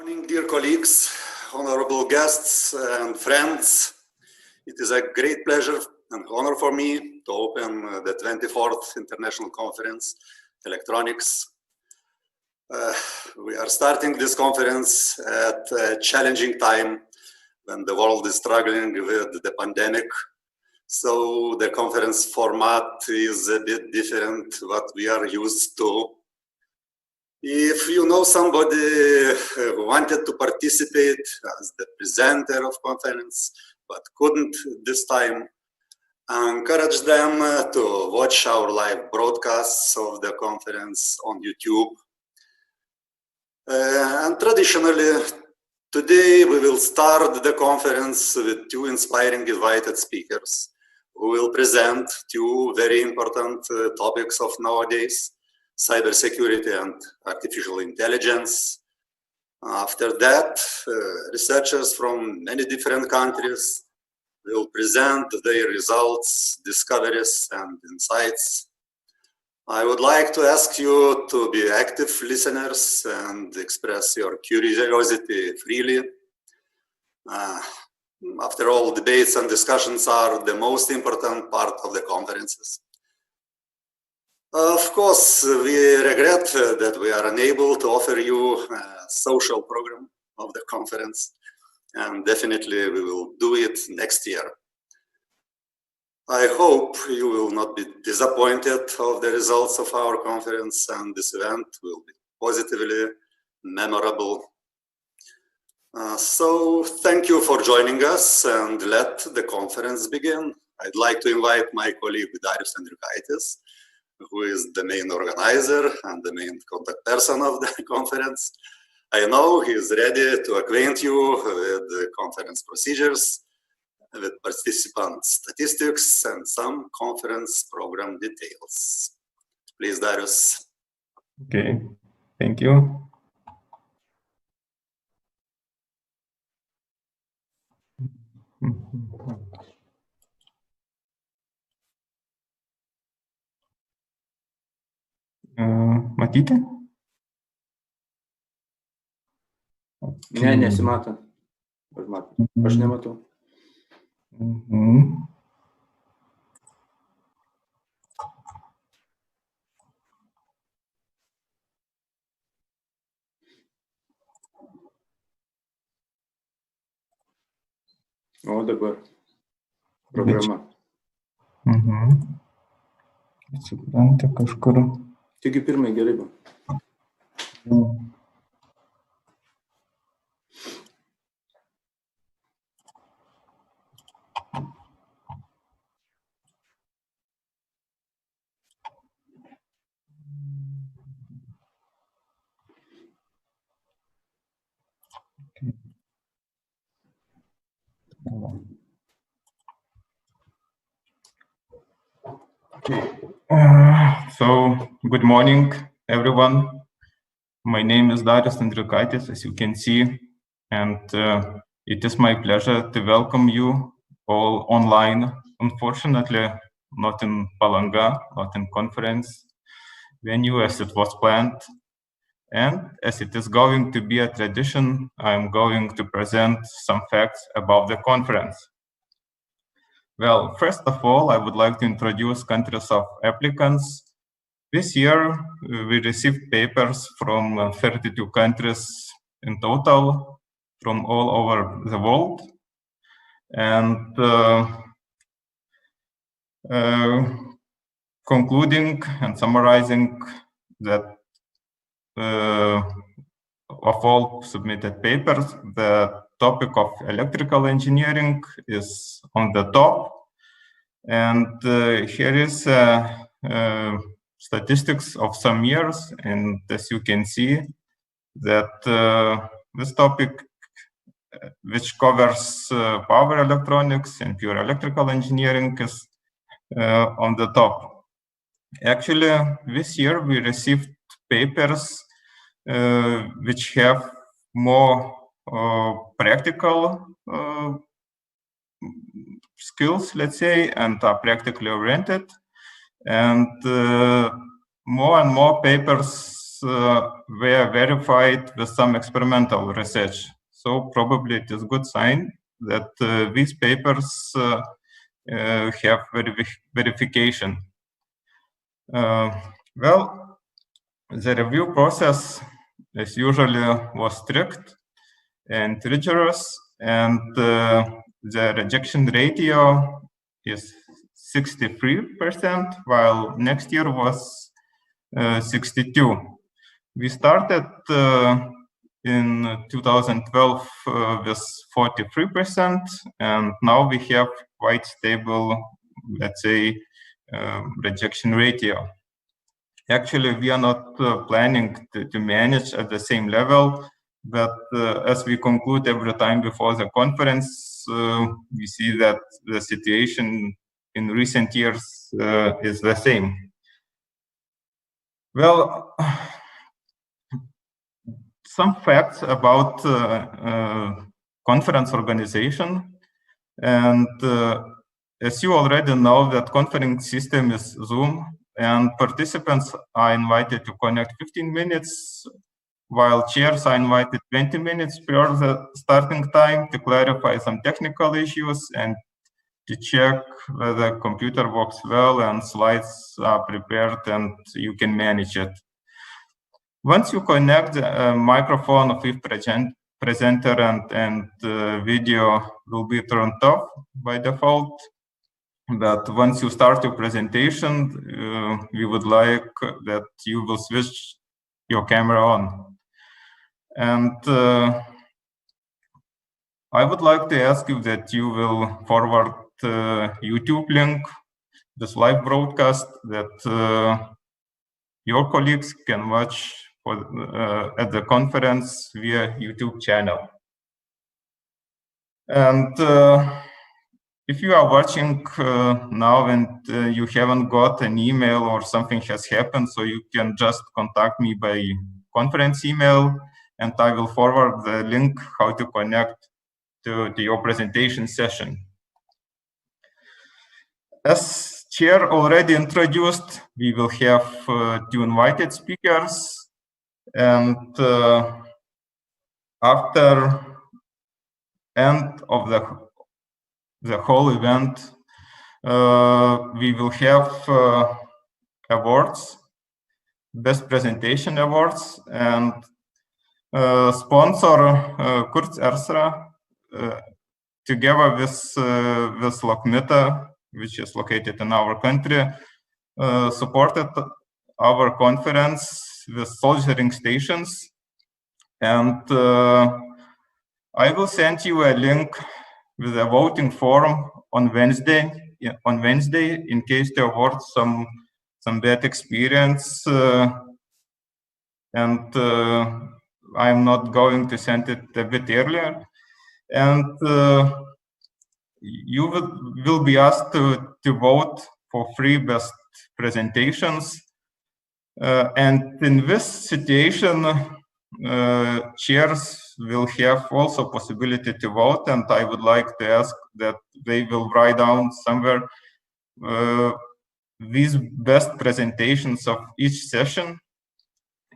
Morning, dear colleagues, honorable guests and friends. It is a great pleasure and honor for me to open the 24th International Conference, Electronics. We are starting this conference at a challenging time when the world is struggling with the pandemic. So the conference format is a bit different what we are used to. If you know somebody who wanted to participate as the presenter of conference but couldn't this time, I encourage them to watch our live broadcasts of the conference on YouTube. And traditionally, today we will start the conference with two inspiring invited speakers who will present two very important topics of nowadays: cybersecurity and artificial intelligence. After that, researchers from many different countries will present their results, discoveries, and insights. I would like to ask you to be active listeners and express your curiosity freely. After all, debates and discussions are the most important part of the conferences. Of course, we regret that we are unable to offer you a social program of the conference, and definitely we will do it next year. I hope you will not be disappointed of the results of our conference, and this event will be positively memorable. So thank you for joining us, and let the conference begin. I'd like to invite my colleague Darius Andriukaitis, who is the main organizer and the main contact person of the conference. I know he is ready to acquaint you with the conference procedures, with participant statistics, and some conference program details. Please, Darius. Okay, thank you. Matyti? Ne, nesimato. Aš nematau. O dabar programa. Supranta kažkur. Taigi pirmai gerai buvo. So, good morning, everyone. My name is Darius Andriukaitis, as you can see, and it is my pleasure to welcome you all online. Unfortunately, not in Palanga, not in conference venue as it was planned. And as it is going to be a tradition, I'm going to present some facts about the conference. Well, first of all, I would like to introduce countries of applicants. This year, we received papers from 32 countries in total, from all over the world. And concluding and summarizing that of all submitted papers, the topic of electrical engineering is on the top. And here is statistics of some years. And as you can see, that this topic, which covers power electronics and pure electrical engineering, is on the top. Actually, this year we received papers which have more practical skills, let's say, and are practically oriented. And more papers were verified with some experimental research. So probably it is a good sign that these papers have verification. Well, the review process, as usually, was strict and rigorous, and the rejection ratio is 63%, while next year was 62. We started in 2012 with 43%, and now we have quite stable, let's say, rejection ratio. Actually, we are not planning to manage at the same level, but as we conclude every time before the conference, we see that the situation in recent years is the same. Well, some facts about conference organization, and as you already know, that conference system is Zoom, and participants are invited to connect 15 minutes, while chairs are invited 20 minutes prior the starting time to clarify some technical issues and to check whether the computer works well and slides are prepared and you can manage it. Once you connect the microphone of each presenter and video will be turned off by default. But once you start your presentation, we would like that you will switch your camera on. And I would like to ask you that you will forward YouTube link, this live broadcast, that your colleagues can watch at the conference via YouTube channel. And if you are watching now and you haven't got an email or something has happened, so you can just contact me by conference email, and I will forward the link how to connect to your presentation session. As chair already introduced, we will have 2 invited speakers, and after end of the whole event, we will have awards, best presentation awards, and sponsor Kurz Erstra, together with Lockmeta, which is located in our country, supported our conference with soldering stations. And I will send you a link with a voting form on Wednesday. In case to avoid some bad experience, and I'm not going to send it a bit earlier. And you will be asked to vote for 3 best presentations. And in this situation, chairs will have also possibility to vote, and I would like to ask that they will write down somewhere these best presentations of each session,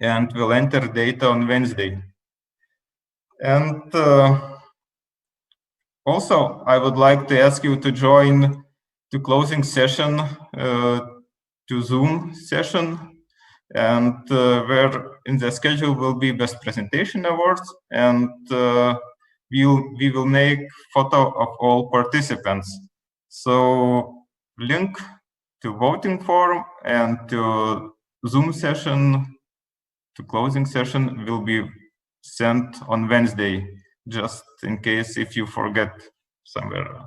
and will enter data on Wednesday. And also, I would like to ask you to join the closing session to Zoom session, and where in the schedule will be best presentation awards, and we will make photo of all participants. So link to voting form and to Zoom session, to closing session, will be sent on Wednesday, just in case if you forget somewhere.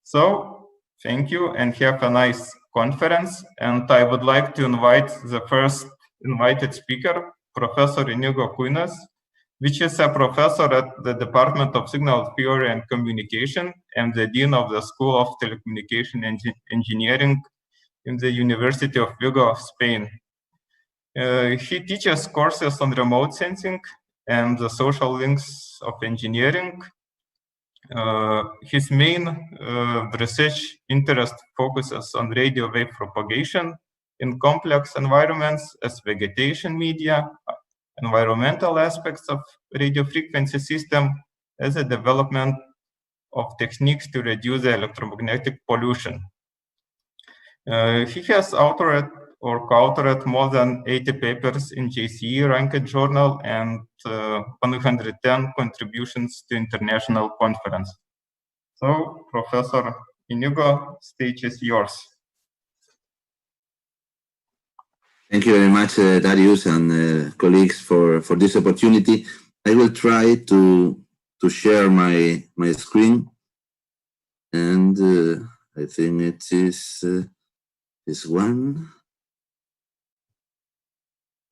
So thank you and have a nice conference. And I would like to invite the first invited speaker, Professor Inigo Kuinas, which is a professor at the Department of Signal Theory and Communication and the Dean of the School of Telecommunication Engineering in the University of Vigo, Spain. He teaches courses on remote sensing and the social links of engineering. His main research interest focuses on radio wave propagation in complex environments as vegetation media, environmental aspects of radio frequency system, as a development of techniques to reduce the electromagnetic pollution. He has authored or co-authored more than 80 papers in JCE ranked journal and 110 contributions to international conference. So, Professor Inigo, stage is yours. Thank you very much, Darius and colleagues for this opportunity. I will try to share my screen, and I think it is this one,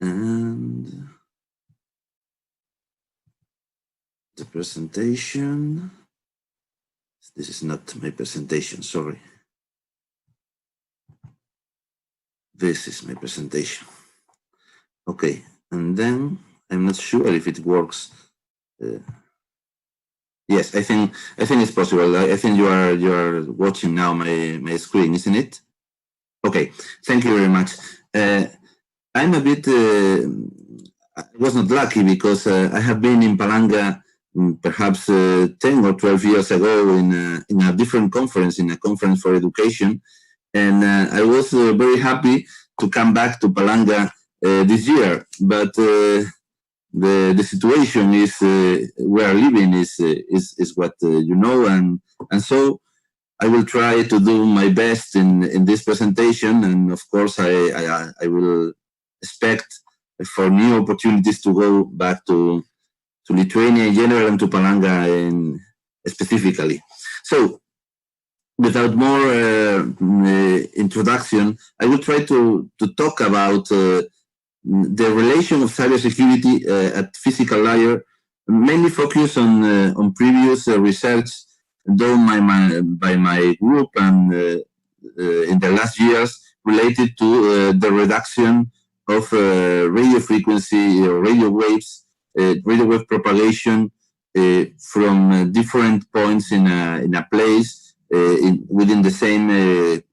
and the presentation. This is not my presentation, sorry. This is my presentation. Okay, and then I'm not sure if it works. Yes, I think it's possible. I think you are watching now my screen, isn't it? Okay, thank you very much. I'm a bit. I was not lucky because I have been in Palanga perhaps 10 or 12 years ago in a different conference, in a conference for education. And I was very happy to come back to Palanga this year. But the situation is we are living is what you know. And so I will try to do my best in this presentation. And of course, I will expect for new opportunities to go back to Lithuania in general and to Palanga specifically. So, without more introduction, I will try to talk about the relation of cybersecurity at physical layer, mainly focus on previous research done by my group and in the last years related to the reduction of radio frequency or radio wave propagation from different points in a place within the same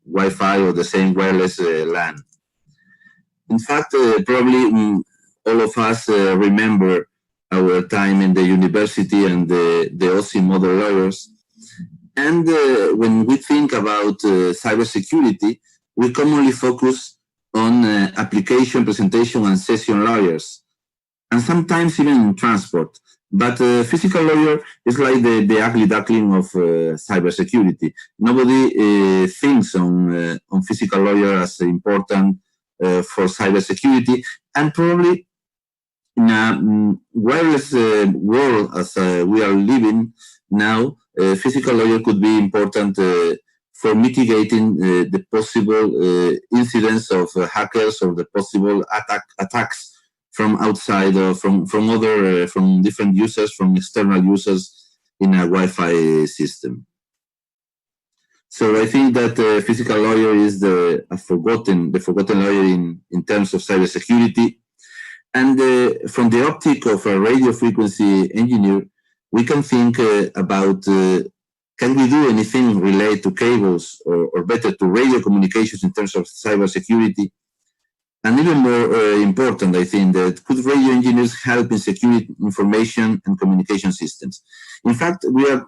Wi-Fi or the same wireless LAN. In fact, probably all of us remember our time in the university and the OSI model layers. And when we think about cybersecurity, we commonly focus on application, presentation, and session layers, and sometimes even in transport. But physical layer is like the ugly duckling of cybersecurity. Nobody thinks on physical layer as important for cybersecurity, and probably in a wireless world as we are living now, physical layer could be important for mitigating the possible incidents of hackers or the possible attacks from outside or from different users, from external users in a Wi-Fi system. So I think that physical layer is the forgotten layer in terms of cybersecurity. And from the optic of a radio frequency engineer, we can think about can we do anything related to cables or better to radio communications in terms of cybersecurity? And even more important, I think, that could radio engineers help in securing information and communication systems? In fact, we are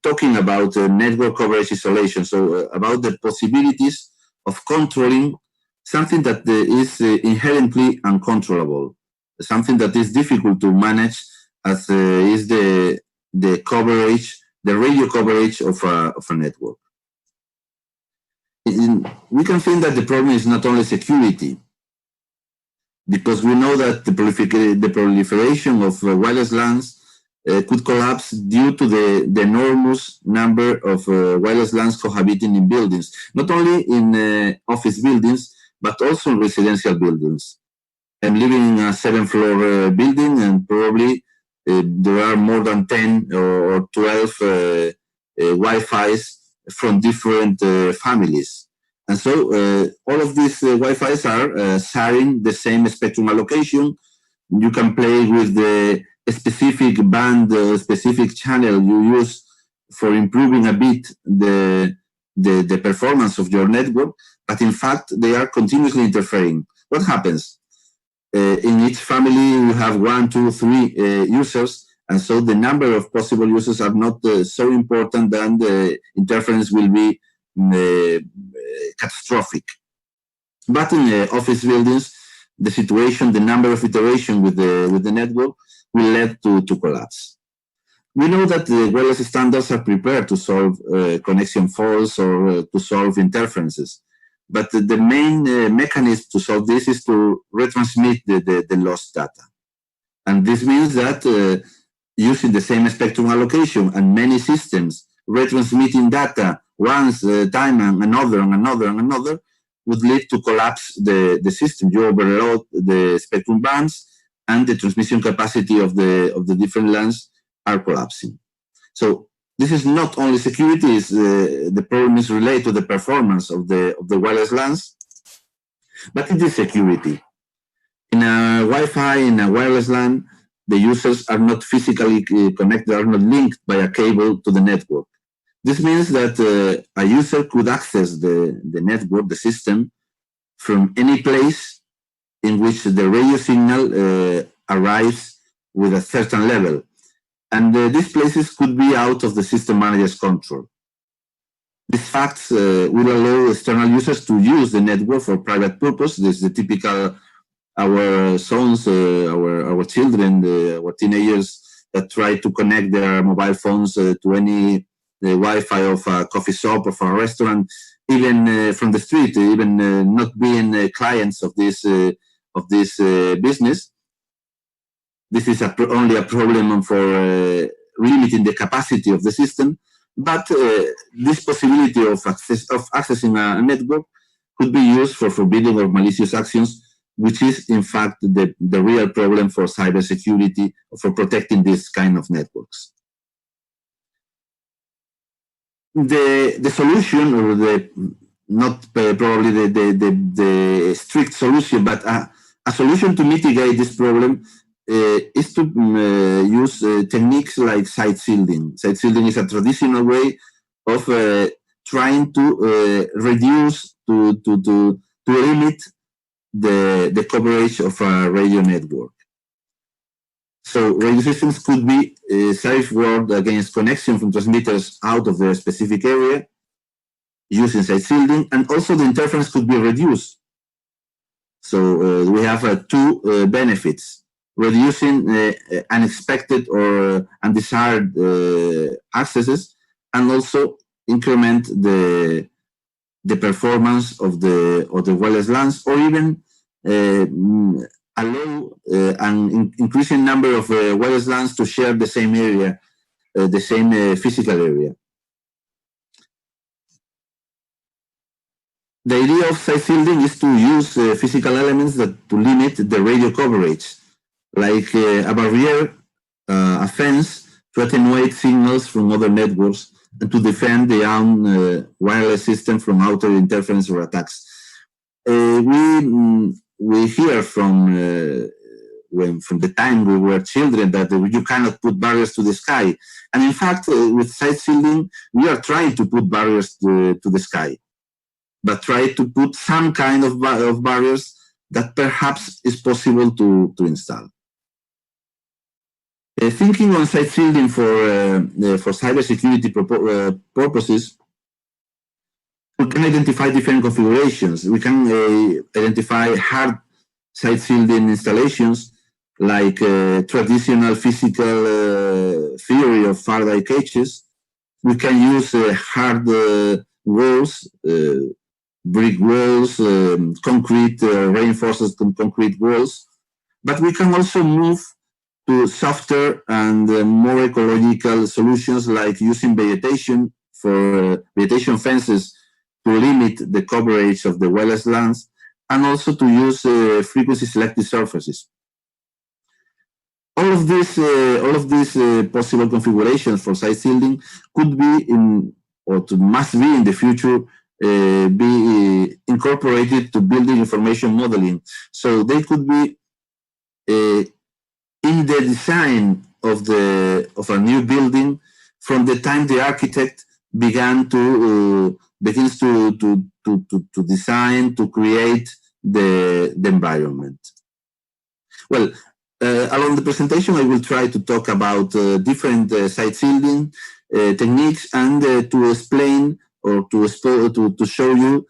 talking about network coverage isolation, so about the possibilities of controlling something that is inherently uncontrollable, something that is difficult to manage, as is the coverage, the radio coverage of a network. We can think that the problem is not only security, because we know that the proliferation of wireless LANs could collapse due to the enormous number of wireless LANs cohabiting in buildings, not only in office buildings, but also in residential buildings. I'm living in a 7th-floor building, and probably there are more than 10 or 12 Wi-Fis from different families. And so all of these Wi-Fis are sharing the same spectrum allocation. You can play with the specific band, specific channel you use for improving a bit the performance of your network. but in fact, they are continuously interfering. What happens? In each family, you have 1, 2, 3 users, and so the number of possible users are not so important that the interference will be catastrophic. But in office buildings, the situation, the number of iterations with the network will lead to collapse. We know that the wireless standards are prepared to solve connection faults or to solve interferences. But the main mechanism to solve this is to retransmit the lost data. And this means that using the same spectrum allocation and many systems retransmitting data once time and another would lead to collapse the system. You overload the spectrum bands and the transmission capacity of the different LANs are collapsing. So this is not only security, the problem is related to the performance of the wireless LANs, but it is security. In a Wi-Fi, in a wireless LAN, the users are not physically connected, are not linked by a cable to the network. This means that a user could access the network, the system, from any place in which the radio signal arrives with a certain level. And these places could be out of the system manager's control. These facts will allow external users to use the network for private purpose. This is the typical, our sons, our children, our teenagers that try to connect their mobile phones to any Wi-Fi of a coffee shop or for a restaurant, even from the street, even not being clients of this business. This is only a problem for limiting the capacity of the system, but this possibility of accessing a network could be used for forbidding or malicious actions, which is in fact the real problem for cybersecurity, for protecting this kind of networks. The solution, or not probably the strict solution, but a solution to mitigate this problem is to use techniques like site shielding. Site shielding is a traditional way of trying to reduce, to limit the coverage of a radio network. So radio systems could be safeguarded against connection from transmitters out of their specific area using site shielding, and also the interference could be reduced. So we have two benefits: reducing unexpected or undesired accesses, and also increment the performance of the wireless LANs, or even allow an increasing number of wireless LANs to share the same area, the same physical area. The idea of site shielding is to use physical elements to limit the radio coverage, like a barrier, a fence, to attenuate signals from other networks and to defend the own wireless system from outer interference or attacks. We hear from the time we were children that you cannot put barriers to the sky. And in fact, with site shielding, we are trying to put barriers to the sky, but try to put some kind of barriers that perhaps is possible to install. Thinking on site shielding for cybersecurity purposes, we can identify different configurations. We can identify hard site shielding installations, like traditional physical theory of Faraday cages. We can use hard walls, brick walls, concrete, reinforced concrete walls. But we can also move to softer and more ecological solutions, like using vegetation for vegetation fences to limit the coverage of the wireless LANs, and also to use frequency selective surfaces. All of these possible configurations for site shielding could be must be in the future be incorporated to building information modeling. So they could be in the design of a new building from the time the architect begins to to design, to create the environment. Well, along the presentation, I will try to talk about different site shielding techniques and to explain or to show you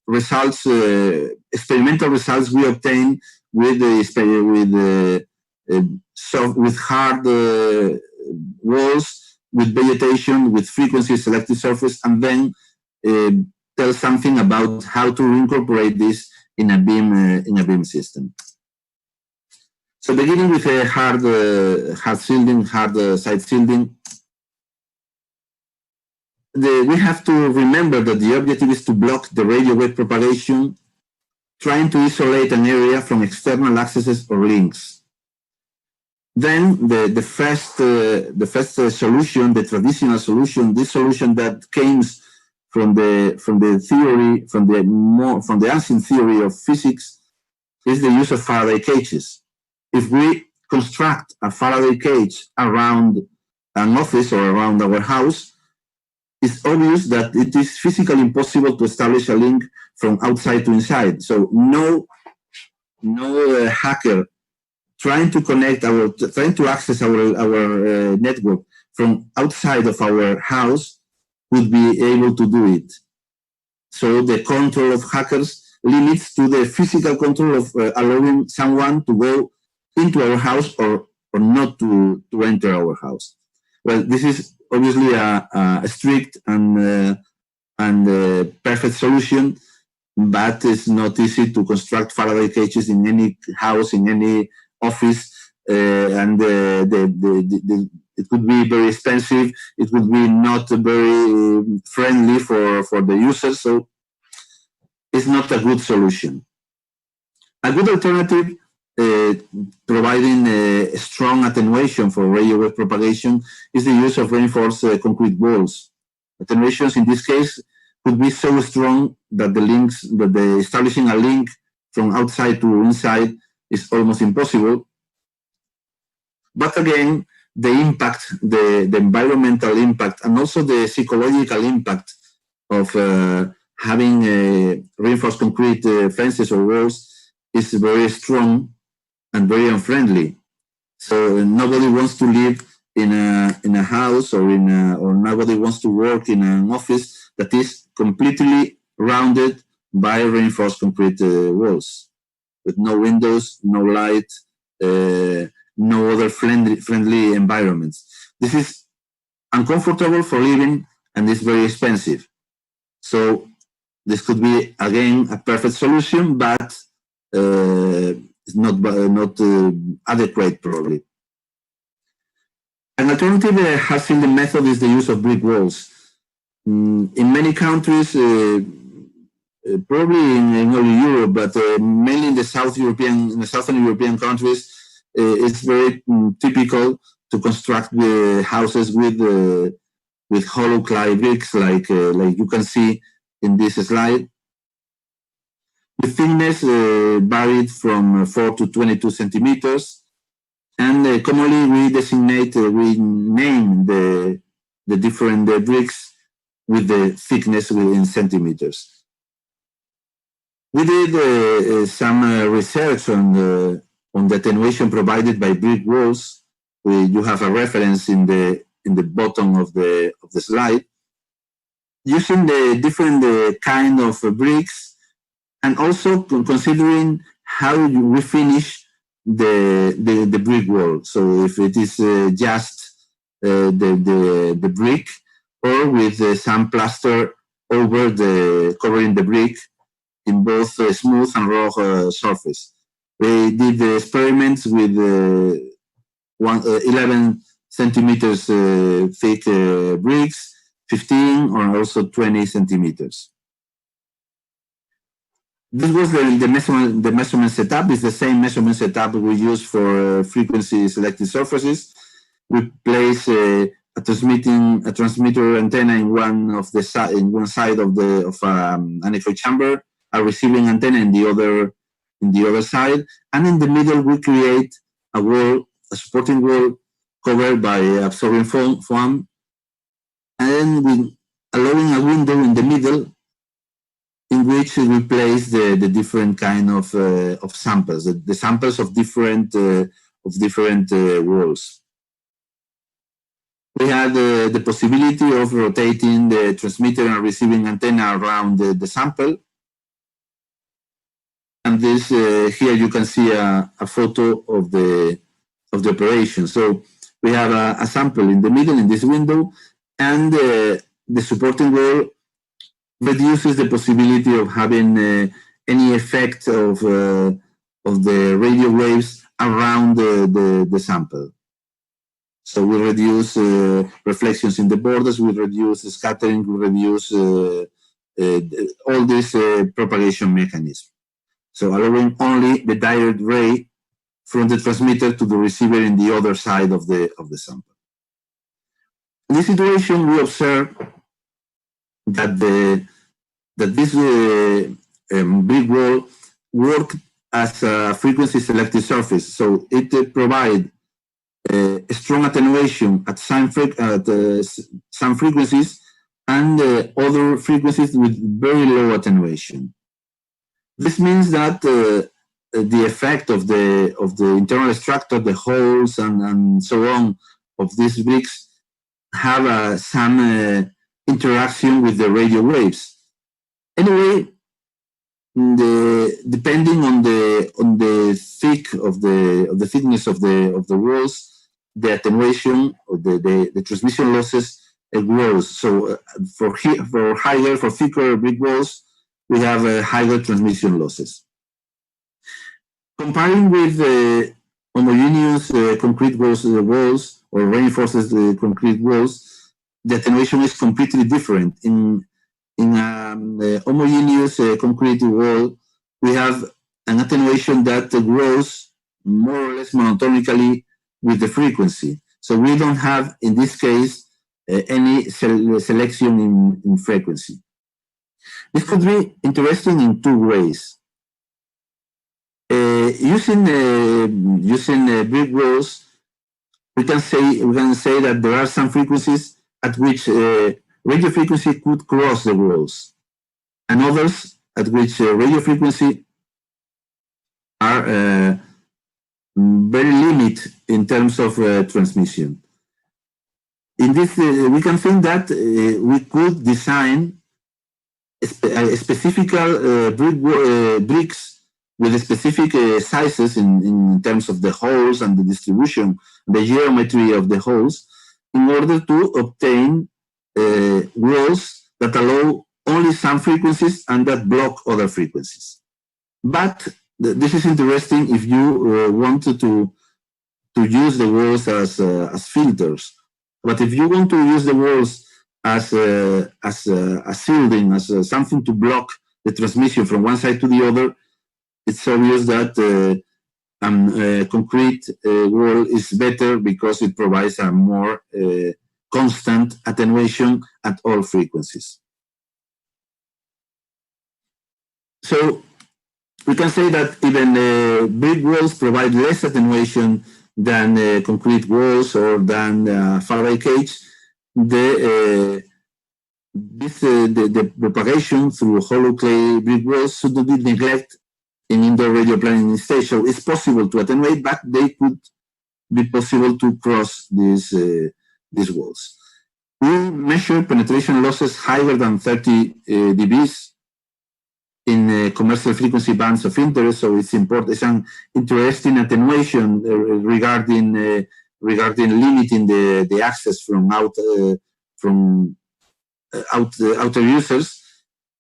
results, experimental results we obtain with hard walls, with vegetation, with frequency selective surface, and then tell something about how to incorporate this in a beam system. So beginning with a hard site shielding, we have to remember that the objective is to block the radio wave propagation, trying to isolate an area from external accesses or links. Then the first solution, the traditional solution, this solution that came from the theory, from the ancient theory of physics, is the use of Faraday cages. If we construct a Faraday cage around an office or around our house, it's obvious that it is physically impossible to establish a link from outside to inside. So no hacker trying to access our network from outside of our house would be able to do it. So the control of hackers limits to the physical control of allowing someone to go into our house or not to enter our house. Well, this is obviously a strict and perfect solution, but it's not easy to construct Faraday cages in any house, in any office, and it could be very expensive. It would be not very friendly for the users, so it's not a good solution. A good alternative, providing a strong attenuation for radio wave propagation, is the use of reinforced concrete walls. Attenuations in this case could be so strong that the establishing a link from outside to inside is almost impossible. But again, the impact, the environmental impact, and also the psychological impact of having reinforced concrete fences or walls is very strong and very unfriendly. So nobody wants to live in a house or nobody wants to work in an office that is completely rounded by reinforced concrete walls, with no windows, no light, no other friendly environments. This is uncomfortable for living and it's very expensive. So this could be, again, a perfect solution, but it's not adequate, probably. An alternative hard shielding method is the use of brick walls. In many countries, probably in early Europe, but mainly in the Southern European countries, it's very typical to construct houses with hollow clay bricks, like you can see in this slide, with thickness varied from 4 to 22 centimeters. And commonly we name the different bricks with the thickness in centimeters. We did some research on the attenuation provided by brick walls. You have a reference in the bottom of the slide, using the different kind of bricks, and also considering how we finish the brick wall. So if it is just the brick, or with some plaster over covering the brick in both smooth and raw surface. We did the experiments with 11 centimeters thick bricks, 15 or also 20 centimeters. This was the measurement setup. It's the same measurement setup we use for frequency selective surfaces. We place a transmitter antenna in one side of an anechoic chamber, a receiving antenna in the other side, and in the middle we create a supporting wall covered by absorbing foam, and with allowing a window in the middle in which we place the different kind of samples, the samples of different walls. We had the possibility of rotating the transmitter and receiving antenna around the sample. And this here you can see a photo of the operation. So we have a sample in the middle in this window, and the supporting wall reduces the possibility of having any effect of the radio waves around the sample. So we reduce reflections in the borders, we reduce scattering, we reduce all this propagation mechanism. So allowing only the direct ray from the transmitter to the receiver in the other side of the sample. In this situation, we observe that this big wall worked as a frequency selective surface. So it provides a strong attenuation at some frequencies and other frequencies with very low attenuation. This means that the effect of the internal structure, the holes and so on of these bricks have some interaction with the radio waves. Anyway, depending on the thickness of the walls, the attenuation or the transmission losses grows. So for thicker brick walls, we have higher transmission losses. Comparing with homogeneous concrete walls or reinforced concrete walls, the attenuation is completely different. In a homogeneous concrete wall, we have an attenuation that grows more or less monotonically with the frequency. So we don't have, in this case, any selection in frequency. This could be interesting in two ways. Using brick walls, we can say that there are some frequencies at which radio frequency could cross the walls, and others at which radio frequency are very limited in terms of transmission. In this, we can think that we could design specific bricks with specific sizes in terms of the holes and the distribution, the geometry of the holes, in order to obtain walls that allow only some frequencies and that block other frequencies. But this is interesting if you want to use the walls as filters. But if you want to use the walls as a shielding, as something to block the transmission from one side to the other, it's obvious that a concrete wall is better because it provides a more constant attenuation at all frequencies. So we can say that even brick walls provide less attenuation than concrete walls or than Faraday cage. The propagation through hollow clay brick walls should not be neglected in indoor radio planning stage. So it's possible to attenuate, but they could be possible to cross these walls. We measure penetration losses higher than 30 dBs in commercial frequency bands of interest. So it's important. It's an interesting attenuation regarding limiting the access from outer users.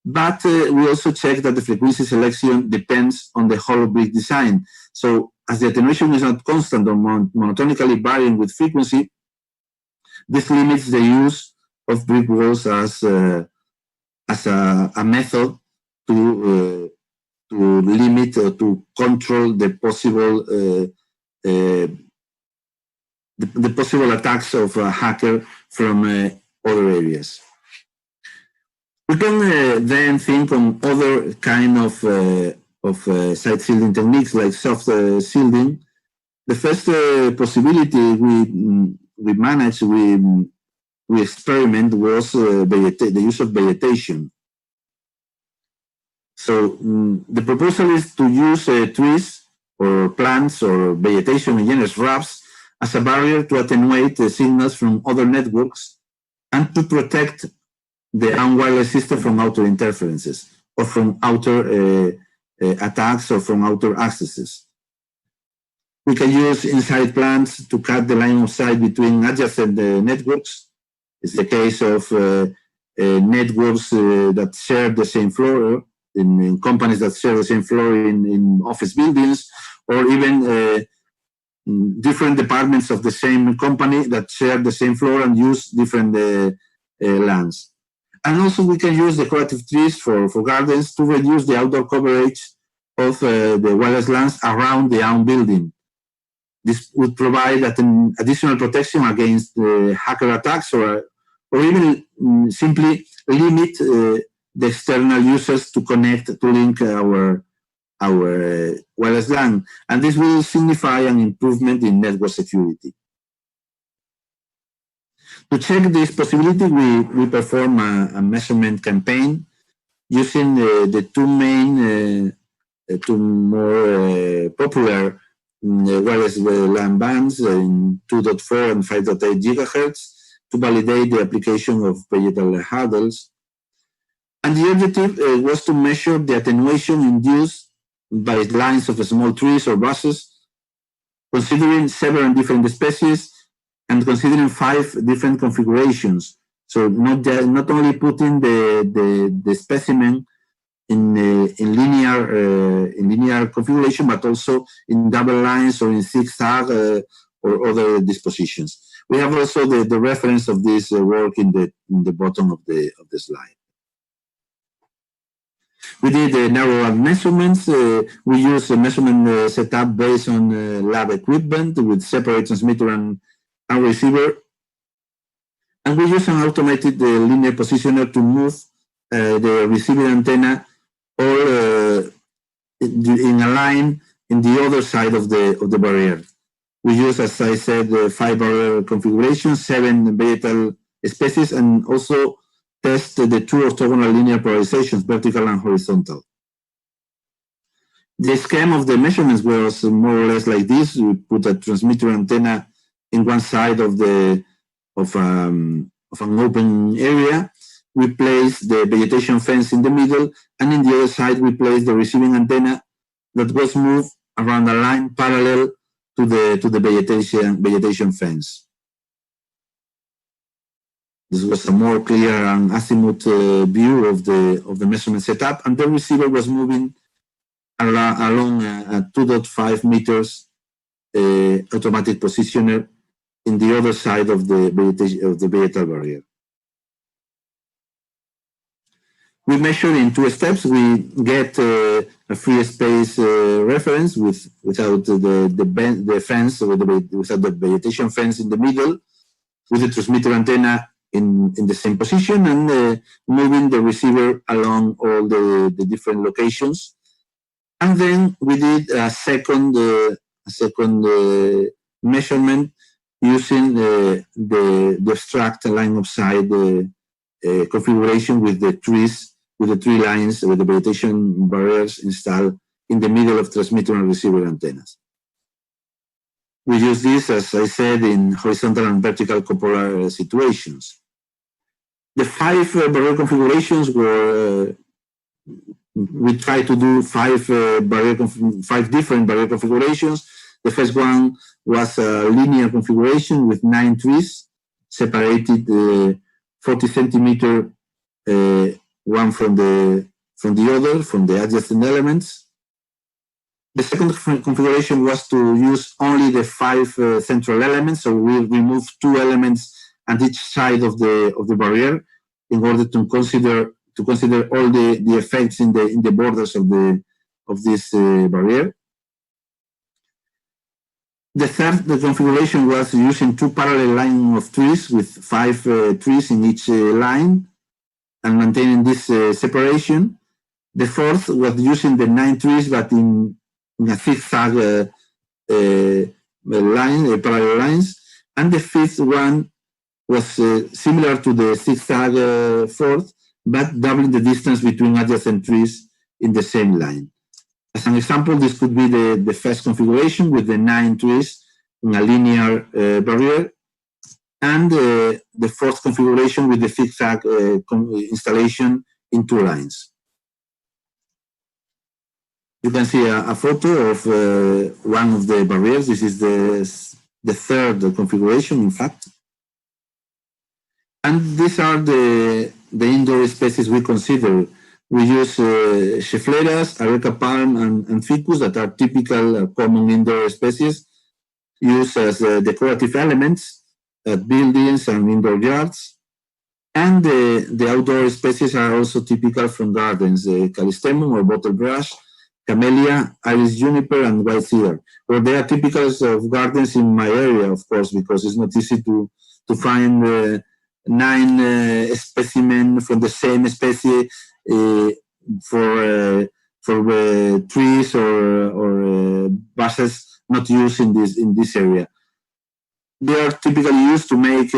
But we also check that the frequency selection depends on the hollow brick design. So as the attenuation is not constant or monotonically varying with frequency, this limits the use of brick walls as a method to limit or to control the possible attacks of a hacker from other areas. We can then think on other kind of site shielding techniques like soft shielding. The first possibility we experiment was the use of vegetation. So the proposal is to use trees or plants or vegetation in general shrubs as a barrier to attenuate the signals from other networks and to protect the unwireless system from outer interferences or from outer attacks or from outer accesses. We can use inside plants to cut the line of sight between adjacent networks. It's the case of networks that share the same floor in companies that share the same floor in office buildings, or even different departments of the same company that share the same floor and use different lands. And also we can use decorative trees for gardens to reduce the outdoor coverage of the wireless lands around the own building. This would provide an additional protection against hacker attacks or even simply limit the external users to connect, to link our wireless LAN. And this will signify an improvement in network security. To check this possibility, we perform a measurement campaign using the two more popular wireless LAN bands in 2.4 and 5.8 gigahertz to validate the application of Vegetal hurdles. And the objective was to measure the attenuation induced by lines of small trees or bushes, considering several different species and considering 5 different configurations. So not only putting the specimen in linear configuration, but also in double lines or in zigzag or other dispositions. We have also the reference of this work in the bottom of the slide. We did narrow measurements. We use a measurement setup based on lab equipment with separate transmitter and receiver. And we use an automated linear positioner to move the receiving antenna all in a line in the other side of the barrier. We use, as I said, 5 barrier configurations, 7 Vegetal species, and also test the 2 orthogonal linear polarizations, vertical and horizontal. The scheme of the measurements was more or less like this. We put a transmitter antenna in one side of an open area. We place the vegetation fence in the middle, and in the other side we place the receiving antenna that was moved around a line parallel to the vegetation fence. This was a more clear and azimuth view of the measurement setup, and the receiver was moving along a 2.5 meters automatic positioner in the other side of the Vegetal barrier. We measure in 2 steps. We get a free space reference without the fence, without the vegetation fence in the middle, with the transmitter antenna in the same position, and moving the receiver along all the different locations. And then we did a second measurement using the abstract line of sight configuration with the trees, with the 3 lines, with the vegetation barriers installed in the middle of transmitter and receiver antennas. We use this, as I said, in horizontal and vertical copolar situations. The 5 barrier configurations were, we tried to do 5 different barrier configurations. The first one was a linear configuration with 9 trees, separated 40 centimeter one from the other, from the adjacent elements. The second configuration was to use only the 5 central elements, so we removed 2 elements at each side of the barrier in order to consider all the effects in the borders of this barrier. The third configuration was using 2 parallel lines of trees with 5 trees in each line and maintaining this separation. The fourth was using the 9 trees, but in a zigzag parallel lines. And the 5th one was similar to the zigzag fourth, but doubling the distance between adjacent trees in the same line. As an example, this could be the first configuration with the 9 trees in a linear barrier, and the fourth configuration with the zigzag installation in 2 lines. You can see a photo of one of the barriers. This is the third configuration, in fact. And these are the indoor species we consider. We use Scheffleras, areca palm, and ficus that are typical common indoor species used as decorative elements at buildings and indoor yards. And the outdoor species are also typical from gardens, callistemon or bottle brush, camellia, Irish juniper, and white cedar. Well, they are typical of gardens in my area, of course, because it's not easy to find 9 specimens from the same species for trees or buses not used in this area. They are typically used to make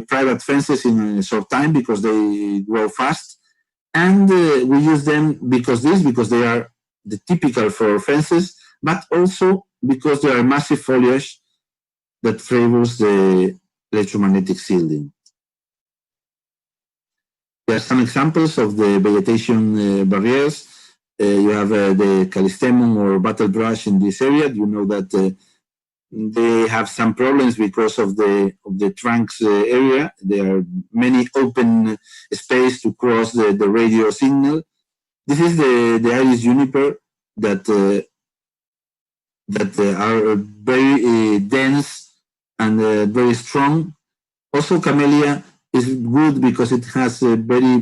private fences in a short time because they grow fast, and we use them because they are the typical for fences, but also because they are massive foliage that favors the electromagnetic shielding. There are some examples of the vegetation barriers. You have the callistemon or battle brush in this area. You know that they have some problems because of the trunks area. There are many open space to cross the radio signal. This is the Irish juniper that are very dense and very strong. Also, camellia is good because it has very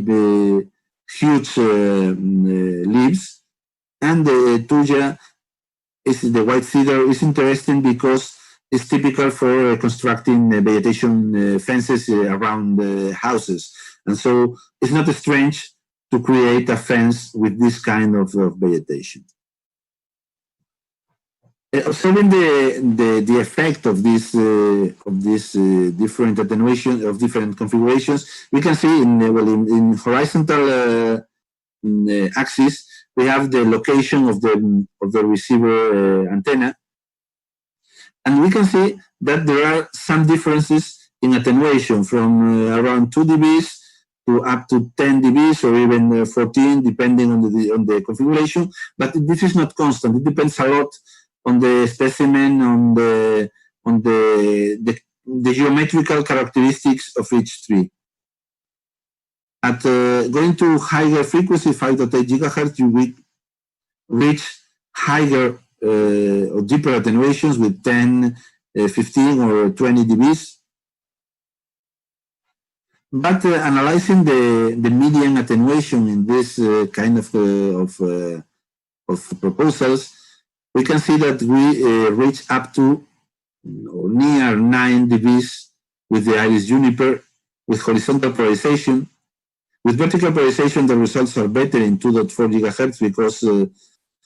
huge leaves, and the tuya the white cedar is interesting because it's typical for constructing vegetation fences around houses, and so it's not strange to create a fence with this kind of vegetation. Observing the effect of this different attenuation of different configurations, we can see in horizontal axis we have the location of the receiver antenna, and we can see that there are some differences in attenuation from around 2 dBs to up to 10 dBs or even 14, depending on the configuration. But this is not constant. It depends a lot on the specimen, on the geometrical characteristics of each tree. At going to higher frequency, 5.8 gigahertz, you reach higher or deeper attenuations with 10, 15, or 20 dBs. But analyzing the median attenuation in this kind of proposals, we can see that we reach up to or near 9 dBs with the Irish juniper with horizontal polarization. With vertical polarization, the results are better in 2.4 gigahertz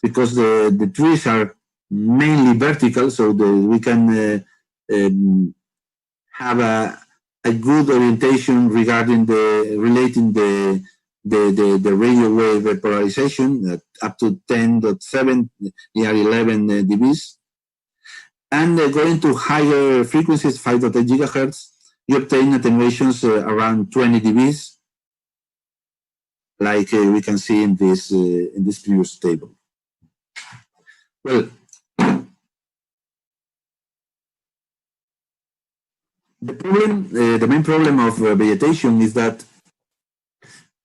because the trees are mainly vertical, so we can have a good orientation regarding relating the radio wave polarization up to 10.7, near 11 dBs. And going to higher frequencies, 5.8 gigahertz, you obtain attenuations around 20 dBs, like we can see in this previous table. Well, the main problem of vegetation is that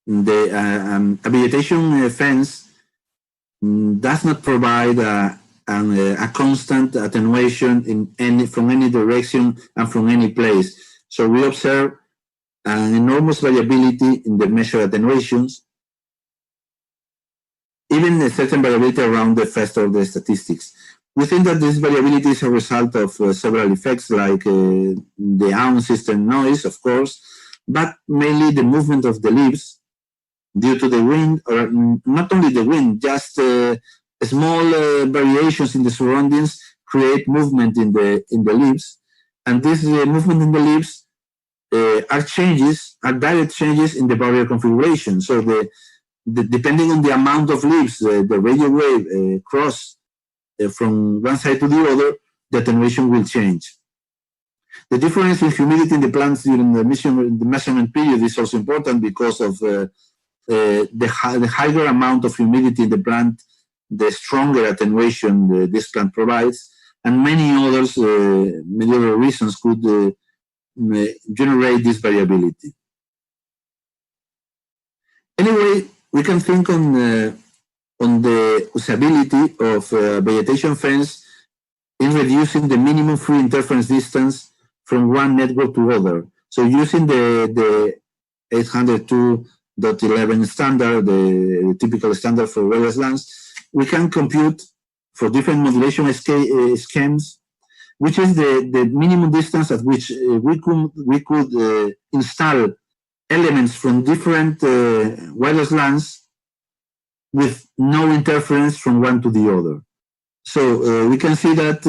a vegetation fence does not provide a constant attenuation from any direction and from any place. So we observe an enormous variability in the measured attenuations, even a certain variability around the first order statistics. We think that this variability is a result of several effects, like the own system noise, of course, but mainly the movement of the leaves due to the wind, or not only the wind, just small variations in the surroundings create movement in the leaves, and this movement in the leaves are direct changes in the barrier configuration. So depending on the amount of leaves the radio wave cross from one side to the other, the attenuation will change. The difference in humidity in the plants during the measurement period is also important because of the higher amount of humidity in the plant, the stronger attenuation this plant provides, and many other reasons could generate this variability. Anyway, we can think on the usability of vegetation fence in reducing the minimum free interference distance from one network to other. So using the 802.11 standard, the typical standard for wireless LANs, we can compute for different modulation schemes, which is the minimum distance at which we could install elements from different wireless LANs with no interference from one to the other. So we can see that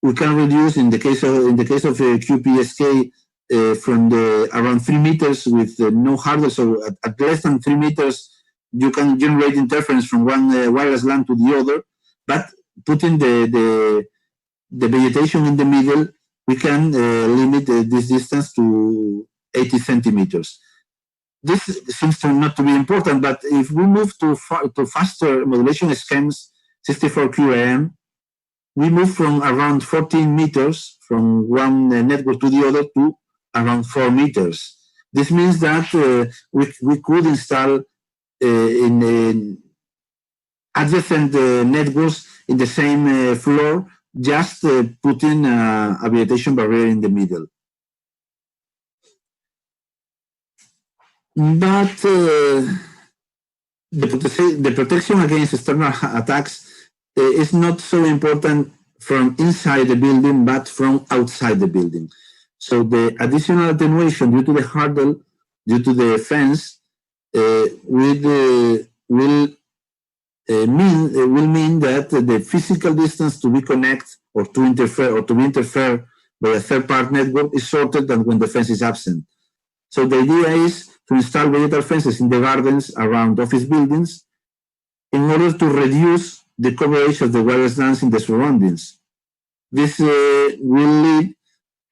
we can reduce in the case of QPSK from the around 3 meters with no hardware. So at less than 3 meters, you can generate interference from one wireless LAN to the other. But putting the vegetation in the middle, we can limit this distance to 80 centimeters. This seems not to be important, but if we move to faster modulation schemes, 64 QAM, we move from around 14 meters from one network to the other to around 4 meters. This means that we could install in adjacent networks in the same floor, just putting a vegetation barrier in the middle. But the protection against external attacks is not so important from inside the building, but from outside the building. So the additional attenuation due to the hurdle, due to the fence, will mean that the physical distance to be connected or to be interfered by a third-party network is shorter than when the fence is absent. So the idea is to install vegetal fences in the gardens around office buildings in order to reduce the coverage of the wireless LANs in the surroundings. This will lead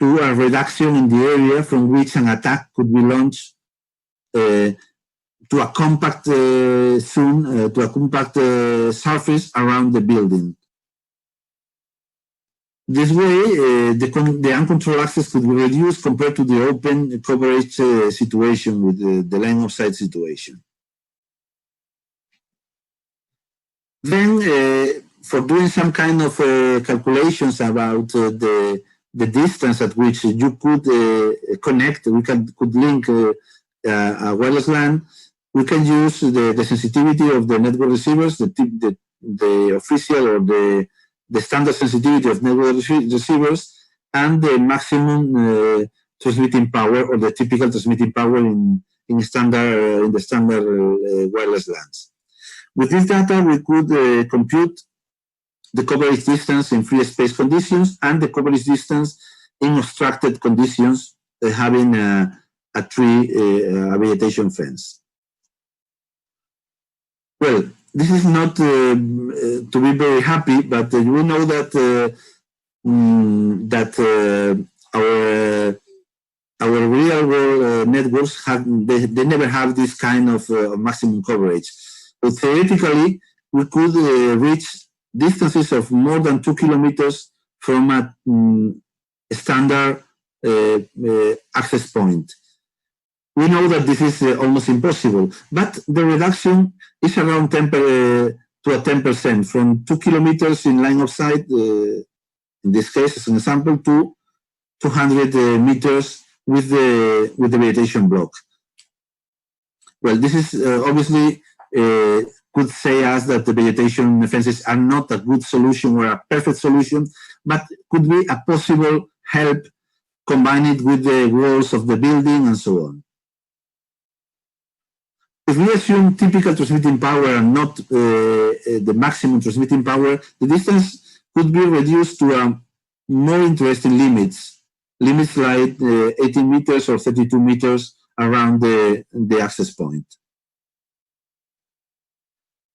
to a reduction in the area from which an attack could be launched to a compact zone, to a compact surface around the building. This way, the uncontrolled access could be reduced compared to the open coverage situation with the line of sight situation. Then, for doing some kind of calculations about the distance at which you could connect, we could link a wireless LAN, we can use the sensitivity of the network receivers, the official or the standard sensitivity of network receivers, and the maximum transmitting power or the typical transmitting power in the standard wireless LANs. With this data, we could compute the coverage distance in free space conditions and the coverage distance in obstructed conditions, having a vegetation fence. Well, this is not to be very happy, but we know that our real world networks they never have this kind of maximum coverage. But theoretically, we could reach distances of more than 2 kilometers from a standard access point. We know that this is almost impossible, but the reduction is around 10% from 2 kilometers in line of sight, in this case as an example, to 200 meters with the vegetation block. Well, this is obviously could say us that the vegetation fences are not a good solution or a perfect solution, but could be a possible help combined with the walls of the building and so on. If we assume typical transmitting power and not the maximum transmitting power, the distance could be reduced to more interesting limits like 18 meters or 32 meters around the access point.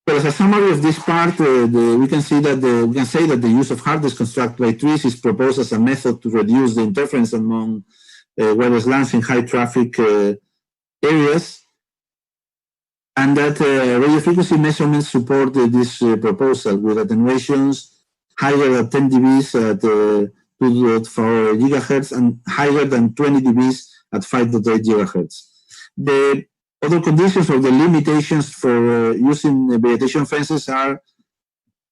Well, as a summary of this part, we can say that the use of hardest construct by trees is proposed as a method to reduce the interference among wireless LANs in high traffic areas, and that radio frequency measurements support this proposal with attenuations higher than 10 dBs at 2.4 gigahertz and higher than 20 dBs at 5.8 gigahertz. The other conditions or the limitations for using vegetation fences are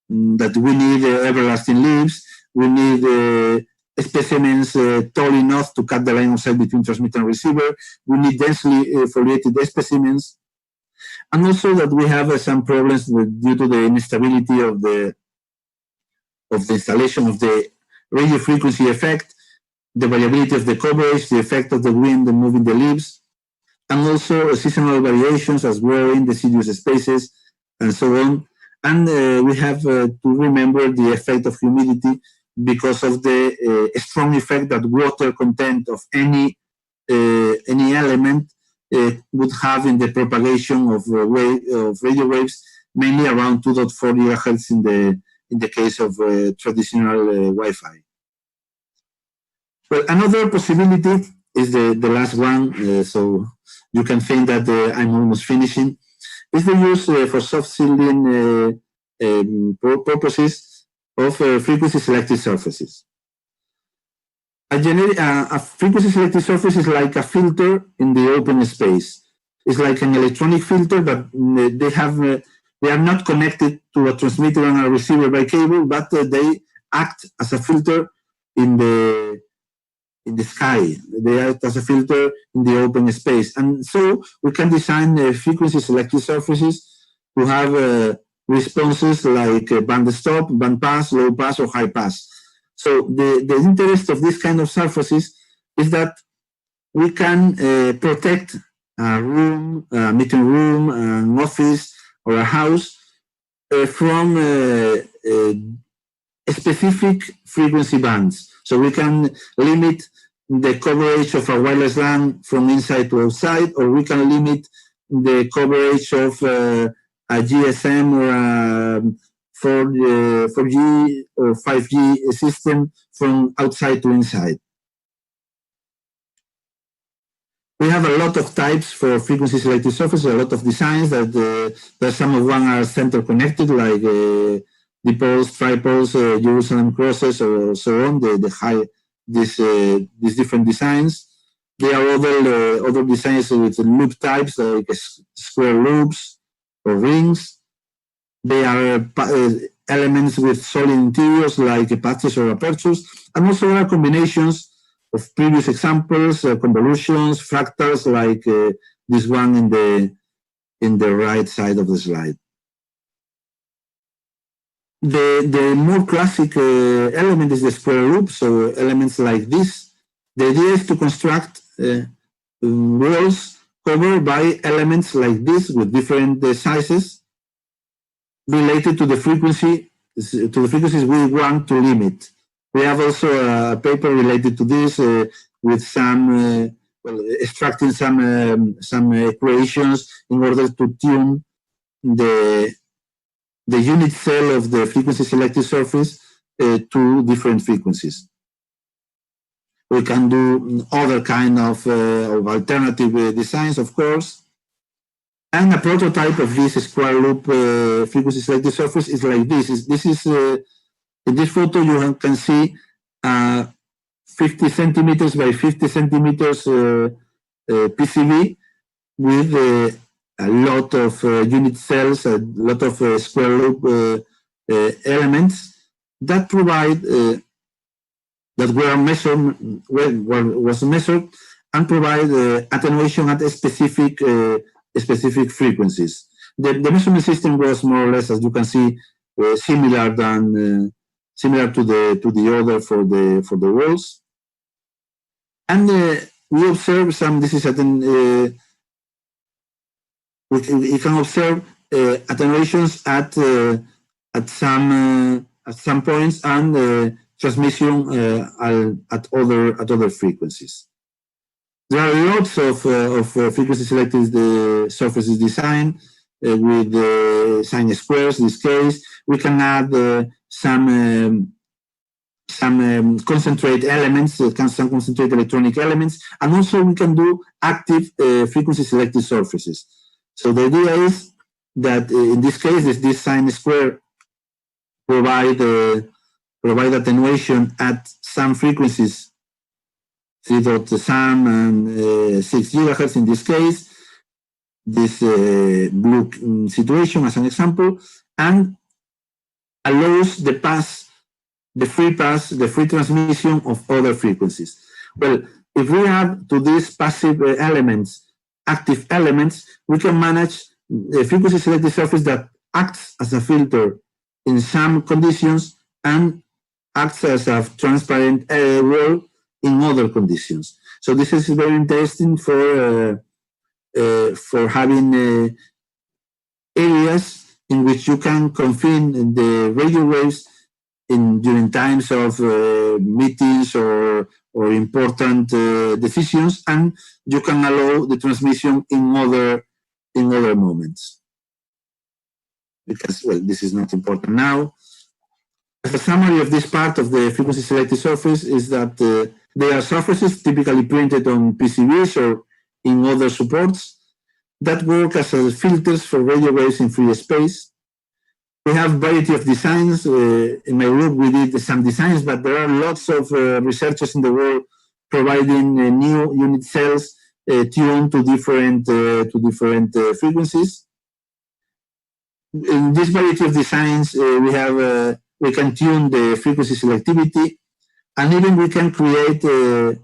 that we need everlasting leaves, we need specimens tall enough to cut the line of sight between transmitter and receiver, we need densely foliated specimens, and also that we have some problems due to the instability of the installation of the radio frequency effect, the variability of the coverage, the effect of the wind and moving the leaves, and also seasonal variations as growing, deciduous spaces, and so on. And we have to remember the effect of humidity because of the strong effect that water content of any element would have in the propagation of radio waves, mainly around 2.4 gigahertz in the case of traditional Wi-Fi. Well, another possibility is the last one, so you can think that I'm almost finishing, is the use for soft shielding purposes of frequency selective surfaces. A frequency selective surface is like a filter in the open space. It's like an electronic filter, but they are not connected to a transmitter and a receiver by cable, but they act as a filter in the sky. They act as a filter in the open space. And so we can design frequency selective surfaces to have responses like band stop, band pass, low pass, or high pass. So the interest of this kind of surfaces is that we can protect a room, a meeting room, an office, or a house from specific frequency bands. So we can limit the coverage of a wireless LAN from inside to outside, or we can limit the coverage of a GSM or a 4G or 5G system from outside to inside. We have a lot of types for frequency selective surfaces, a lot of designs that some of them are center connected, like dipoles, tripoles, Jerusalem crosses, or so on. These different designs. There are other designs with loop types, like square loops or rings. They are elements with solid interiors, like patches or apertures, and also there are combinations of previous examples, convolutions, fractals, like this one in the right side of the slide. The more classic element is the square loop, so elements like this. The idea is to construct walls covered by elements like this with different sizes related to the frequencies we want to limit. We have also a paper related to this with some extracting some equations in order to tune the unit cell of the frequency selective surface to different frequencies. We can do other kind of alternative designs, of course. And a prototype of this square loop frequency selective surface is like this. In this photo, you can see 50 centimeters by 50 centimeters PCB with a lot of unit cells, a lot of square loop elements that provide that was measured and provide attenuation at specific frequencies. The measurement system was more or less, as you can see, similar to the other for the walls. And we observe some. This is we can observe attenuations at some points and transmission at other frequencies. There are lots of frequency selective surfaces design. with sine squares. In this case, we can add some concentrate elements, some concentrate electronic elements, and also we can do active frequency selective surfaces. So the idea is that in this case, this sine square provide attenuation at some frequencies, 3.some and 6 gigahertz in this case, this blue situation as an example, and allows the free transmission of other frequencies. Well, if we add to these passive elements active elements, we can manage the frequency selective surface that acts as a filter in some conditions and acts as a transparent wall in other conditions. So this is very interesting for having areas in which you can confine the radio waves during times of meetings or important decisions, and you can allow the transmission in other moments. Because, well, this is not important now. As a summary of this part of the frequency selective surface is that they are surfaces typically printed on PCBs or in other supports that work as filters for radio waves in free space. We have a variety of designs. In my group, we did some designs, but there are lots of researchers in the world providing new unit cells tuned to different frequencies. In this variety of designs, we can tune the frequency selectivity, and even we can create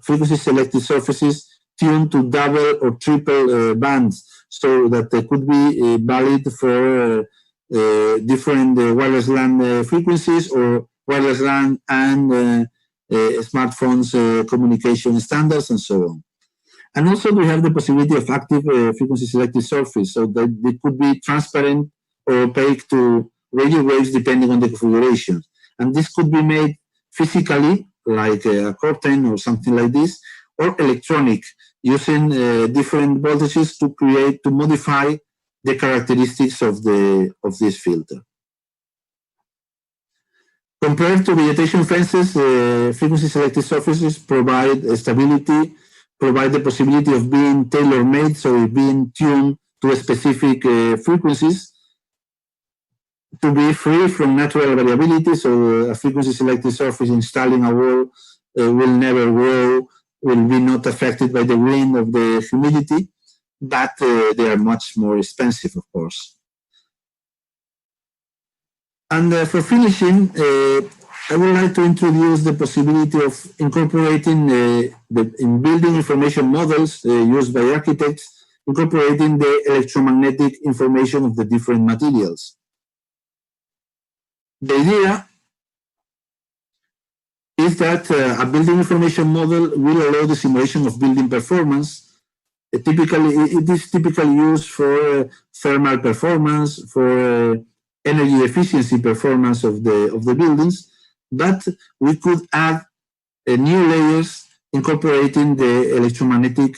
frequency selective surfaces tuned to double or triple bands, so that they could be valid for different wireless LAN frequencies or wireless LAN and smartphones communication standards and so on. And also we have the possibility of active frequency selective surface, so that they could be transparent or opaque to radio waves depending on the configuration. And this could be made physically, like a curtain or something like this, or electronic, using different voltages to modify the characteristics of this filter. Compared to vegetation fences, frequency selective surfaces provide stability, provide the possibility of being tailor-made, so being tuned to specific frequencies, to be free from natural variability, so a frequency selective surface installing a wall will never grow, will be not affected by the wind or the humidity, but they are much more expensive, of course. And for finishing, I would like to introduce the possibility of incorporating in building information models used by architects, incorporating the electromagnetic information of the different materials. The idea is that a building information model will allow the simulation of building performance. It is typically used for thermal performance, for energy efficiency performance of the buildings, but we could add new layers incorporating the electromagnetic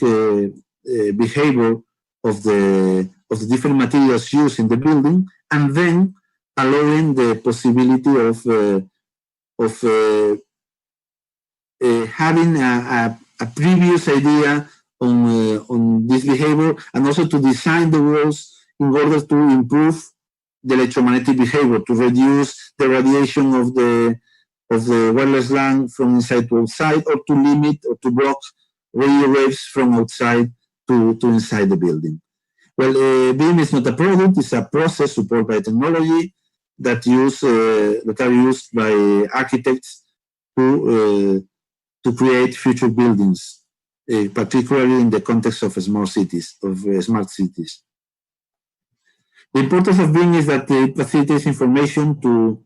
behavior of the different materials used in the building, and then allowing the possibility of having a previous idea on this behavior, and also to design the walls in order to improve the electromagnetic behavior, to reduce the radiation of the wireless LAN from inside to outside, or to limit or to block radio waves from outside to inside the building. Well, BIM is not a product; it's a process supported by technology that are used by architects to create future buildings, particularly in the context of smart cities. The importance of BIM is that it facilitates information to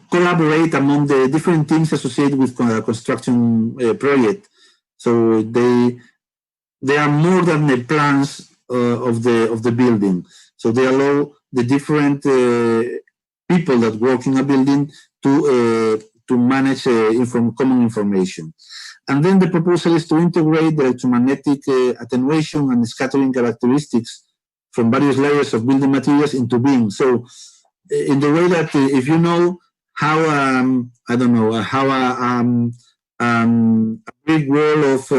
collaborate among the different teams associated with a construction project. So they are more than the plans of the building. So they allow the different people that work in a building to manage common information. And then the proposal is to integrate the electromagnetic attenuation and scattering characteristics from various layers of building materials into beams. So in the way that if you know how, I don't know, how a big wall of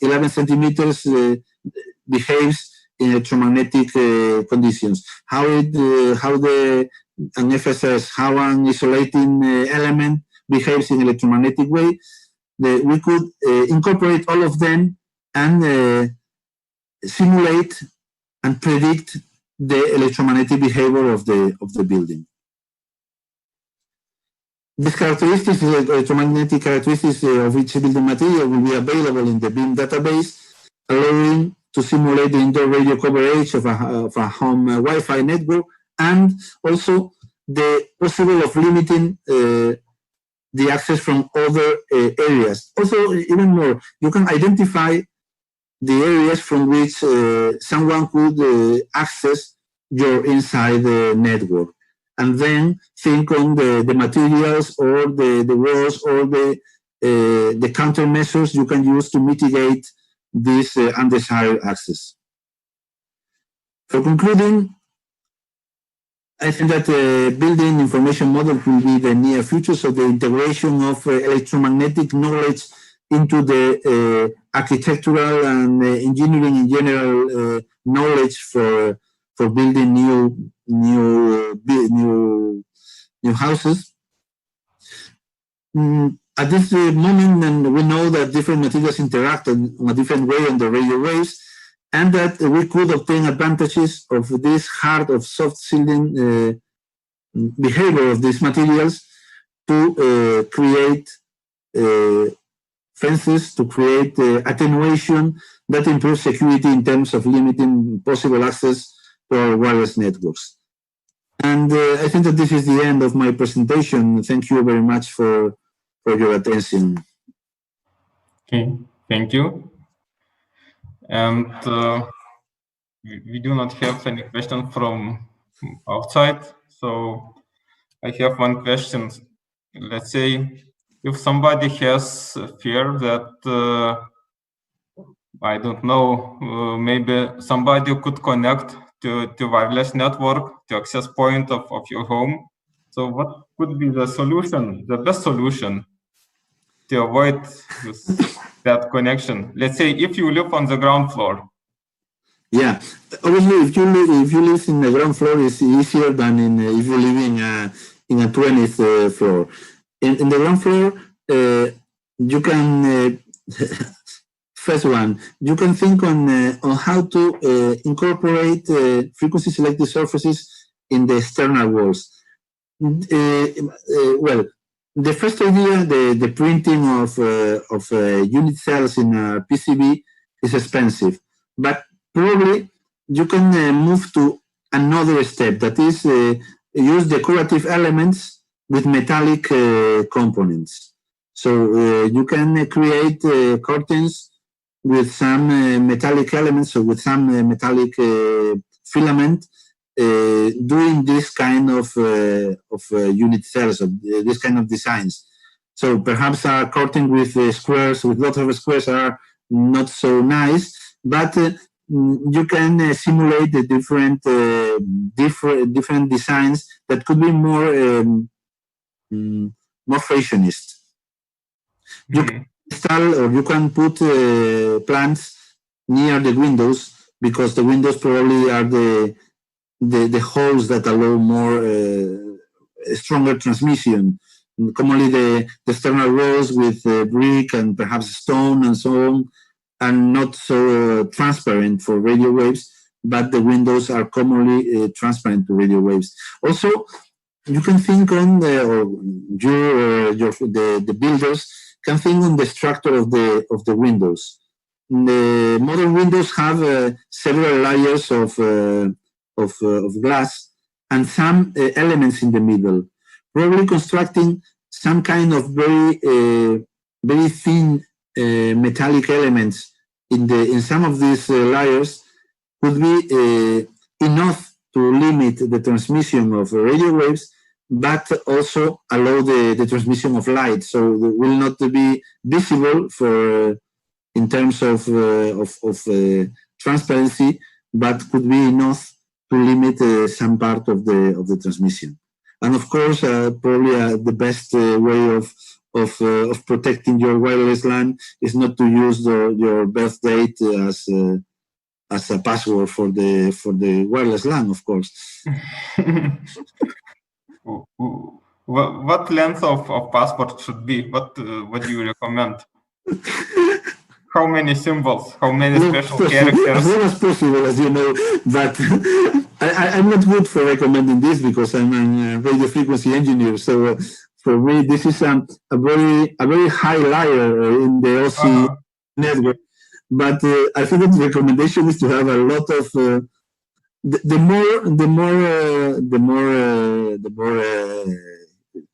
11 centimeters behaves in electromagnetic conditions, how an FSS, how an isolating element behaves in electromagnetic way, we could incorporate all of them and simulate and predict the electromagnetic behavior of the building. These characteristics, the electromagnetic characteristics of each building material, will be available in the BEAM database, allowing to simulate the indoor radio coverage of a home Wi-Fi network, and also the possible of limiting the access from other areas. Also, even more, you can identify the areas from which someone could access your inside network, and then think on the materials or the walls or the countermeasures you can use to mitigate this undesired access. For concluding, I think that the building information model will be the near future, so the integration of electromagnetic knowledge into the architectural and engineering in general knowledge for building new houses. At this moment, and we know that different materials interact in a different way on the radio waves, and that we could obtain advantages of this hard of soft shielding behavior of these materials to create fences, to create attenuation that improves security in terms of limiting possible access to our wireless networks. And I think that this is the end of my presentation. Thank you very much for your attention. Okay, thank you. And we do not have any question from outside. So I have one question. Let's say if somebody has a fear that, I don't know, maybe somebody could connect to wireless network, to access point of your home. So what could be the solution, the best solution to avoid that connection? Let's say if you live on the ground floor. Yeah, obviously, if you live in the ground floor, it's easier than if you live in a 20th floor. In the ground floor, you can first one, you can think on how to incorporate frequency selective surfaces in the external walls. Well, the first idea, the printing of unit cells in a PCB is expensive, but probably you can move to another step, that is use decorative elements with metallic components. So you can create curtains with some metallic elements, or with some metallic filament, doing this kind of unit cells, of this kind of designs. So perhaps a curtain with squares, with lots of squares, are not so nice, but you can simulate the different designs that could be more fashionist. You can install, or you can put plants near the windows, because the windows probably are the holes that allow more stronger transmission. Commonly the external walls with brick and perhaps stone and so on are not so transparent for radio waves, but the windows are commonly transparent to radio waves. Also, you can think on the builders can think on the structure of the windows. The modern windows have several layers of glass and some elements in the middle. Probably constructing some kind of very thin metallic elements in some of these layers could be enough to limit the transmission of radio waves, but also allow the transmission of light, so it will not be visible for in terms of transparency, but could be enough to limit some part of the transmission. And of course, probably the best way of protecting your wireless LAN is not to use your birth date as a password for the wireless LAN, of course. What length of password should be? What do you recommend? How many symbols? How many special characters? As long as possible, as you know. But I'm not good for recommending this because I'm a radio frequency engineer. So for me, this is a very high layer in the OC network. But I think that the recommendation is to have a lot of the more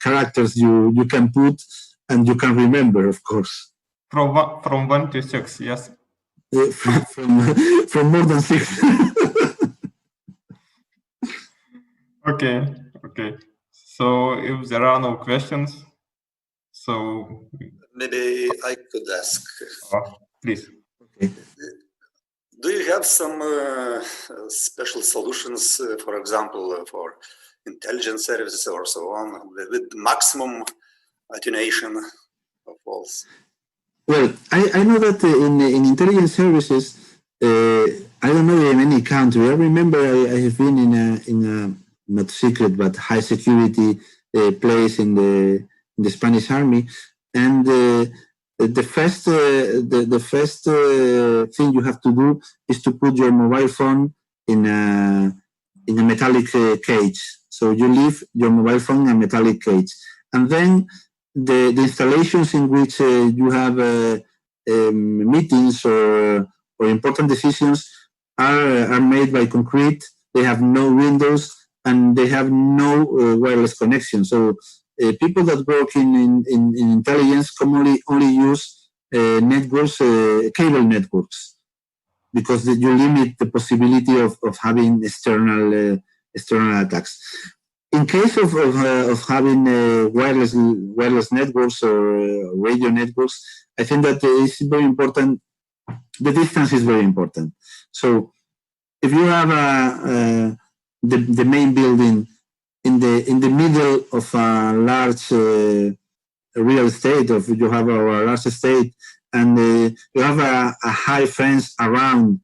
characters you can put and you can remember, of course. From 1 to 6, yes. From more than 6. Okay. So if there are no questions, so maybe I could ask. Please. Okay. Do you have some special solutions, for example, for intelligent services or so on, with maximum attenuation of walls? Well, I know that in intelligence services, I don't know in any country. I remember I have been in a not secret but high security place in the Spanish Army, and the first thing you have to do is to put your mobile phone in a metallic cage. So you leave your mobile phone in a metallic cage, and then the installations in which you have meetings or important decisions are made by concrete. They have no windows and they have no wireless connection. So people that work in intelligence commonly only use networks, cable networks, because you limit the possibility of having external attacks. In case of having wireless networks or radio networks, I think that it's very important. The distance is very important. So if you have the main building in the middle of a large real estate, or you have a large estate, and you have a high fence around,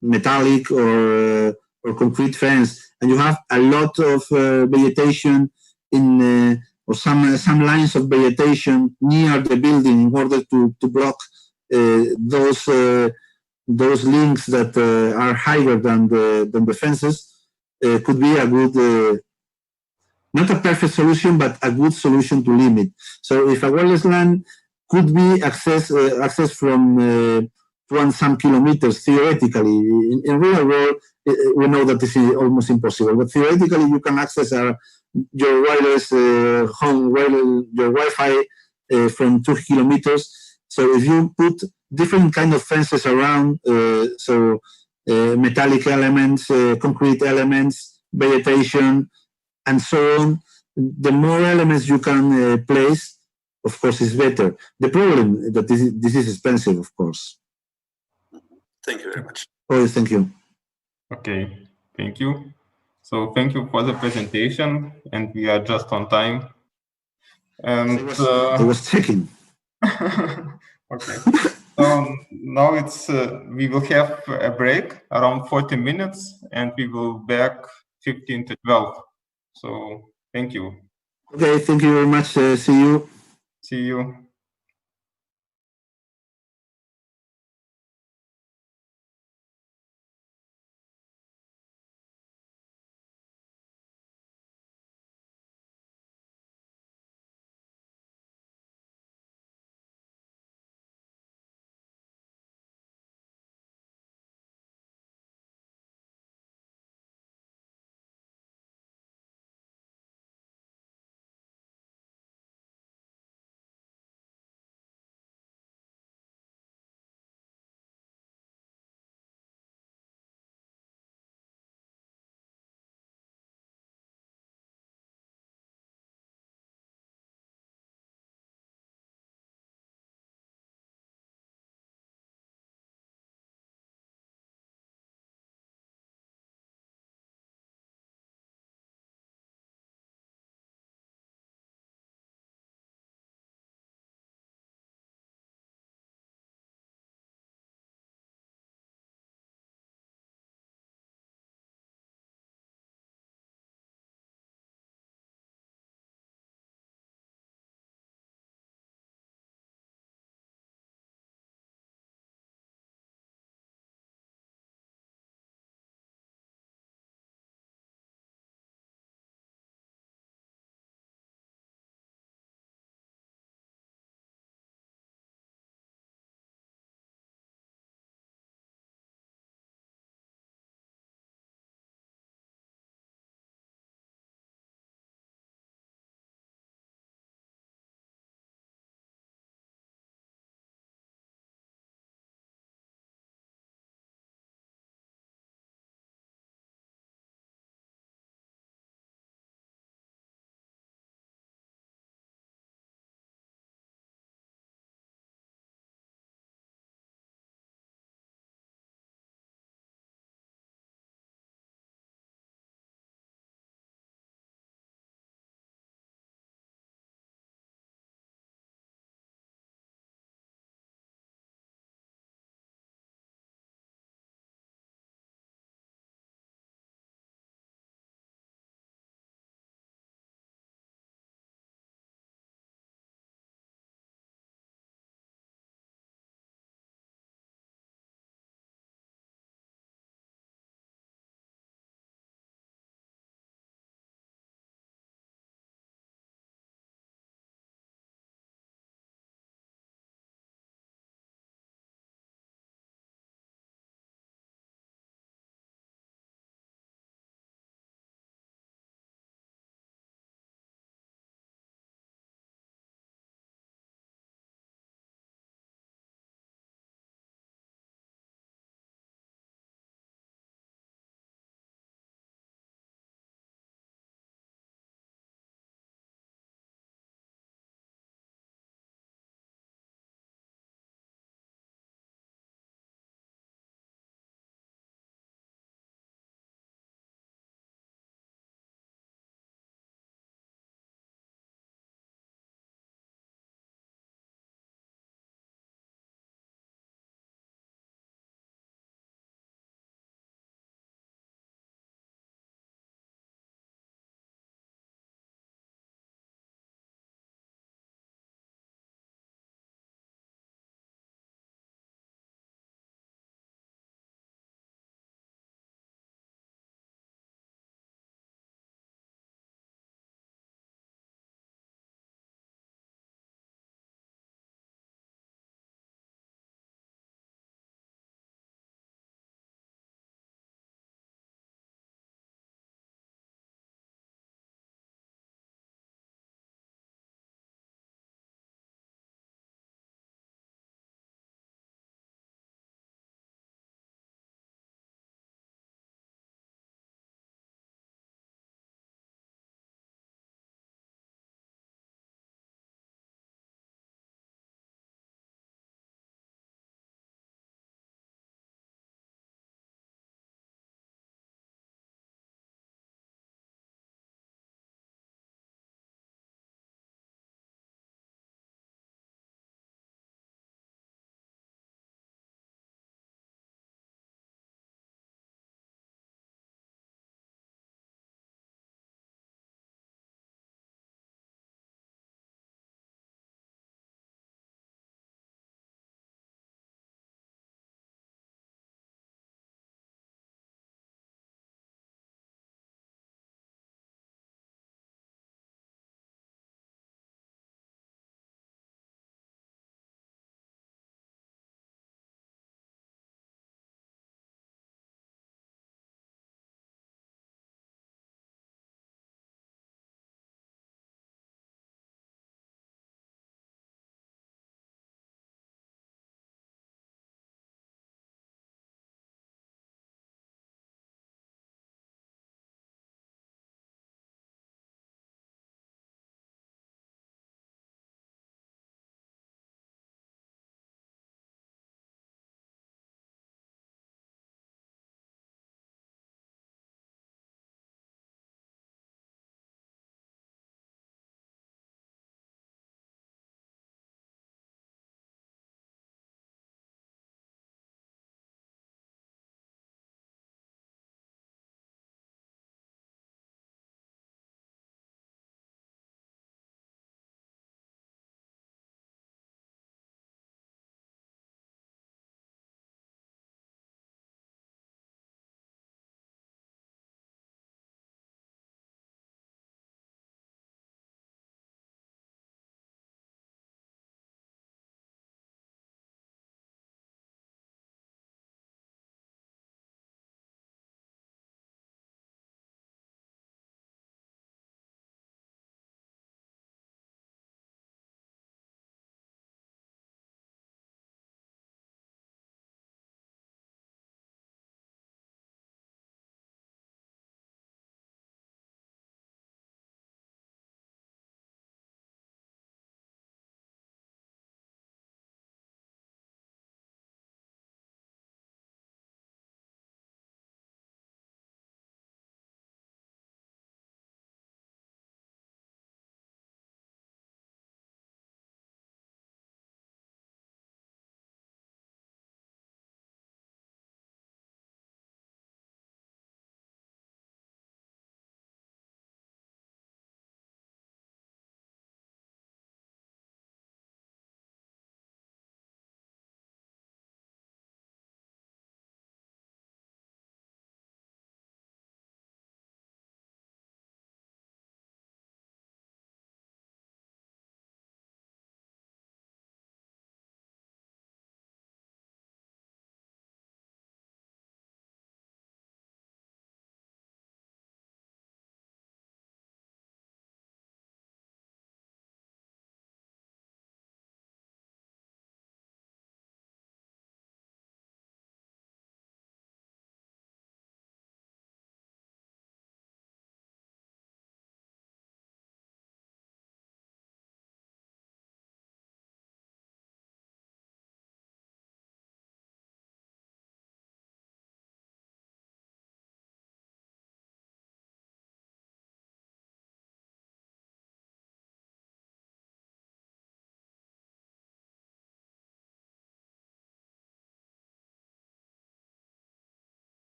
metallic or concrete fence, and you have a lot of vegetation or some lines of vegetation near the building in order to block those links that are higher than the fences, could be a good, not a perfect solution, but a good solution to limit. So if a wireless LAN could be accessed from 1 some kilometers, theoretically, in real world, we know that this is almost impossible, but theoretically you can access your wireless home, your Wi-Fi from 2 kilometers. So if you put different kind of fences around, metallic elements, concrete elements, vegetation, and so on, the more elements you can place, of course, is better. The problem is that this is expensive, of course. Thank you very much. Oh, thank you. Okay, thank you. So thank you for the presentation, and we are just on time. And I was checking. Okay. So now we will have a break around 40 minutes, and we will back 15 to 12. So thank you. Okay, thank you very much. See you. See you.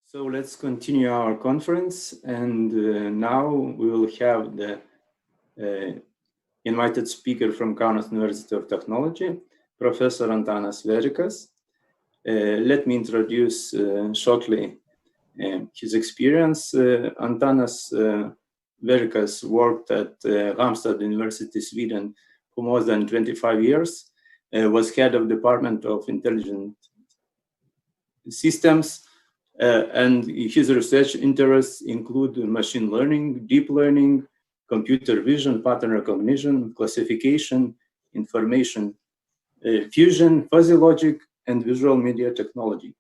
So let's continue our conference, and now we will have the invited speaker from Kaunas University of Technology, Professor Antanas Verikas. Let me introduce shortly his experience. Antanas Verikas worked at Halmstad University, Sweden for more than 25 years, was head of Department of Intelligent Systems, and his research interests include machine learning, deep learning, computer vision, pattern recognition, classification, information fusion, fuzzy logic, and visual media technology.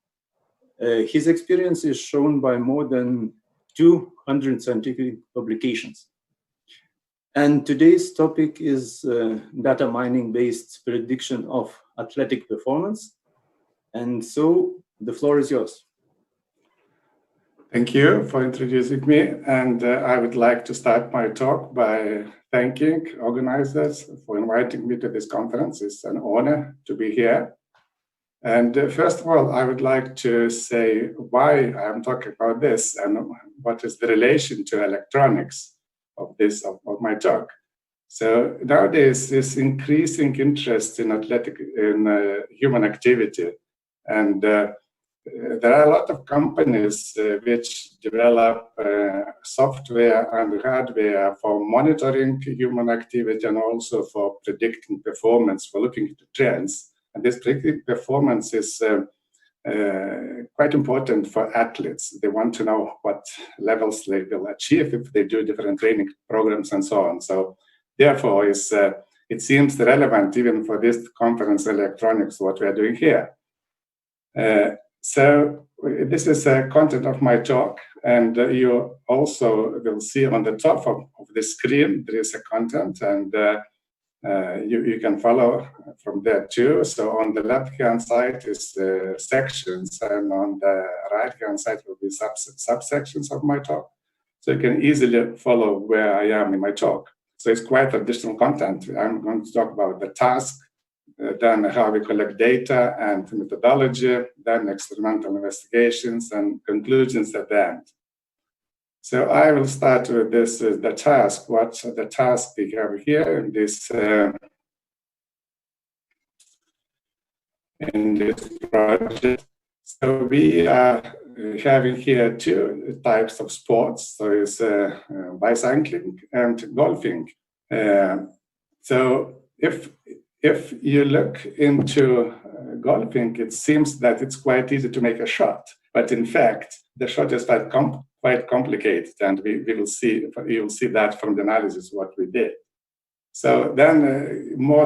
His experience is shown by more than 200 scientific publications. And today's topic is data mining-based prediction of athletic performance. And so the floor is yours. Thank you for introducing me, and I would like to start my talk by thanking organizers for inviting me to this conference. It's an honor to be here. And first of all, I would like to say why I'm talking about this and what is the relation to electronics of my talk. So nowadays, this increasing interest in human activity, and there are a lot of companies which develop software and hardware for monitoring human activity and also for predicting performance, for looking at trends. And this predicting performance is quite important for athletes. They want to know what levels they will achieve if they do different training programs and so on. So therefore, it seems relevant even for this conference electronics, what we are doing here. So this is the content of my talk, and you also will see on the top of the screen there is a content, and you can follow from there too. So on the left-hand side is the sections, and on the right-hand side will be subsections of my talk. So you can easily follow where I am in my talk. So it's quite additional content. I'm going to talk about the task, then how we collect data and methodology, then experimental investigations and conclusions at the end. So I will start with this, the task. What's the task we have here in this project? So we are having here two types of sports. So it's bicycling and golfing. So if you look into golfing, it seems that it's quite easy to make a shot, but in fact, the shot is quite complicated, and you'll see that from the analysis what we did. So then, more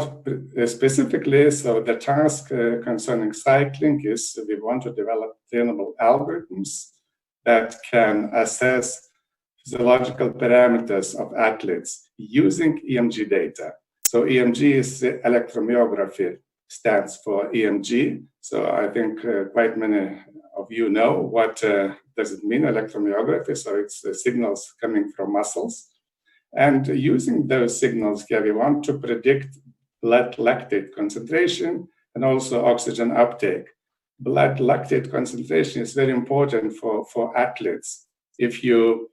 specifically, so the task concerning cycling is we want to develop trainable algorithms that can assess physiological parameters of athletes using EMG data. So EMG is electromyography, stands for EMG. So I think quite many of you know what does it mean, electromyography. So it's signals coming from muscles. And using those signals here, we want to predict blood lactate concentration and also oxygen uptake. Blood lactate concentration is very important for athletes. If you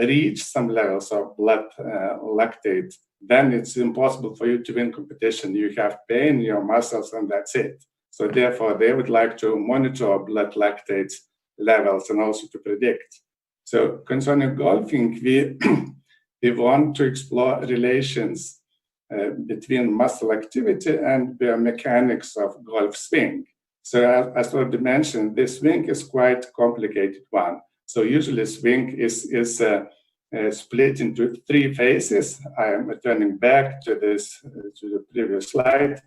reach some levels of blood lactate, then it's impossible for you to win competition. You have pain in your muscles and that's it. So therefore, they would like to monitor blood lactate levels and also to predict. So concerning golfing, we want to explore relations between muscle activity and the mechanics of golf swing. So as already mentioned, this swing is quite a complicated one. So usually swing is split into three phases. I am returning back to the previous slide.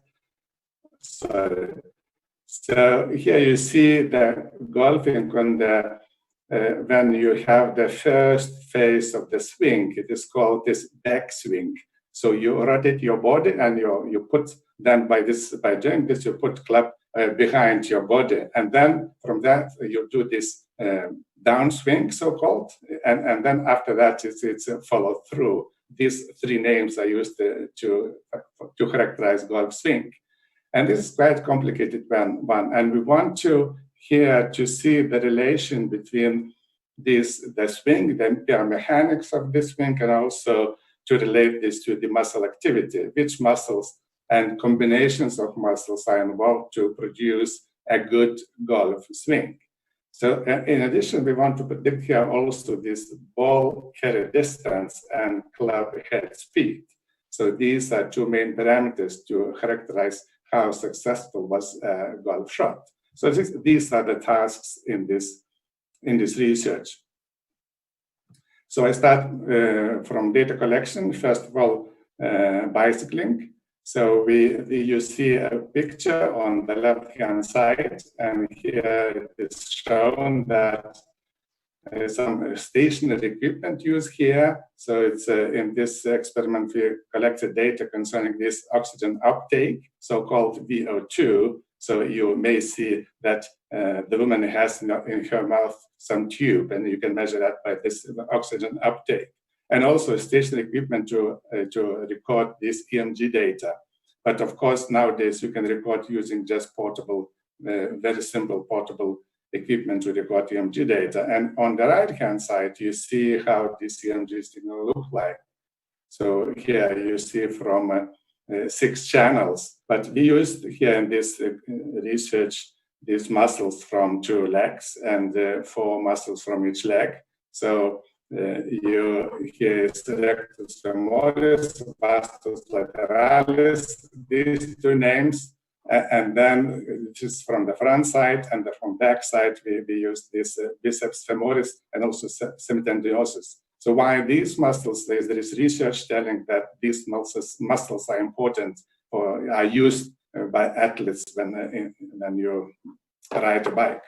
So here you see the golfing when you have the first phase of the swing. It is called this backswing. So you rotate your body and you put, then by doing this, you put club behind your body. And then from that, you do this downswing, so-called. And then after that, it's a follow through. These three names are used to characterize golf swing. And this is quite complicated one. And we want to here to see the relation between the swing, the biomechanics of the swing, and also to relate this to the muscle activity, which muscles and combinations of muscles are involved to produce a good golf swing. So in addition, we want to predict here also this ball carry distance and club head speed. So these are two main parameters to characterize how successful was a golf shot. So these are the tasks in this research. So I start from data collection. First of all, bicycling. So you see a picture on the left-hand side, and here it's shown that some stationary equipment used here. So it's in this experiment we collected data concerning this oxygen uptake, so-called VO2. So you may see that the woman has in her mouth some tube, and you can measure that by this oxygen uptake. And also stationary equipment to record this EMG data. But of course, nowadays you can record using just portable, very simple portable equipment to record EMG data. And on the right-hand side, you see how this EMG signal look like. So here you see from 6 channels, but we used here in this research these muscles from 2 legs and 4 muscles from each leg. So here is rectus femoris, vastus lateralis, these 2 names, and then just from the front side and from back side, we use this biceps femoris and also semitendinosus. So why these muscles? There is research telling that these muscles are important or are used by athletes when you ride a bike.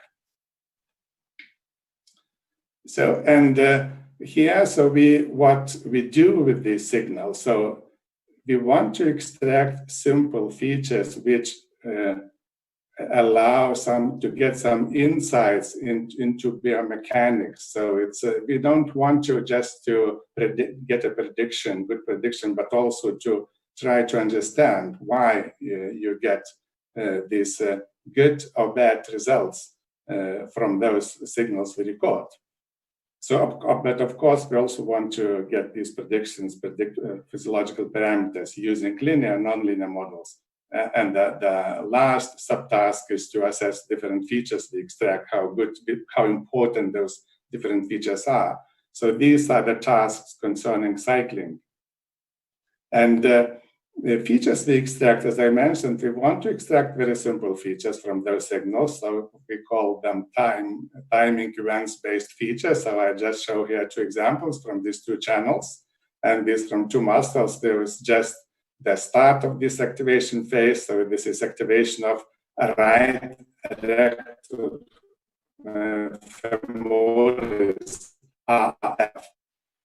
So and here, so what we do with these signals. So we want to extract simple features which allow to get some insights into biomechanics. So it's we don't want to just to get a good prediction, but also to try to understand why you get these good or bad results from those signals we record. So, but of course, we also want to get these predictions, physiological parameters using linear and nonlinear models. And the last subtask is to assess different features we extract, how important those different features are. So these are the tasks concerning cycling. And the features we extract, as I mentioned, we want to extract very simple features from those signals. So we call them timing events-based features. So I just show here 2 examples from these 2 channels. And these from 2 muscles, there is just the start of this activation phase. So this is activation of a right rectus femoris RF.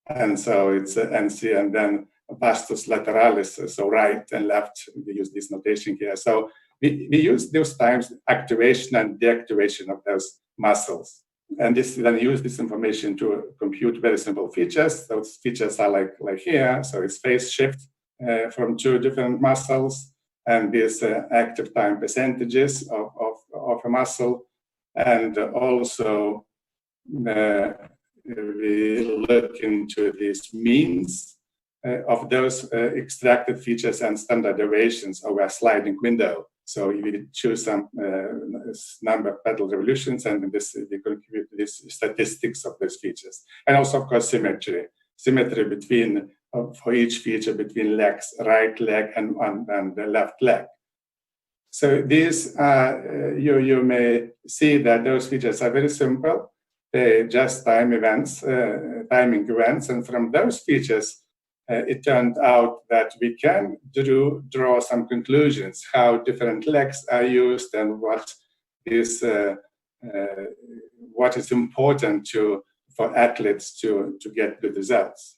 And so it's NC, and then vastus lateralis, so right and left. We use this notation here. So we use those times activation and deactivation of those muscles. And then use this information to compute very simple features. Those features are like here. So it's phase shift from 2 different muscles, and these active time percentages of a muscle. And also we look into these means of those extracted features and standard deviations over a sliding window. So we choose some number of pedal revolutions, and we compute these statistics of those features. And also, of course, symmetry between for each feature between legs, right leg and the left leg. So these you may see that those features are very simple. They just timing events, and from those features, it turned out that we can draw some conclusions how different legs are used and what is important for athletes to get good results.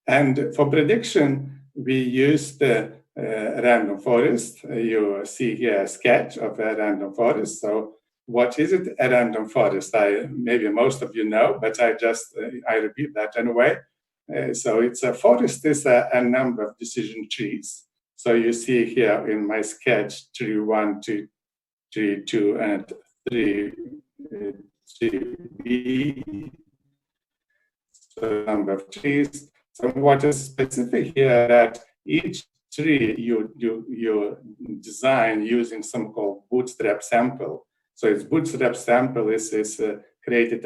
And for prediction, we used the random forest. You see here a sketch of a random forest. So what is it, a random forest? Maybe most of you know, but I repeat that anyway. So it's a forest is a number of decision trees. So you see here in my sketch, tree 1 to tree 2 and 3B. So number of trees. So what is specific here that each tree you design using some called bootstrap sample. So its bootstrap sample is created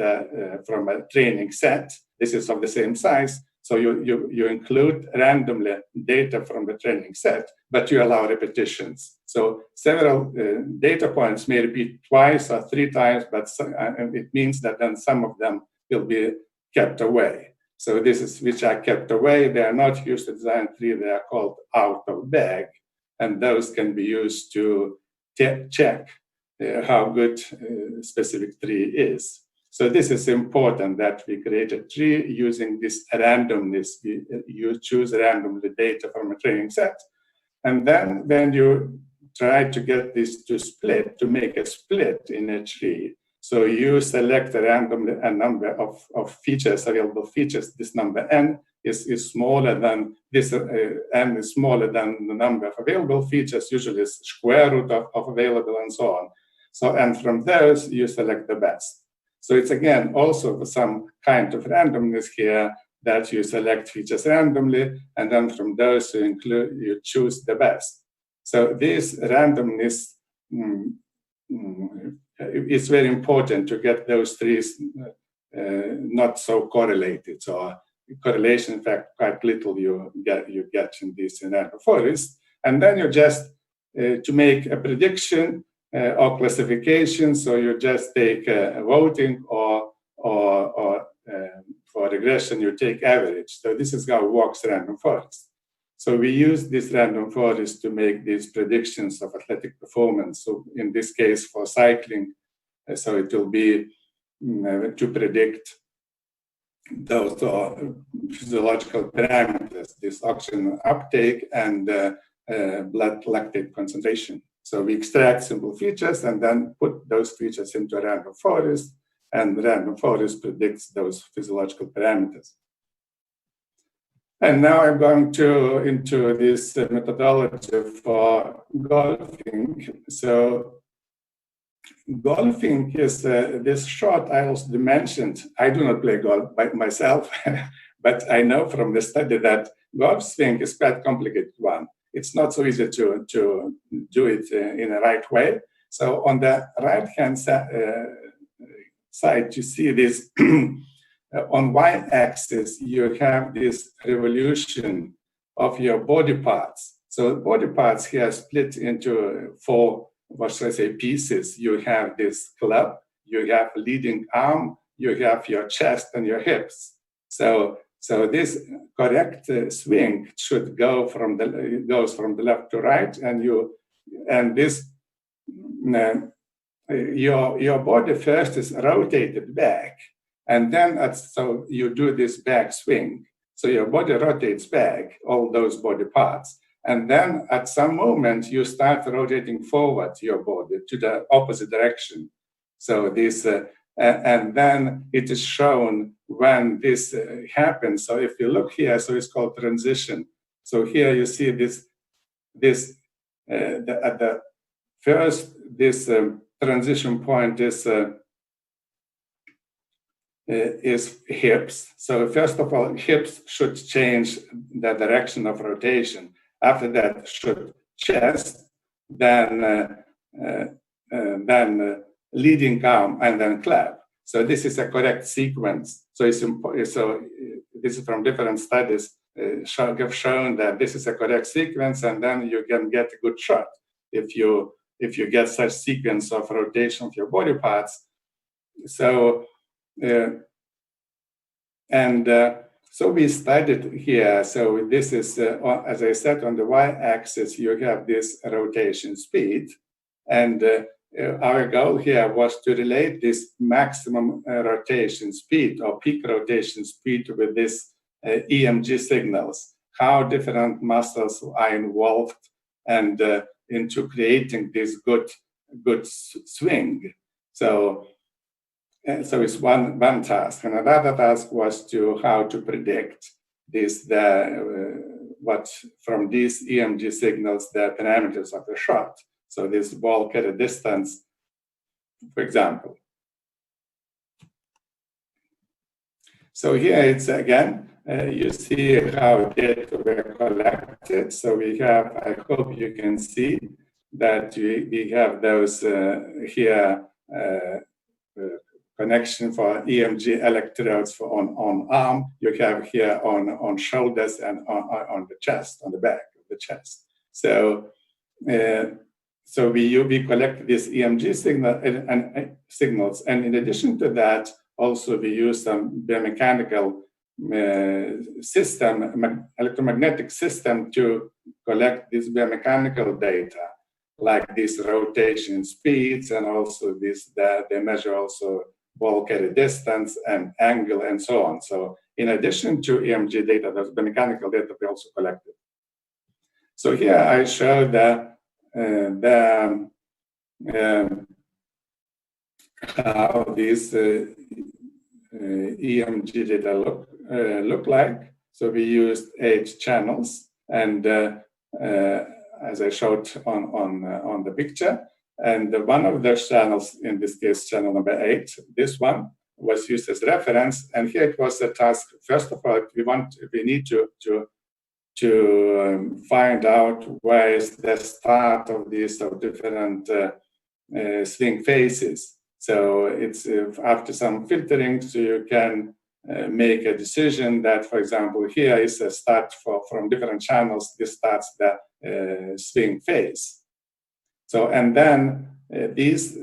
from a training set. This is of the same size. So you include randomly data from the training set, but you allow repetitions. So several data points may repeat twice or 3 times, but it means that then some of them will be kept away. So this is which are kept away. They are not used to design tree. They are called out of bag, and those can be used to check how good specific tree is. So this is important that we create a tree using this randomness. You choose randomly data from a training set, and then when you try to get this to split, to make a split in a tree, so you select randomly a number of features, available features. This number n is smaller than this, n is smaller than the number of available features, usually is square root of available and so on. So, and from those, you select the best. So it's again also some kind of randomness here that you select features randomly, and then from those you choose the best. So this randomness it's very important to get those trees not so correlated. So correlation, in fact, quite little you get in this random forest. And then you just to make a prediction or classification. So you just take voting or for regression you take average. So this is how it works random forest. So we use this random forest to make these predictions of athletic performance. So in this case for cycling, so it will be to predict those physiological parameters, this oxygen uptake and blood lactate concentration. So we extract simple features and then put those features into a random forest, and the random forest predicts those physiological parameters. And now I'm going into this methodology for golfing. So golfing is this short. I also mentioned I do not play golf by myself, but I know from the study that golf swing is quite complicated one. It's not so easy to do it in the right way. So on the right-hand side, you see this. On y-axis, you have this revolution of your body parts. So body parts here split into 4, what should I say, pieces. You have this club, you have leading arm, you have your chest and your hips. So this correct swing should go goes from the left to right, and this your body first is rotated back. And then, so you do this back swing. So your body rotates back, all those body parts. And then at some moment, you start rotating forward your body to the opposite direction. So this, and then it is shown when this happens. So if you look here, so it's called transition. So here you see at the first, this transition point is hips. So first of all, hips should change the direction of rotation. After that, should chest, then leading arm, and then clap. So this is a correct sequence. So it's important. So this is from different studies have shown that this is a correct sequence, and then you can get a good shot if you get such sequence of rotation of your body parts. So. So we studied here. So this is, as I said, on the y-axis, you have this rotation speed. And our goal here was to relate this maximum rotation speed or peak rotation speed with this EMG signals, how different muscles are involved and into creating this good swing. So it's one task, and another task was how to predict this what from these EMG signals the parameters of the shot. So this ball carry distance, for example. So here it's again, you see how data were collected. So we have, I hope you can see that we have those here connection for EMG electrodes for on arm. You have here on shoulders and on the chest, on the back of the chest. So so we collect this EMG signal and signals, and in addition to that, also we use some biomechanical system, electromagnetic system to collect this biomechanical data, like these rotation speeds, and also this they measure also ball carry distance and angle and so on. So in addition to EMG data, there's biomechanical data we also collected. So here I show how these EMG data look like. So we used 8 channels, and as I showed on the picture, and one of those channels, in this case channel number 8, this one was used as reference. And here it was a task. First of all, we need to find out where is the start of these different swing phases. So it's after some filtering, so you can make a decision that, for example, here is a start from different channels. This starts the swing phase. So, and then these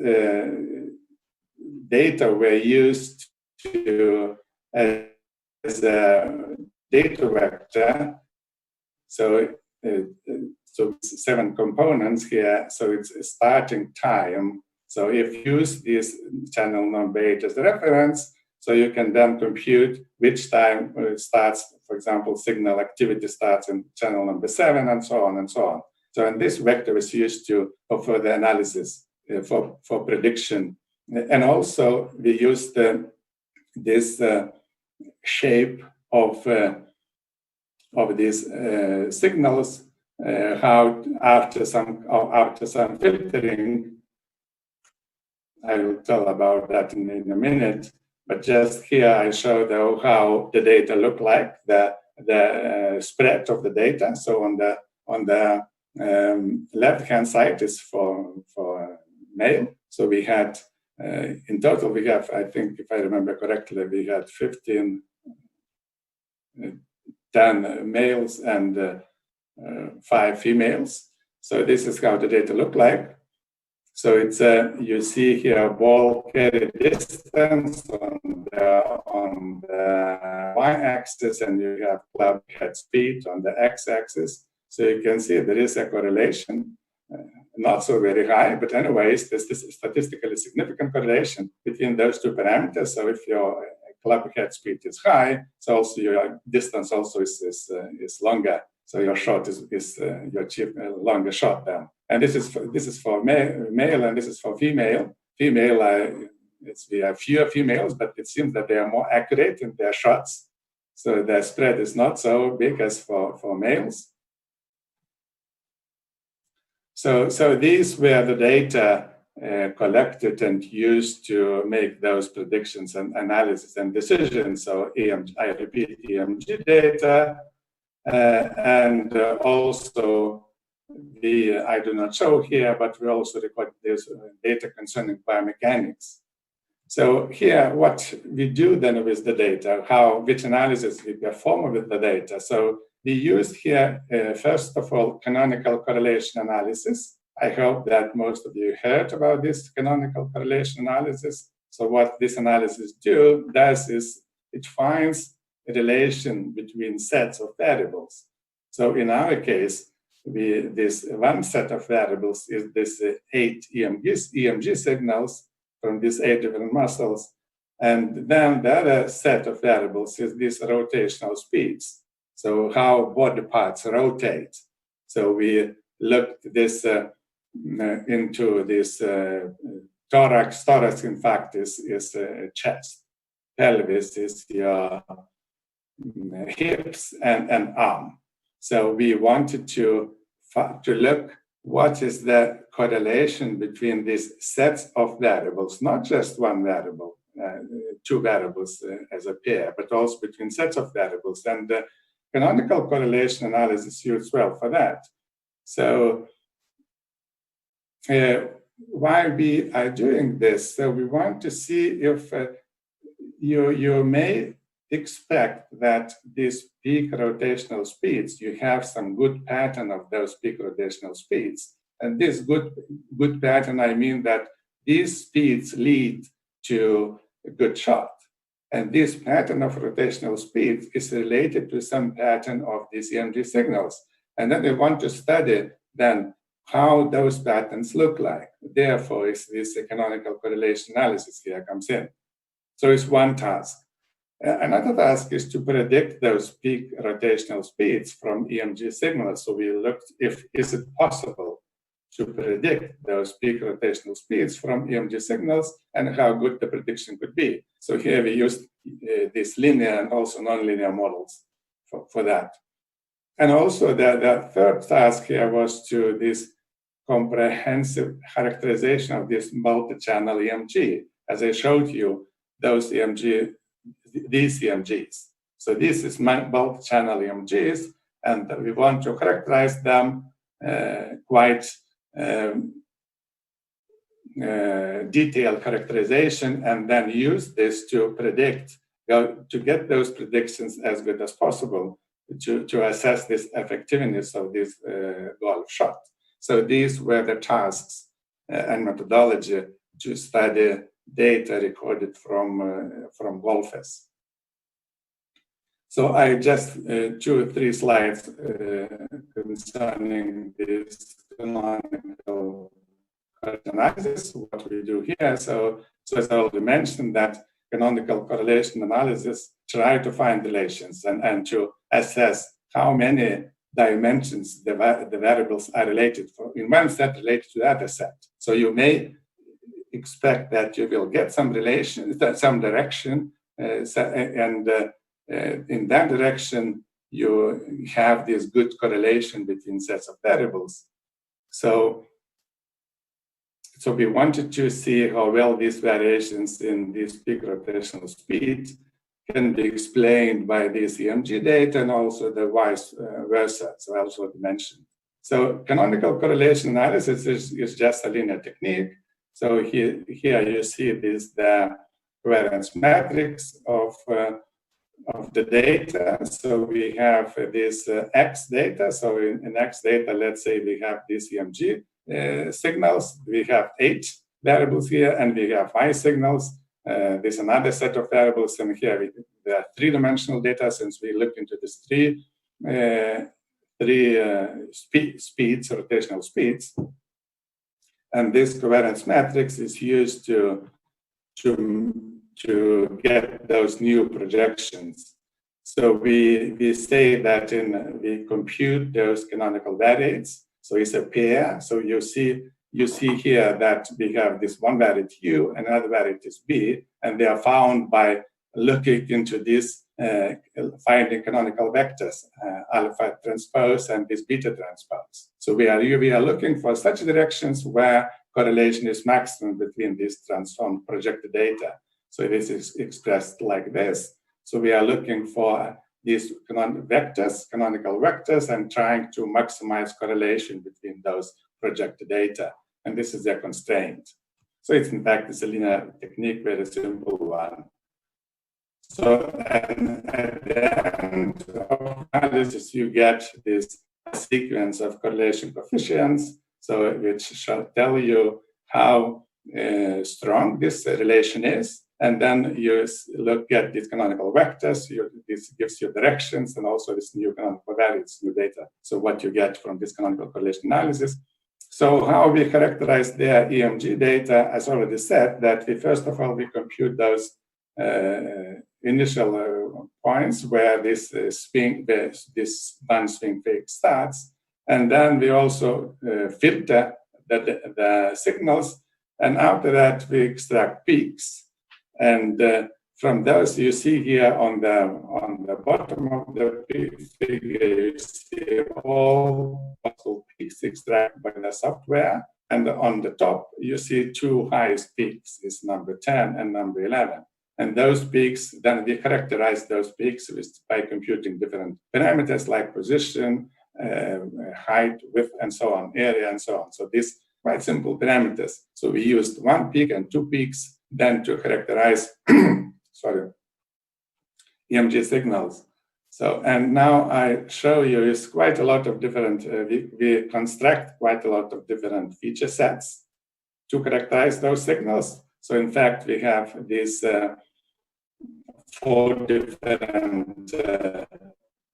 data were used to as a data vector. So, so 7 components here. So it's a starting time. So if you use this channel number 8 as the reference, so you can then compute which time it starts. For example, signal activity starts in channel number 7, and so on and so on. So, and this vector is used for further analysis, for prediction. And also we used this shape of these signals, how after some filtering, I will tell about that in a minute. But just here I show though how the data look like, the spread of the data. So on the left-hand side is for male. So we had in total we have, I think if I remember correctly, we had 10 males and 5 females. So this is how the data look like. So it's you see here ball carry distance on the y-axis, and you have club head speed on the x-axis. So you can see there is a correlation, not so very high, but anyways, there's this statistically significant correlation between those 2 parameters. So if your club head speed is high, so also your distance also is longer. So your shot is you achieve a longer shot then. And this is for male, and this is for female. Female, we have fewer females, but it seems that they are more accurate in their shots. So the spread is not so big as for males. So these were the data collected and used to make those predictions and analysis and decisions. So I repeat, EMG data, and also I do not show here, but we also record this data concerning biomechanics. So here, what we do then with the data, which analysis we perform with the data. So we used here, first of all, canonical correlation analysis. I hope that most of you heard about this canonical correlation analysis. So what this analysis does is it finds a relation between sets of variables. So in our case, this one set of variables is this 8 EMG signals from these 8 different muscles. And then the other set of variables is these rotational speeds. So how body parts rotate. So we looked this into this thorax. Thorax, in fact, is chest. Pelvis is your hips and arm. So we wanted to look what is the correlation between these sets of variables, not just one variable, two variables as a pair, but also between sets of variables. And the canonical correlation analysis used well for that. So why we are doing this? So we want to see if you may expect that these peak rotational speeds, you have some good pattern of those peak rotational speeds. And this good pattern, I mean that these speeds lead to a good shot. And this pattern of rotational speeds is related to some pattern of these EMG signals. And then they want to study then how those patterns look like. Therefore, is this canonical correlation analysis here comes in. So it's one task. Another task is to predict those peak rotational speeds from EMG signals. So we looked is it possible to predict those peak rotational speeds from EMG signals and how good the prediction could be. So here we used these linear and also nonlinear models for that. And also the third task here was to this comprehensive characterization of this multi-channel EMG. As I showed you, these EMGs. So this is multi-channel EMGs, and we want to characterize them quite detailed characterization, and then use this to predict, to get those predictions as good as possible to assess this effectiveness of this golf shot. So these were the tasks and methodology to study data recorded from golfers. So I just 2 or 3 slides concerning this canonical analysis, what we do here. So as I already mentioned, that canonical correlation analysis try to find relations and to assess how many dimensions the variables are related in one set related to the other set. So you may expect that you will get some relation, some direction, and in that direction you have this good correlation between sets of variables. So we wanted to see how well these variations in this peak rotational speed can be explained by this EMG data and also the vice versa, so I also mentioned. So canonical correlation analysis is just a linear technique. So here you see the covariance matrix of the data. So we have this X data. So in X data, let's say we have these EMG signals. We have 8 variables here, and we have Y signals. There's another set of variables, and here there are 3-dimensional data since we looked into this three speeds, rotational speeds. And this covariance matrix is used to get those new projections. So we say that we compute those canonical variates. So it's a pair. So you see here that we have this one variate U, another variate is B, and they are found by looking into this, finding canonical vectors, alpha transpose and this beta transpose. So we are looking for such directions where correlation is maximum between these transformed projected data. So this is expressed like this. So we are looking for these canonical vectors, and trying to maximize correlation between those projected data. And this is their constraint. So it's in fact, it's a linear technique, very simple one. So at the end of analysis, you get this sequence of correlation coefficients, so which shall tell you how strong this relation is. And then you look at these canonical vectors. This gives you directions, and also this new canonical variates, new data. So what you get from this canonical correlation analysis. So how we characterize their EMG data, as already said, that we first of all, we compute those initial points where this band swing peak starts. And then we also filter the signals. And after that, we extract peaks. And from those, you see here on the bottom of the figure, you see all possible peaks extracted by the software. And on the top, you see two highest peaks, is number 10 and number 11. And those peaks, then we characterize those peaks by computing different parameters like position, height, width, and so on, area, and so on. So these quite simple parameters. So we used one peak and two peaks then to characterize EMG signals. So, and now I show you is quite a lot of different, we construct quite a lot of different feature sets to characterize those signals. So in fact, we have these 4 different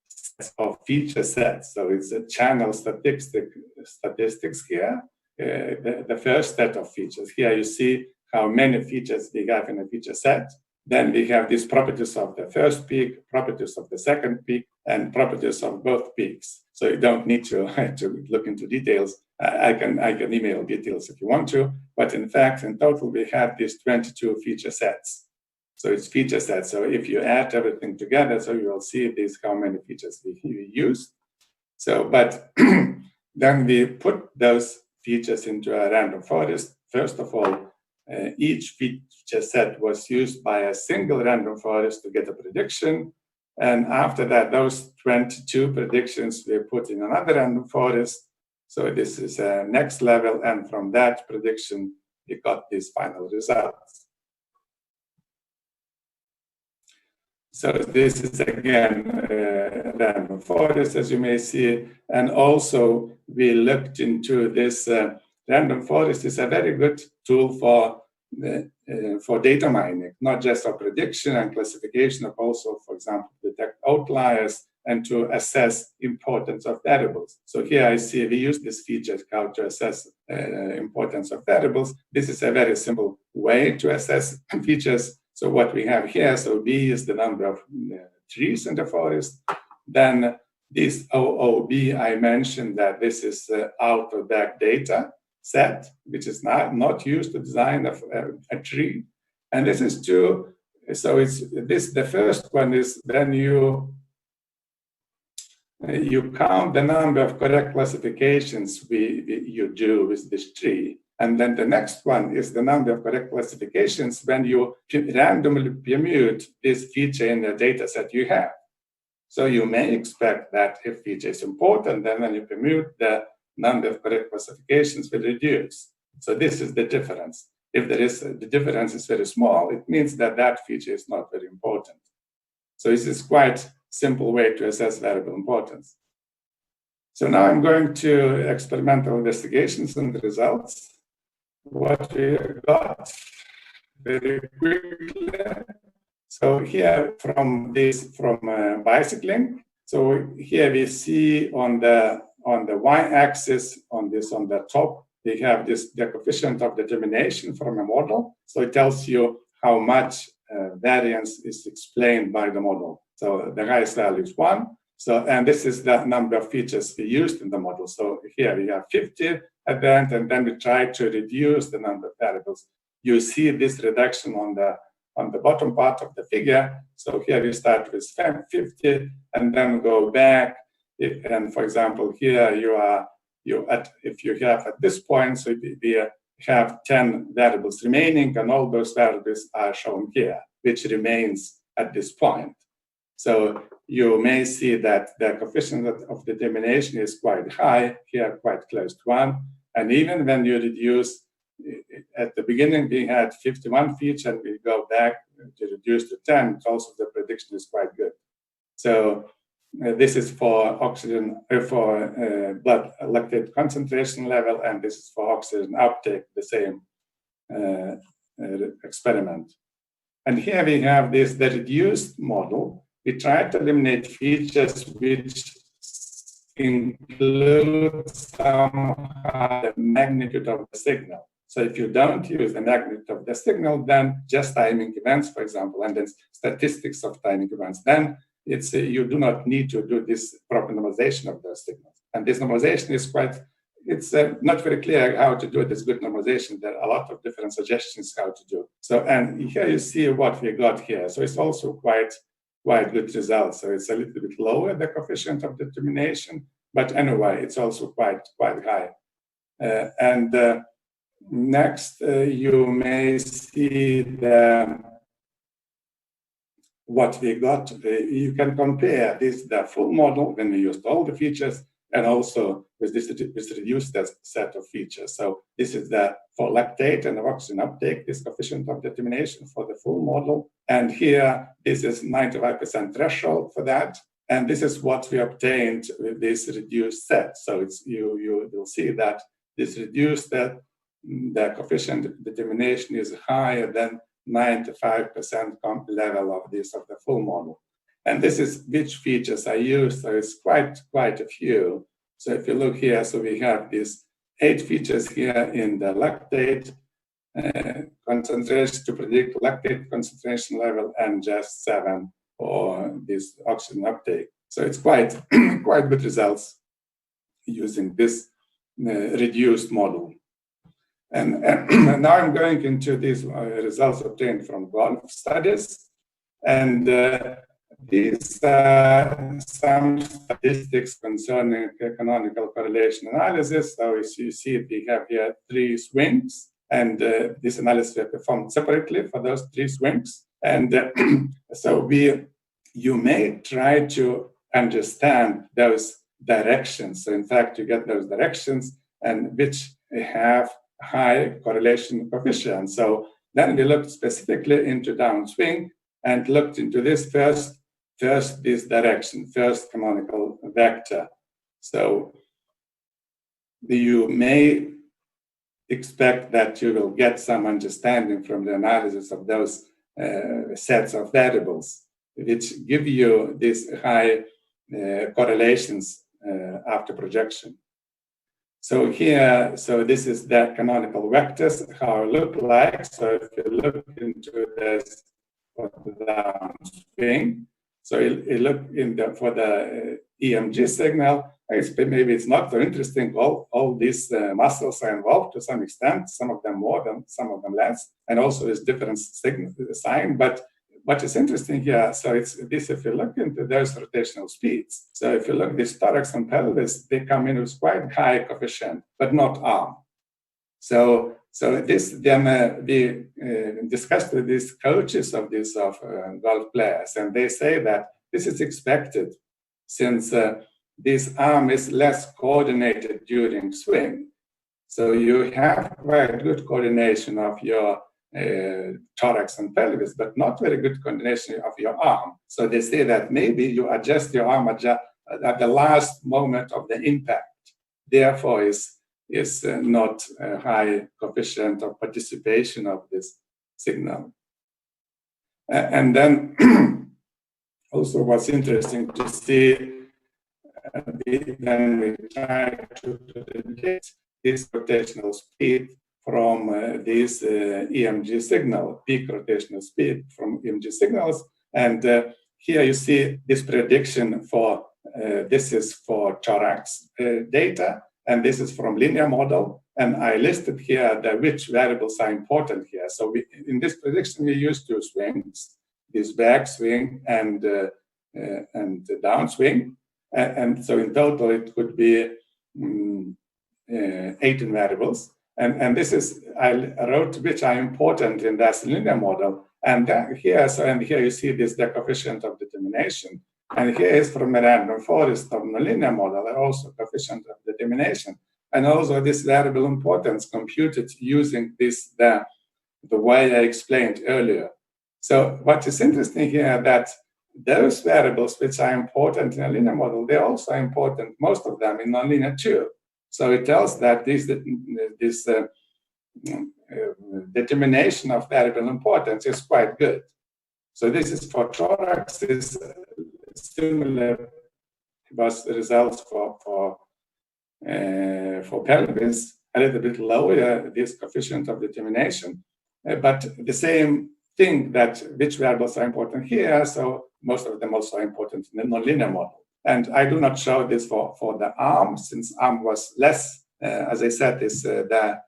sets of feature sets. So it's a channel statistics here. The first set of features. Here you see how many features we have in a feature set. Then we have these properties of the first peak, properties of the second peak, and properties of both peaks. So you don't need to look into details. I can email details if you want to. But in fact, in total, we have these 22 feature sets. So it's feature sets. So if you add everything together, so you will see these how many features we use. So, but then we put those features into a random forest. First of all, each feature set was used by a single random forest to get a prediction. And after that, those 22 predictions were put in another random forest. So this is a next level. And from that prediction, we got these final results. So this is again random forest, as you may see. And also we looked into this random forest is a very good tool for data mining, not just for prediction and classification, but also, for example, detect outliers and to assess importance of variables. So here I see we use this feature how to assess importance of variables. This is a very simple way to assess features. So what we have here, so B is the number of trees in the forest. Then this OOB, I mentioned that this is out of back data set, which is not used to design a tree. And this is two. So it's this. The first one is when you count the number of correct classifications you do with this tree. And then the next one is the number of correct classifications when you randomly permute this feature in the data set you have. So you may expect that if feature is important, then when you permute, the number of correct classifications will reduce. So this is the difference. If the difference is very small, it means that that feature is not very important. So this is quite simple way to assess variable importance. So now I'm going to experimental investigations and the results. What we got very quickly. So here from bicycling. So here we see on the y-axis on the top, we have the coefficient of determination from a model. So it tells you how much variance is explained by the model. So the highest value is 1. So, and this is the number of features we used in the model. So here we have 50 at the end, and then we try to reduce the number of variables. You see this reduction on the bottom part of the figure. So here we start with 50 and then go back. And for example, here if you have at this point, so we have 10 variables remaining, and all those variables are shown here, which remains at this point. So you may see that the coefficient of determination is quite high, here quite close to 1. And even when you reduce, at the beginning we had 51 features, and we go back to reduce to 10, also the prediction is quite good. So this is for oxygen, for blood lactate concentration level, and this is for oxygen uptake, the same experiment. And here we have the reduced model. We try to eliminate features which include somehow the magnitude of the signal. So if you don't use the magnitude of the signal, then just timing events, for example, and then statistics of timing events, then it's you do not need to do this proper normalization of those signals. And this normalization is quite it's not very clear how to do this good normalization. There are a lot of different suggestions how to do. So, and here you see what we got here. So it's also quite good results. So it's a little bit lower, the coefficient of determination, but anyway, it's also quite high. Next, you may see what we got. You can compare the full model when we used all the features, and also with this reduced set of features. So this is for lactate and oxygen uptake, this coefficient of determination for the full model. And here, this is 95% threshold for that. And this is what we obtained with this reduced set. So it's you will see that this reduced the coefficient determination is higher than 95% level of the full model. And this is which features I use. So it's quite a few. So if you look here, so we have these 8 features here in the lactate concentration to predict lactate concentration level, and just 7 for this oxygen uptake. So it's quite good results using this reduced model. And now I'm going into these results obtained from golf studies. And these some statistics concerning canonical correlation analysis. So as you see, we have here 3 swings, and this analysis we performed separately for those 3 swings. And so you may try to understand those directions. So in fact, you get those directions and which have high correlation coefficient. So then we looked specifically into downswing and looked into this first this direction, first canonical vector. So you may expect that you will get some understanding from the analysis of those sets of variables, which give you these high correlations after projection. So here, so this is the canonical vectors, how it look like. So if you look into this for the downswing, so it look for the EMG signal. Maybe it's not so interesting. All these muscles are involved to some extent. Some of them more than some of them less, and also there's different sign. But what is interesting here, so it's this, if you look into those rotational speeds, so if you look, this thorax and pelvis, they come in with quite high coefficient, but not arm. So this, then we discussed with these coaches of golf players, and they say that this is expected since this arm is less coordinated during swing. So you have quite good coordination of your thorax and pelvis, but not very good coordination of your arm. So they say that maybe you adjust your arm at the last moment of the impact. Therefore, is not a high coefficient of participation of this signal. And then also what's interesting to see, when we try to predict this rotational speed from this EMG signal, peak rotational speed from EMG signals. And here you see this prediction for, this is for thorax data, and this is from linear model. And I listed here which variables are important here. So in this prediction, we use 2 swings, this back swing and downswing. And so in total, it could be 18 variables. And this is, I wrote which are important in this linear model. And here you see this, the coefficient of determination. And here is from a random forest of nonlinear model, also coefficient of determination. And also this variable importance computed using this, the way I explained earlier. So what is interesting here, that those variables which are important in a linear model, they're also important, most of them in nonlinear too. So it tells that this determination of variable importance is quite good. So this is for thorax, is similar was the results for pelvis, a little bit lower this coefficient of determination, but the same thing, that which variables are important here. So most of them also are important in the nonlinear model. And I do not show this for the arm, since arm was less as I said, is the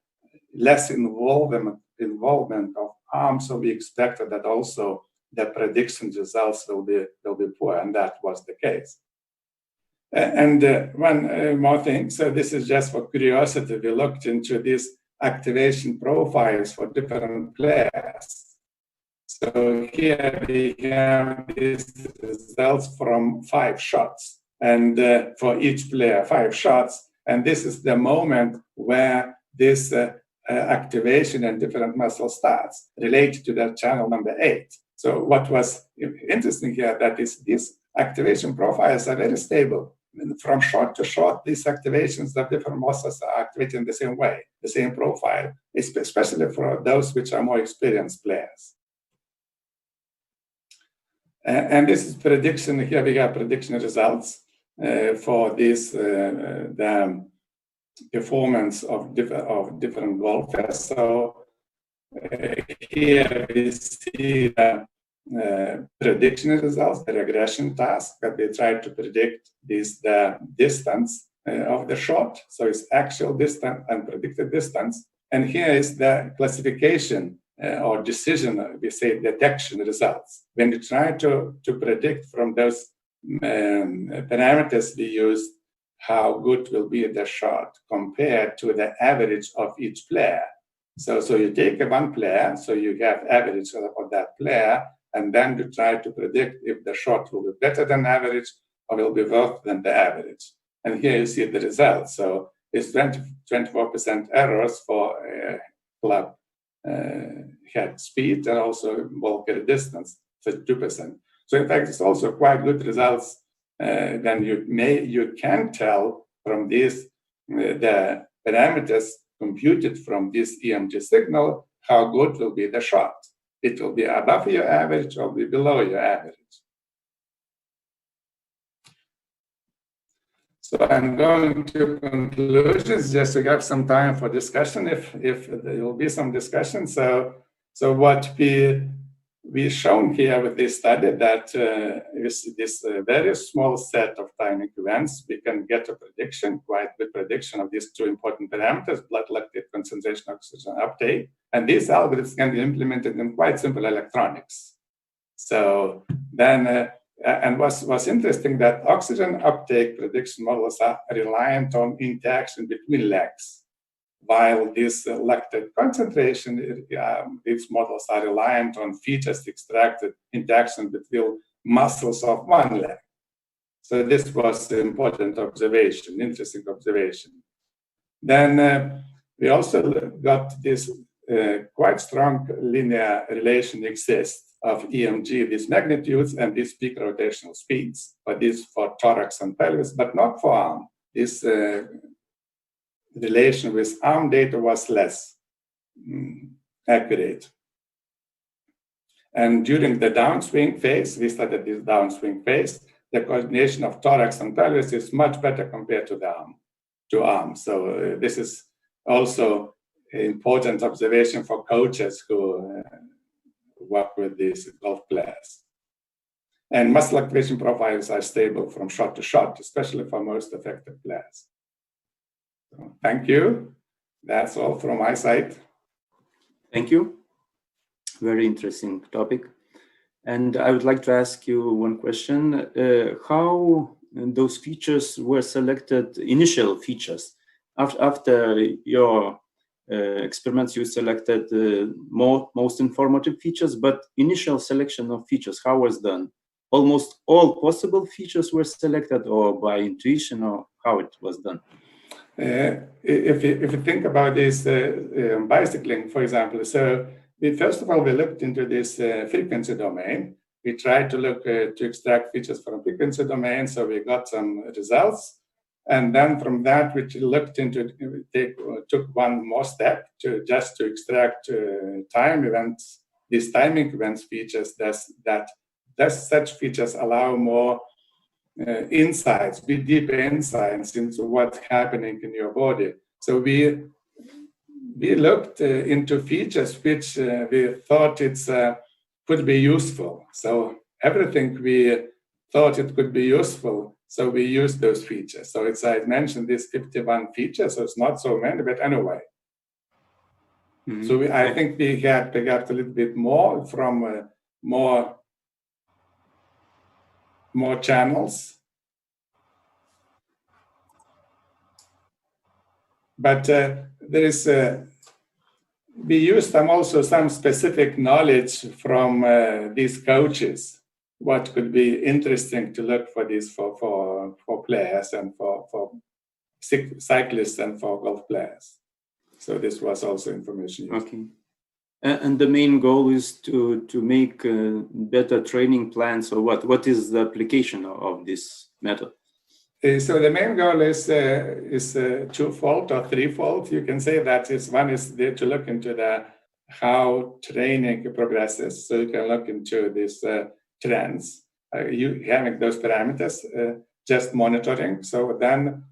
less involvement of arms, so we expected that also the prediction results will be poor, and that was the case. And one more thing, so this is just for curiosity, we looked into these activation profiles for different players. So here we have these results from 5 shots, and for each player, 5 shots, and this is the moment where this activation and different muscle starts related to that channel number 8. So what was interesting here, that is these activation profiles are very stable. From shot to shot, these activations of different muscles are activated in the same way, the same profile, especially for those which are more experienced players. And this is prediction. Here we have prediction results for this, the performance of different golfers. So here we see the prediction results, the regression task that they try to predict the distance of the shot. So it's actual distance and predicted distance. And here is the classification or decision, we say detection results. When you try to predict from those parameters we use, how good will be the shot compared to the average of each player. So you take one player, so you have average of that player, and then you try to predict if the shot will be better than average or will be worse than the average. And here you see the results. So it's 24% errors for club head speed and also ball carry distance, 32%. So in fact, it's also quite good results. Then you can tell from these the parameters computed from this EMG signal how good will be the shot. It will be above your average or be below your average. So I'm going to conclusions just to have some time for discussion if there will be some discussion. So what we shown here with this study that with this very small set of timing events, we can get a prediction, quite good prediction of these 2 important parameters, blood lactate concentration, oxygen uptake. And these algorithms can be implemented in quite simple electronics. So then, and what's interesting that oxygen uptake prediction models are reliant on interaction between legs, while this lactate concentration, these models are reliant on features extracted interaction between muscles of one leg. So this was an important observation, interesting observation. Then we also got this quite strong linear relation exists of EMG, these magnitudes and these peak rotational speeds, but this for thorax and pelvis, but not for arm. This relation with arm data was less accurate. And during the downswing phase, we studied this downswing phase, the coordination of thorax and pelvis is much better compared to the arm. So this is also an important observation for coaches who work with these golf players. And muscle activation profiles are stable from shot to shot, especially for most effective players. So, thank you. That's all from my side. Thank you. Very interesting topic. And I would like to ask you one question. How those features were selected, initial features? After your experiments, you selected most informative features, but initial selection of features, how was done? Almost all possible features were selected, or by intuition, or how it was done? If you think about this bicycling, for example, so first of all, we looked into this frequency domain. We tried to look to extract features from frequency domain, so we got some results. And then from that, we looked into, took one more step to extract time events, these timing events features that such features allow more insights, deeper insights into what's happening in your body. So we looked into features which we thought could be useful. So everything we thought it could be useful. So we use those features. So it's, I mentioned these 51 features, so it's not so many, but anyway. Mhm. So I think we had perhaps a little bit more from more channels. But there is, we use them also some specific knowledge from these coaches. What could be interesting to look for this for players and for cyclists and for golf players. So this was also information used. Okay. And the main goal is to make better training plans, or what? What is the application of this method? So the main goal is twofold or threefold. You can say that one is there to look into how training progresses. So you can look into these trends. You having those parameters, just monitoring. So then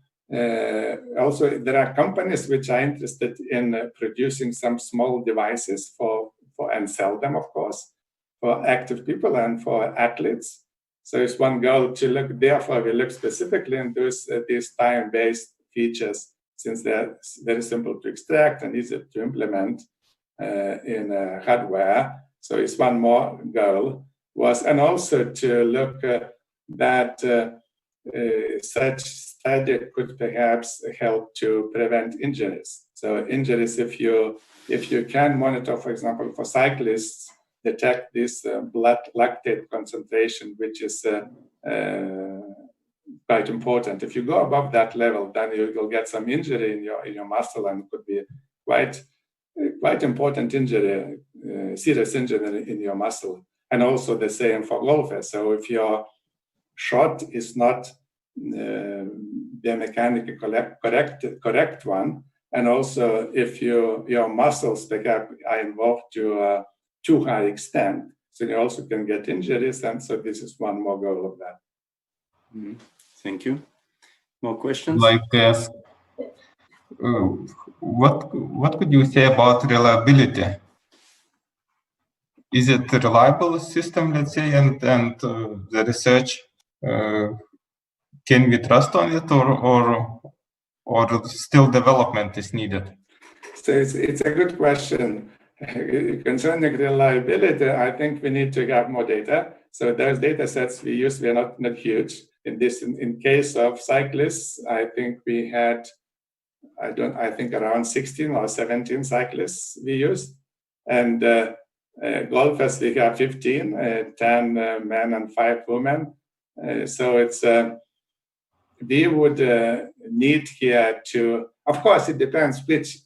also there are companies which are interested in producing some small devices for and sell them, of course, for active people and for athletes. So it's one goal to look, therefore we look specifically into these time-based features, since they're very simple to extract and easy to implement in hardware. So it's one more goal was, and also to look that such study could perhaps help to prevent injuries. So injuries, if you can monitor, for example, for cyclists, detect this blood lactate concentration, which is quite important. If you go above that level, then you'll get some injury in your muscle, and it could be quite important injury, serious injury in your muscle. And also the same for golfers. So if your shot is not biomechanically correct one, and also if your muscles perhaps are involved to a too high extent, so you also can get injuries, and so this is one more goal of that. Mm-hmm. Thank you. More questions? Like this, what could you say about reliability? Is it a reliable system, let's say, and the research, can we trust on it, or still development is needed? So it's a good question. Concerning reliability, I think we need to have more data. So those data sets we use, we are not huge. In case of cyclists, I think we had, I think around 16 or 17 cyclists we used. And golfers, we have 15, 10 men and 5 women. So it's, we would need here to, of course, it depends which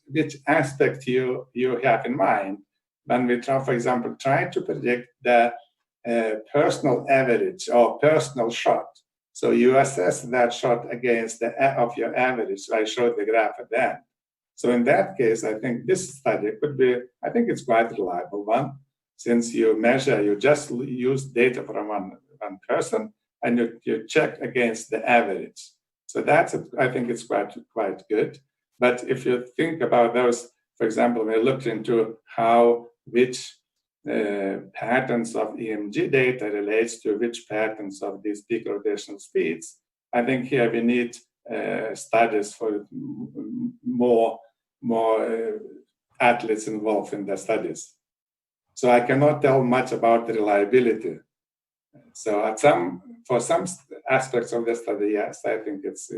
aspect you have in mind. When we try, for example, try to predict the personal average or personal shot. So you assess that shot against of your average. So I showed the graph at the end. So in that case, I think this study could be, I think it's quite a reliable one, since you measure, you just use data from one person, and you check against the average. So that's, I think it's quite good. But if you think about those, for example, we looked into which patterns of EMG data relates to which patterns of these peak rotational speeds. I think here we need studies for more athletes involved in the studies. So I cannot tell much about the reliability. So for some aspects of the study, yes, I think it's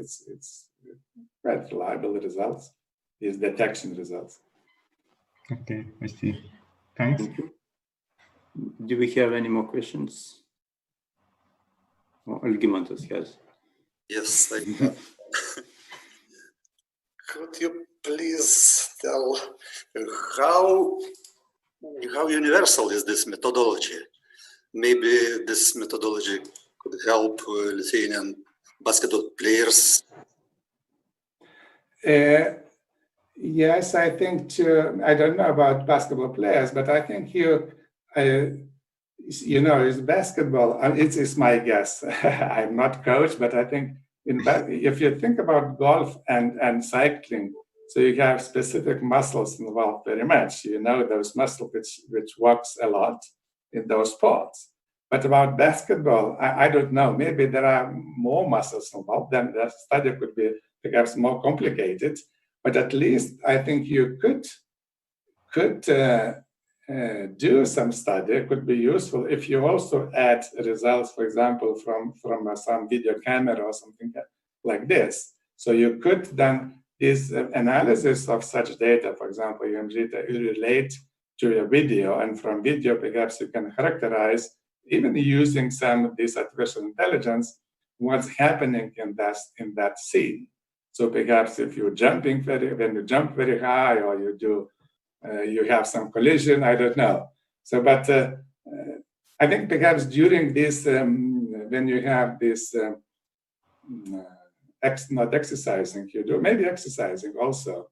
quite reliable results, these detection results. Okay, I see. Thanks. Thank you. Do we have any more questions? Algimantas has. Yes, I have. Could you please tell how universal is this methodology? Maybe this methodology could help Lithuanian basketball players. Yes, I think I don't know about basketball players, but I think it's basketball. It's my guess. I'm not coach, but I think if you think about golf and cycling, so you have specific muscles involved very much. You know those muscles which works a lot in those sports. But about basketball, I don't know. Maybe there are more muscles involved. Then the study could be perhaps more complicated. But at least I think you could do some study. It could be useful if you also add results, for example, from some video camera or something like this. So you could then this analysis of such data, for example, you relate to a video, and from video perhaps you can characterize, even using some of this artificial intelligence, what's happening in that scene. So perhaps if you're jumping when you jump very high, or you do you have some collision, I don't know. So, but I think perhaps during this, when you have this not exercising, you do maybe exercising also.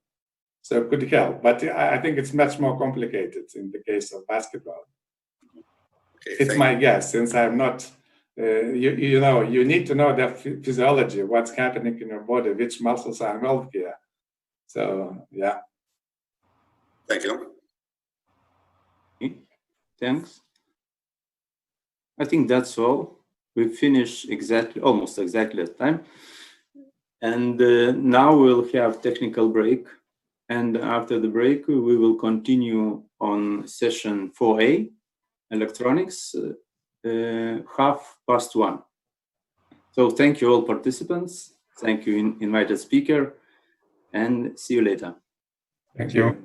So it could help, but I think it's much more complicated in the case of basketball. Okay, It's my guess, since I'm not, you know, you need to know the physiology, what's happening in your body, which muscles are involved here. So, yeah. Thank you. Okay, thanks. I think that's all. We finished almost exactly at time. And now we'll have technical break. And after the break, we will continue on session 4A, electronics, 1:30. So thank you all participants. Thank you, invited speaker, and see you later. Thank you.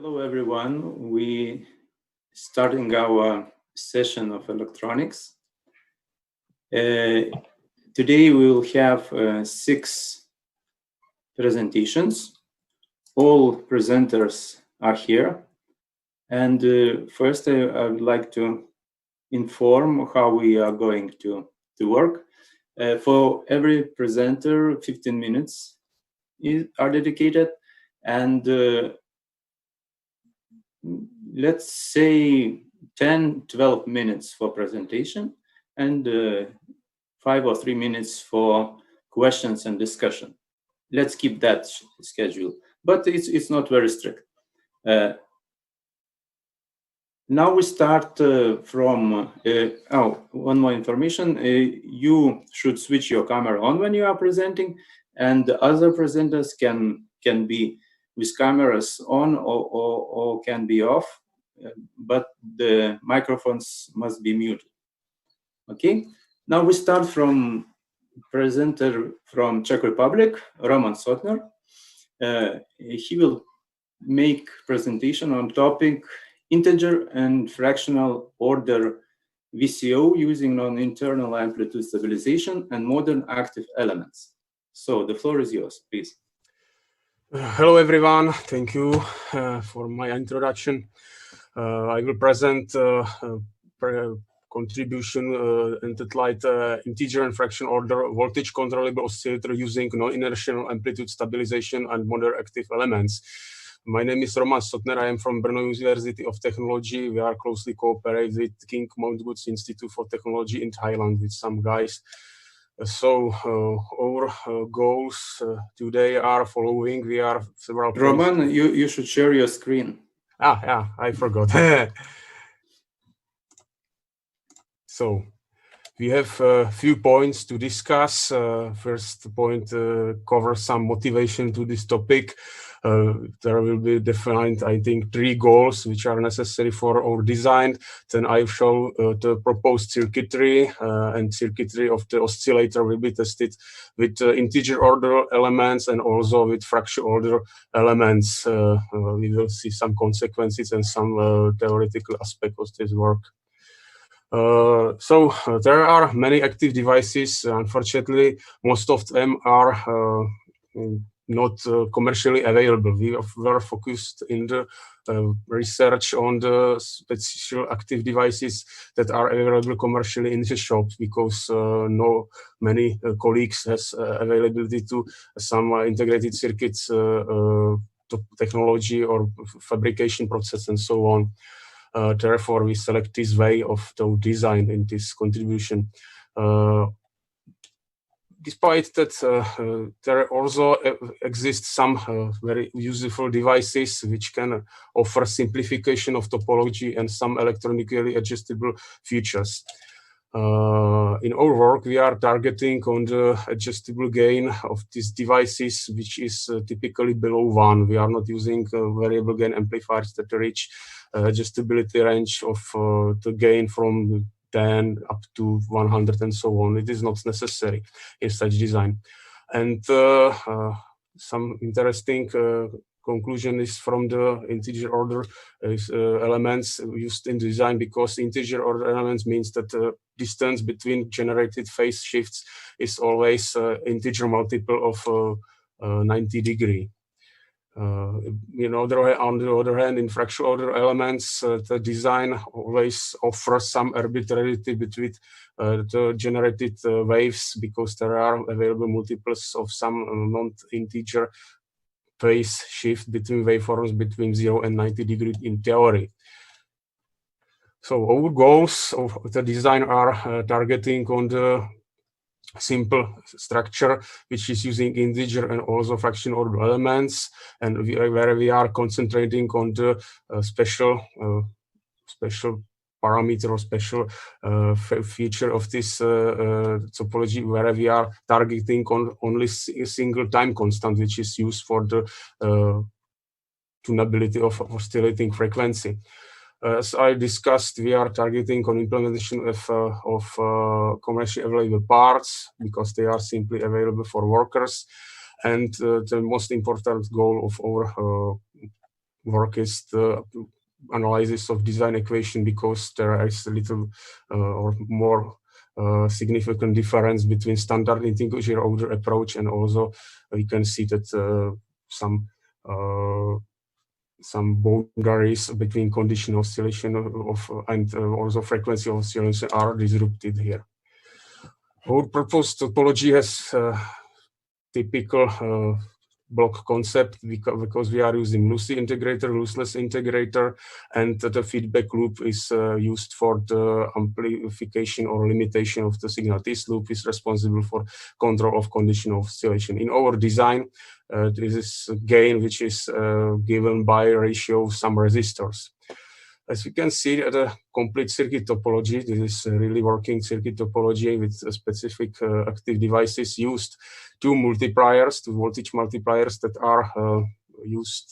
Hello, everyone. We starting our session of electronics. Today we will have 6 presentations. All presenters are here. And first, I would like to inform how we are going to work. For every presenter, 15 minutes are dedicated. And let's say 10-12 minutes for presentation and 5 or 3 minutes for questions and discussion. Let's keep that schedule, but it's not very strict. Now we start from, one more information. You should switch your camera on when you are presenting, and the other presenters can be with cameras on or can be off, but the microphones must be muted. Okay, now we start from presenter from Czech Republic, Roman Sotner. He will make presentation on topic integer and fractional order VCO using non-internal amplitude stabilization and modern active elements. So the floor is yours, please. Hello everyone, thank you for my introduction. I will present contribution entitled integer and fraction order voltage controllable oscillator using non-inertial amplitude stabilization and modern active elements. My name is Roman Sotner. I am from Brno University of Technology. We are closely cooperate with King Mount Goods Institute for Technology in Thailand with some guys. So our goals today are following. We are several. Roman, you should share your screen. Yeah, I forgot. So we have a few points to discuss. First point covers some motivation to this topic. There will be defined, I think, 3 goals which are necessary for our design. Then I show the proposed circuitry, and circuitry of the oscillator will be tested with integer order elements and also with fraction order elements. We will see some consequences and some theoretical aspects of this work. So there are many active devices. Unfortunately, most of them are not commercially available. We were focused in the research on the special active devices that are available commercially in the shops, because many colleagues has availability to some integrated circuits technology or fabrication process and so on. Therefore, we select this way of the design in this contribution. Despite that, there also exist some very useful devices which can offer simplification of topology and some electronically adjustable features. In our work, we are targeting on the adjustable gain of these devices, which is typically below 1. We are not using variable gain amplifiers that reach adjustability range of the gain from 10 up to 100 and so on. It is not necessary in such design. And some interesting conclusion is from the integer order elements used in design, because integer order elements means that the distance between generated phase shifts is always integer multiple of 90 degree. On the other hand, in fractional order elements, the design always offers some arbitrarity between the generated waves, because there are available multiples of some non-integer phase shift between waveforms between 0 and 90 degrees in theory. So our goals of the design are targeting on the simple structure which is using integer and also fraction order elements, and where we are concentrating on the special parameter or special feature of this topology, where we are targeting on only a single time constant, which is used for the tunability of oscillating frequency. As I discussed, we are targeting on implementation of commercially available parts, because they are simply available for workers. And the most important goal of our work is the analysis of design equation, because there is a little or more significant difference between standard integer order approach, and also you can see that some boundaries between condition oscillation and also frequency oscillation are disrupted here. Our proposed topology has typical block concept, because we are using lossy integrator, lossless integrator, and the feedback loop is used for the amplification or limitation of the signal. This loop is responsible for control of condition of oscillation. In our design, this is gain which is given by a ratio of some resistors. As you can see, the complete circuit topology, this is a really working circuit topology with specific active devices used, two multipliers, two voltage multipliers that are used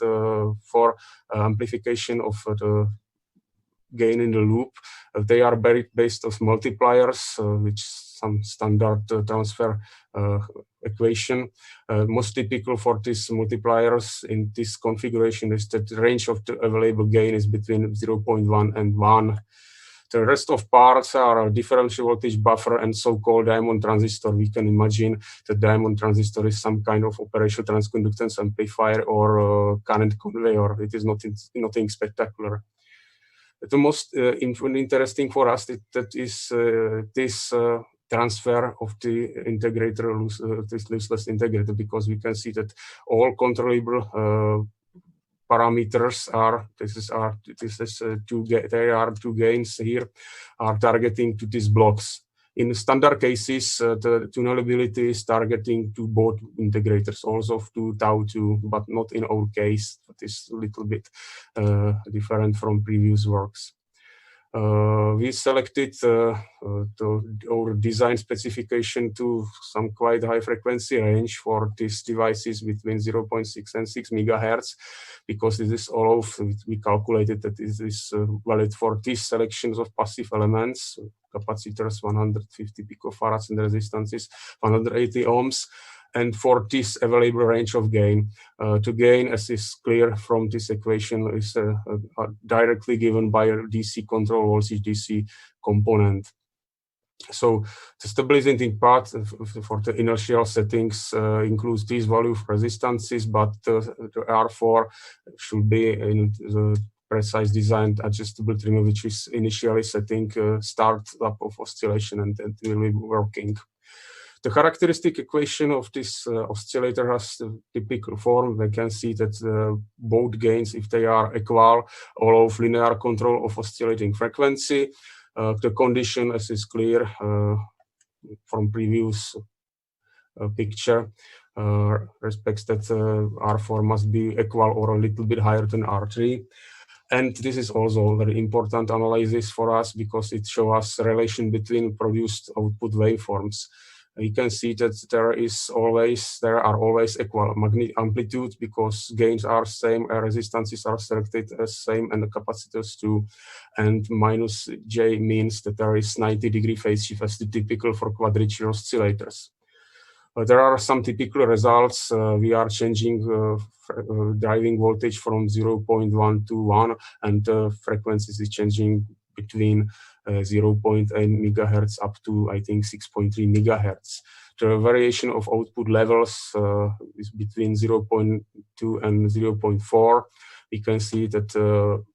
for amplification of the gain in the loop. They are based on multipliers, which some standard transfer equation. Most typical for these multipliers in this configuration is that the range of the available gain is between 0.1 and 1. The rest of parts are a differential voltage buffer and so-called diamond transistor. We can imagine the diamond transistor is some kind of operational transconductance amplifier or current conveyor. It is nothing spectacular. The most interesting for us that is this transfer of the integrator, this lossless integrator, because we can see that all controllable parameters are there are two gains here are targeting to these blocks. In standard cases, the tunability is targeting to both integrators, also to tau2, but not in our case. That is a little bit different from previous works. We selected our design specification to some quite high frequency range for these devices between 0.6 and 6 megahertz, because this is all of, we calculated that this is valid for these selections of passive elements, capacitors 150 picofarads and resistances 180 ohms. And for this available range of gain, to gain, as is clear from this equation, is directly given by a DC control voltage DC component. So the stabilizing part for the inertial settings includes these value of resistances, but the R4 should be in the precise designed adjustable trimmer, which is initially setting start up of oscillation and will be working. The characteristic equation of this oscillator has the typical form. We can see that both gains, if they are equal, allow linear control of oscillating frequency. The condition, as is clear from previous picture, respects that R4 must be equal or a little bit higher than R3. And this is also a very important analysis for us, because it shows us a relation between produced output waveforms. You can see that there are always equal amplitudes, because gains are same, resistances are selected as same, and the capacitors too. And minus J means that there is 90-degree phase shift, as the typical for quadrature oscillators. There are some typical results. We are changing driving voltage from 0.1 to 1, and the frequency is changing between 0.8 megahertz up to, I think, 6.3 megahertz. The variation of output levels is between 0.2 and 0.4. We can see that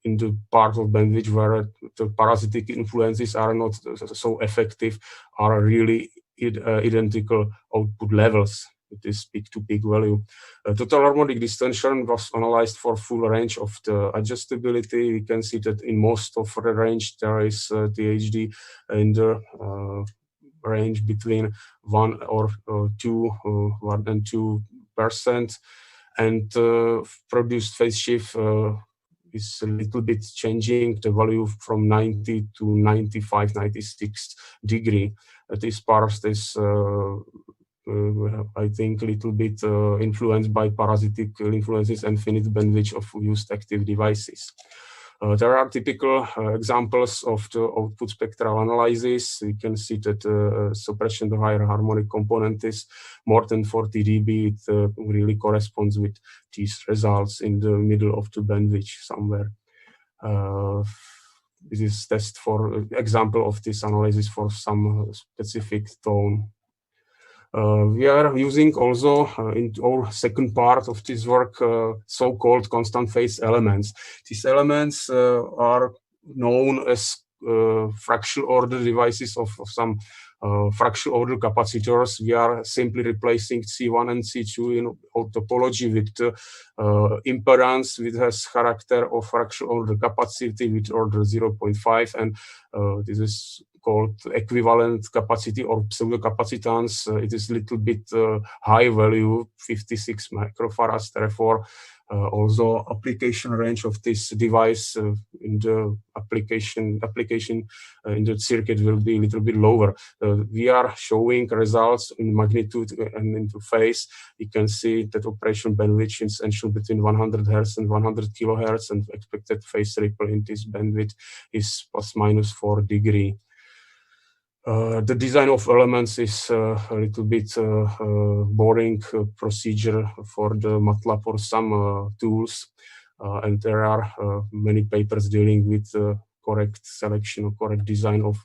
in the part of bandwidth where the parasitic influences are not so effective, are really identical output levels. It is peak-to-peak value. Total harmonic distortion was analyzed for full range of the adjustability. We can see that in most of the range there is THD in the range between 1 or 1 and 2%, and produced phase shift is a little bit changing the value from 90 to 95, 96 degree. This part is I think a little bit influenced by parasitic influences and finite bandwidth of used active devices. There are typical examples of the output spectral analysis. You can see that suppression to higher harmonic component is more than 40 dB. It really corresponds with these results in the middle of the bandwidth somewhere. This is test for example of this analysis for some specific tone. We are using also in our second part of this work so-called constant phase elements. These elements are known as fractional order devices of some fractional order capacitors. We are simply replacing C1 and C2 in our topology with impedance, which has character of fractional order capacity with order 0.5, and this is called equivalent capacity or pseudo capacitance. It is a little bit high value, 56 microfarads. Therefore, also application range of this device in the application in the circuit will be a little bit lower. We are showing results in magnitude and into phase. You can see that operation bandwidth is essentially between 100 Hz and 100 kHz, and expected phase ripple in this bandwidth is ±4 degrees. The design of elements is a little bit boring procedure for the MATLAB or some tools, and there are many papers dealing with correct selection or correct design of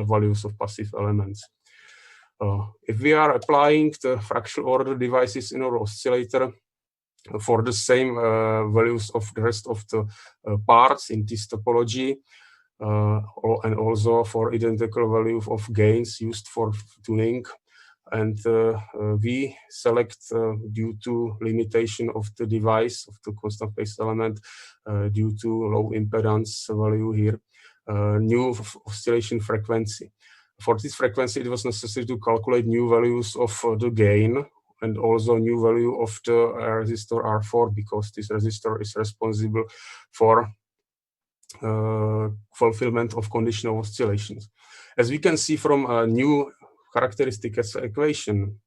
values of passive elements. If we are applying the fractional order devices in our oscillator for the same values of the rest of the parts in this topology, and also for identical value of gains used for tuning, and we select due to limitation of the device of the constant phase element due to low impedance value here, new oscillation frequency. For this frequency, it was necessary to calculate new values of the gain and also new value of the resistor R4, because this resistor is responsible for fulfillment of conditional oscillations. As we can see from a new characteristic equation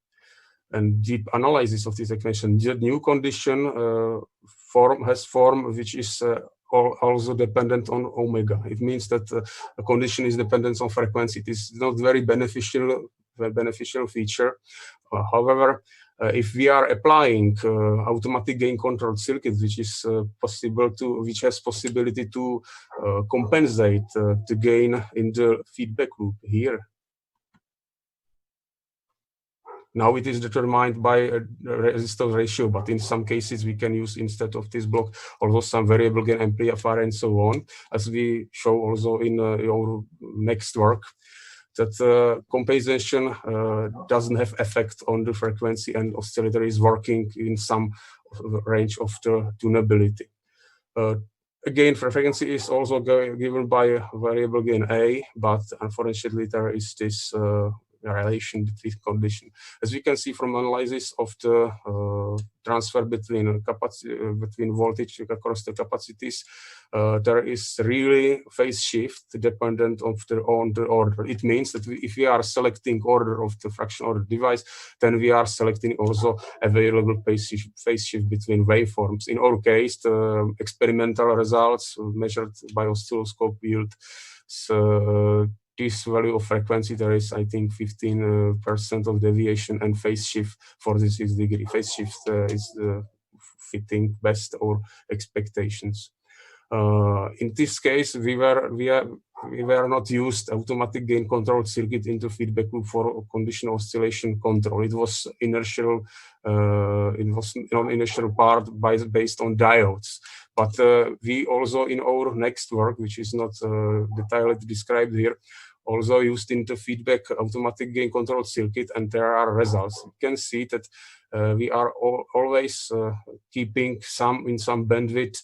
and deep analysis of this equation, the new condition has form which is also dependent on omega. It means that a condition is dependent on frequency. It is not very beneficial feature. However, if we are applying automatic gain controlled circuit, which is which has possibility to compensate the gain in the feedback loop here. Now it is determined by a resistance ratio, but in some cases we can use, instead of this block, also some variable gain amplifier and so on, as we show also in our next work. That compensation doesn't have effect on the frequency, and oscillator is working in some range of the tunability. Again, frequency is also given by a variable gain A, but unfortunately there is this relation between condition. As we can see from analysis of the transfer between voltage across the capacities, there is really phase shift dependent on the order. It means that if we are selecting order of the fractional order device, then we are selecting also available phase shift between waveforms. In our case, the experimental results measured by oscilloscope yield this value of frequency. There is, I think, 15% of deviation, and phase shift 46 degree. Phase shift is fitting best our expectations. In this case, we were not used automatic gain control circuit into feedback loop for conditional oscillation control. It was inertial. It was non-inertial part based on diodes. But we also, in our next work, which is not detailed described here, also used into feedback automatic gain control circuit, and there are results. You can see that we are always keeping in some bandwidth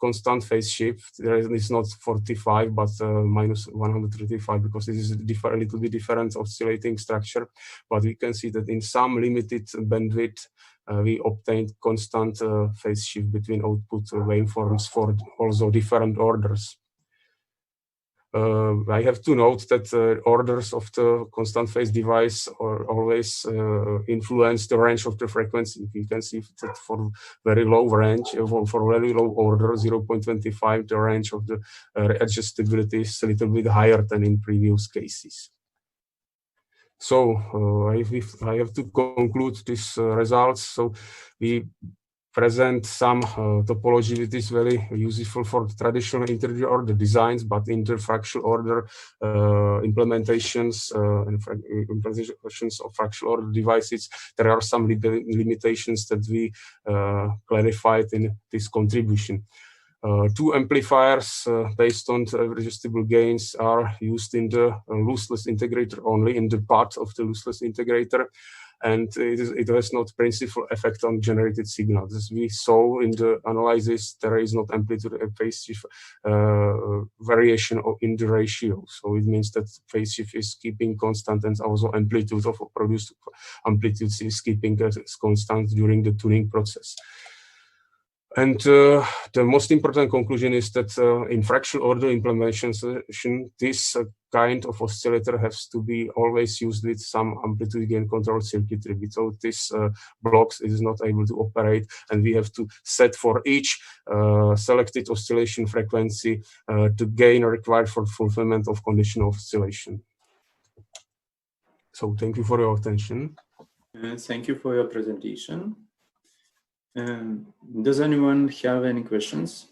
constant phase shift. There is not 45, but minus 135, because this is a little bit different oscillating structure. But we can see that in some limited bandwidth, we obtained constant phase shift between output waveforms for also different orders. I have to note that orders of the constant phase device are always influence the range of the frequency. You can see that for very low range, for very low order, 0.25, the range of the adjustability is a little bit higher than in previous cases. So I have to conclude these results. So we present some topology that is very useful for traditional integer order designs, but in the fractional order implementations and implementations of fractional order devices, there are some limitations that we clarified in this contribution. Two amplifiers based on the adjustable gains are used in the lossless integrator only, in the part of the lossless integrator, and it has not principal effect on generated signals. As we saw in the analysis, there is not amplitude and phase shift variation in the ratio. So it means that phase shift is keeping constant, and also amplitude of produced amplitude is keeping constant during the tuning process. And the most important conclusion is that in fractional order implementation, this kind of oscillator has to be always used with some amplitude gain control circuitry. Without this blocks, it is not able to operate, and we have to set for each selected oscillation frequency the gain required for fulfillment of conditional oscillation. So thank you for your attention. Thank you for your presentation. Does anyone have any questions?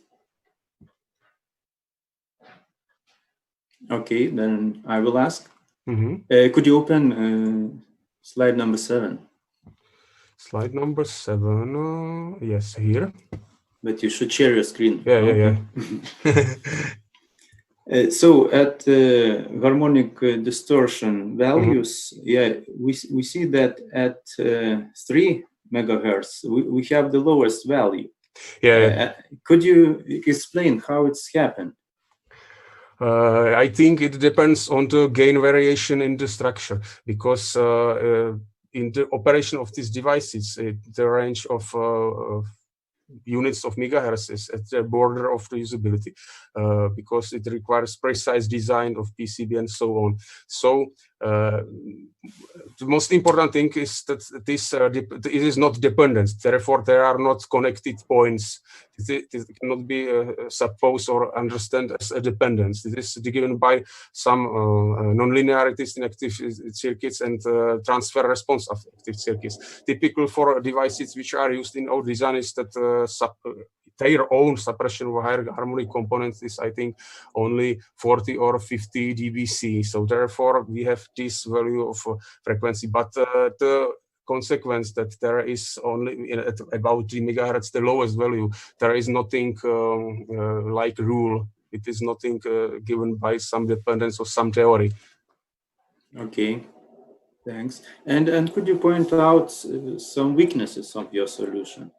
Okay, then I will ask. Could you open slide number 7? Slide number 7, yes, here. But you should share your screen. Yeah. So at harmonic distortion values, we see that at 3 megahertz, we have the lowest value. Could you explain how it's happened? I think it depends on the gain variation in the structure, because in the operation of these devices, the range of units of megahertz is at the border of the usability, because it requires precise design of PCB and so on. So the most important thing is that this it is not dependent. Therefore, there are not connected points. It cannot be supposed or understood as a dependence. It is given by some nonlinearities in active circuits and transfer response of active circuits. Typical for devices which are used in our design is that their own suppression of higher harmonic components is, I think, only 40 or 50 dBc. So therefore, we have this value of frequency. But the consequence that there is only at about 3 megahertz, the lowest value, there is nothing like rule. It is nothing given by some dependence or some theory. Okay, thanks. And could you point out some weaknesses of your solution?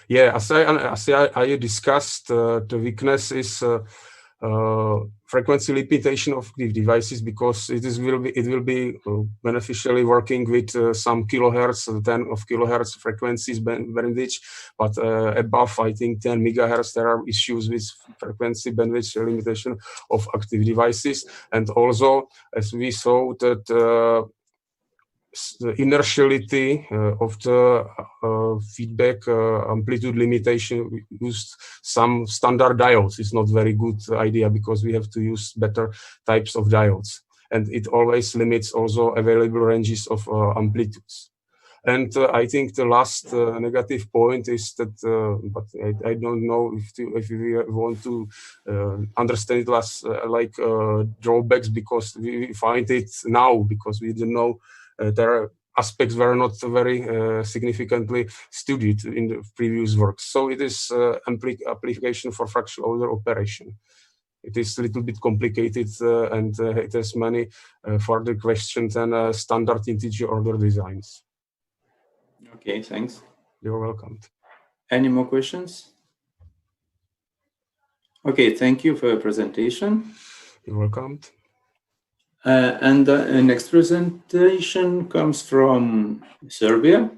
Yeah, as I discussed, the weakness is frequency limitation of the devices, because it will be beneficially working with some kilohertz, 10 of kilohertz frequencies bandwidth, but above, I think, 10 megahertz, there are issues with frequency bandwidth limitation of active devices. And also, as we saw, that the inertiality of the feedback amplitude limitation, we used some standard diodes. It's not very good idea, because we have to use better types of diodes, and it always limits also available ranges of amplitudes. And I think the last negative point is that, but I don't know if we want to understand it as like drawbacks, because we find it now, because we didn't know. There are aspects were not very significantly studied in the previous works. So it is application for fractional order operation. It is a little bit complicated, and it has many further questions than standard integer order designs. Okay, thanks. You're welcome. Any more questions? Okay, thank you for your presentation. You're welcome. And the next presentation comes from Serbia,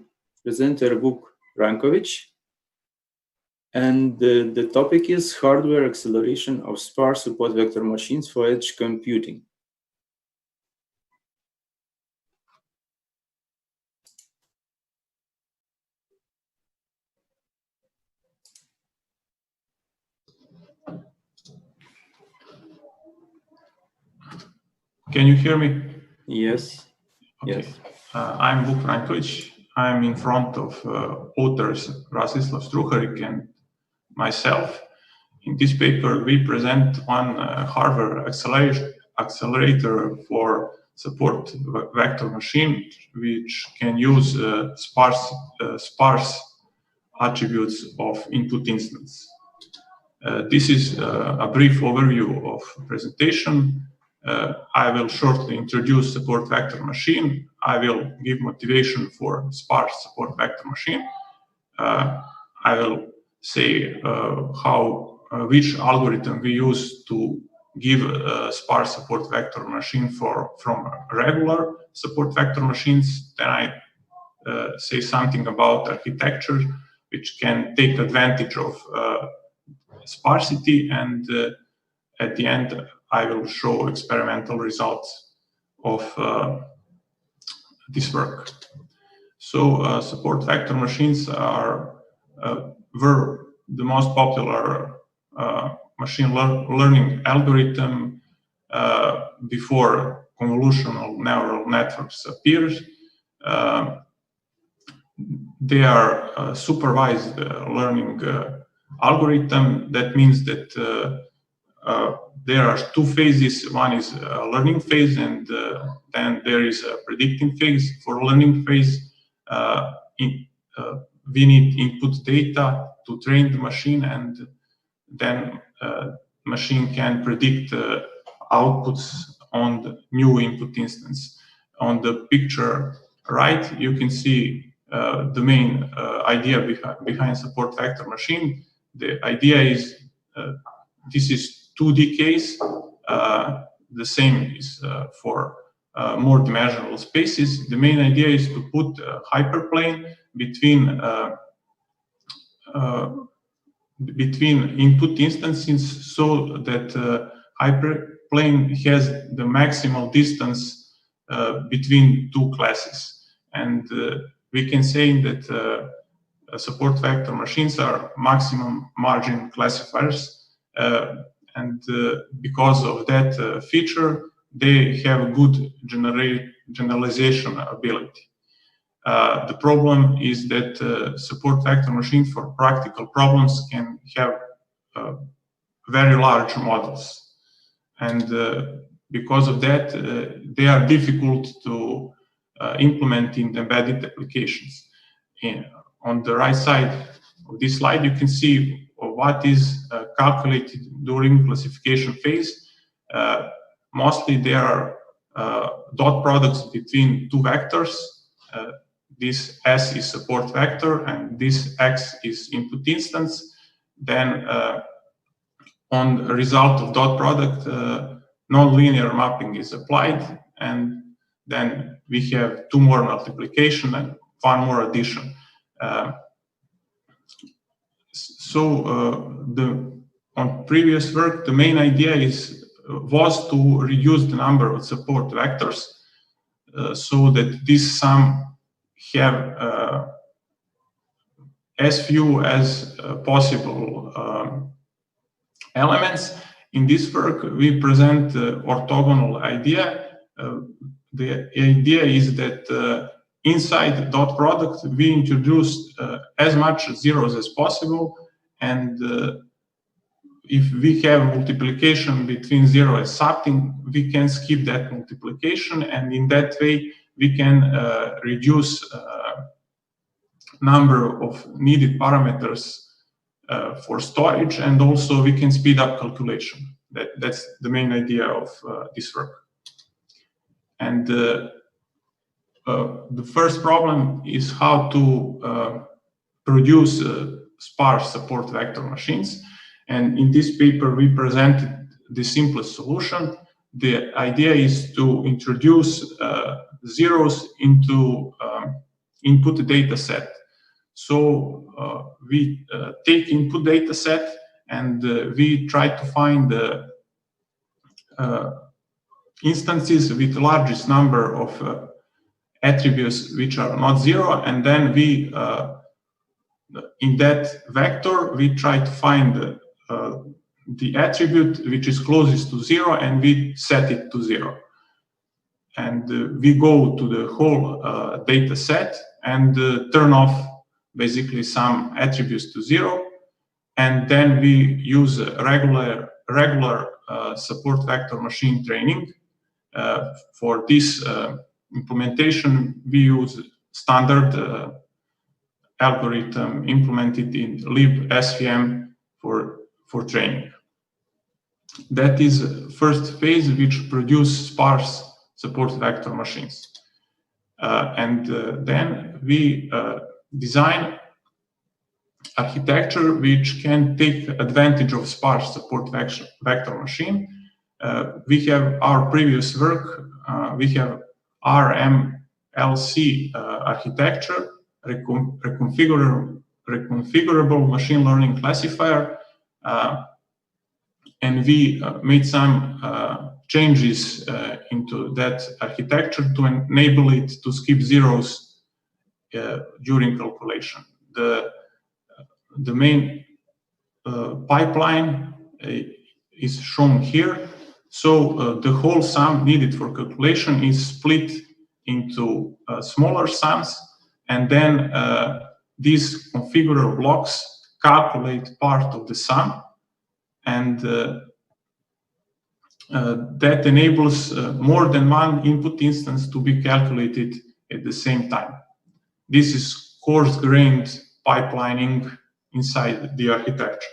presenter Vuk Rankovic. And the topic is hardware acceleration of sparse support vector machines for edge computing. Can you hear me? Yes. Okay. Yes. I'm Vuk Frankovic. I'm in front of authors Rastislav Struharik and myself. In this paper, we present one hardware accelerator for support vector machine, which can use sparse attributes of input instance. This is a brief overview of presentation. I will shortly introduce support vector machine. I will give motivation for sparse support vector machine. I will say which algorithm we use to give a sparse support vector machine from regular support vector machines. Then I say something about architecture, which can take advantage of sparsity, and at the end I will show experimental results of this work. So support vector machines were the most popular machine learning algorithm before convolutional neural networks appeared. They are a supervised learning algorithm. That means that there are two phases. One is a learning phase, and then there is a predicting phase. For learning phase, we need input data to train the machine, and then machine can predict outputs on the new input instance. On the picture right, you can see the main idea behind support vector machine. The idea is this is 2D case. The same is for more dimensional spaces. The main idea is to put a hyperplane between input instances, so that hyperplane has the maximal distance between two classes. And we can say that support vector machines are maximum margin classifiers, and because of that feature, they have good generalization ability. The problem is that support vector machines for practical problems can have very large models, and because of that, they are difficult to implement in embedded applications. On the right side of this slide, you can see what is calculated during classification phase. Mostly there are dot products between two vectors. This S is support vector and this X is input instance. Then on the result of dot product, nonlinear mapping is applied, and then we have two more multiplication and one more addition. On previous work, the main idea was to reduce the number of support vectors so that this sum have as few as possible elements. In this work, we present the orthogonal idea. The idea is that inside dot product, we introduce as much zeros as possible, and if we have multiplication between 0 and something, we can skip that multiplication, and in that way we can reduce number of needed parameters for storage, and also we can speed up calculation. That's the main idea of this work. And the first problem is how to produce sparse support vector machines. And in this paper, we presented the simplest solution. The idea is to introduce zeros into input data set. So we take input data set and we try to find the instances with the largest number of attributes which are not zero, and then we in that vector we try to find the attribute which is closest to zero, and we set it to zero. And we go to the whole data set and turn off basically some attributes to zero, and then we use regular support vector machine training. For this implementation, we use standard algorithm implemented in libsvm for training. That is first phase, which produce sparse support vector machines. Then we design architecture which can take advantage of sparse support vector machine. We have our previous work, we have RMLC architecture, reconfigurable machine learning classifier, and we made some changes into that architecture to enable it to skip zeros during calculation. The main pipeline is shown here. So the whole sum needed for calculation is split into smaller sums, and then these configurable blocks calculate part of the sum, and that enables more than one input instance to be calculated at the same time. This is coarse-grained pipelining inside the architecture.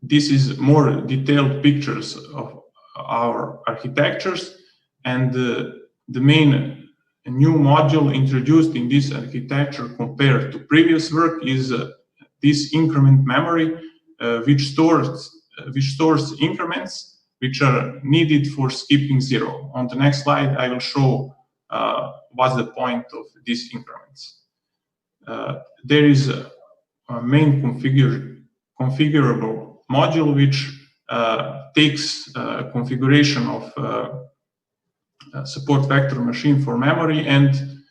This is more detailed pictures of our architectures, and the main new module introduced in this architecture compared to previous work is this increment memory, which stores increments which are needed for skipping zero. On the next slide, I will show what's the point of these increments. There is a main configurable module which takes configuration of support vector machine for memory and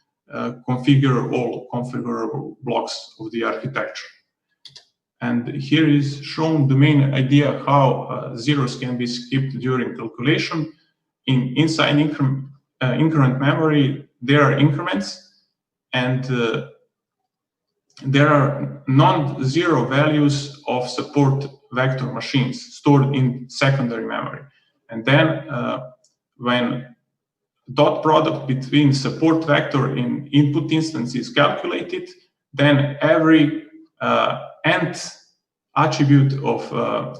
configure all configurable blocks of the architecture. And here is shown the main idea how zeros can be skipped during calculation. Inside increment memory, there are increments, and there are non-zero values of support vector machines stored in secondary memory. And then when dot product between support vector and input instance is calculated, then every nth attribute of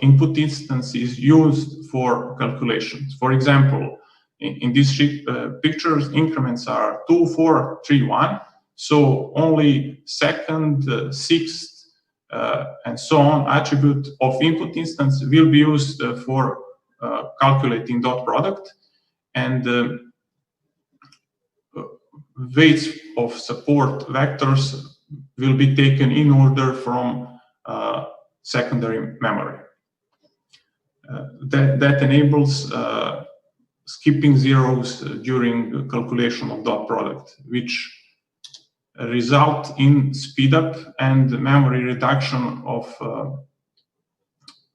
input instance is used for calculations. For example, in these pictures, increments are 2, 4, 3, 1. So only second, sixth, and so on attribute of input instance will be used for calculating dot product, and weights of support vectors will be taken in order from secondary memory. That enables skipping zeros during calculation of dot product, which result in speed up and memory reduction of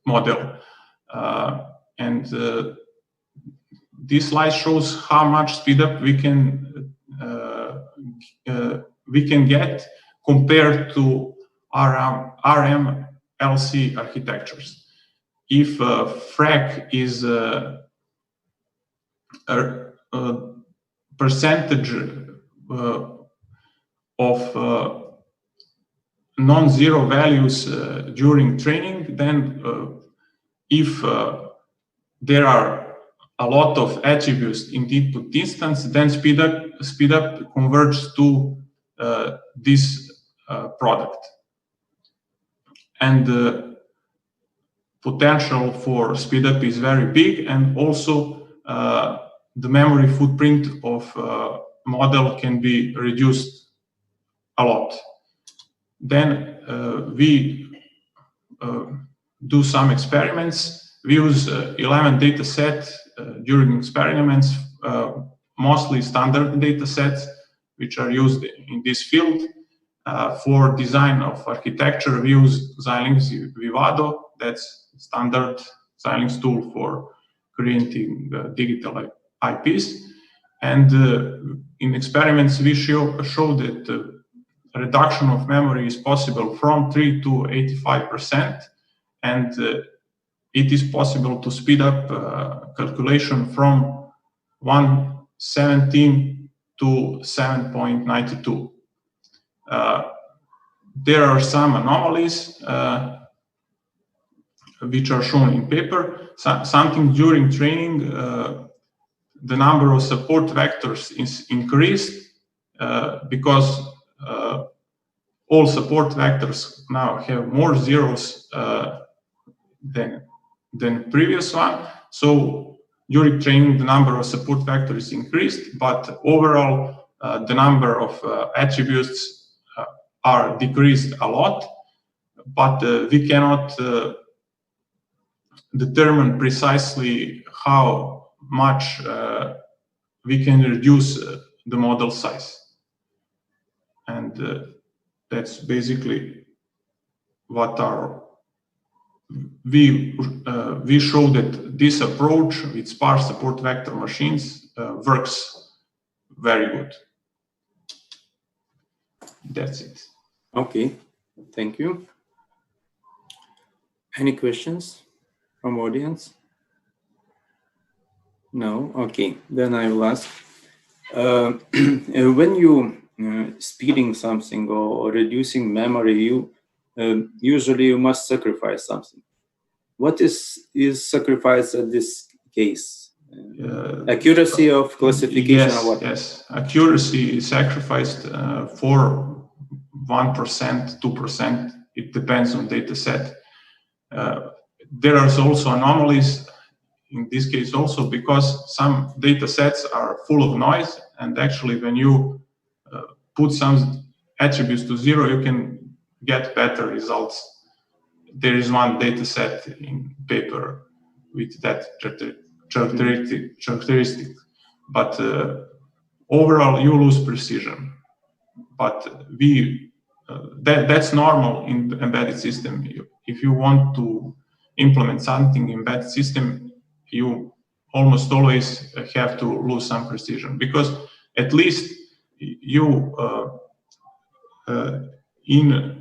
model. This slide shows how much speed up we can get compared to RMLC architectures. If frac is a percentage of non-zero values during training, then if there are a lot of attributes in the input instance, then speed up converges to this product. And the potential for speed up is very big, and also the memory footprint of model can be reduced a lot. Then we do some experiments. We use 11 data sets during experiments, mostly standard data sets, which are used in this field. For design of architecture, we use Xilinx Vivado. That's standard Xilinx tool for creating digital IPs. And in experiments, we show that reduction of memory is possible from 3 to 85%, and it is possible to speed up calculation from 117 to 7.92. There are some anomalies which are shown in paper. Something during training, the number of support vectors is increased because all support vectors now have more zeros than previous one. So during training, the number of support vectors increased, but overall, the number of attributes are decreased a lot. But we cannot determine precisely how much we can reduce the model size. And that's basically what we show that this approach with sparse support vector machines works very good. That's it. Okay, thank you. Any questions from audience? No? Okay, then I will ask. When you speeding something or reducing memory, usually you must sacrifice something. What is sacrificed in this case? Accuracy of classification? Yes, or what? yes. Accuracy is sacrificed for 1%, 2%. It depends on data set. There are also anomalies in this case also because some data sets are full of noise, and actually when you put some attributes to 0, you can get better results. There is one data set in paper with that characteristic, but overall you lose precision. But that's normal in the embedded system. If you want to implement something in embedded system, you almost always have to lose some precision, because at least you in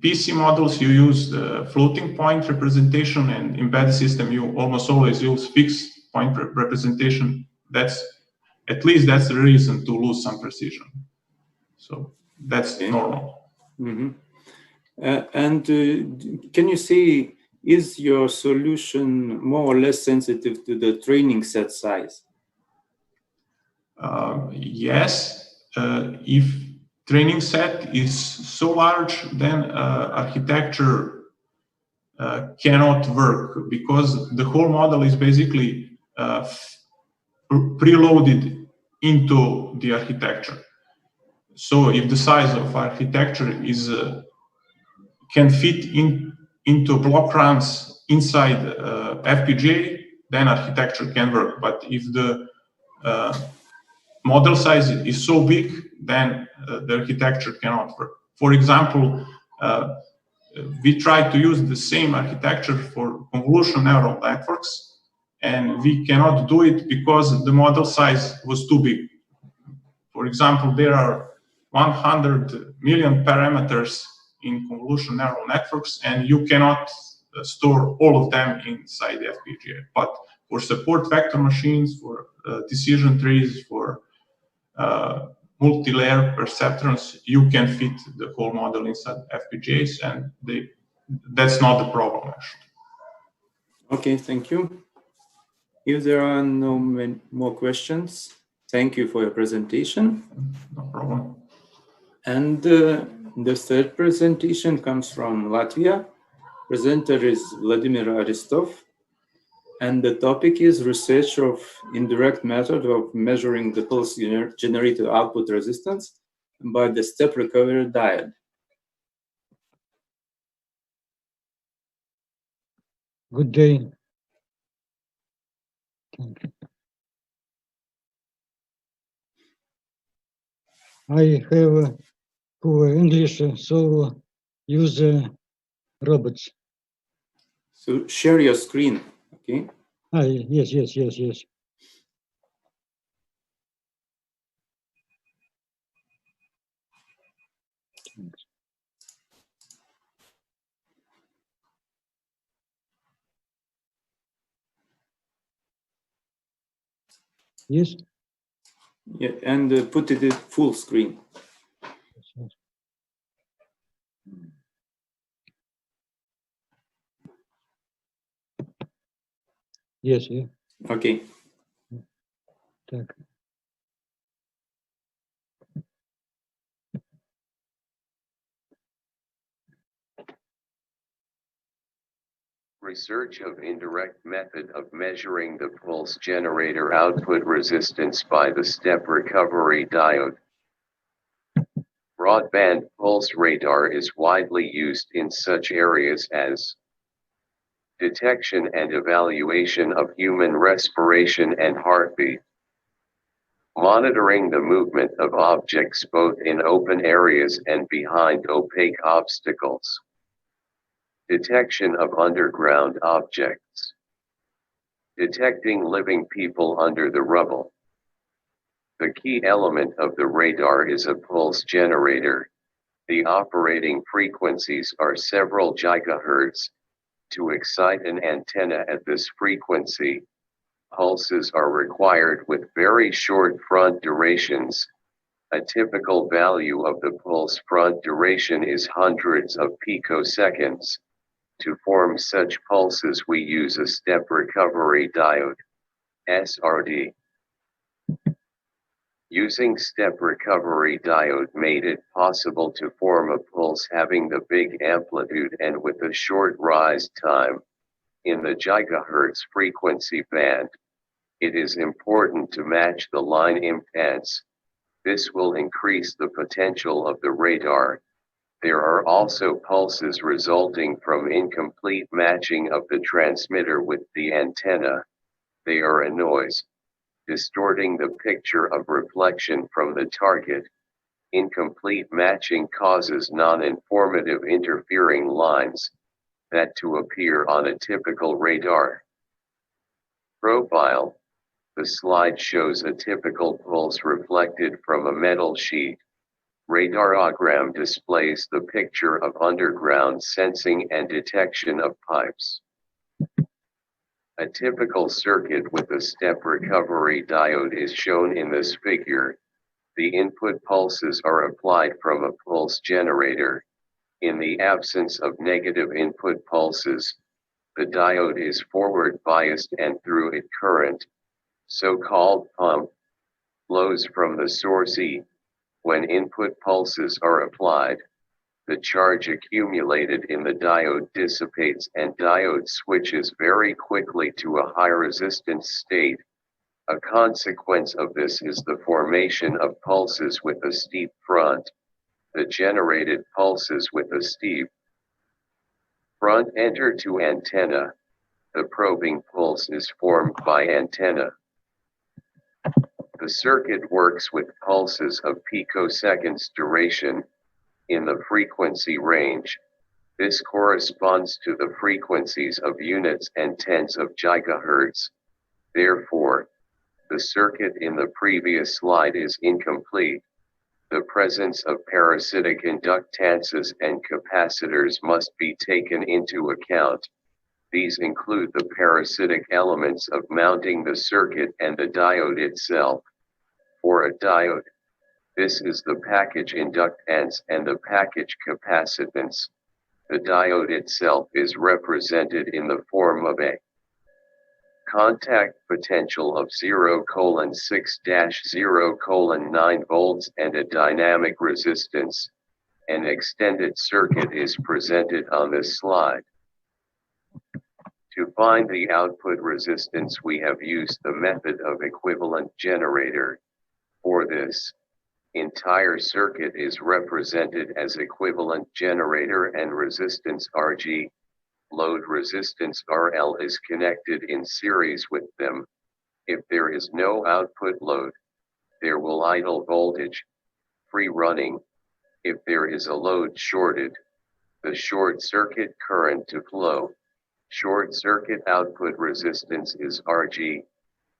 PC models you use the floating point representation, and embedded system you almost always use fixed point representation. That's at least that's the reason to lose some precision. So that's normal. Mm-hmm. And can you say, is your solution more or less sensitive to the training set size? Yes. If training set is so large, then architecture cannot work, because the whole model is basically preloaded into the architecture. So if the size of architecture is can fit into block runs inside FPGA, then architecture can work. But if the model size is so big, then the architecture cannot work. For example, we tried to use the same architecture for convolutional neural networks, and we cannot do it because the model size was too big. For example, there are 100 million parameters in convolutional neural networks, and you cannot store all of them inside the FPGA. But for support vector machines, for decision trees, for multi-layer perceptrons, you can fit the whole model inside FPGAs, and that's not the problem, actually. Okay, thank you. If there are no more questions, thank you for your presentation. No problem. And the third presentation comes from Latvia. Presenter is Vladimir Aristov. And the topic is research of indirect method of measuring the pulse generated output resistance by the step recovery diode. Good day. I have poor English, so use robots. So share your screen, okay? Yes. Yes. Yeah, and put it at full screen. Yes, yeah. Okay. Так. Research of indirect method of measuring the pulse generator output resistance by the step recovery diode. Broadband pulse radar is widely used in such areas as detection and evaluation of human respiration and heartbeat, monitoring the movement of objects both in open areas and behind opaque obstacles, detection of underground objects, detecting living people under the rubble. The key element of the radar is a pulse generator. The operating frequencies are several gigahertz. To excite an antenna at this frequency, pulses are required with very short front durations. A typical value of the pulse front duration is hundreds of picoseconds. To form such pulses we use a step recovery diode, SRD. Using step recovery diode made it possible to form a pulse having the big amplitude and with a short rise time. In the gigahertz frequency band, it is important to match the line impedance. This will increase the potential of the radar. There are also pulses resulting from incomplete matching of the transmitter with the antenna. They are a noise, distorting the picture of reflection from the target. Incomplete matching causes non-informative interfering lines that to appear on a typical radar profile. The slide shows a typical pulse reflected from a metal sheet. Radarogram displays the picture of underground sensing and detection of pipes. A typical circuit with a step recovery diode is shown in this figure. The input pulses are applied from a pulse generator. In the absence of negative input pulses, the diode is forward biased and through it current, so-called pump, flows from the source E. When input pulses are applied, the charge accumulated in the diode dissipates and diode switches very quickly to a high resistance state. A consequence of this is the formation of pulses with a steep front. The generated pulses with a steep front enter to antenna. The probing pulse is formed by antenna. The circuit works with pulses of picoseconds duration in the frequency range. This corresponds to the frequencies of units and tens of gigahertz. Therefore, the circuit in the previous slide is incomplete. The presence of parasitic inductances and capacitors must be taken into account. These include the parasitic elements of mounting the circuit and the diode itself. For a diode, this is the package inductance and the package capacitance. The diode itself is represented in the form of a contact potential of 0:6-0:9 volts and a dynamic resistance. An extended circuit is presented on this slide. To find the output resistance, we have used the method of equivalent generator. For this, entire circuit is represented as equivalent generator and resistance Rg. Load resistance RL is connected in series with them. If there is no output load, there will idle voltage, free running. If there is a load shorted, the short circuit current to flow. Short circuit output resistance is Rg.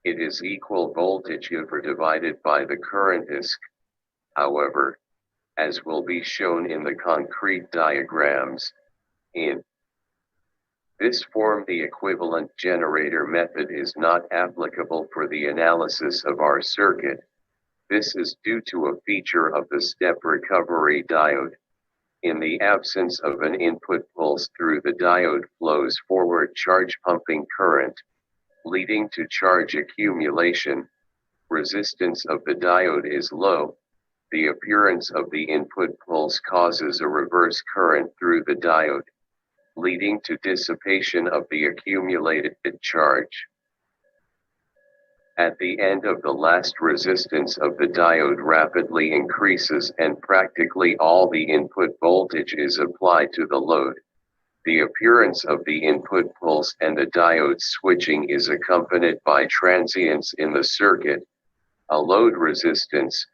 It is equal voltage over divided by the current ISC. However, as will be shown in the concrete diagrams, in this form the equivalent generator method is not applicable for the analysis of our circuit. This is due to a feature of the step recovery diode. In the absence of an input pulse through the diode flows forward charge pumping current, leading to charge accumulation. Resistance of the diode is low. The appearance of the input pulse causes a reverse current through the diode, leading to dissipation of the accumulated charge. At the end of the last, resistance of the diode rapidly increases and practically all the input voltage is applied to the load. The appearance of the input pulse and the diode switching is accompanied by transients in the circuit. A load resistance,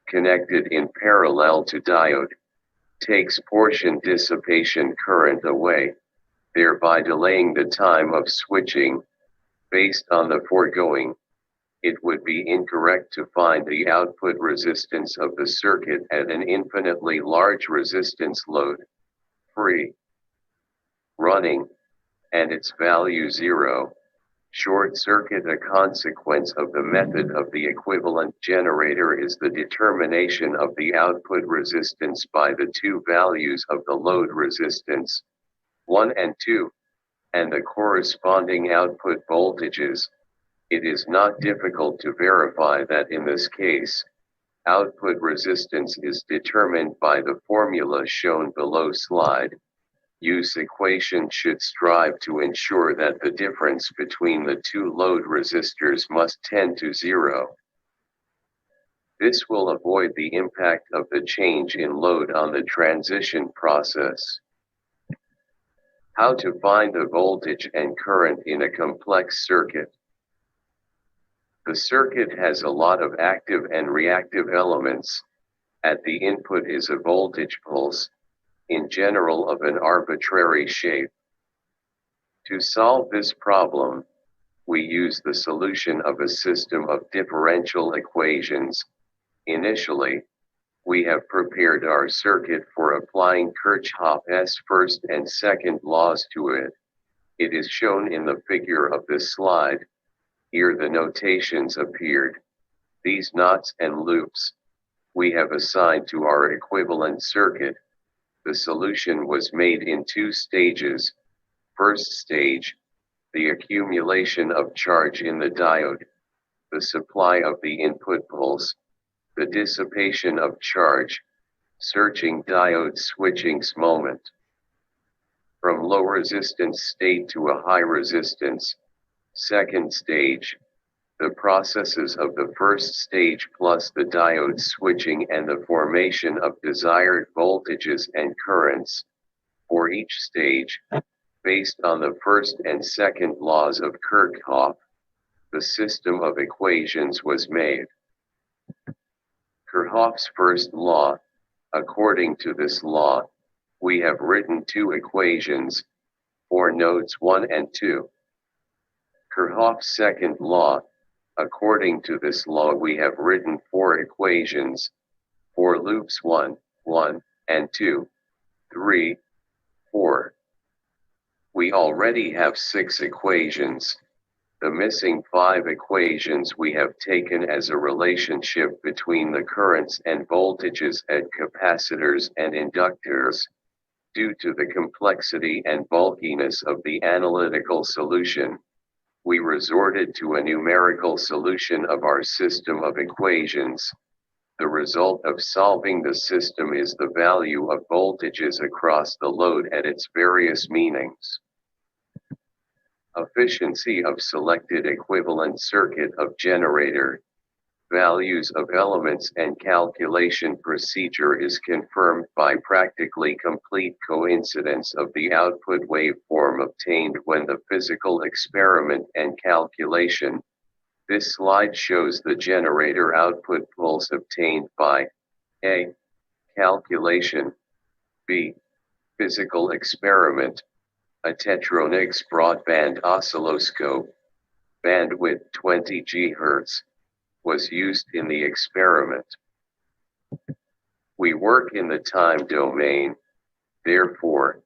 connected in parallel to diode, takes portion dissipation current away, thereby delaying the time of switching. Based on the foregoing, it would be incorrect to find the output resistance of the circuit at an infinitely large resistance load, free running, and its value 0. Short circuit. A consequence of the method of the equivalent generator is the determination of the output resistance by the two values of the load resistance, 1 and 2, and the corresponding output voltages. It is not difficult to verify that in this case, output resistance is determined by the formula shown below slide. Use equation should strive to ensure that the difference between the two load resistors must tend to 0. This will avoid the impact of the change in load on the transition process. How to find the voltage and current in a complex circuit. The circuit has a lot of active and reactive elements. At the input is a voltage pulse, in general of an arbitrary shape. To solve this problem, we use the solution of a system of differential equations. Initially, we have prepared our circuit for applying Kirchhoff's first and second laws to it. It is shown in the figure of this slide. Here the notations appeared. These knots and loops we have assigned to our equivalent circuit. The solution was made in 2 stages. First stage, the accumulation of charge in the diode, the supply of the input pulse, the dissipation of charge, searching diode switching's moment. From low resistance state to a high resistance. Second stage, the processes of the first stage plus the diode switching and the formation of desired voltages and currents. For each stage, based on the first and second laws of Kirchhoff, the system of equations was made. Kirchhoff's first law. According to this law, we have written 2 equations for nodes 1 and 2. Kirchhoff's second law. According to this law, we have written 4 equations for loops 1, 1, and 2, 3, 4. We already have 6 equations. The missing 5 equations we have taken as a relationship between the currents and voltages at capacitors and inductors. Due to the complexity and bulkiness of the analytical solution, we resorted to a numerical solution of our system of equations. The result of solving the system is the value of voltages across the load at its various meanings. efficiency of selected equivalent circuit of generator, values of elements and calculation procedure is confirmed by practically complete coincidence of the output waveform obtained when the physical experiment and calculation. This slide shows the generator output pulse obtained by A. Calculation, B. Physical experiment, a Tetronix broadband oscilloscope, bandwidth 20 GHz, was used in the experiment. We work in the time domain, therefore,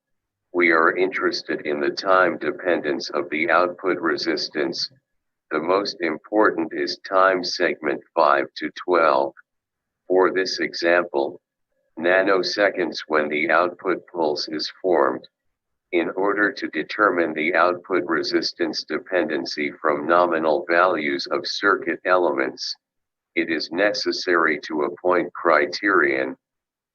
we are interested in the time dependence of the output resistance. The most important is time segment 5 to 12. For this example, nanoseconds when the output pulse is formed. In order to determine the output resistance dependency from nominal values of circuit elements, it is necessary to appoint criterion.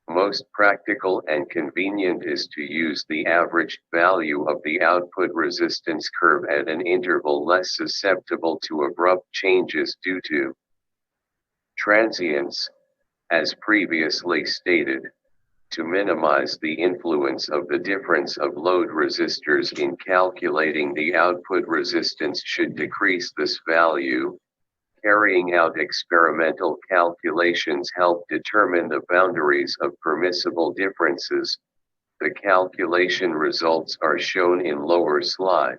Most practical and convenient is to use the average value of the output resistance curve at an interval less susceptible to abrupt changes due to transients, as previously stated. To minimize the influence of the difference of load resistors in calculating the output resistance should decrease this value. Carrying out experimental calculations help determine the boundaries of permissible differences. The calculation results are shown in lower slide.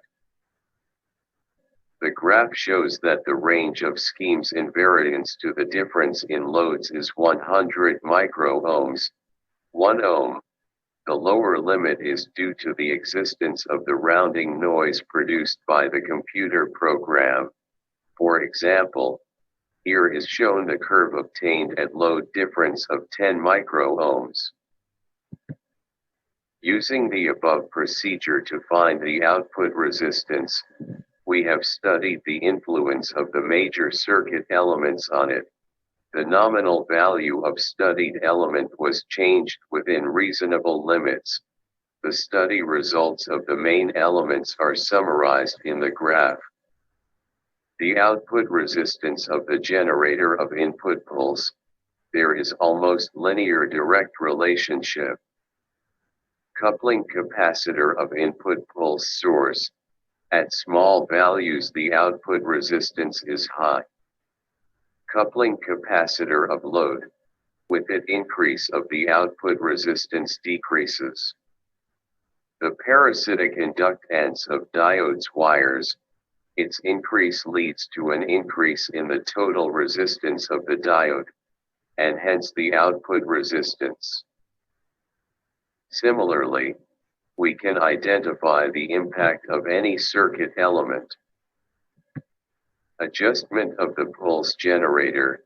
The graph shows that the range of schemes invariance to the difference in loads is 100 microohms, 1 ohm. The lower limit is due to the existence of the rounding noise produced by the computer program. For example, here is shown the curve obtained at load difference of 10 microohms. Using the above procedure to find the output resistance, we have studied the influence of the major circuit elements on it. The nominal value of studied element was changed within reasonable limits. The study results of the main elements are summarized in the graph. The output resistance of the generator of input pulse, there is almost linear direct relationship. Coupling capacitor of input pulse source, at small values the output resistance is high. Coupling capacitor of load, with it increase of the output resistance decreases. The parasitic inductance of diodes wires, its increase leads to an increase in the total resistance of the diode, and hence the output resistance. Similarly, we can identify the impact of any circuit element. Adjustment of the pulse generator,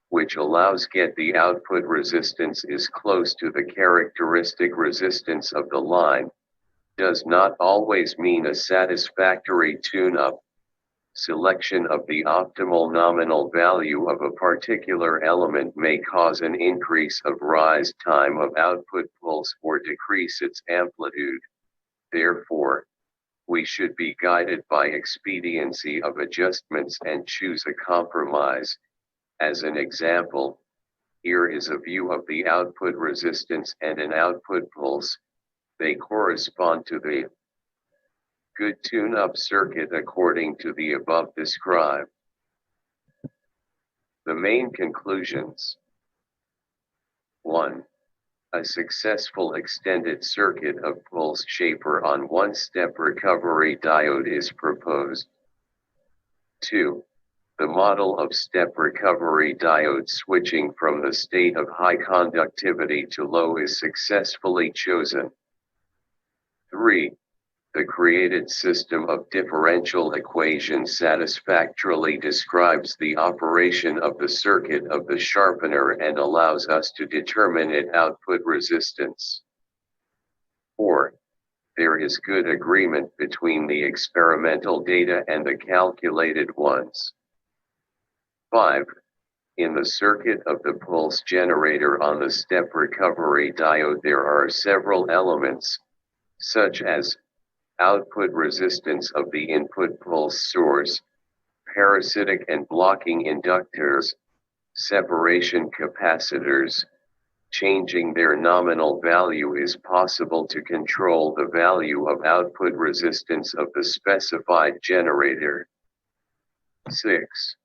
which allows get the output resistance is close to the characteristic resistance of the line, does not always mean a satisfactory tune-up. Selection of the optimal nominal value of a particular element may cause an increase of rise time of output pulse or decrease its amplitude. Therefore, we should be guided by expediency of adjustments and choose a compromise. As an example, here is a view of the output resistance and an output pulse. They correspond to the good tune-up circuit according to the above described. The main conclusions. 1. A successful extended circuit of pulse shaper on one-step recovery diode is proposed. 2. The model of step recovery diode switching from the state of high conductivity to low is successfully chosen. 3. The created system of differential equations satisfactorily describes the operation of the circuit of the sharpener and allows us to determine its output resistance. 4. There is good agreement between the experimental data and the calculated ones. 5. In the circuit of the pulse generator on the step recovery diode there are several elements, such as output resistance of the input pulse source, parasitic and blocking inductors, separation capacitors. Changing their nominal value is possible to control the value of output resistance of the specified generator. 6.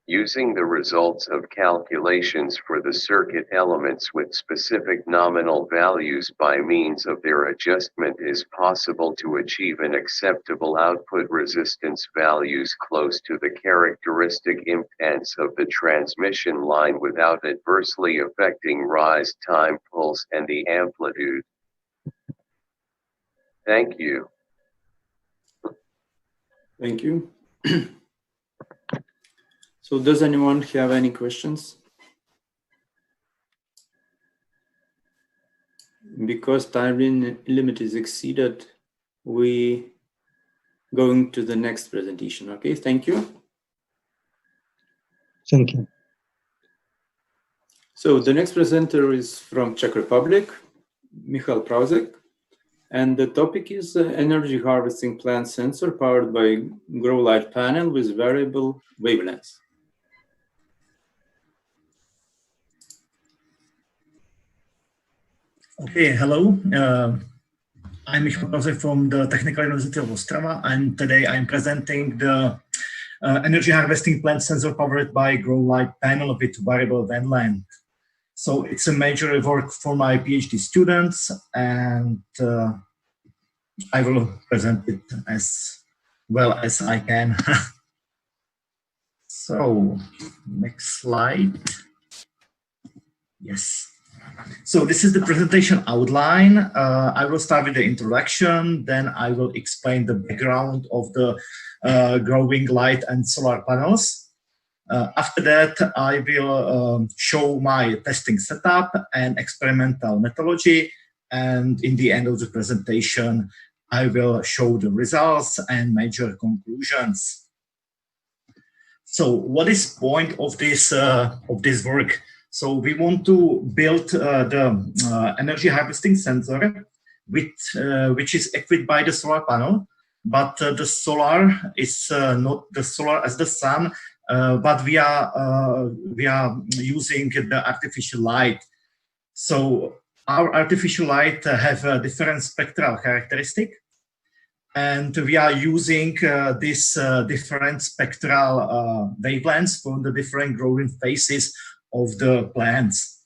Using the results of calculations for the circuit elements with specific nominal values by means of their adjustment is possible to achieve an acceptable output resistance values close to the characteristic impedance of the transmission line without adversely affecting rise time pulse and the amplitude. Thank you. Thank you. So does anyone have any questions? Because time limit is exceeded, we going to the next presentation. Okay, thank you. Thank you. So the next presenter is from Czech Republic, Michal Prausek, and the topic is energy harvesting plant sensor powered by grow light panel with variable wavelengths. Okay, hello. I'm Michal Prausek from the Technical University of Ostrava, and today I'm presenting the energy harvesting plant sensor powered by grow light panel with variable wavelength. So it's a major work for my PhD students, and I will present it as well as I can. So, next slide. Yes. So this is the presentation outline. I will start with the introduction, then I will explain the background of the growing light and solar panels. After that, I will show my testing setup and experimental methodology. And in the end of the presentation, I will show the results and major conclusions. So what is the point of this work? So we want to build the energy harvesting sensor, which is equipped by the solar panel, but the solar is not the solar as the sun, but we are using the artificial light. So our artificial light have a different spectral characteristic, and we are using this different spectral wavelengths for the different growing phases of the plants.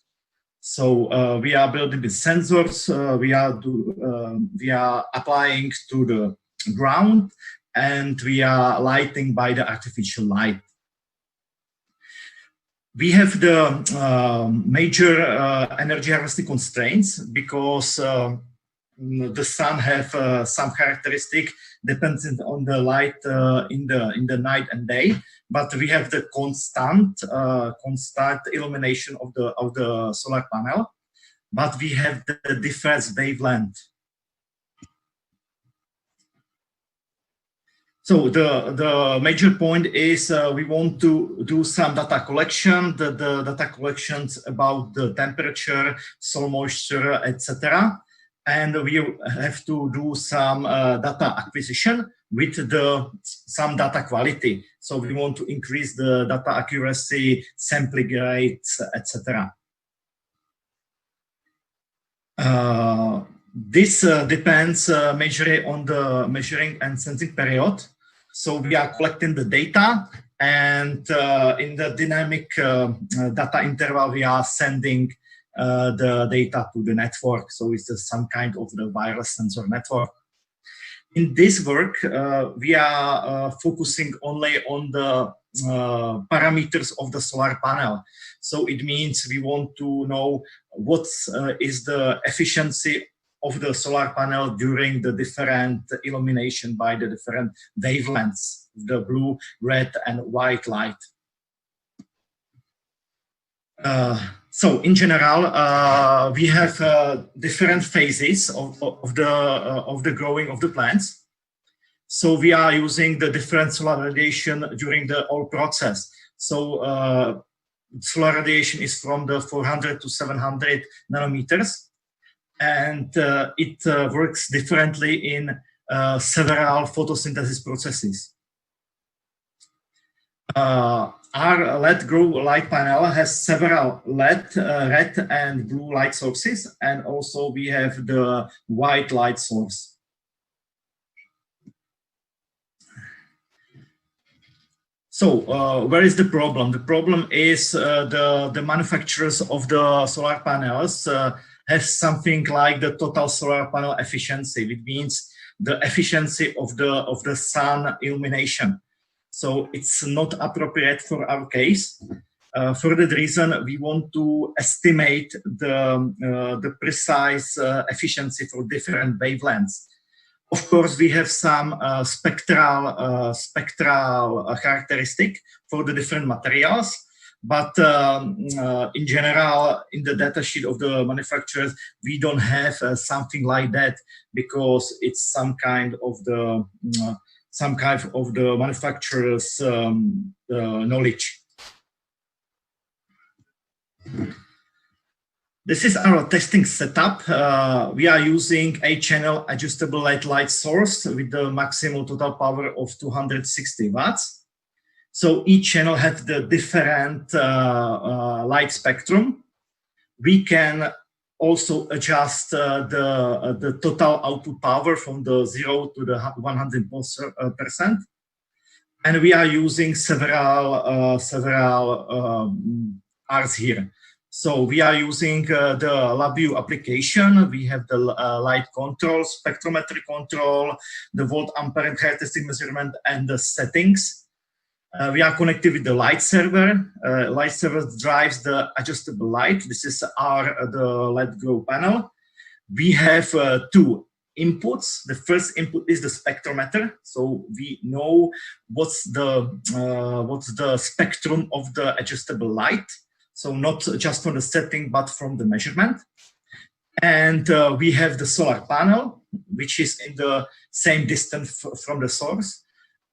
So we are building the sensors, we are applying to the ground, and we are lighting by the artificial light. We have the major energy harvesting constraints because the sun have some characteristic depending on the light in the night and day, but we have the constant illumination of the solar panel, but we have the different wavelength. So the major point is we want to do some data collection, the data collections about the temperature, soil moisture, etc. And we have to do some data acquisition with some data quality. So we want to increase the data accuracy, sampling rates, etc. This depends majorly on the measuring and sensing period. So we are collecting the data, and in the dynamic data interval, we are sending the data to the network. So it's some kind of the wireless sensor network. In this work, we are focusing only on the parameters of the solar panel. So it means we want to know what is the efficiency of the solar panel during the different illumination by the different wavelengths, the blue, red, and white light. So in general, we have different phases of the growing of the plants. So we are using the different solar radiation during the whole process. So solar radiation is from the 400 to 700 nanometers. and it works differently in several photosynthesis processes. Our LED grow light panel has several LED, red and blue light sources, and also we have the white light source. So where is the problem? The problem is the manufacturers of the solar panels have something like the total solar panel efficiency, which means the efficiency of the sun illumination. So it's not appropriate for our case. For that reason, we want to estimate the precise efficiency for different wavelengths. Of course, we have some spectral characteristic for the different materials, but in general, in the datasheet of the manufacturers, we don't have something like that because it's some kind of the manufacturer's knowledge. This is our testing setup. We are using 8-channel adjustable LED light source with the maximum total power of 260 watts. So each channel has the different light spectrum. We can also adjust the total output power from the 0 to the 100%. And we are using several R's here. So we are using the LabVIEW application. We have the light control, spectrometry control, the volt ampere and characteristic measurement, and the settings. We are connected with the light server. Light server drives the adjustable light. This is the LED grow panel. We have two inputs. The first input is the spectrometer. So we know what's the spectrum of the adjustable light. So not just from the setting, but from the measurement. And we have the solar panel, which is in the same distance from the source.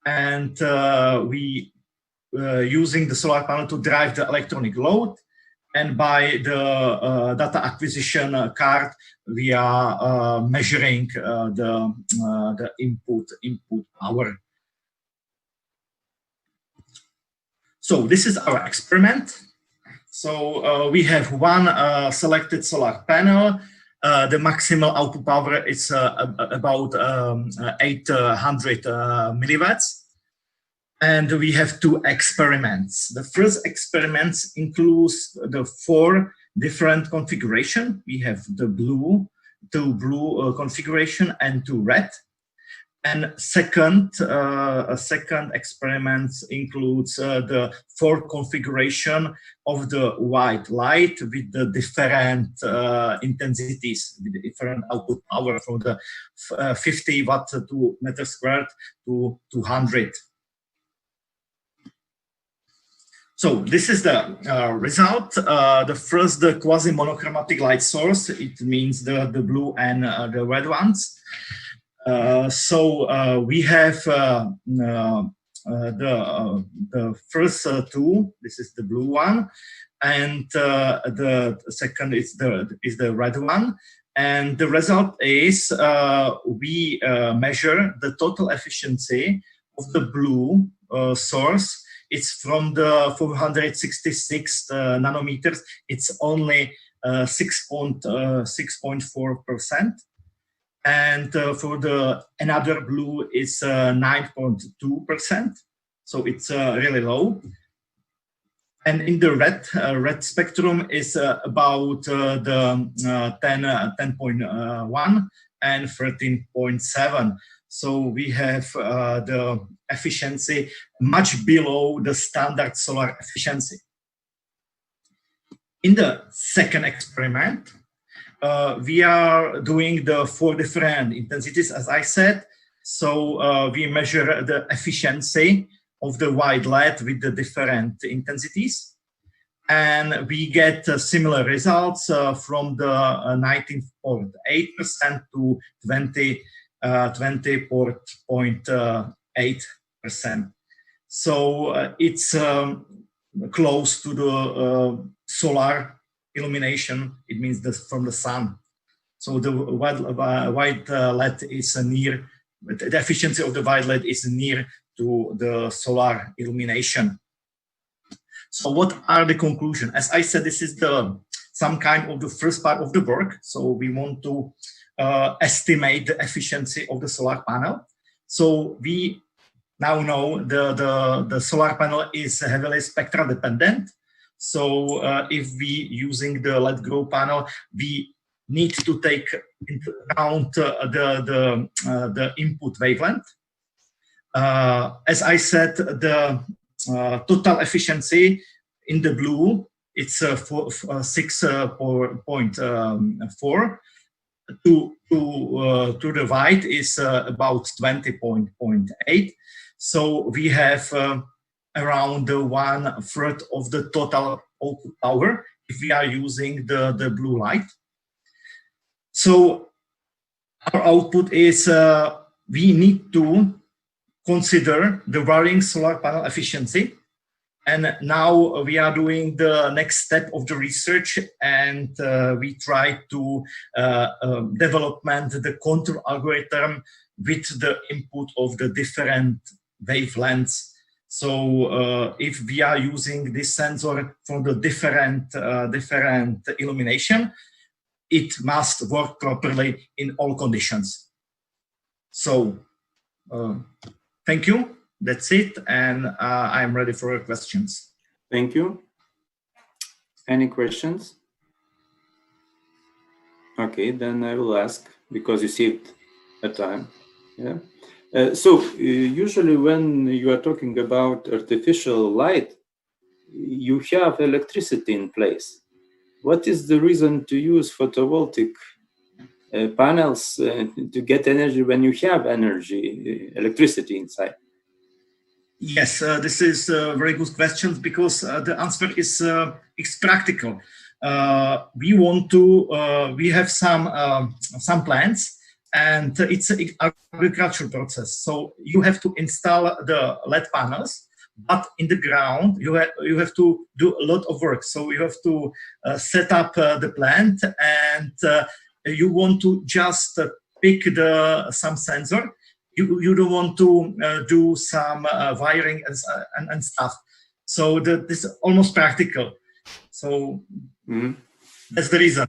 And we using the solar panel to drive the electronic load. And by the data acquisition card, we are measuring the input power. So this is our experiment. So we have one selected solar panel. The maximal output power is about 800 milliwatts. And we have two experiments. The first experiment includes the 4 different configurations. We have the two blue configuration and 2 red. And a second experiment includes the 4 configuration of the white light with the different intensities, with the different output power from the 50 watt to meter squared to 200. So this is the result. The first, the quasi-monochromatic light source. It means the blue and the red ones. So we have the first 2. This is the blue one, and the second is the red one. And the result is we measure the total efficiency of the blue source. It's from the 466 nanometers. It's only 6.4%. And for the another blue, it's 9.2%. So it's really low. And in the red spectrum is about the 10.1 and 13.7. So we have the efficiency much below the standard solar efficiency. In the second experiment, we are doing the 4 different intensities, as I said. So we measure the efficiency of the white light with the different intensities. And we get similar results from the 19.8% to 20.8%. So it's close to the solar illumination. It means from the sun. So the white LED is near, the efficiency of the white LED is near to the solar illumination. So what are the conclusions? As I said, this is some kind of the first part of the work. So we want to estimate the efficiency of the solar panel. So we now know the solar panel is heavily spectral dependent. So if we using the LED grow panel, we need to take into account the input wavelength. As I said, the total efficiency in the blue, it's 6.4. To the white is about 20.8. So we have around 1/3 of the total output power if we are using the blue light. So our output is we need to consider the varying solar panel efficiency. And now we are doing the next step of the research, and we try to development the contour algorithm with the input of the different wavelengths. So if we are using this sensor for the different illumination, it must work properly in all conditions. So thank you. That's it, and I'm ready for your questions. Thank you. Any questions? Okay, then I will ask, because you saved a time. Yeah. So usually when you are talking about artificial light, you have electricity in place. What is the reason to use photovoltaic panels to get energy when you have energy, electricity inside? Yes, this is a very good question, because the answer is practical. We want to, we have some plants, and it's an agricultural process. So you have to install the LED panels, but in the ground, you have to do a lot of work. So you have to set up the plant, and you want to just pick some sensor. You don't want to do some wiring and stuff. So this is almost practical. So that's the reason.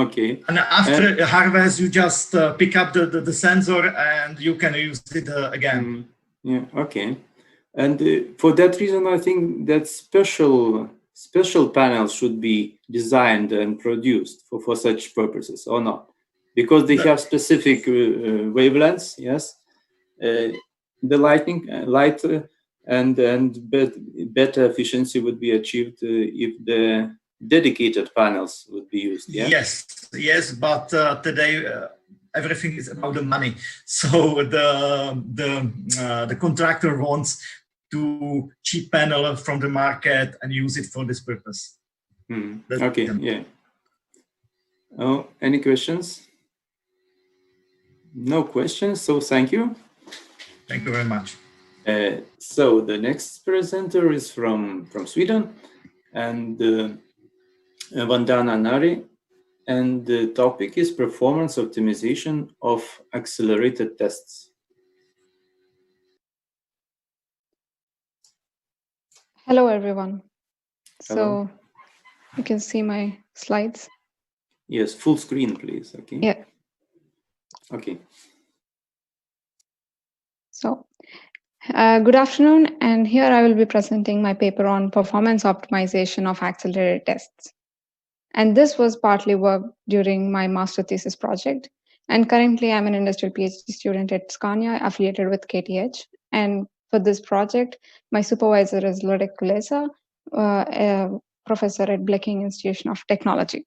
Okay. And after harvest, you just pick up the sensor and you can use it again. Yeah. Okay. And for that reason, I think that special panels should be designed and produced for such purposes, or not? Because they have specific wavelengths, yes. The light and better efficiency would be achieved if the dedicated panels would be used. Yeah? Yes, but today everything is about the money. So the contractor wants to cheap panel from the market and use it for this purpose. Okay. Yeah. Oh, any questions? No questions. So thank you. Thank you very much. So the next presenter is from Sweden, and Vandana Nari, and the topic is performance optimization of accelerated tests. Hello, everyone. Hello. So you can see my slides. Yes, full screen, please. Okay. Yeah. Okay. So good afternoon, and here I will be presenting my paper on performance optimization of accelerated tests. And this was partly worked during my master thesis project. And currently I'm an industrial PhD student at Scania, affiliated with KTH. And for this project, my supervisor is Lodek Kulesa, a professor at Bleking Institution of Technology.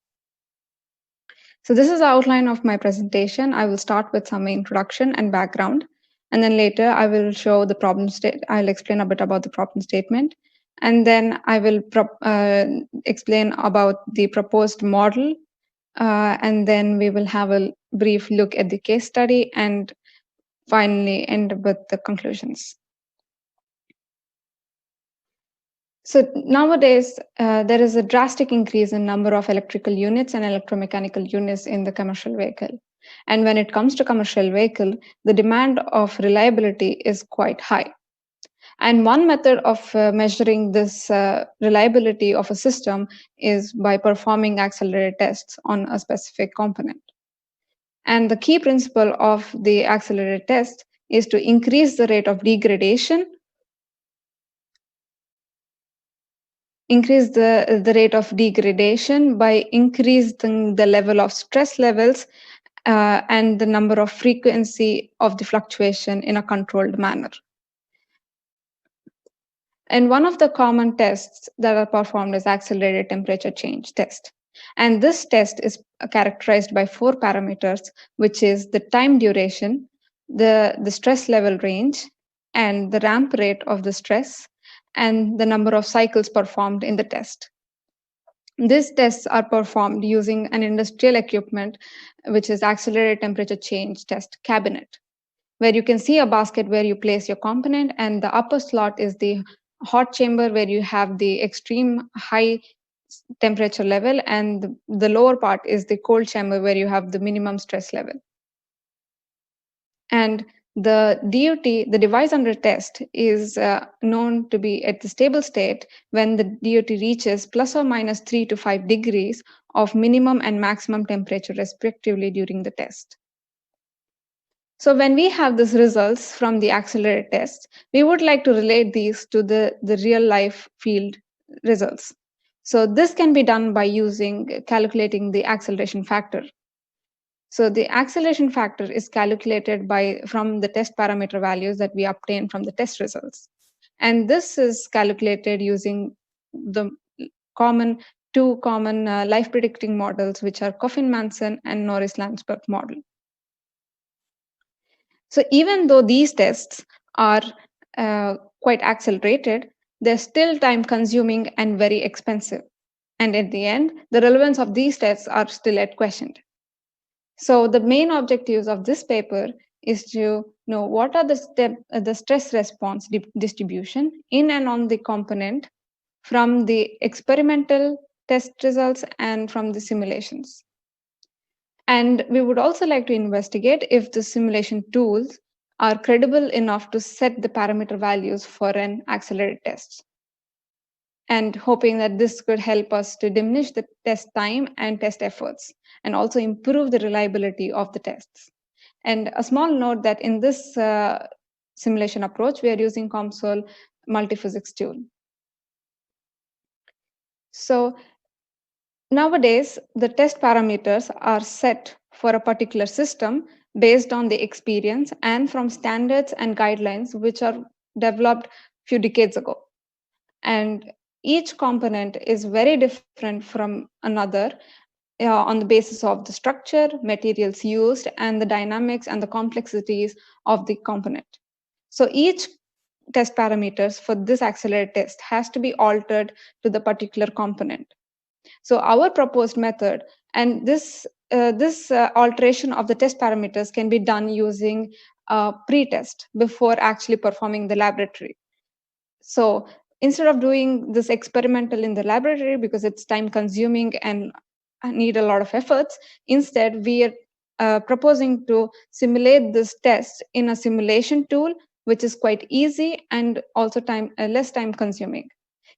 So this is the outline of my presentation. I will start with some introduction and background. And then later I will show the problem state. I'll explain a bit about the problem statement. And then I will explain about the proposed model. And then we will have a brief look at the case study and finally end with the conclusions. So nowadays, there is a drastic increase in number of electrical units and electromechanical units in the commercial vehicle. And when it comes to commercial vehicle, the demand of reliability is quite high. And one method of measuring this reliability of a system is by performing accelerated tests on a specific component. And the key principle of the accelerated test is to increase the rate of degradation, by increasing the level of stress levels and the number of frequency of the fluctuation in a controlled manner. And one of the common tests that are performed is accelerated temperature change test. And this test is characterized by 4 parameters, which is the time duration, the stress level range, and the ramp rate of the stress, and the number of cycles performed in the test. These tests are performed using an industrial equipment, which is accelerated temperature change test cabinet, where you can see a basket where you place your component, and the upper slot is the hot chamber where you have the extreme high temperature level, and the lower part is the cold chamber where you have the minimum stress level. And the DUT, the device under test, is known to be at the stable state when the DUT reaches plus or minus 3 to 5 degrees of minimum and maximum temperature respectively during the test. So when we have these results from the accelerated test, we would like to relate these to the real life field results. So this can be done by calculating the acceleration factor. So the acceleration factor is calculated from the test parameter values that we obtain from the test results. And this is calculated using the two common life predicting models, which are Coffin-Manson and Norris-Landsberg model. So even though these tests are quite accelerated, they're still time consuming and very expensive. And at the end, the relevance of these tests are still at question. So the main objectives of this paper is to know what are the stress response distribution in and on the component from the experimental test results and from the simulations. And we would also like to investigate if the simulation tools are credible enough to set the parameter values for an accelerated test. And hoping that this could help us to diminish the test time and test efforts, and also improve the reliability of the tests. And a small note that in this simulation approach, we are using COMSOL multiphysics tool. So nowadays, the test parameters are set for a particular system based on the experience and from standards and guidelines which are developed a few decades ago. And each component is very different from another on the basis of the structure, materials used, and the dynamics and the complexities of the component. So each test parameters for this accelerated test has to be altered to the particular component. So our proposed method, and this alteration of the test parameters can be done using a pre-test before actually performing the laboratory. So instead of doing this experimental in the laboratory because it's time consuming and need a lot of efforts, instead we are proposing to simulate this test in a simulation tool, which is quite easy and also less time consuming.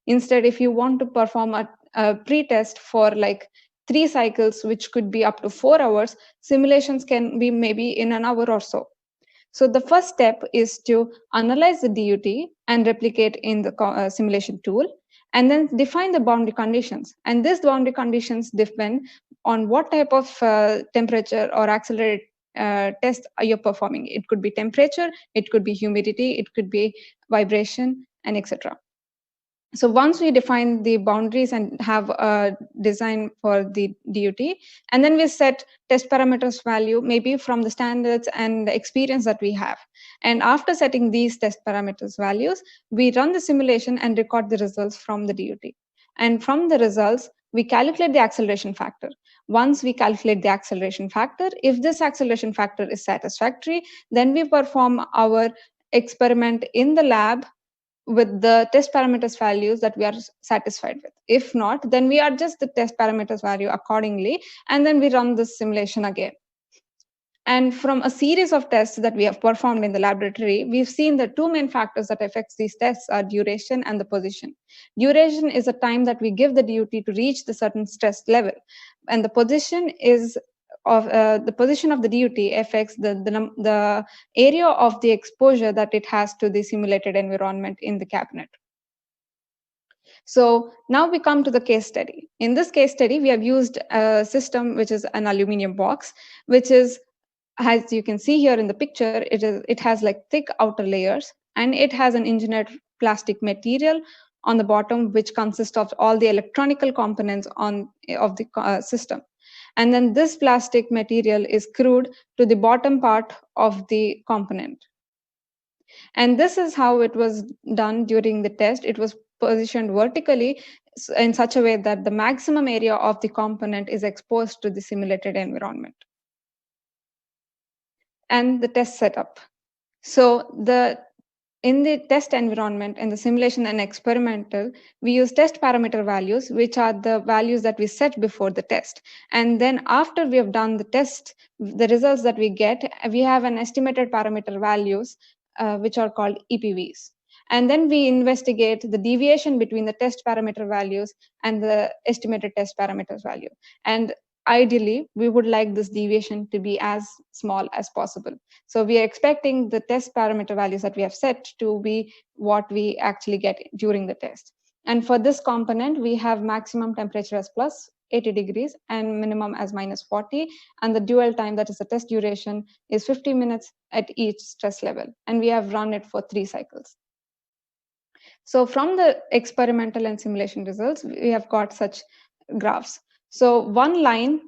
Instead, if you want to perform a pre-test for like 3 cycles, which could be up to 4 hours, simulations can be maybe in an hour or so. So the first step is to analyze the DUT and replicate in the simulation tool, and then define the boundary conditions. And these boundary conditions depend on what type of temperature or accelerated test are you performing. It could be temperature, it could be humidity, it could be vibration, and etc. So once we define the boundaries and have a design for the DUT, and then we set test parameters value, maybe from the standards and the experience that we have. And after setting these test parameters values, we run the simulation and record the results from the DUT. And from the results, we calculate the acceleration factor. Once we calculate the acceleration factor, if this acceleration factor is satisfactory, then we perform our experiment in the lab with the test parameters values that we are satisfied with. If not, then we adjust the test parameters value accordingly, and then we run this simulation again. And from a series of tests that we have performed in the laboratory, we've seen the two main factors that affects these tests are duration and the position. Duration is the time that we give the DUT to reach the certain stress level, and the position is of the position of the DUT affects the area of the exposure that it has to the simulated environment in the cabinet. So now we come to the case study. In this case study, we have used a system which is an aluminum box, which is, as you can see here in the picture, it has like thick outer layers, and it has an engineered plastic material on the bottom, which consists of all the electronical components of the system. And then this plastic material is screwed to the bottom part of the component. And this is how it was done during the test. It was positioned vertically in such a way that the maximum area of the component is exposed to the simulated environment. And the test setup. So in the test environment, in the simulation and experimental, we use test parameter values, which are the values that we set before the test. And then after we have done the test, the results that we get, we have an estimated parameter values, which are called EPVs. And then we investigate the deviation between the test parameter values and the estimated test parameters value. And ideally, we would like this deviation to be as small as possible. So we are expecting the test parameter values that we have set to be what we actually get during the test. And for this component, we have maximum temperature as plus 80 degrees and minimum as minus 40. And the dual time, that is the test duration, is 50 minutes at each stress level. And we have run it for 3 cycles. So from the experimental and simulation results, we have got such graphs. So one line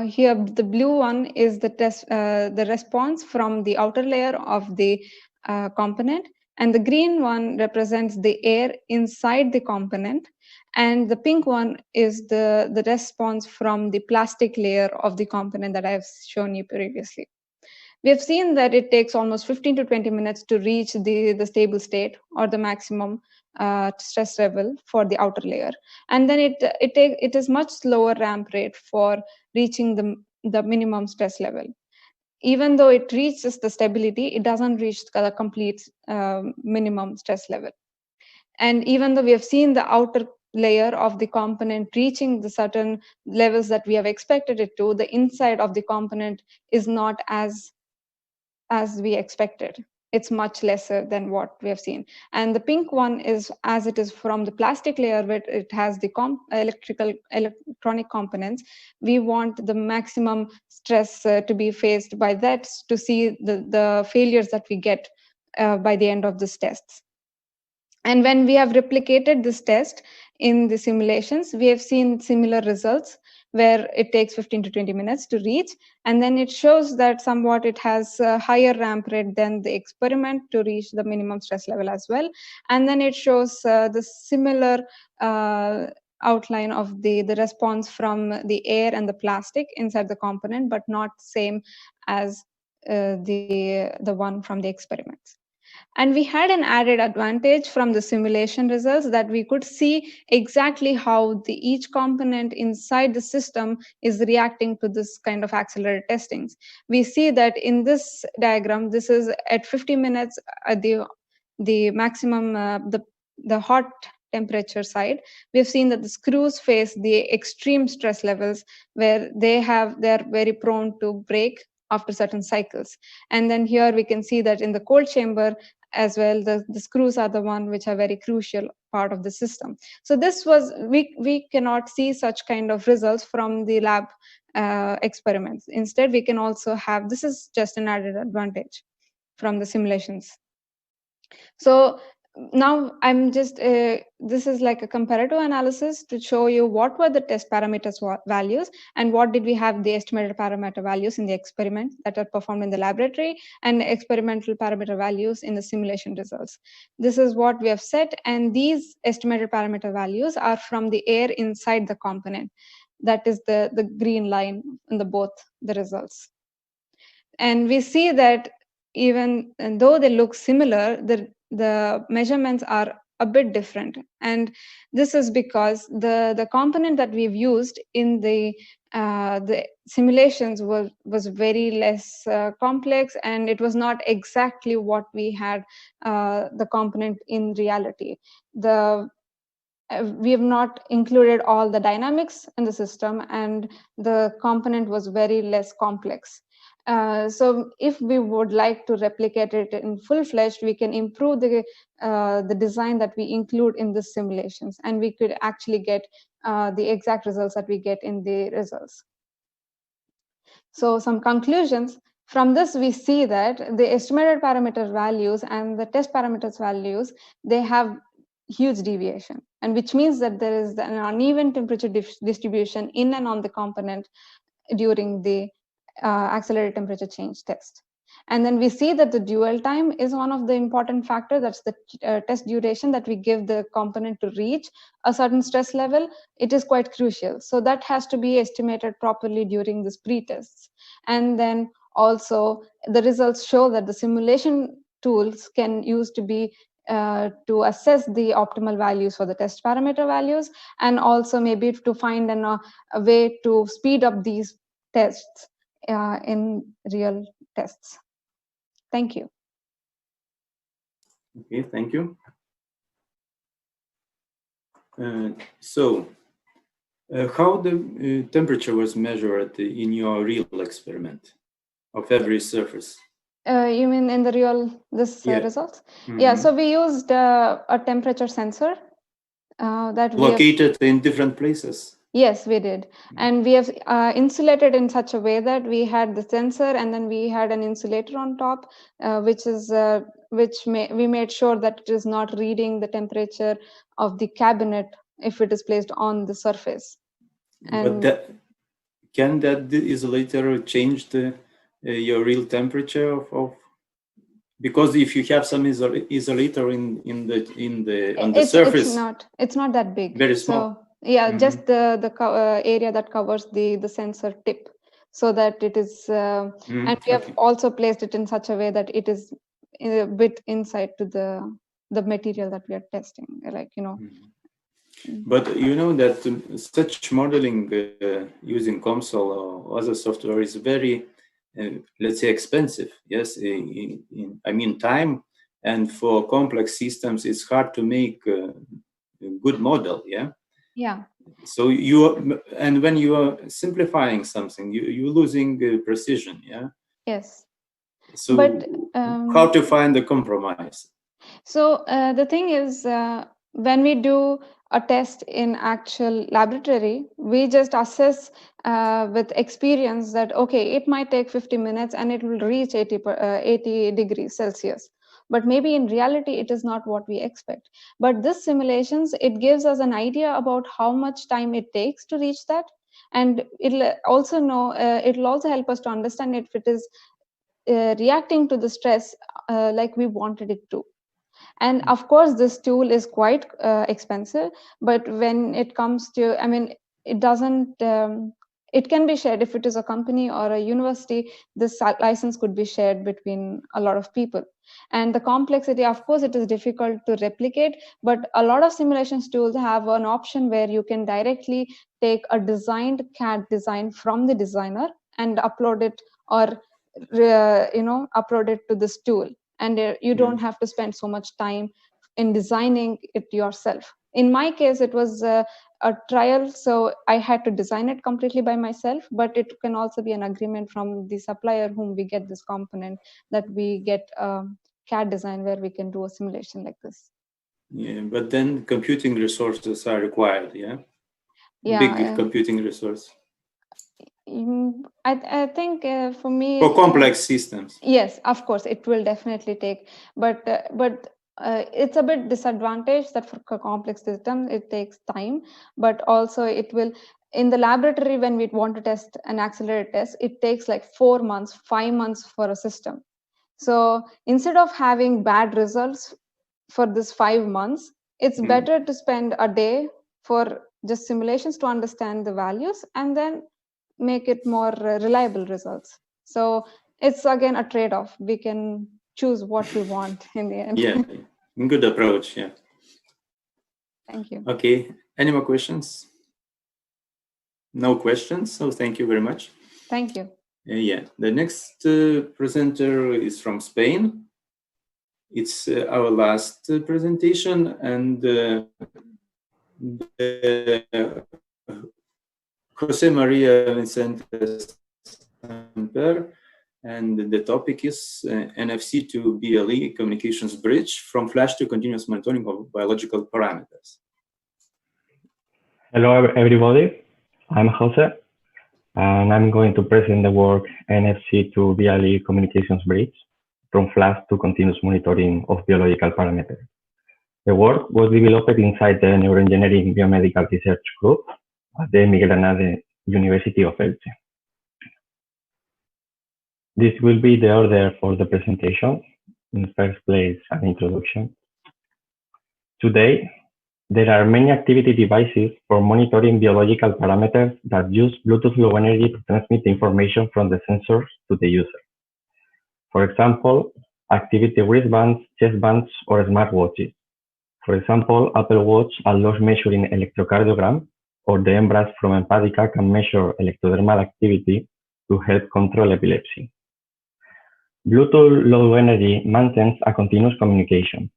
here, the blue one is the test, the response from the outer layer of the component, and the green one represents the air inside the component, and the pink one is the response from the plastic layer of the component that I have shown you previously. We have seen that it takes almost 15 to 20 minutes to reach the stable state or the maximum stress level for the outer layer, and then it is much slower ramp rate for reaching the minimum stress level. Even though it reaches the stability, it doesn't reach the complete minimum stress level. And even though we have seen the outer layer of the component reaching the certain levels that we have expected it to, the inside of the component is not as we expected. It's much lesser than what we have seen. And the pink one is as it is from the plastic layer, where it has the electronic components. We want the maximum stress to be faced by that to see the failures that we get by the end of this test. And when we have replicated this test in the simulations, we have seen similar results, where it takes 15 to 20 minutes to reach. And then it shows that somewhat it has a higher ramp rate than the experiment to reach the minimum stress level as well. And then it shows the similar outline of the response from the air and the plastic inside the component, but not same as the one from the experiments. And we had an added advantage from the simulation results, that we could see exactly how each component inside the system is reacting to this kind of accelerated testings. We see that in this diagram, this is at 50 minutes at the maximum, the hot temperature side. We've seen that the screws face the extreme stress levels, where they're very prone to break after certain cycles. And then here we can see that in the cold chamber as well, the screws are the one which are very crucial part of the system. So this was, we cannot see such kind of results from the lab experiments. Instead, we can also have, this is just an added advantage from the simulations. So now I'm just, this is like a comparative analysis to show you what were the test parameters values and what did we have the estimated parameter values in the experiment that are performed in the laboratory, and experimental parameter values in the simulation results. This is what we have set, and these estimated parameter values are from the air inside the component. That is the green line in both the results. And we see that even though they look similar, the the measurements are a bit different. And this is because the component that we've used in the simulations was very less complex, and it was not exactly what we had the component in reality. We have not included all the dynamics in the system, and the component was very less complex. So if we would like to replicate it in full-fledged, we can improve the design that we include in the simulations, and we could actually get the exact results that we get in the results. So some conclusions. From this, we see that the estimated parameter values and the test parameters values, they have huge deviation, and which means that there is an uneven temperature distribution in and on the component during the accelerated temperature change test. And then we see that the dwell time is one of the important factors. That's the test duration that we give the component to reach a certain stress level. It is quite crucial. So that has to be estimated properly during these pre-tests. And then also the results show that the simulation tools can use to be to assess the optimal values for the test parameter values, and also maybe to find a way to speed up these tests in real tests. Thank you. Okay, thank you. So, how the temperature was measured in your real experiment of every surface? You mean in the real results? Mm-hmm. Yeah. So we used a temperature sensor that located in different places. Yes, we did. And we have insulated in such a way that we had the sensor, and then we had an insulator on top, we made sure that it is not reading the temperature of the cabinet if it is placed on the surface. And but can that isolator change your real temperature of? Because if you have some isolator on the surface, it's not that big. Very small. So yeah, just the area that covers the sensor tip, so that it is. And we have also placed it in such a way that it is a bit inside to the material that we are testing, like, you know. But you know that such modeling using COMSOL or other software is very, let's say, expensive. Yes, I mean time, and for complex systems, it's hard to make a good model. Yeah. Yeah. So when you are simplifying something, you're losing precision. Yeah. Yes. So how to find the compromise? So the thing is, when we do a test in actual laboratory, we just assess with experience that, okay, it might take 50 minutes and it will reach 80 degrees Celsius. But maybe in reality, it is not what we expect. But this simulations, it gives us an idea about how much time it takes to reach that. And it'll also help us to understand if it is reacting to the stress like we wanted it to. And of course, this tool is quite expensive, but when it comes to, I mean, it doesn't, it can be shared. If it is a company or a university, this license could be shared between a lot of people. And the complexity, of course, it is difficult to replicate, but a lot of simulations tools have an option where you can directly take a designed CAD design from the designer and upload it, or upload it to this tool. And you don't have to spend so much time in designing it yourself. In my case, it was a trial, so I had to design it completely by myself, but it can also be an agreement from the supplier whom we get this component, that we get a CAD design where we can do a simulation like this. Yeah, but then computing resources are required, yeah? Big computing resource. I think for me, for complex systems, yes, of course, it will definitely take, but it's a bit disadvantage that for complex systems it takes time, but also it will, in the laboratory, when we want to test an accelerated test, it takes like 4 months, 5 months for a system. So instead of having bad results for this 5 months, it's better to spend a day for just simulations to understand the values and then make it more reliable results. So it's again a trade-off. We can choose what we want in the end. Yeah, Good approach, yeah. Thank you. Okay, any more questions? No questions, so thank you very much. Thank you. Yeah, the next presenter is from Spain. It's our last presentation, and Jose Maria Vicente Samper, and the topic is NFC to BLE communications bridge from flash to continuous monitoring of biological parameters. Hello, everybody. I'm Jose, and I'm going to present the work NFC to BLE communications bridge from flash to continuous monitoring of biological parameters. The work was developed inside the Neuroengineering Biomedical Research Group at the Miguel Hernández University of Elche. This will be the order for the presentation. In first place, an introduction. Today, there are many activity devices for monitoring biological parameters that use Bluetooth Low Energy to transmit information from the sensors to the user. For example, activity wristbands, chest bands, or smartwatches. For example, Apple Watch allows measuring electrocardiogram, or the Embrace from Empathica can measure electrodermal activity to help control epilepsy. Bluetooth Low Energy maintains a continuous communication.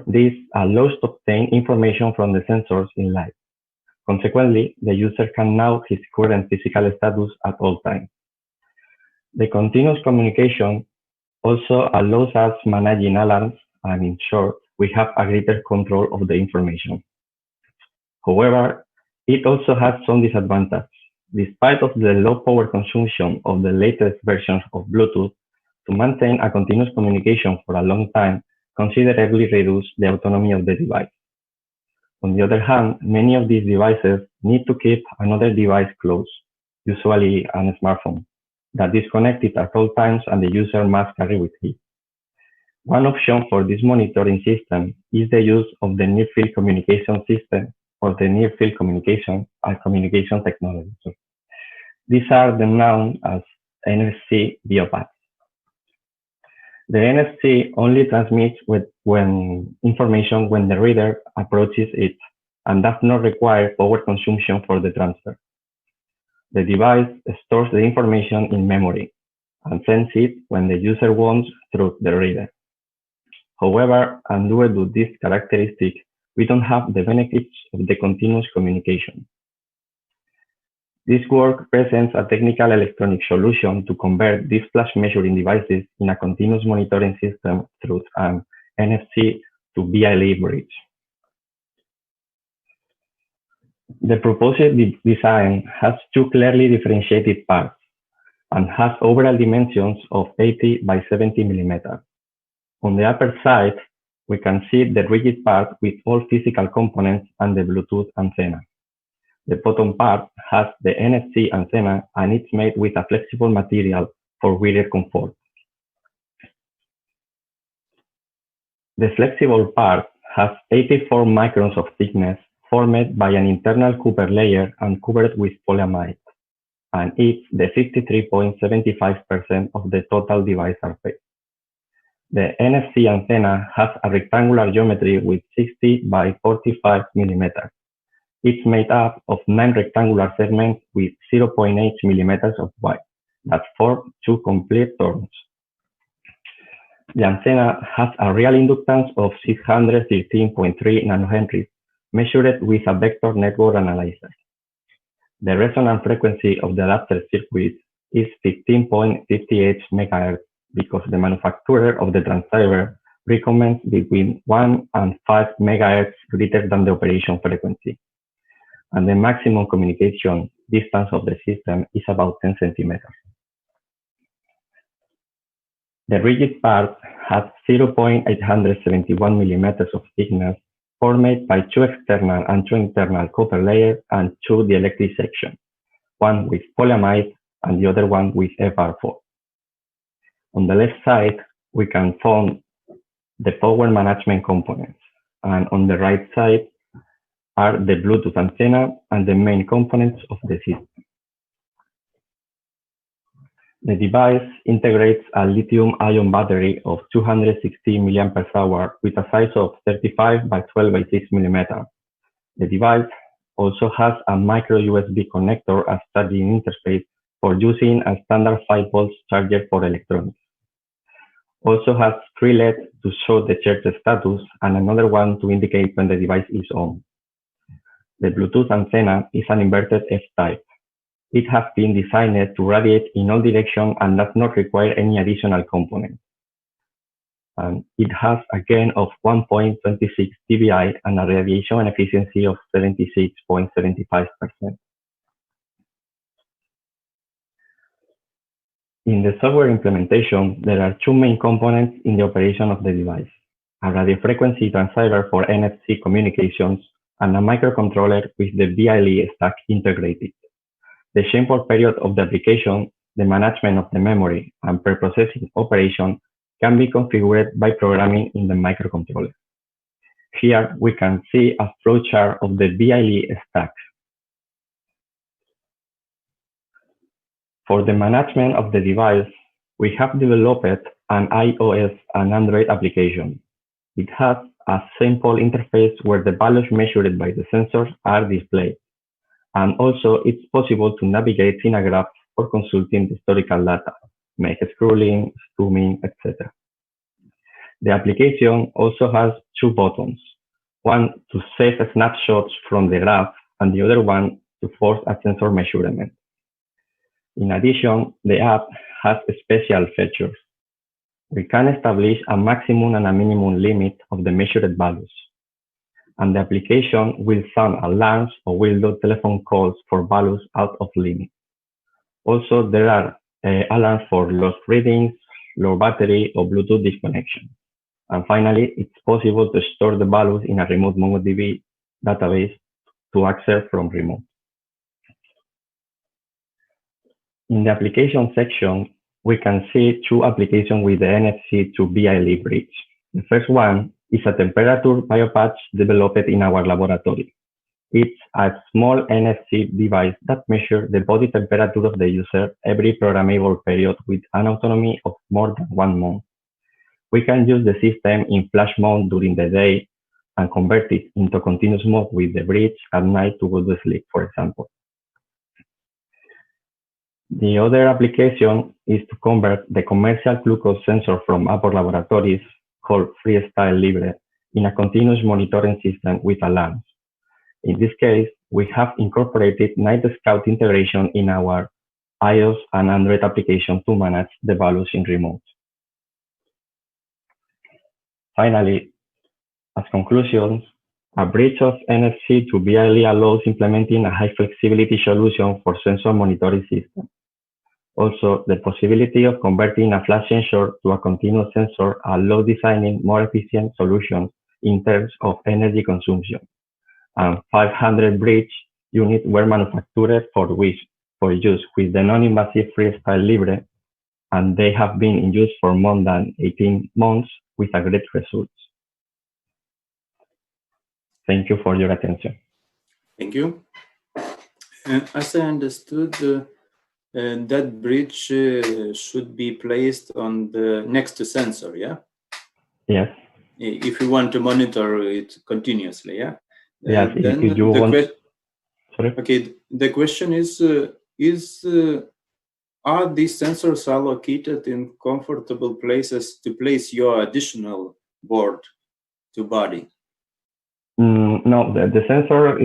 This allows to obtain information from the sensors in live. Consequently, the user can know his current physical status at all times. The continuous communication also allows us managing alarms, and in short, we have a greater control of the information. However, it also has some disadvantages. Despite of the low power consumption of the latest versions of Bluetooth, to maintain a continuous communication for a long time considerably reduce the autonomy of the device. On the other hand, many of these devices need to keep another device close, usually a smartphone, that is connected at all times and the user must carry with him. One option for this monitoring system is the use of the near-field communication system or the near-field communication and communication technology. These are known as NFC biopads. The NFC only transmits information when the reader approaches it and does not require power consumption for the transfer. The device stores the information in memory and sends it when the user wants through the reader. However, and due to this characteristic, we don't have the benefits of the continuous communication. This work presents a technical electronic solution to convert these flash measuring devices in a continuous monitoring system through an NFC to BLE bridge. The proposed design has two clearly differentiated parts and has overall dimensions of 80 by 70 millimeters. On the upper side, we can see the rigid part with all physical components and the Bluetooth antenna. The bottom part has the NFC antenna and it's made with a flexible material for reader comfort. The flexible part has 84 microns of thickness formed by an internal Cooper layer and covered with polyamide, and it's the 53.75% of the total device surface. The NFC antenna has a rectangular geometry with 60 by 45 millimeters. It's made up of 9 rectangular segments with 0.8 millimeters of width that form 2 complete turns. The antenna has a real inductance of 613.3 nanohenries measured with a vector network analyzer. The resonance frequency of the adapter circuit is 15.58 MHz because the manufacturer of the transceiver recommends between 1 and 5 MHz greater than the operation frequency. And the maximum communication distance of the system is about 10 centimeters. The rigid part has 0.871 millimeters of thickness formed by 2 external and 2 internal copper layers and 2 dielectric sections, one with polyamide and the other one with FR4. On the left side, we can find the power management components, and on the right side are the Bluetooth antenna and the main components of the system. The device integrates a lithium-ion battery of 260 mAh with a size of 35 by 12 by 6 mm. The device also has a micro USB connector as charging interface for using a standard 5 volts charger for electronics. Also has 3 LEDs to show the charge status and another one to indicate when the device is on. The Bluetooth antenna is an inverted F-type. It has been designed to radiate in all directions and does not require any additional components. It has a gain of 1.26 dBi and a radiation efficiency of 76.75%. In the software implementation, there are 2 main components in the operation of the device: a radio frequency transceiver for NFC communications and a microcontroller with the BLE stack integrated. The change-port period of the application, the management of the memory, and pre-processing operation can be configured by programming in the microcontroller. Here we can see a flowchart of the BLE stack. For the management of the device, we have developed an iOS and Android application. It has a simple interface where the values measured by the sensors are displayed. And also it's possible to navigate in a graph for consulting historical data, make scrolling, zooming, etc. The application also has 2 buttons, one to save snapshots from the graph and the other one to force a sensor measurement. In addition, the app has special features. We can establish a maximum and a minimum limit of the measured values. And the application will sound alarms or will do telephone calls for values out of limit. Also, there are alarms for lost readings, low battery, or Bluetooth disconnection. And finally, it's possible to store the values in a remote MongoDB database to access from remote. In the application section, we can see 2 applications with the NFC to BLE bridge. The first one is a temperature biopatch developed in our laboratory. It's a small NFC device that measures the body temperature of the user every programmable period with an autonomy of more than 1 month. We can use the system in flash mode during the day and convert it into continuous mode with the bridge at night to go to sleep, for example. The other application is to convert the commercial glucose sensor from Apple Laboratories called Freestyle Libre in a continuous monitoring system with alarms. In this case, we have incorporated Night Scout integration in our iOS and Android application to manage the values in remote. Finally, as conclusions, a bridge of NFC to BLE allows implementing a high flexibility solution for sensor monitoring system. Also, the possibility of converting a flash sensor to a continuous sensor allows designing more efficient solutions in terms of energy consumption. And 500 bridge units were manufactured for use with the non-invasive Freestyle Libre, and they have been in use for more than 18 months with a great results. Thank you for your attention. Thank you. As I understood, that bridge should be placed on the next sensor, yeah? Yes. If you want to monitor it continuously, yeah? Yes, then if you want... Sorry? Okay, the question is are these sensors allocated in comfortable places to place your additional board to body? No, the sensor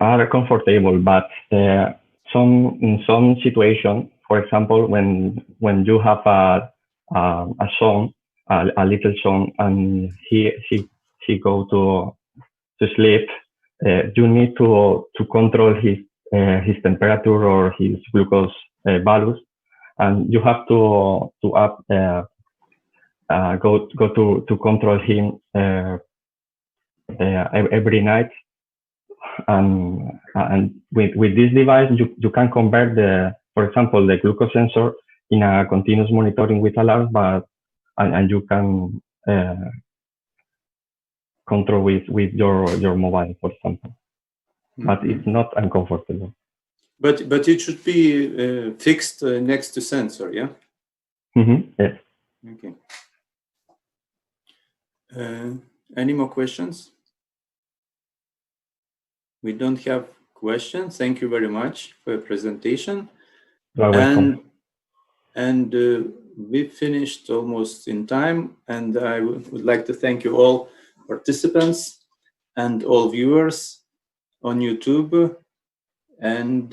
are comfortable, but in some situation, for example, when you have a son, a little son, and he go to sleep, you need to control his temperature or his glucose values, and you have to go to control him every night. And with this device, you can convert for example, the glucose sensor in a continuous monitoring with alarms, and you can control with your mobile, for example. But it's not uncomfortable. But it should be fixed next to sensor, yeah? Yes. Okay. Any more questions? We don't have questions. Thank you very much for your presentation. You are welcome. And we finished almost in time. And I would like to thank you all participants and all viewers on YouTube. And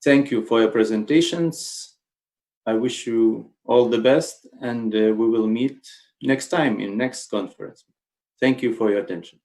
thank you for your presentations. I wish you all the best, and we will meet next time in next conference. Thank you for your attention.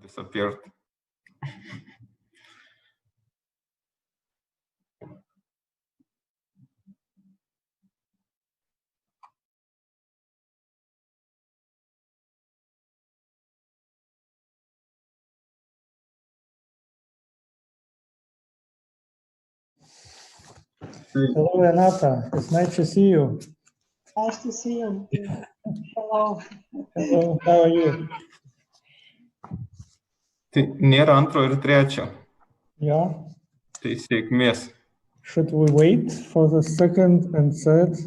disappeared. Hello, Renata. It's nice to see you. Nice to see you. Hello. Hello, how are you? Tai nėra antro ir trečio. Yeah. Tai sėkmės. Should we wait for the second and third?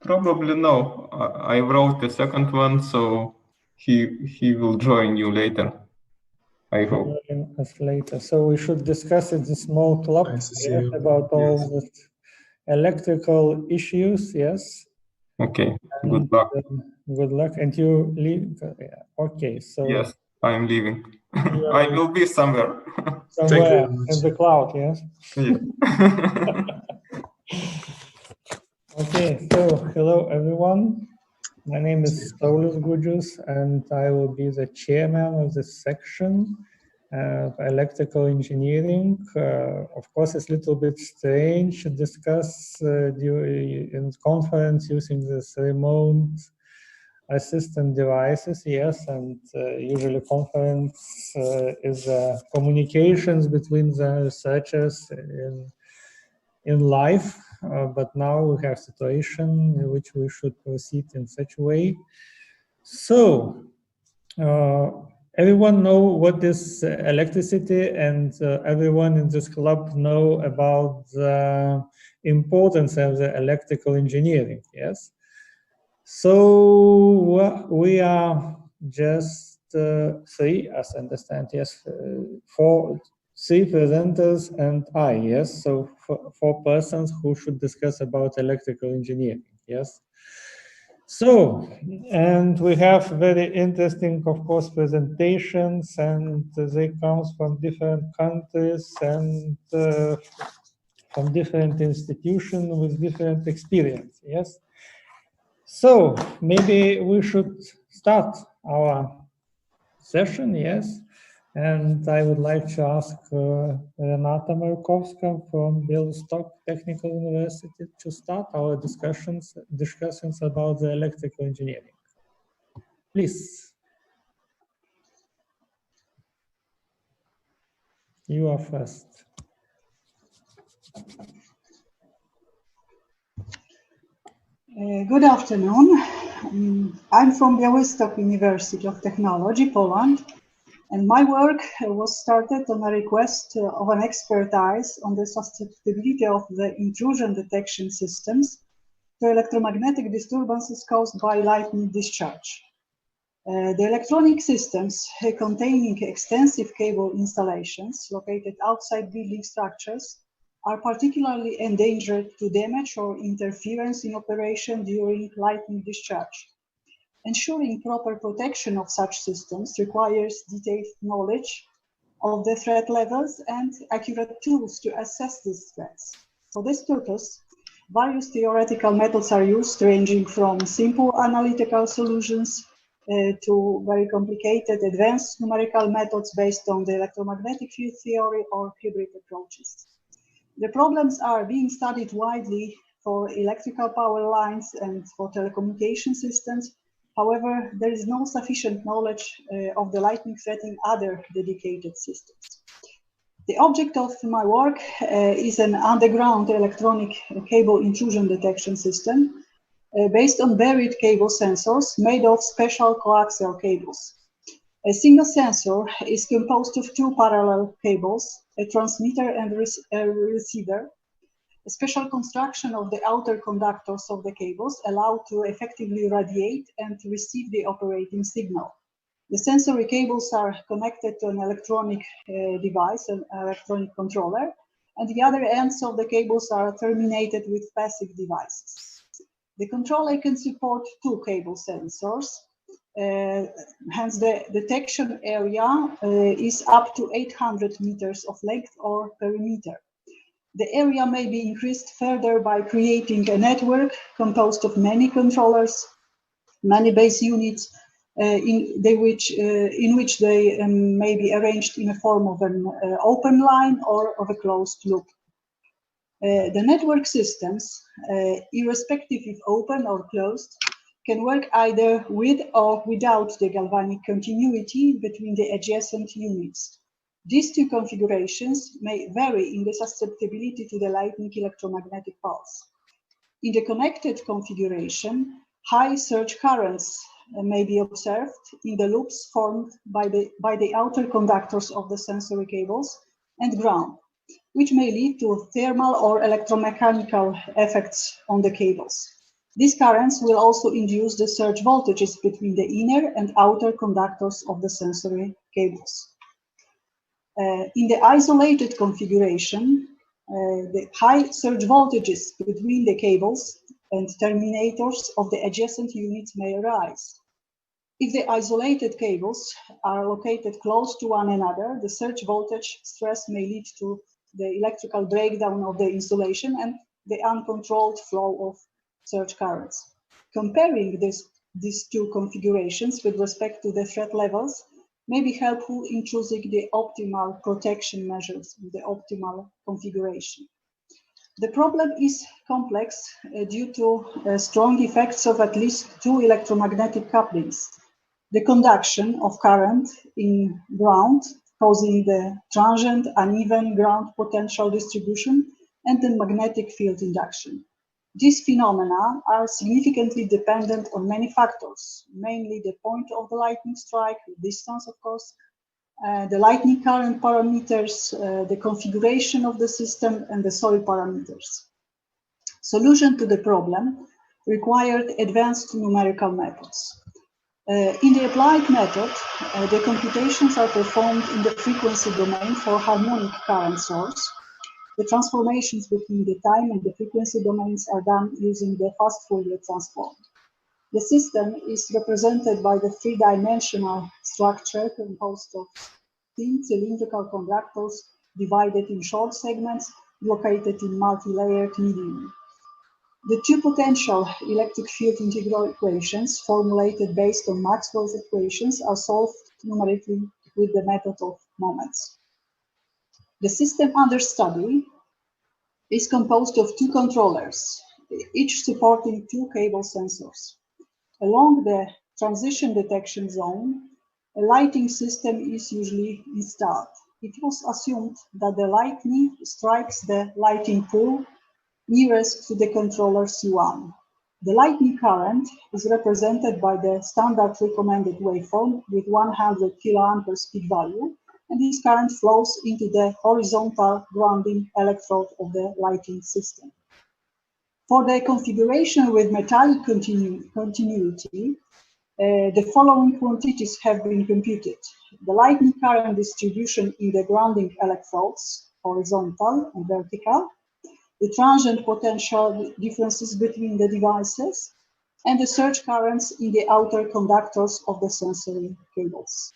Probably no. I wrote the second one, so he will join you later. I hope. Join us later. So we should discuss in the small club about all the electrical issues. Yes. Okay. Good luck. Good luck. And you leave. Okay. So yes, I'm leaving. I will be somewhere. Somewhere in the cloud. Yes. Yeah. Okay. So hello everyone. My name is Saulis Gudžius, and I will be the chairman of this section of electrical engineering. Of course, it's a little bit strange to discuss in conference using this remote assistant devices. Yes, and usually conference is communications between the researchers in life. But now we have a situation in which we should proceed in such a way. So, everyone know what is electricity, and everyone in this club know about the importance of the electrical engineering, yes? So, we are just three, as I understand, yes, three presenters and I, yes, so four persons who should discuss about electrical engineering, yes. So, and we have very interesting, of course, presentations, and they come from different countries and from different institutions with different experience, yes. So, maybe we should start our session, yes. And I would like to ask Renata Markovska from Białystok Technical University to start our discussions about the electrical engineering. Please. You are first. Good afternoon. I'm from Białystok University of Technology, Poland. And my work was started on a request of an expertise on the susceptibility of the intrusion detection systems to electromagnetic disturbances caused by lightning discharge. The electronic systems containing extensive cable installations located outside building structures are particularly endangered to damage or interference in operation during lightning discharge. Ensuring proper protection of such systems requires detailed knowledge of the threat levels and accurate tools to assess these threats. For this purpose, various theoretical methods are used, ranging from simple analytical solutions to very complicated advanced numerical methods based on the electromagnetic field theory or hybrid approaches. The problems are being studied widely for electrical power lines and for telecommunication systems. However, there is no sufficient knowledge of the lightning threat in other dedicated systems. The object of my work is an underground electronic cable intrusion detection system based on buried cable sensors made of special coaxial cables. A single sensor is composed of two parallel cables, a transmitter and a receiver. A special construction of the outer conductors of the cables allow to effectively radiate and receive the operating signal. The sensory cables are connected to an electronic device, an electronic controller, and the other ends of the cables are terminated with passive devices. The controller can support two cable sensors, hence the detection area is up to 800 meters of length or perimeter. The area may be increased further by creating a network composed of many controllers, many base units, in which they may be arranged in a form of an open line or of a closed loop. The network systems, irrespective if open or closed, can work either with or without the galvanic continuity between the adjacent units. These two configurations may vary in the susceptibility to the lightning electromagnetic pulse. In the connected configuration, high surge currents may be observed in the loops formed by the outer conductors of the sensory cables and ground, which may lead to thermal or electromechanical effects on the cables. These currents will also induce the surge voltages between the inner and outer conductors of the sensory cables. In the isolated configuration, the high surge voltages between the cables and terminators of the adjacent units may arise. If the isolated cables are located close to one another, the surge voltage stress may lead to the electrical breakdown of the insulation and the uncontrolled flow of surge currents. Comparing these two configurations with respect to the threat levels may be helpful in choosing the optimal protection measures with the optimal configuration. The problem is complex due to strong effects of at least two electromagnetic couplings. The conduction of current in ground, causing the transient uneven ground potential distribution, and the magnetic field induction. These phenomena are significantly dependent on many factors, mainly the point of the lightning strike, the distance, of course, the lightning current parameters, the configuration of the system, and the soil parameters. Solution to the problem required advanced numerical methods. In the applied method, the computations are performed in the frequency domain for harmonic current source. The transformations between the time and the frequency domains are done using the fast Fourier transform. The system is represented by the three-dimensional structure composed of thin cylindrical conductors divided in short segments located in multi-layered medium. The two potential electric field integral equations formulated based on Maxwell's equations are solved numerically with the method of moments. The system under study is composed of two controllers, each supporting two cable sensors. Along the transition detection zone, a lighting system is usually installed. It was assumed that the lightning strikes the lighting pole nearest to the controller C1. The lightning current is represented by the standard recommended waveform with 100 kiloamperes peak value, and this current flows into the horizontal grounding electrode of the lighting system. For the configuration with metallic continuity, the following quantities have been computed. The lightning current distribution in the grounding electrodes, horizontal and vertical, the transient potential differences between the devices, and the surge currents in the outer conductors of the sensory cables.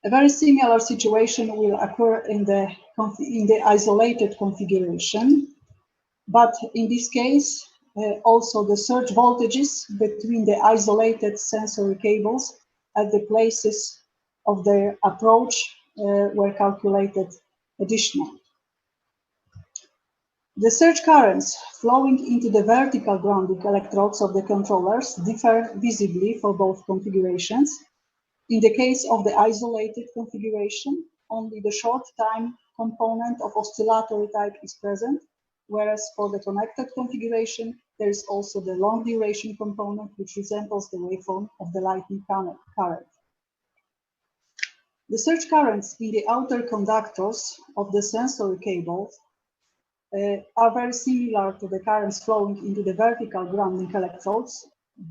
A very similar situation will occur in the isolated configuration, but in this case, also the surge voltages between the isolated sensory cables at the places of their approach were calculated additionally. The surge currents flowing into the vertical grounding electrodes of the controllers differ visibly for both configurations. In the case of the isolated configuration, only the short time component of oscillatory type is present, whereas for the connected configuration, there is also the long duration component which resembles the waveform of the lightning current. The surge currents in the outer conductors of the sensory cables are very similar to the currents flowing into the vertical grounding electrodes,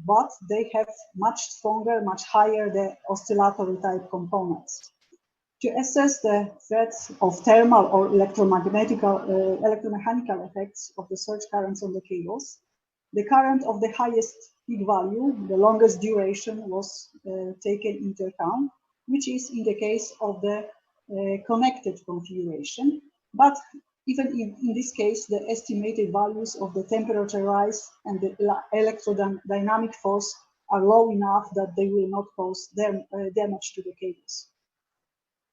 but they have much stronger, much higher the oscillatory type components. To assess the threats of thermal or electromechanical effects of the surge currents on the cables, the current of the highest peak value, the longest duration, was taken into account, which is in the case of the connected configuration. But even in this case, the estimated values of the temperature rise and the electrodynamic force are low enough that they will not cause damage to the cables.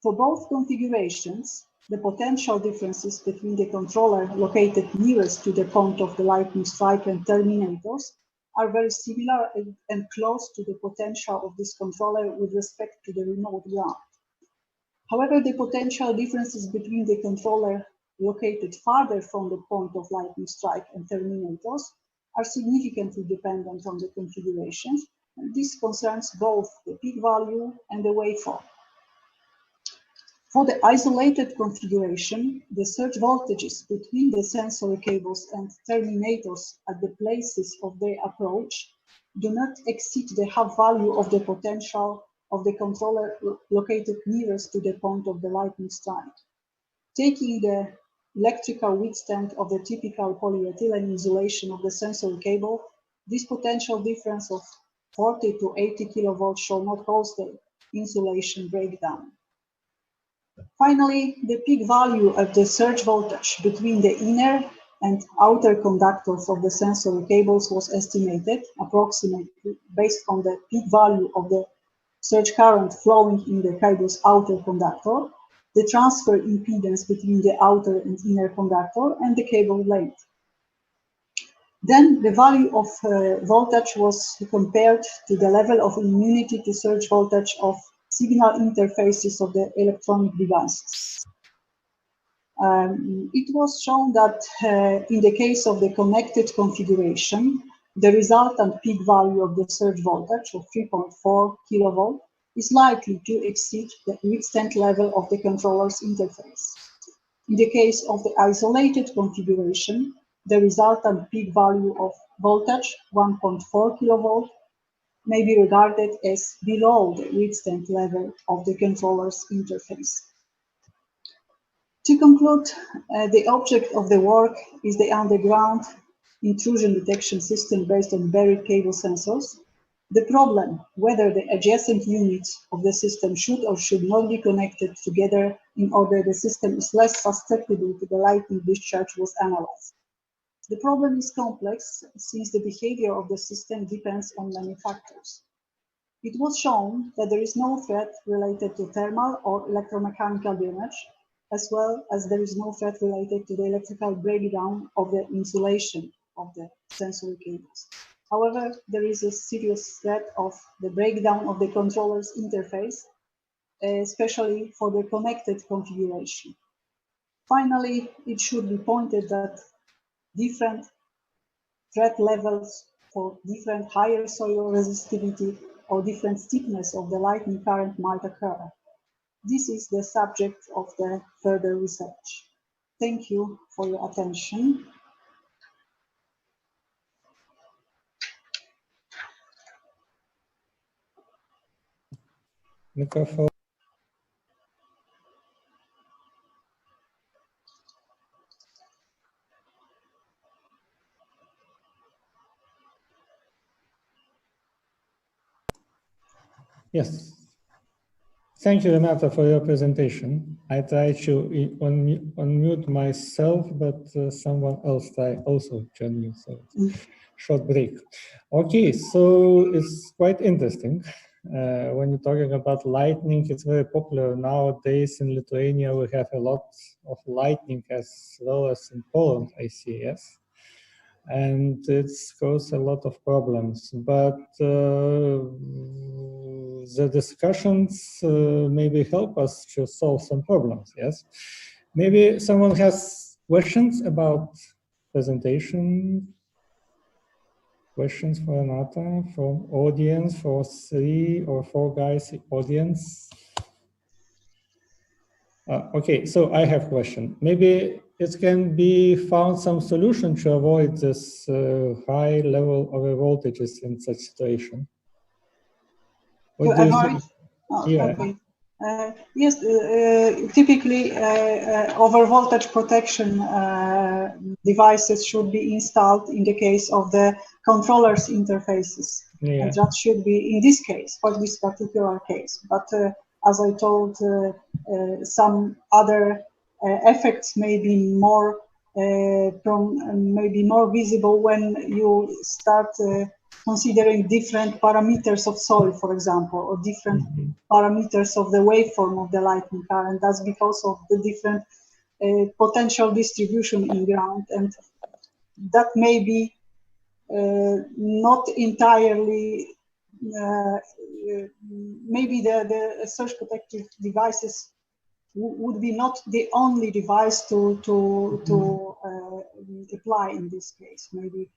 For both configurations, the potential differences between the controller located nearest to the point of the lightning strike and terminators are very similar and close to the potential of this controller with respect to the remote ground. However, the potential differences between the controller located farther from the point of lightning strike and terminators are significantly dependent on the configurations, and this concerns both the peak value and the waveform. For the isolated configuration, the surge voltages between the sensory cables and terminators at the places of their approach do not exceed the half value of the potential of the controller located nearest to the point of the lightning strike. Taking the electrical withstand of the typical polyethylene insulation of the sensory cable, this potential difference of 40 to 80 kilovolts shall not cause the insulation breakdown. Finally, the peak value of the surge voltage between the inner and outer conductors of the sensory cables was estimated approximately based on the peak value of the surge current flowing in the cable's outer conductor, the transfer impedance between the outer and inner conductor, and the cable length. Then the value of voltage was compared to the level of immunity to surge voltage of signal interfaces of the electronic devices. It was shown that in the case of the connected configuration, the resultant peak value of the surge voltage of 3.4 kilovolt is likely to exceed the withstand level of the controller's interface. In the case of the isolated configuration, the resultant peak value of voltage, 1.4 kilovolt, may be regarded as below the withstand level of the controller's interface. To conclude, the object of the work is the underground intrusion detection system based on buried cable sensors. The problem, whether the adjacent units of the system should or should not be connected together in order the system is less susceptible to the lightning discharge, was analyzed. The problem is complex since the behavior of the system depends on many factors. It was shown that there is no threat related to thermal or electromechanical damage, as well as there is no threat related to the electrical breakdown of the insulation of the sensory cables. However, there is a serious threat of the breakdown of the controller's interface, especially for the connected configuration. Finally, it should be pointed that different threat levels for different higher soil resistivity or different steepness of the lightning current might occur. This is the subject of the further research. Thank you for your attention. Microphone. Yes. Thank you, Renata, for your presentation. I tried to unmute myself, but someone else tried also to unmute, so short break. Okay, so it's quite interesting. When you're talking about lightning, it's very popular nowadays in Lithuania. We have a lot of lightning as well as in Poland, I see, yes. And it's caused a lot of problems, but the discussions maybe help us to solve some problems, yes? Maybe someone has questions about presentation, questions for Renata, from audience, for 3 or 4 guys audience. Okay, so I have a question. Maybe it can be found some solution to avoid this high level of voltages in such situation. What do you think? Oh, yeah. Okay. Yes, typically overvoltage protection devices should be installed in the case of the controller's interfaces. Yeah. And that should be in this case, for this particular case. But as I told, some other effects may be more visible when you start considering different parameters of soil, for example, or different parameters of the waveform of the lightning current. That's because of the different potential distribution in ground, and that may be not entirely, maybe the surge protective devices would be not the only device to apply in this case. Maybe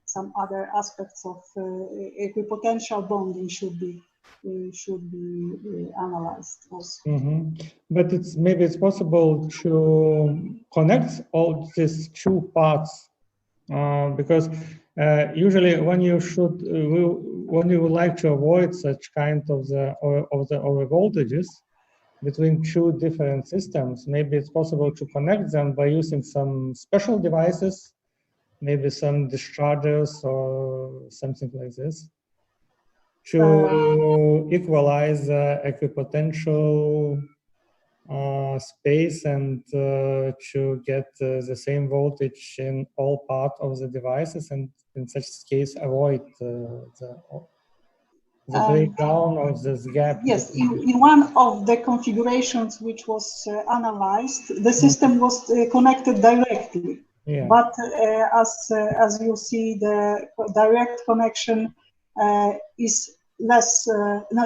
some other aspects of equipotential bonding should be analyzed also. But maybe it's possible to connect all these two parts, because usually when you would like to avoid such kind of the over voltages between two different systems, maybe it's possible to connect them by using some special devices, maybe some dischargers or something like this, to equalize equipotential space and to get the same voltage in all parts of the devices, and in such case avoid the breakdown of this gap. Yes, in one of the configurations which was analyzed, the system was connected directly. Yeah. But as you see, the direct connection is less,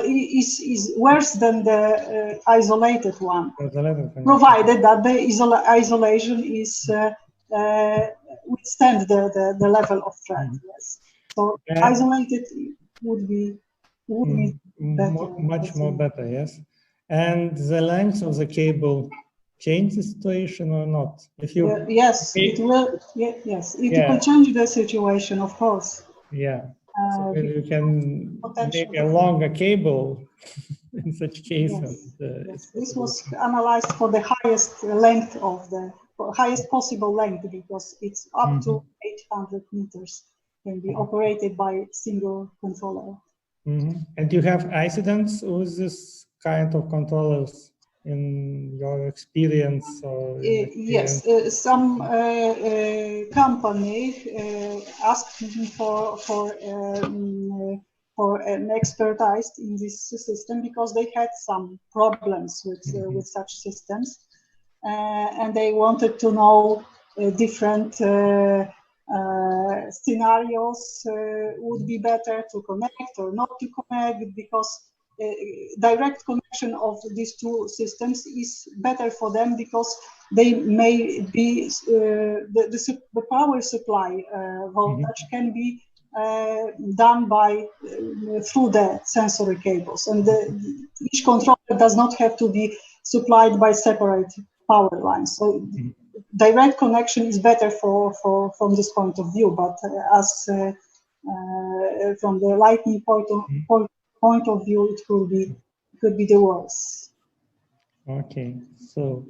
is worse than the isolated one, provided that the isolation is withstand the level of threat. Yes. So isolated would be better, much more better. Yes. And the length of the cable change the situation or not? If you yes, it will. Yes, it will change the situation, of course. Yeah. So maybe you can make a longer cable in such case. Yes. This was analyzed for the highest length of the highest possible length, because it's up to 800 meters, can be operated by a single controller. And you have incidents with this kind of controllers in your experience? Or yes, some company asked me for an expertise in this system, because they had some problems with such systems, and they wanted to know different scenarios would be better to connect or not to connect, because direct connection of these two systems is better for them, because they may be the power supply voltage can be done by through the sensory cables, and each controller does not have to be supplied by separate power lines. So direct connection is better from this point of view, but as from the lightning point of view, it could be the worst. Okay, so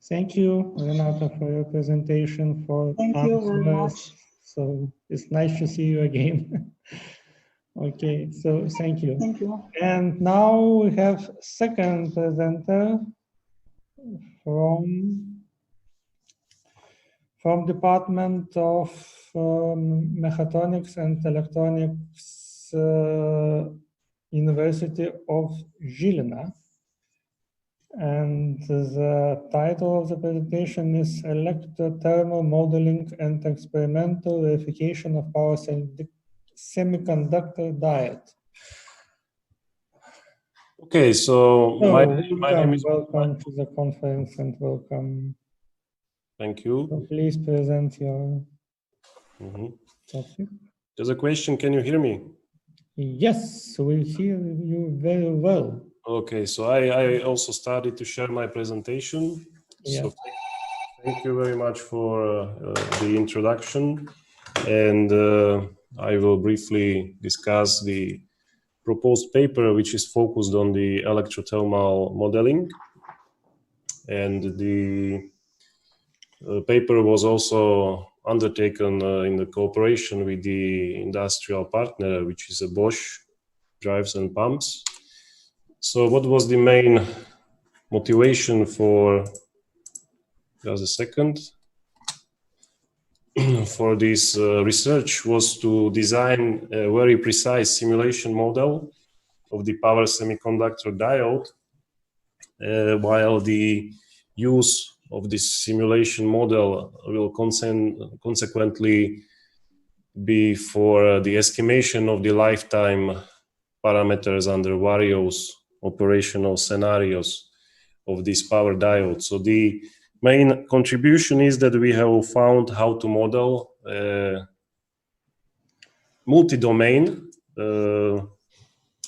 thank you, Renata, for your presentation. Thank you very much. So it's nice to see you again. Okay, so thank you. Thank you. And now we have second presenter from Department of Mechatronics and Electronics, University of Žilina. And the title of the presentation is Electrothermal Modeling and Experimental Verification of Power Semiconductor Diet. Okay, so my name is... Welcome to the conference and welcome. Thank you. So please present your topic. There's a question, can you hear me? Yes, we hear you very well. Okay, so I also started to share my presentation. Yeah. So thank you very much for the introduction. And I will briefly discuss the proposed paper, which is focused on the electrothermal modeling. And the paper was also undertaken in the cooperation with the industrial partner, which is a Bosch Drives and Pumps. So what was the main motivation for, just a second, for this research was to design a very precise simulation model of the power semiconductor diode, while the use of this simulation model will consequently be for the estimation of the lifetime parameters under various operational scenarios of this power diode. So the main contribution is that we have found how to model multi-domain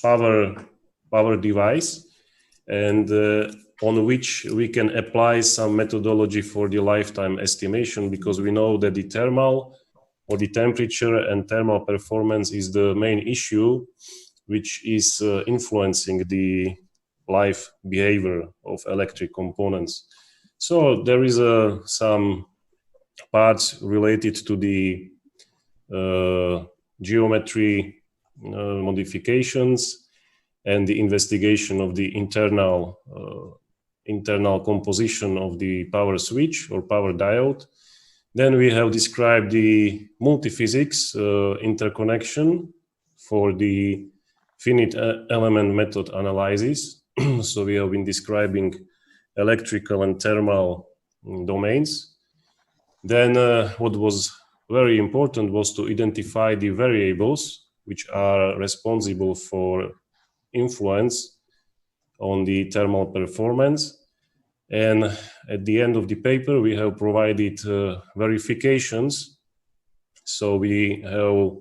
power device, and on which we can apply some methodology for the lifetime estimation, because we know that the thermal or the temperature and thermal performance is the main issue which is influencing the life behavior of electric components. So there is some parts related to the geometry modifications and the investigation of the internal composition of the power switch or power diode. Then we have described the multiphysics interconnection for the finite element method analysis. So we have been describing electrical and thermal domains. Then what was very important was to identify the variables which are responsible for influence on the thermal performance. And at the end of the paper, we have provided verifications. So we have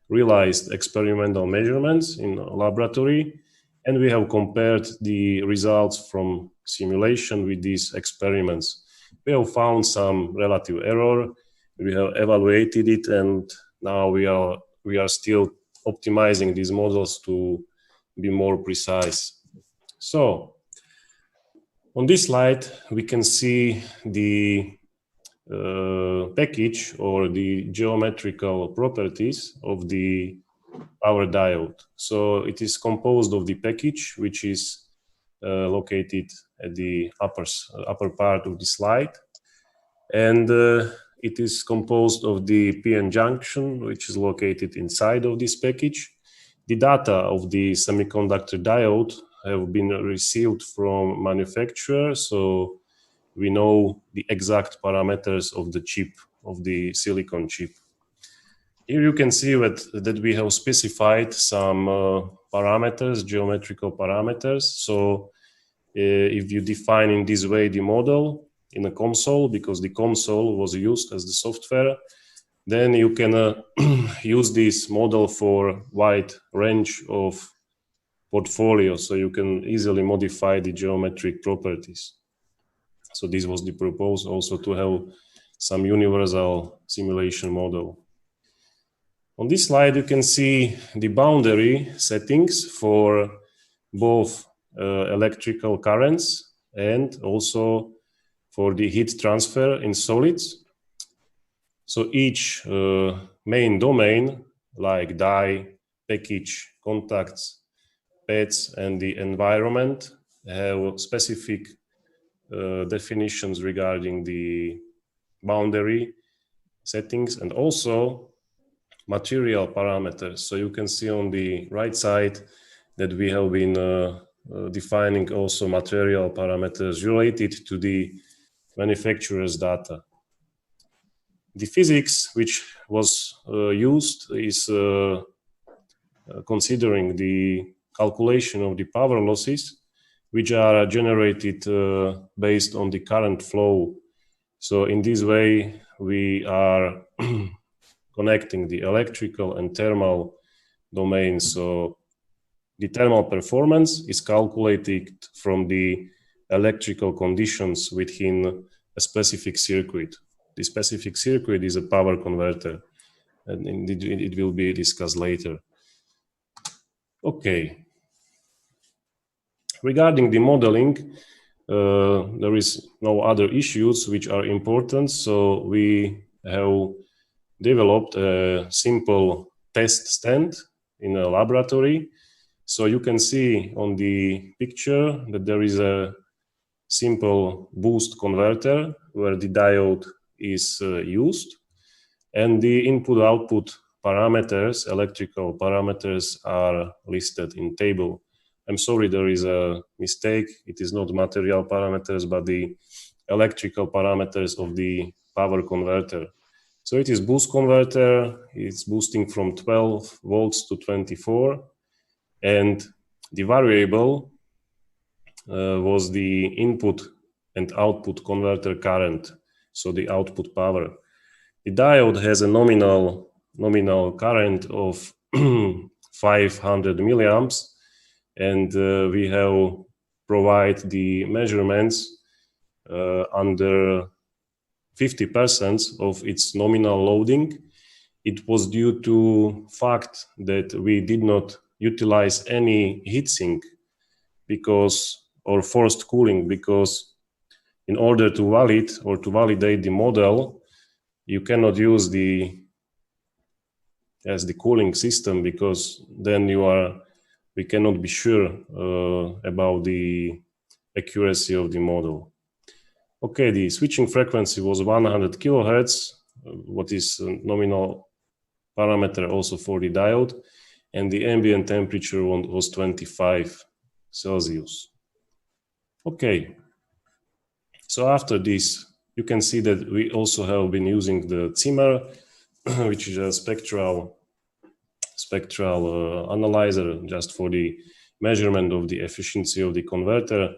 realized experimental measurements in a laboratory, and we have compared the results from simulation with these experiments. We have found some relative error. We have evaluated it, and now we are still optimizing these models to be more precise. So on this slide, we can see the package or the geometrical properties of the power diode. So it is composed of the package, which is located at the upper part of the slide. And it is composed of the PN junction, which is located inside of this package. The data of the semiconductor diode have been received from manufacturer, so we know the exact parameters of the chip, of the silicon chip. Here you can see that we have specified some parameters, geometrical parameters. So if you define in this way the model in a console, because the console was used as the software, then you can use this model for wide range of portfolios, so you can easily modify the geometric properties. So this was the proposal, also to have some universal simulation model. On this slide, you can see the boundary settings for both electrical currents and also for the heat transfer in solids. So each main domain, like die, package, contacts, pads, and the environment, have specific definitions regarding the boundary settings and also material parameters. So you can see on the right side that we have been defining also material parameters related to the manufacturer's data. The physics which was used is considering the calculation of the power losses, which are generated based on the current flow. So in this way, we are connecting the electrical and thermal domains. So the thermal performance is calculated from the electrical conditions within a specific circuit. The specific circuit is a power converter, and it will be discussed later. Okay. Regarding the modeling, there is no other issues which are important. So we have developed a simple test stand in a laboratory. So you can see on the picture that there is a simple boost converter where the diode is used. And the input-output parameters, electrical parameters, are listed in table. I'm sorry, there is a mistake. It is not material parameters, but the electrical parameters of the power converter. So it is boost converter. It's boosting from 12 volts to 24. And the variable was the input and output converter current, so the output power. The diode has a nominal current of 500 milliamps, and we have provide the measurements under 50% of its nominal loading. It was due to fact that we did not utilize any heatsink or forced cooling, because in order to validate the model, you cannot use the cooling system, because then we cannot be sure about the accuracy of the model. Okay, the switching frequency was 100 kilohertz, what is a nominal parameter also for the diode, and the ambient temperature was 25 Celsius. Okay, so after this, you can see that we also have been using the Zimmer, which is a spectral analyzer just for the measurement of the efficiency of the converter,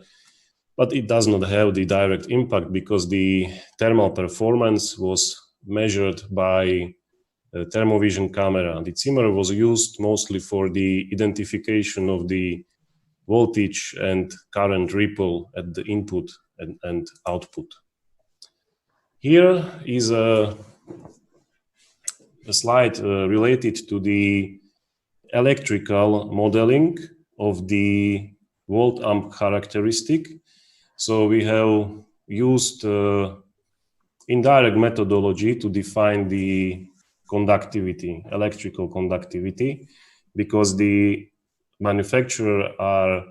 but it does not have the direct impact because the thermal performance was measured by a thermovision camera. The Zimmer was used mostly for the identification of the voltage and current ripple at the input and output. Here is a slide related to the electrical modeling of the volt amp characteristic. So we have used indirect methodology to define the conductivity, electrical conductivity, because the manufacturer are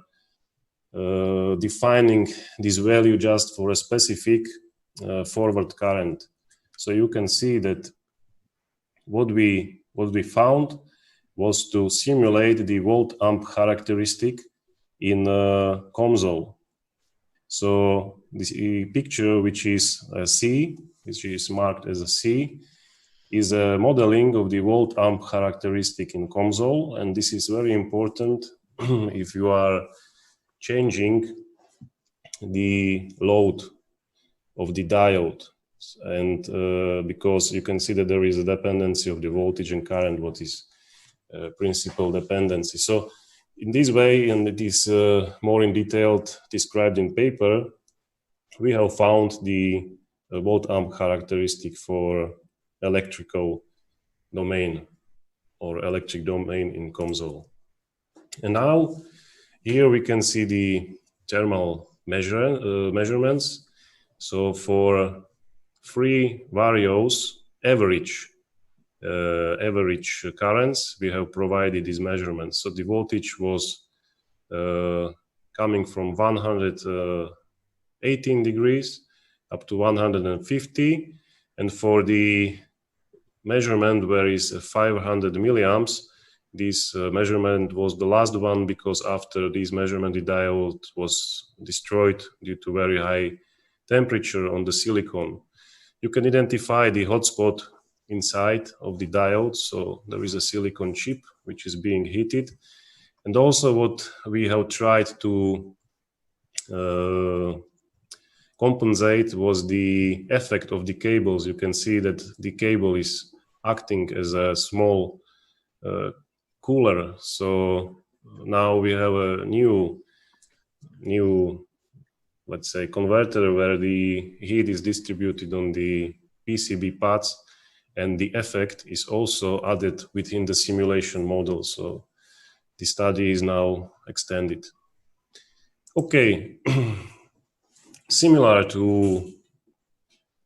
defining this value just for a specific forward current. So you can see that what we found was to simulate the volt amp characteristic in COMSOL. So this picture, which is a C, which is marked as a C, is a modeling of the volt amp characteristic in COMSOL, and this is very important if you are changing the load of the diode, and because you can see that there is a dependency of the voltage and current, what is principal dependency. So in this way, and it is more in detail described in paper, we have found the volt amp characteristic for electrical domain or electric domain in COMSOL. And now here we can see the thermal measurements. So for 3 various average currents, we have provided these measurements. So the voltage was coming from 118 degrees up to 150, and for the measurement where is 500 milliamps, this measurement was the last one, because after this measurement the diode was destroyed due to very high temperature on the silicon. You can identify the hotspot inside of the diode, so there is a silicon chip which is being heated. And also what we have tried to compensate was the effect of the cables. You can see that the cable is acting as a small cooler. So now we have a new, let's say, converter where the heat is distributed on the PCB pads, and the effect is also added within the simulation model. So the study is now extended. Okay, similar to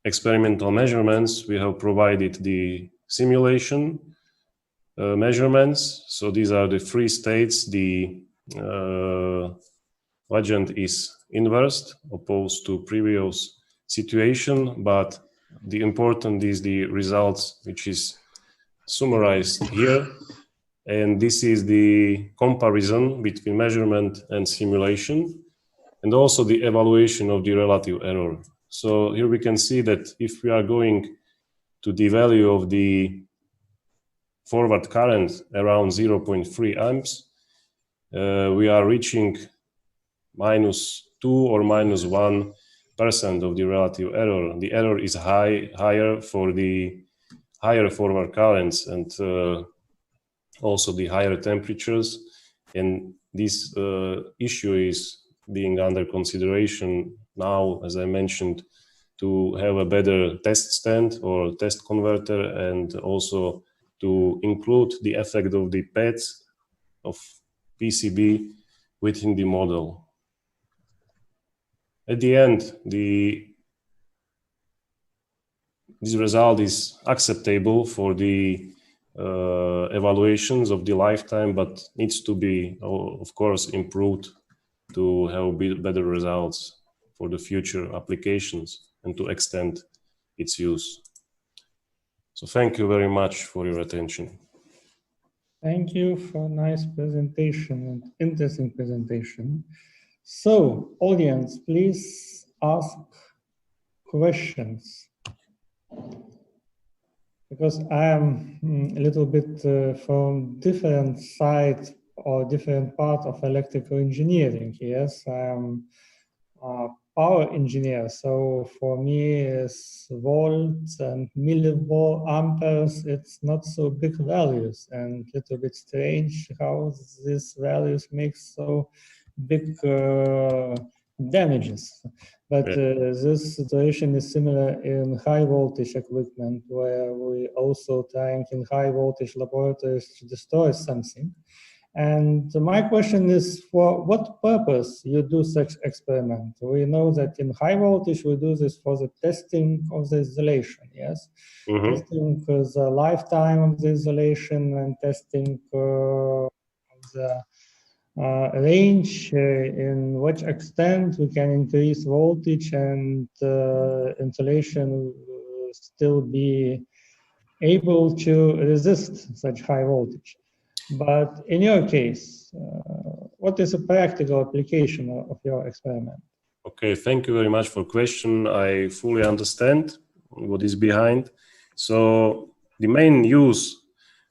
experimental measurements, we have provided the simulation measurements. So these are the 3 states. The legend is inversed, opposed to previous situation, but the important is the results, which is summarized here. And this is the comparison between measurement and simulation, and also the evaluation of the relative error. So here we can see that if we are going to the value of the forward current around 0.3 amps, we are reaching -2 or -1% of the relative error. The error is higher for the higher forward currents and also the higher temperatures. And this issue is being under consideration now, as I mentioned, to have a better test stand or test converter, and also to include the effect of the pads of PCB within the model. At the end, this result is acceptable for the evaluations of the lifetime, but needs to be, of course, improved to have better results for the future applications and to extend its use. So thank you very much for your attention. Thank you for a nice presentation and interesting presentation. So, audience, please ask questions. Because I am a little bit from different side or different part of electrical engineering. Yes, I am a power engineer. So for me, it's volts and millivolt amperes. It's not so big values, and a little bit strange how these values make so big damages. But this situation is similar in high voltage equipment, where we also trying in high voltage laboratories to destroy something. And my question is, for what purpose you do such experiment? We know that in high voltage we do this for the testing of the isolation, yes? Mm-hmm. Testing the lifetime of the isolation and testing of the range, in which extent we can increase voltage and insulation will still be able to resist such high voltage. But in your case, what is a practical application of your experiment? Okay, thank you very much for the question. I fully understand what is behind. So the main use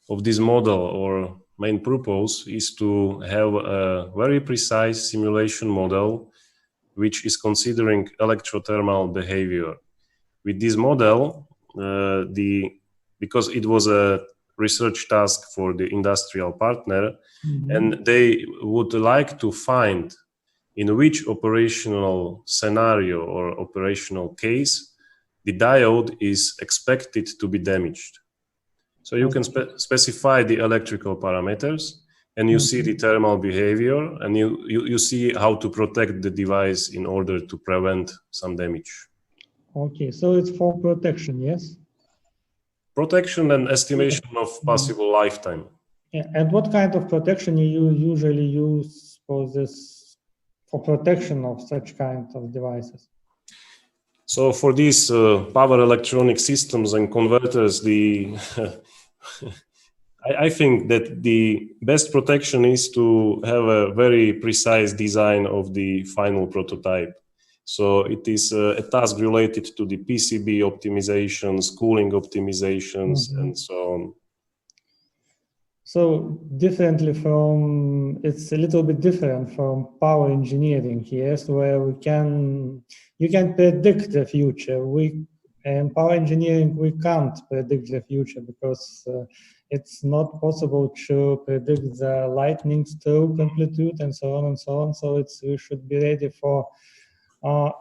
of this model or main purpose is to have a very precise simulation model which is considering electrothermal behavior. With this model, because it was a research task for the industrial partner, mm-hmm. and they would like to find in which operational scenario or operational case the diode is expected to be damaged. So you can specify the electrical parameters, and you mm-hmm. see the thermal behavior, and you see how to protect the device in order to prevent some damage. Okay, so it's for protection, yes? Protection and estimation of possible lifetime. Yeah. And what kind of protection you usually use for this, for protection of such kind of devices? So for these power electronic systems and converters, I think that the best protection is to have a very precise design of the final prototype. So it is a task related to the PCB optimizations, cooling optimizations, mm-hmm. and so on. So differently from, it's a little bit different from power engineering, yes, where you can predict the future. In power engineering, we can't predict the future because it's not possible to predict the lightning stroke amplitude and so on and so on. So we should be ready for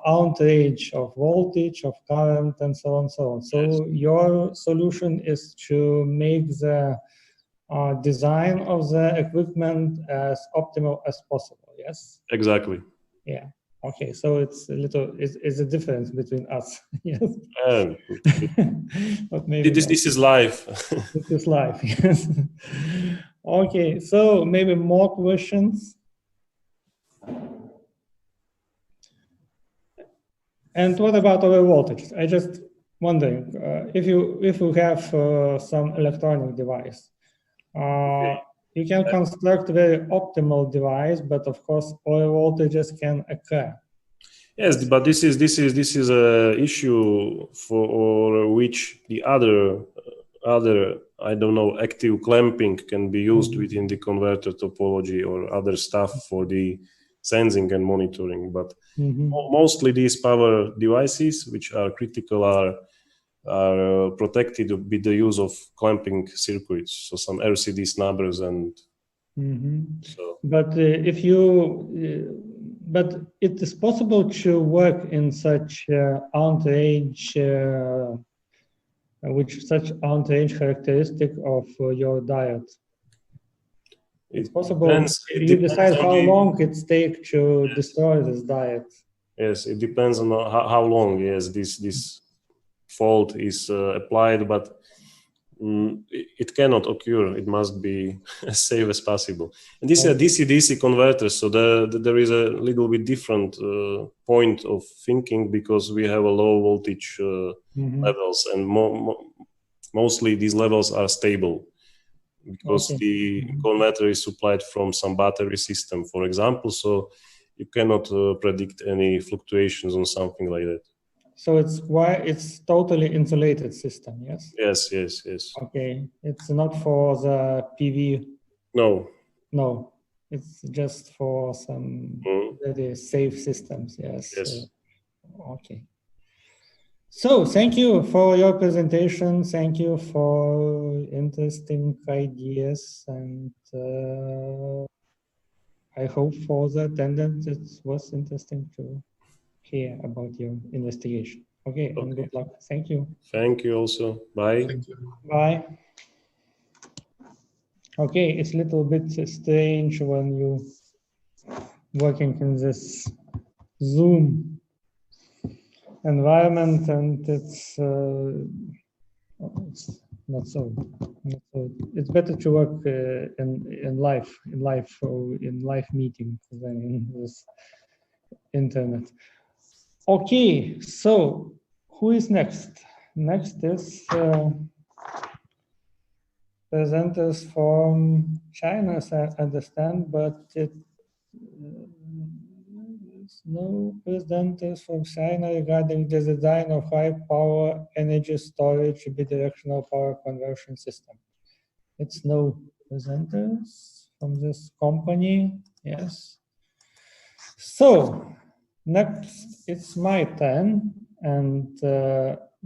outrage of voltage, of current, and so on and so on. So your solution is to make the design of the equipment as optimal as possible, yes? Exactly. Yeah. Okay, so it's a difference between us, yes? But maybe this is life. This is life, yes. Okay, so maybe more questions? And what about our voltage? I just wondering if you have some electronic device, you can construct a very optimal device, but of course, oil voltages can occur. Yes, but this is a issue for which the other I don't know, active clamping can be used within the converter topology or other stuff for the sensing and monitoring. But mostly these power devices, which are critical, are protected with the use of clamping circuits, so some RCD snubbers and. So. But but it is possible to work in such outrage, characteristic of your diet. It's possible. You decide how long it takes to destroy this diet. Yes, it depends on how long. Yes, this fault is applied, but it cannot occur. It must be as safe as possible. And this is a DC-DC converter, so there is a little bit different point of thinking, because we have a low voltage levels, and mostly these levels are stable, because the converter is supplied from some battery system, for example, so you cannot predict any fluctuations on something like that. So it's totally insulated system, yes? Yes. Okay, it's not for the PV. No, it's just for some very safe systems. Yes. Okay. So thank you for your presentation. Thank you for interesting ideas, and I hope for the attendance it was interesting to hear about your investigation. Okay, and good luck. Thank you. Thank you also. Bye. Thank you. Bye. Okay, it's a little bit strange when you working in this Zoom environment, and it's not so. It's better to work in live meeting than in this internet. Okay, so who is next? Next is presenters from China, as I understand, but there's no presenters from China regarding the design of high power energy storage bidirectional power conversion system. It's no presenters from this company, yes. So next, it's my turn, and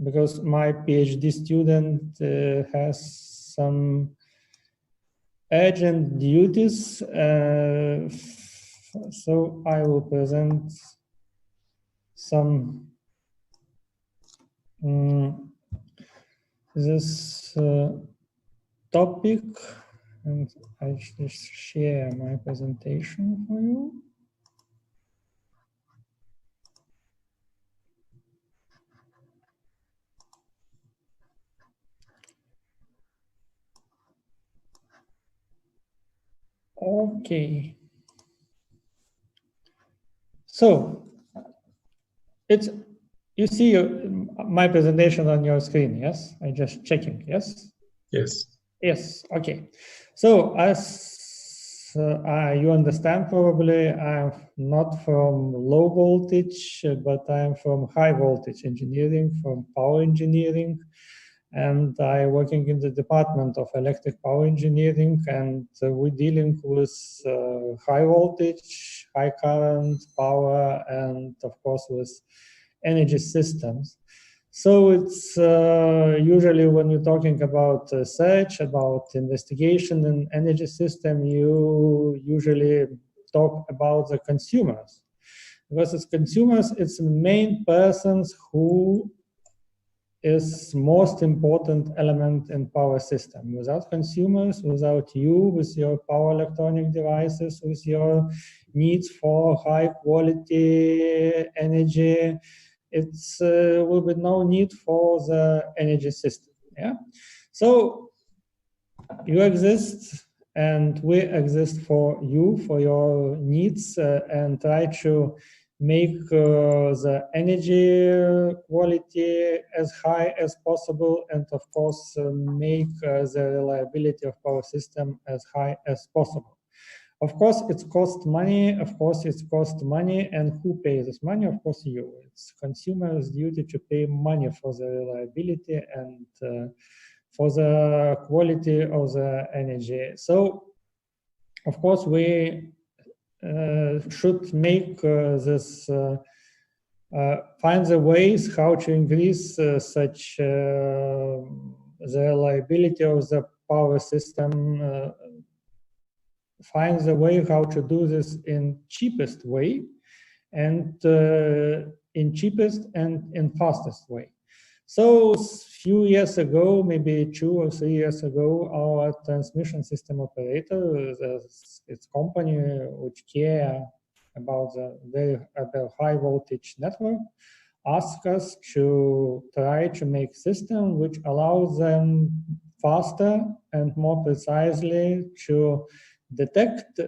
because my PhD student has some urgent duties, so I will present some this topic, and I just share my presentation for you. Okay. So you see my presentation on your screen, yes? I just checking, yes? Yes, okay. So as you understand probably, I'm not from low voltage, but I'm from high voltage engineering, from power engineering. And I'm working in the Department of Electric Power Engineering, and we're dealing with high voltage, high current, power, and of course with energy systems. So it's usually when you're talking about research, about investigation in energy system, you usually talk about the consumers. Because as consumers, it's the main persons who is most important element in power system. Without consumers, without you, with your power electronic devices, with your needs for high quality energy, it's will be no need for the energy system. Yeah. So you exist, and we exist for you, for your needs, and try to make the energy quality as high as possible, and of course make the reliability of power system as high as possible. Of course, it costs money. And who pays this money? Of course, you. It's consumers' duty to pay money for the reliability and for the quality of the energy. So, of course, we should make find the ways how to increase such the reliability of the power system. Find the way how to do this in cheapest way, and in cheapest and in fastest way. So few years ago, maybe 2 or 3 years ago, our transmission system operator, its company which care about the very high voltage network, asked us to try to make system which allows them faster and more precisely to detect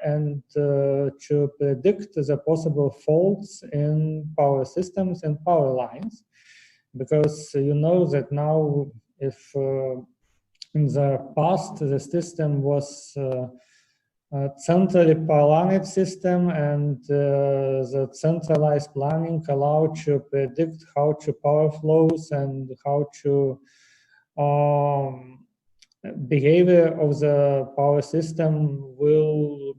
and to predict the possible faults in power systems and power lines. Because you know that now, if in the past the system was a centrally planned system, and the centralized planning allowed to predict how to power flows and how to behavior of the power system will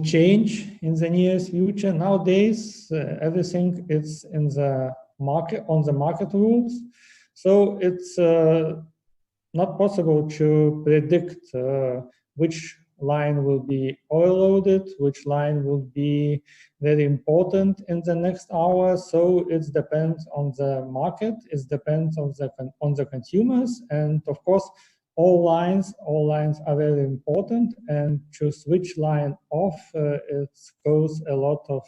change in the nearest future. Nowadays, everything is in the market, on the market rules, so it's not possible to predict which line will be oil loaded, which line will be very important in the next hour. So it depends on the market, it depends on the consumers, and of course all lines are very important, and to switch line off it causes a lot of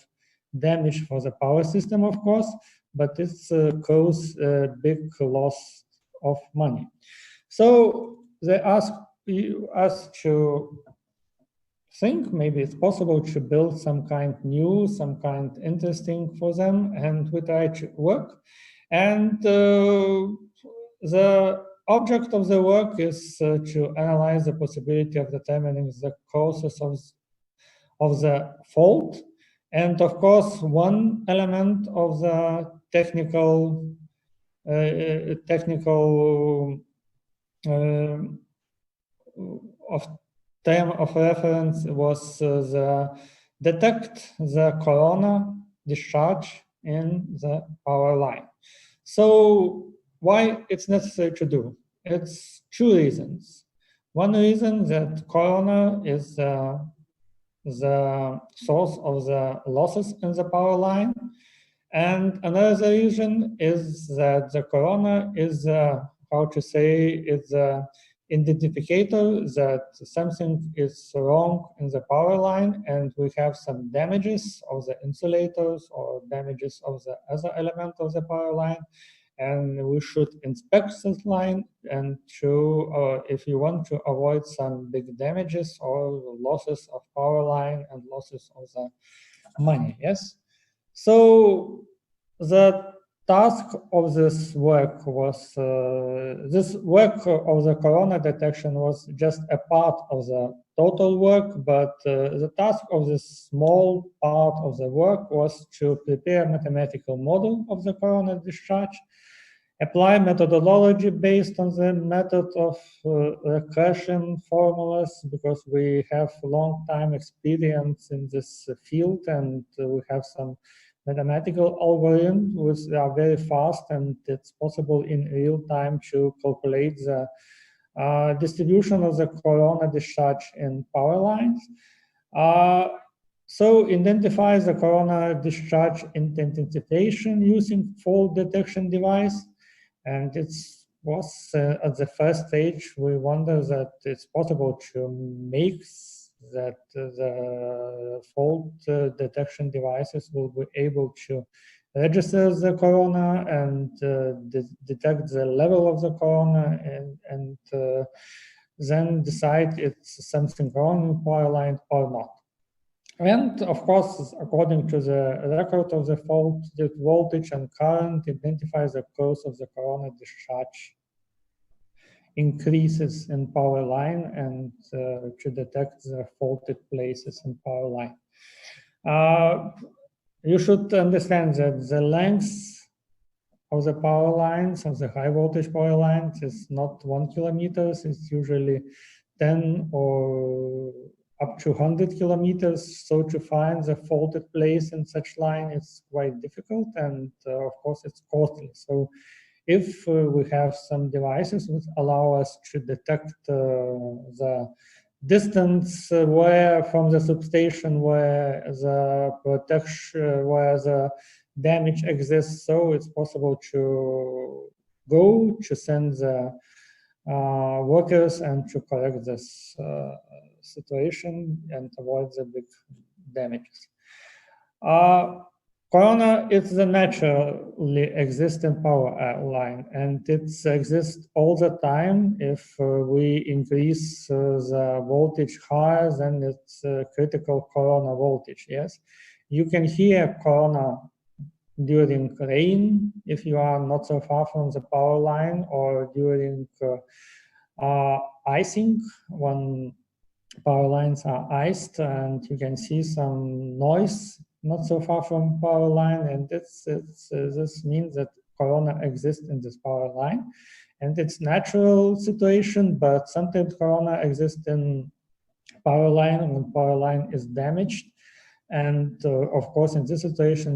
damage for the power system, of course, but it's causes a big loss of money. So they ask us to think maybe it's possible to build some kind new, some kind interesting for them, and we try to work. And the object of the work is to analyze the possibility of determining the causes of the fault. And of course, one element of the technical of term of reference was the detect the corona discharge in the power line. So why it's necessary to do? It's two reasons. One reason that corona is the source of the losses in the power line, and another reason is that the corona is how to say, it's a identificator that something is wrong in the power line, and we have some damages of the insulators or damages of the other element of the power line, and we should inspect this line and to if you want to avoid some big damages or losses of power line and losses of the money. Yes, so the task of this work was this work of the corona detection was just a part of the total work, but the task of this small part of the work was to prepare a mathematical model of the corona discharge, apply methodology based on the method of regression formulas, because we have long time experience in this field, and we have some mathematical algorithms which are very fast, and it's possible in real time to calculate the distribution of the corona discharge in power lines. So identify the corona discharge intensification using fault detection device, and it was at the first stage we wonder that it's possible to make that the fault detection devices will be able to register the corona and detect the level of the corona, and then decide it's something wrong in power line or not. And of course, according to the record of the fault, the voltage and current identifies the course of the corona discharge increases in power line and to detect the faulted places in power line. You should understand that the length of the power lines, of the high voltage power lines, is not 1 kilometer. It's usually 10 or up to 100 kilometers. So to find the faulted place in such line is quite difficult, and of course it's costly. So if we have some devices which allow us to detect the distance where from the substation where the protection, where the damage exists, so it's possible to go to send the workers and to correct this situation and avoid the big damages. Corona is the naturally existing power line, and it exists all the time. If we increase the voltage higher than its critical corona voltage, yes. You can hear corona during rain if you are not so far from the power line, or during icing when power lines are iced, and you can see some noise not so far from power line, and this means that corona exists in this power line, and it's natural situation. But sometimes corona exists in power line when power line is damaged, and of course in this situation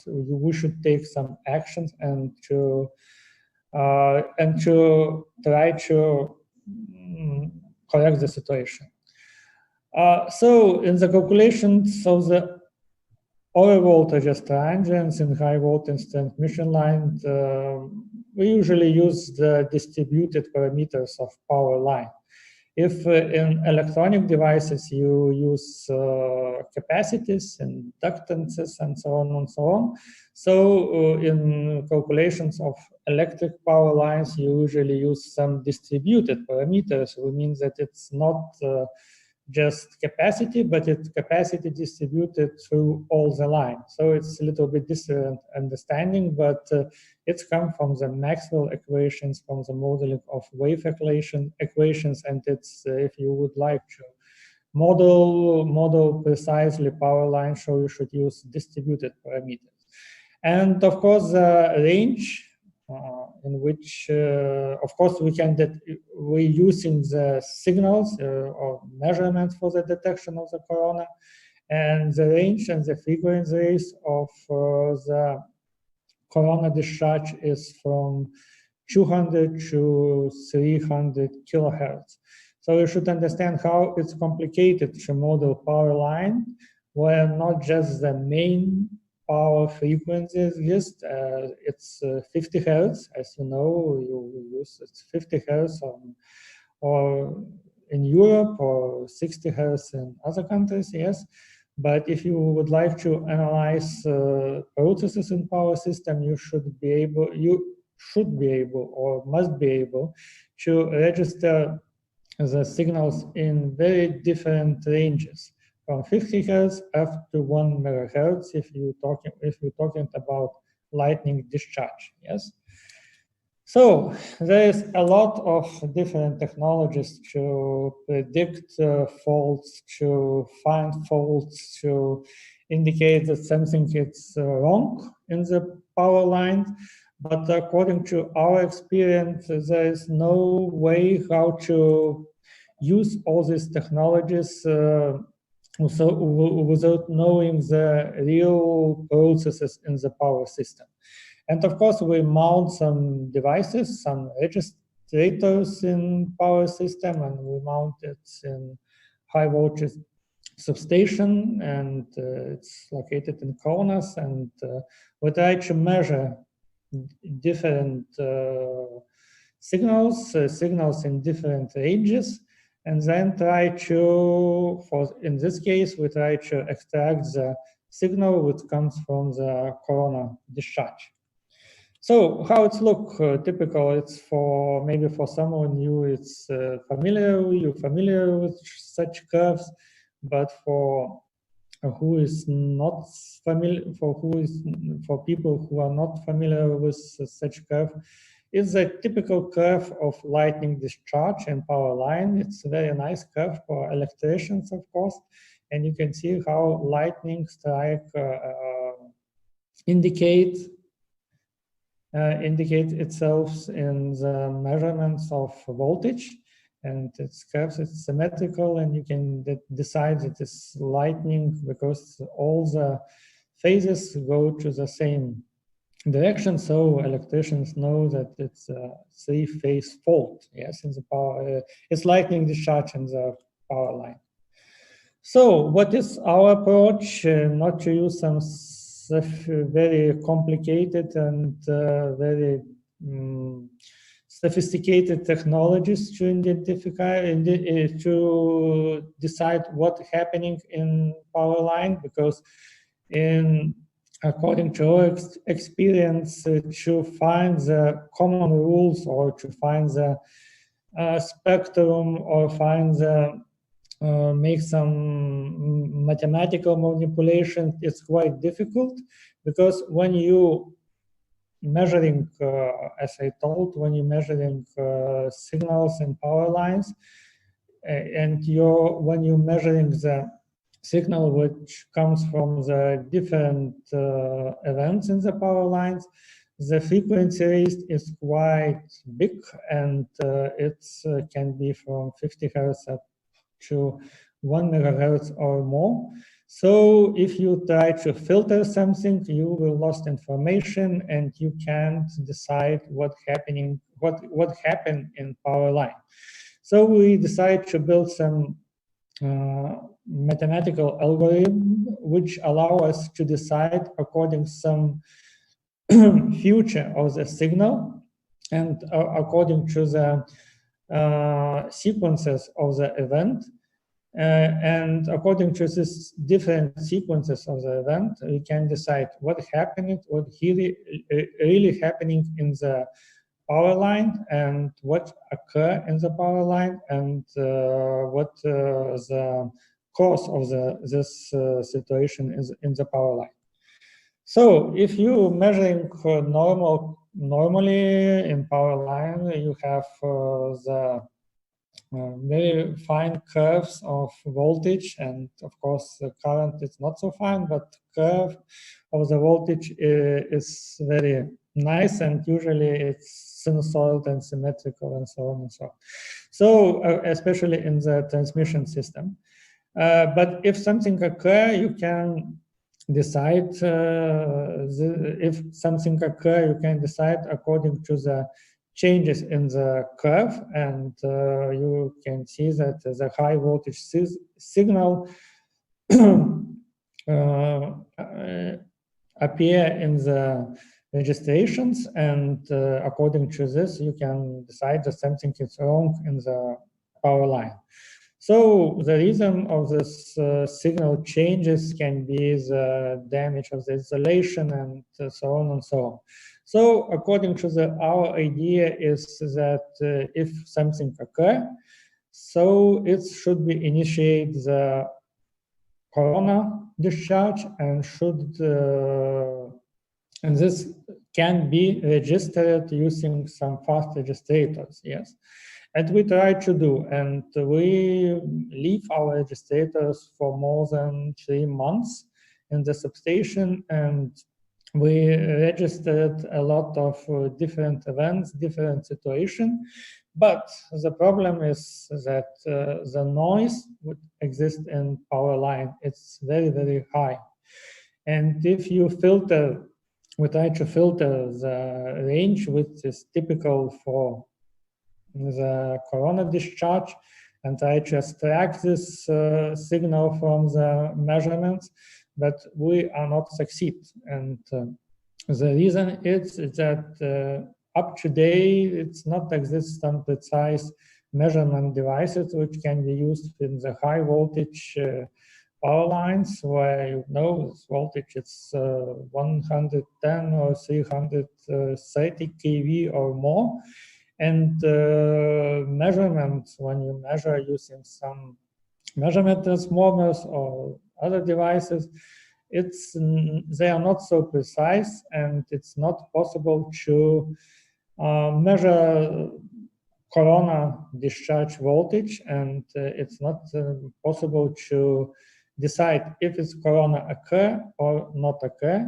we should take some actions and to try to correct the situation. So in the calculations of the over voltage transients in high voltage transmission line, we usually use the distributed parameters of power line. If in electronic devices you use capacities, inductances, and so on and so on, so in calculations of electric power lines, you usually use some distributed parameters, which means that it's not just capacity, but it's capacity distributed through all the line. So it's a little bit different understanding, but it's come from the Maxwell equations, from the modeling of wave equations, and it's if you would like to model precisely power line, so you should use distributed parameters. And of course, the range in which, of course, we're using the signals or measurements for the detection of the corona, and the range and the frequencies of the corona discharge is from 200 to 300 kilohertz. So you should understand how it's complicated to model power line, where not just the main power frequencies used, it's 50 hertz, as you know, you use it's 50 hertz or in Europe, or 60 hertz in other countries, yes. But if you would like to analyze processes in power system, you should be able or must be able to register the signals in very different ranges, from 50 hertz up to 1 megahertz if you're talking about lightning discharge, yes. So there is a lot of different technologies to predict faults, to find faults, to indicate that something is wrong in the power line. But according to our experience, there is no way how to use all these technologies without knowing the real processes in the power system. And of course, we mount some devices, some registrators in power system, and we mount it in high voltage substation, and it's located in corners, and we try to measure different signals in different ranges, and then try to, in this case, we try to extract the signal which comes from the corona discharge. So how it looks typical, it's maybe for someone new, it's you're familiar with such curves, but for who is not familiar, for people who are not familiar with such curve, is a typical curve of lightning discharge and power line. It's a very nice curve for electricians, of course, and you can see how lightning strike indicate itself in the measurements of voltage, and its curves is symmetrical, and you can decide it is lightning because all the phases go to the same direction, so electricians know that it's a three-phase fault. Yes, in the power, it's lightning discharge in the power line. So, what is our approach? Not to use some very complicated and very sophisticated technologies to identify to decide what's happening in power line, because according to our experience, to find the common rules or to find the spectrum or find the make some mathematical manipulation, it's quite difficult, because when you measuring, as I told, when you're measuring signals in power lines, and when you're measuring the signal which comes from the different events in the power lines, the frequency range is quite big, and it can be from 50 Hz up to 1 megahertz or more. So if you try to filter something, you will lose information and you can't decide what happened in power line. So we decided to build some mathematical algorithm which allow us to decide according some future of the signal and according to the sequences of the event. And according to these different sequences of the event, we can decide what really happening in the power line and what occur in the power line, and what the cause of this situation is in the power line. So if you measuring normally in power line, you have the very fine curves of voltage, and of course the current is not so fine, but curve of the voltage is very nice, and usually it's sinusoidal and symmetrical and so on and so on. So especially in the transmission system. But if something occur, you can decide if something occur, you can decide according to the changes in the curve, and you can see that the high voltage signal appear in the registrations, and according to this you can decide that something is wrong in the power line. So the reason of this signal changes can be the damage of the insulation and so on and so on. So according to our idea is that if something occurs, so it should be initiate the corona discharge, and and this can be registered using some fast registrators, yes. And we try to do, and we leave our registrators for more than 3 months in the substation, and we registered a lot of different events, different situations. But the problem is that the noise would exist in power line. It's very, very high. And if you filter, we try to filter the range, which is typical for the corona discharge, and try to extract this signal from the measurements, but we are not succeed. And the reason is that up to date, it's not exist some precise measurement devices which can be used in the high voltage power lines, where you know this voltage it's 110 or 330 kV or more. And measurements, when you measure using some measurement transformers or other devices, they are not so precise, and it's not possible to measure corona discharge voltage, and it's not possible to decide if it's corona occur or not occur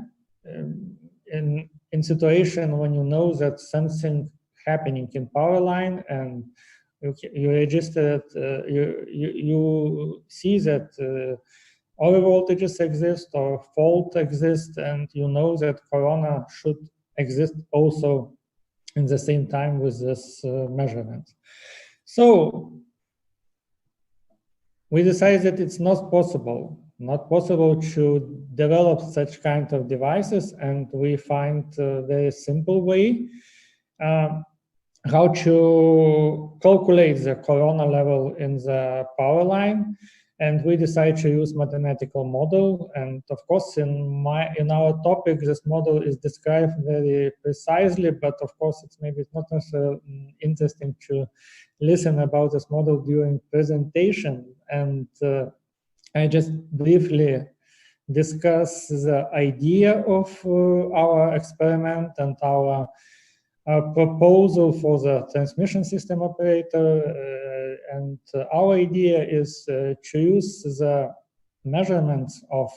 in situation when you know that something happening in power line, and you register that you see that over voltages exist or fault exists, and you know that corona should exist also in the same time with this measurement. So we decided that it's not possible to develop such kind of devices, and we find a very simple way how to calculate the corona level in the power line. And we decided to use mathematical model. And of course, in our topic, this model is described very precisely, but of course, it's not necessarily interesting to listen about this model during presentation. And I just briefly discuss the idea of our experiment and our proposal for the transmission system operator, and our idea is to use the measurements of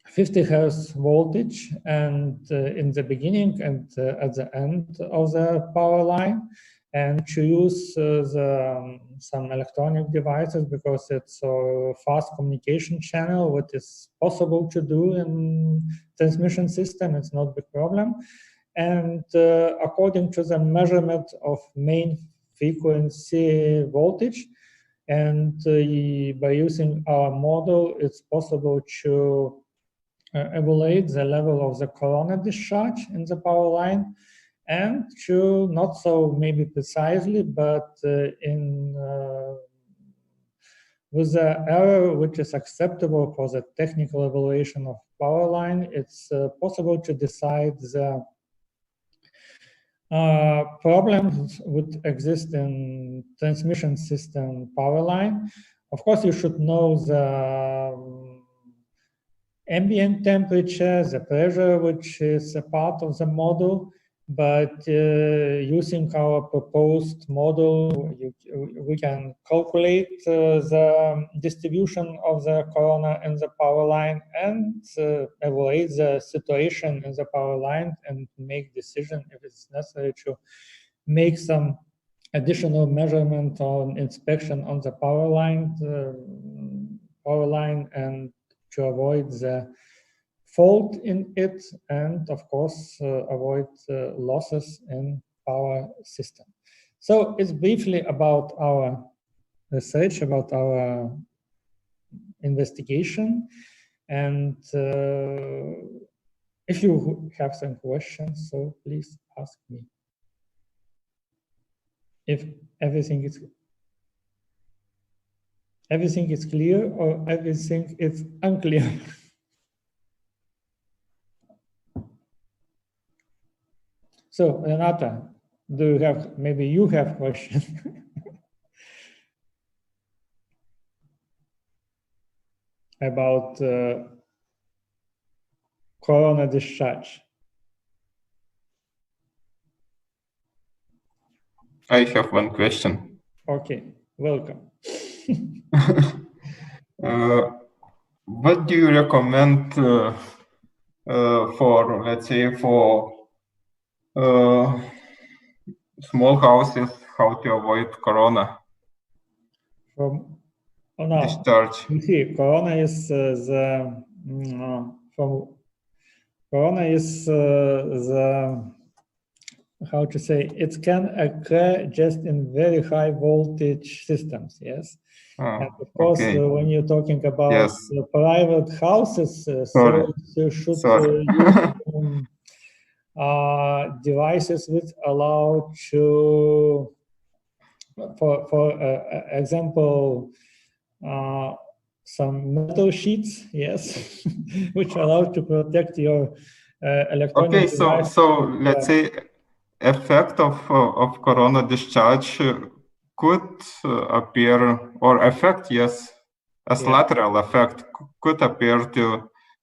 50 Hertz voltage and in the beginning and at the end of the power line, and to use some electronic devices because it's a fast communication channel, what is possible to do in transmission system, it's not a big problem. And according to the measurement of main frequency voltage, and by using our model, it's possible to evaluate the level of the corona discharge in the power line, and to not so maybe precisely, but with the error which is acceptable for the technical evaluation of power line, it's possible to decide the problems would exist in transmission system power line. Of course, you should know the ambient temperature, the pressure, which is a part of the model, but using our proposed model, we can calculate the distribution of the corona in the power line and evaluate the situation in the power line and make decision if it's necessary to make some additional measurement or inspection on the power line and to avoid the fault in it, and of course avoid losses in power system. So it's briefly about our research, about our investigation, and if you have some questions, so please ask me. If everything is clear or everything is unclear. So, Renata, maybe you have questions? About corona discharge. I have one question. Okay, welcome. What do you recommend for, let's say, for small houses, how to avoid corona discharge? You see, corona is how to say, it can occur just in very high voltage systems, yes? And of course, when you're talking about private houses, so you should use devices which allow to, for example, some metal sheets, yes, which allow to protect your electronic device. So let's say effect of corona discharge could appear or affect, yes, as Yeah. lateral effect could appear to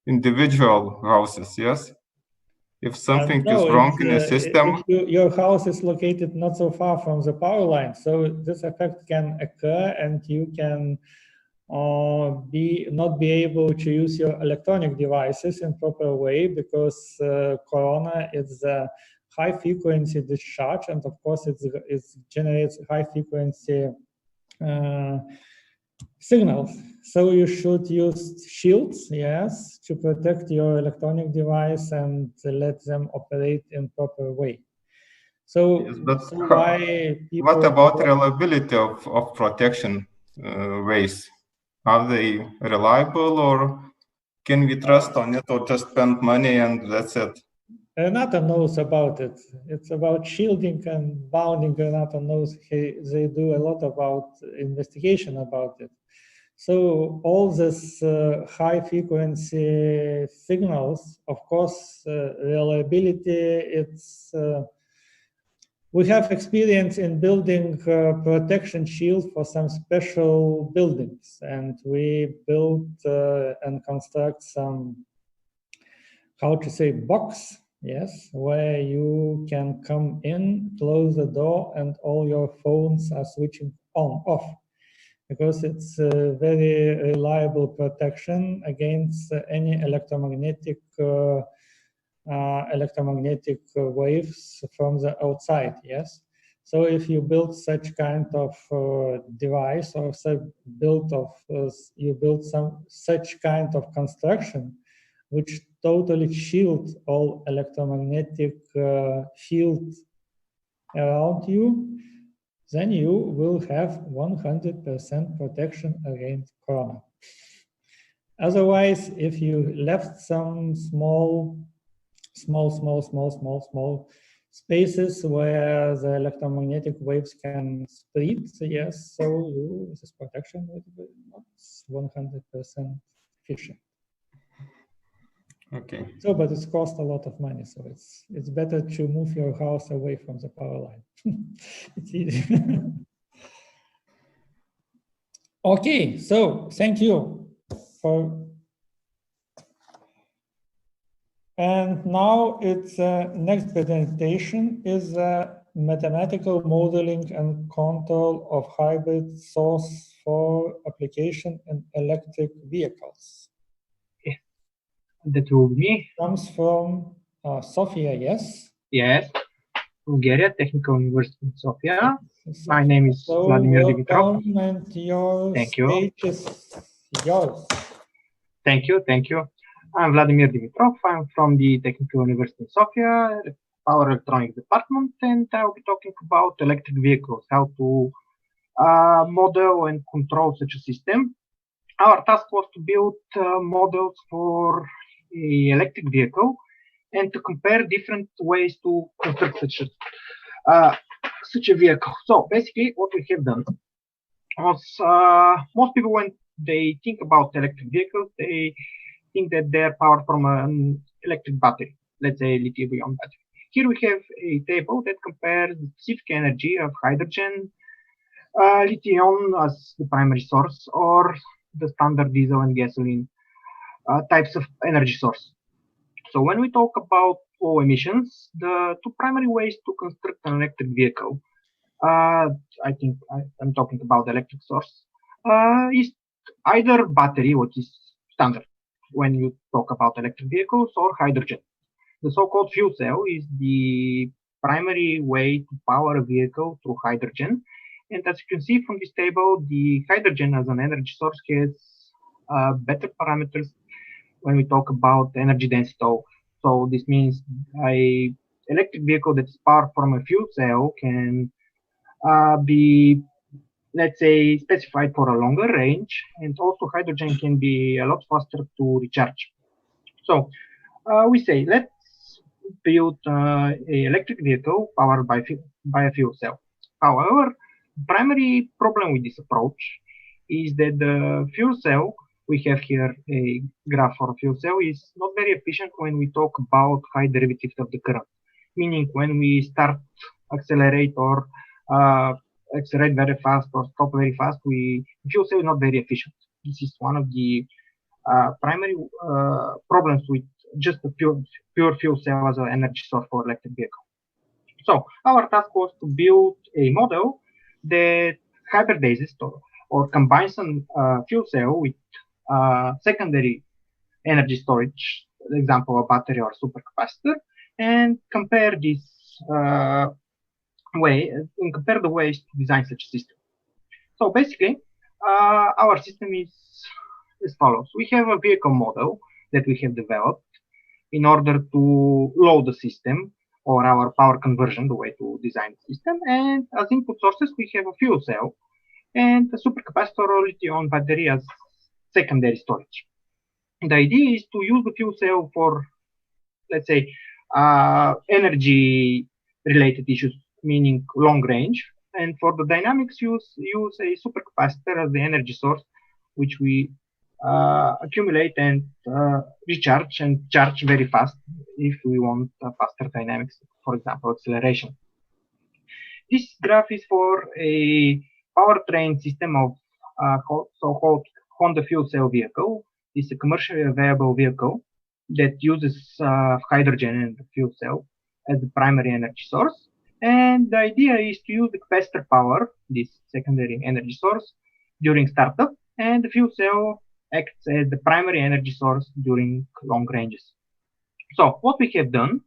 individual houses, yes? If something is No, wrong in a if system, your house is located not so far from the power line, so this effect can occur, and you can not be able to use your electronic devices in proper way, because corona is a high frequency discharge, and of course it generates high frequency signals. So you should use shields, yes, to protect your electronic device and let them operate in proper way. So, yes, but why people... what about reliability of protection ways? Are they reliable, or can we trust on it, or just spend money and that's it? Renato knows about it. It's about shielding and bounding. Renato knows they do a lot about investigation about it. So all this high frequency signals, of course, reliability, it's we have experience in building protection shield for some special buildings, and we built and construct some, how to say, box, yes, where you can come in, close the door, and all your phones are switching on, off, because it's a very reliable protection against any electromagnetic waves from the outside, yes. So if you build such kind of device, or you build some such kind of construction, which totally shield all electromagnetic field around you, then you will have 100% protection against corona. Otherwise, if you left some small spaces where the electromagnetic waves can spread, yes, so this protection will be not 100% efficient. Okay. So, but it's cost a lot of money, so it's better to move your house away from the power line. It's easy. Okay, so thank you for. And now it's next presentation is mathematical modeling and control of hybrid source for application in electric vehicles. Yeah. That will be me. Comes from Sofia, yes? Yes, Bulgaria Technical University in Sofia. My name is Vladimir Dimitrov. And your Thank you. stage is yours. Thank you, thank you. I'm Vladimir Dimitrov. I'm from the Technical University in Sofia, Power Electronics Department, and I'll be talking about electric vehicles, how to model and control such a system. Our task was to build models for an electric vehicle and to compare different ways to construct such a vehicle. So basically what we have done was most people, when they think about electric vehicles, they think that they're powered from an electric battery, let's say lithium-ion battery. Here we have a table that compares the specific energy of hydrogen, lithium as the primary source, or the standard diesel and gasoline types of energy source. So when we talk about low emissions, the two primary ways to construct an electric vehicle, I think I'm talking about the electric source, is either battery, which is standard when you talk about electric vehicles, or hydrogen. The so-called fuel cell is the primary way to power a vehicle through hydrogen. And as you can see from this table, the hydrogen as an energy source has better parameters when we talk about energy density. So this means an electric vehicle that's powered from a fuel cell can be, let's say, specified for a longer range, and also hydrogen can be a lot faster to recharge. So we say, let's build an electric vehicle powered by a fuel cell. However, primary problem with this approach is that the fuel cell, we have here a graph for a fuel cell, is not very efficient when we talk about high derivatives of the current. Meaning when we start accelerate or accelerate very fast or stop very fast, fuel cell is not very efficient. This is one of the primary problems with just a pure fuel cell as an energy source for electric vehicle. So our task was to build a model that hybridizes or combines a fuel cell with secondary energy storage, for example, a battery or supercapacitor, and compare this compare the ways to design such a system. So basically, our system is as follows. We have a vehicle model that we have developed in order to load the system or our power conversion, the way to design the system. And as input sources, we have a fuel cell and a supercapacitor or lithium battery as secondary storage. And the idea is to use the fuel cell for, let's say, energy related issues, meaning long range. And for the dynamics, use a supercapacitor as the energy source, which we accumulate and recharge and charge very fast if we want faster dynamics, for example, acceleration. This graph is for a powertrain system of so-called Honda fuel cell vehicle. It's a commercially available vehicle that uses hydrogen and the fuel cell as the primary energy source. And the idea is to use the capacitor power, this secondary energy source, during startup, and the fuel cell acts as the primary energy source during long ranges. So what we have done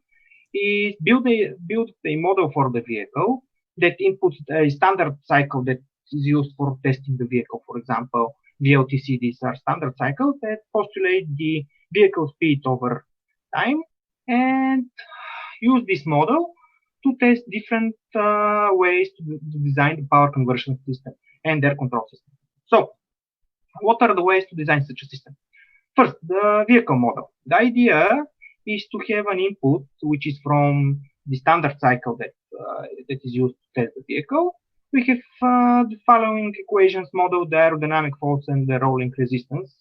is build a model for the vehicle that inputs a standard cycle that is used for testing the vehicle. For example, VLTC, these are standard cycles that postulate the vehicle speed over time, and use this model to test different ways to design the power conversion system and their control system. So what are the ways to design such a system? First, the vehicle model. The idea is to have an input which is from the standard cycle that is used to test the vehicle. We have the following equations model: the aerodynamic force and the rolling resistance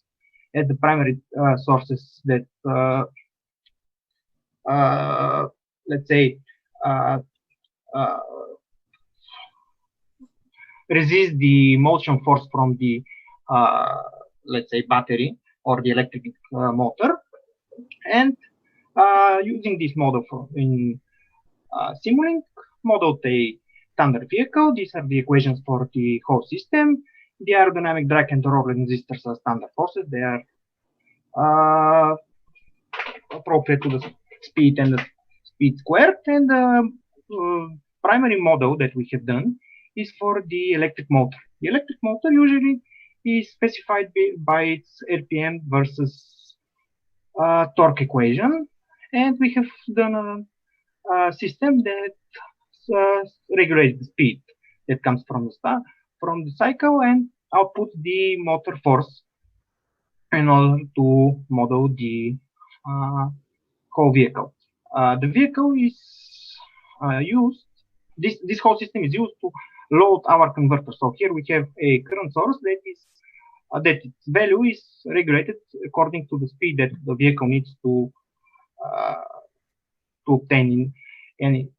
as the primary sources that, let's say, resist the motion force from the, let's say, battery or the electric motor. And using this model in Simulink, modeled a standard vehicle. These are the equations for the whole system. The aerodynamic drag and the rolling resistors are standard forces. They are appropriate to the speed and the speed squared. And the primary model that we have done is for the electric motor. The electric motor usually is specified by its RPM versus torque equation. And we have done a system that regulates the speed that comes from the cycle and outputs the motor force in order to model the whole vehicle. The vehicle is used, this whole system is used to load our converter. So here we have a current source that is that its value is regulated according to the speed that the vehicle needs to obtain in any,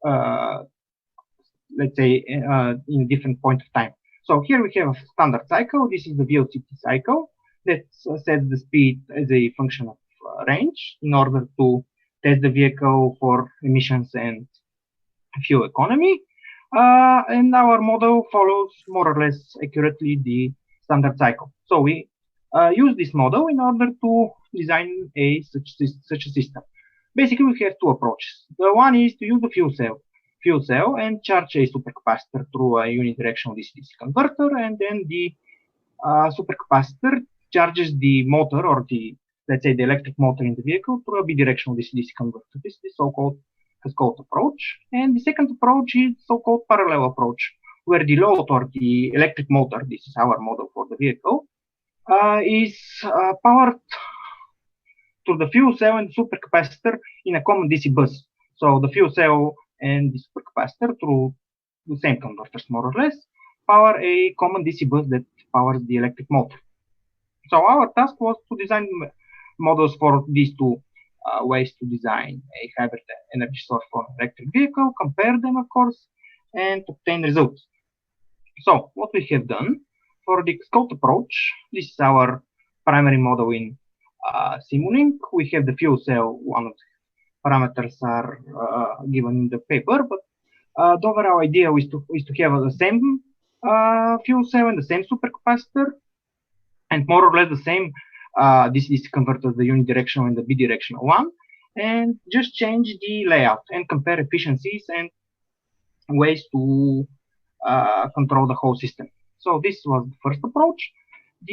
let's say, in different point of time. So here we have a standard cycle. This is the VLTC cycle that sets the speed as a function of range in order to test the vehicle for emissions and fuel economy. And our model follows more or less accurately the standard cycle. So we use this model in order to design such a system. Basically, we have two approaches. The one is to use the fuel cell and charge a supercapacitor through a unidirectional DC-DC converter, and then the supercapacitor charges the motor, or the, let's say, the electric motor in the vehicle through a bidirectional DC-DC converter. This is the so-called cascade approach. And the second approach is so-called parallel approach, where the load or the electric motor, this is our model for the vehicle, is powered to the fuel cell and supercapacitor in a common DC bus. So the fuel cell and the supercapacitor, through the same converters more or less, power a common DC bus that powers the electric motor. So our task was to design models for these two ways to design a hybrid energy source for an electric vehicle, compare them, of course, and obtain results. So what we have done for the scout approach, this is our primary model in Simulink. We have the fuel cell. One of the parameters are given in the paper, but the overall idea is to have the same fuel cell and the same supercapacitor, and more or less the same DC converter, the unidirectional and the bidirectional one, and just change the layout and compare efficiencies and ways to control the whole system. So this was the first approach.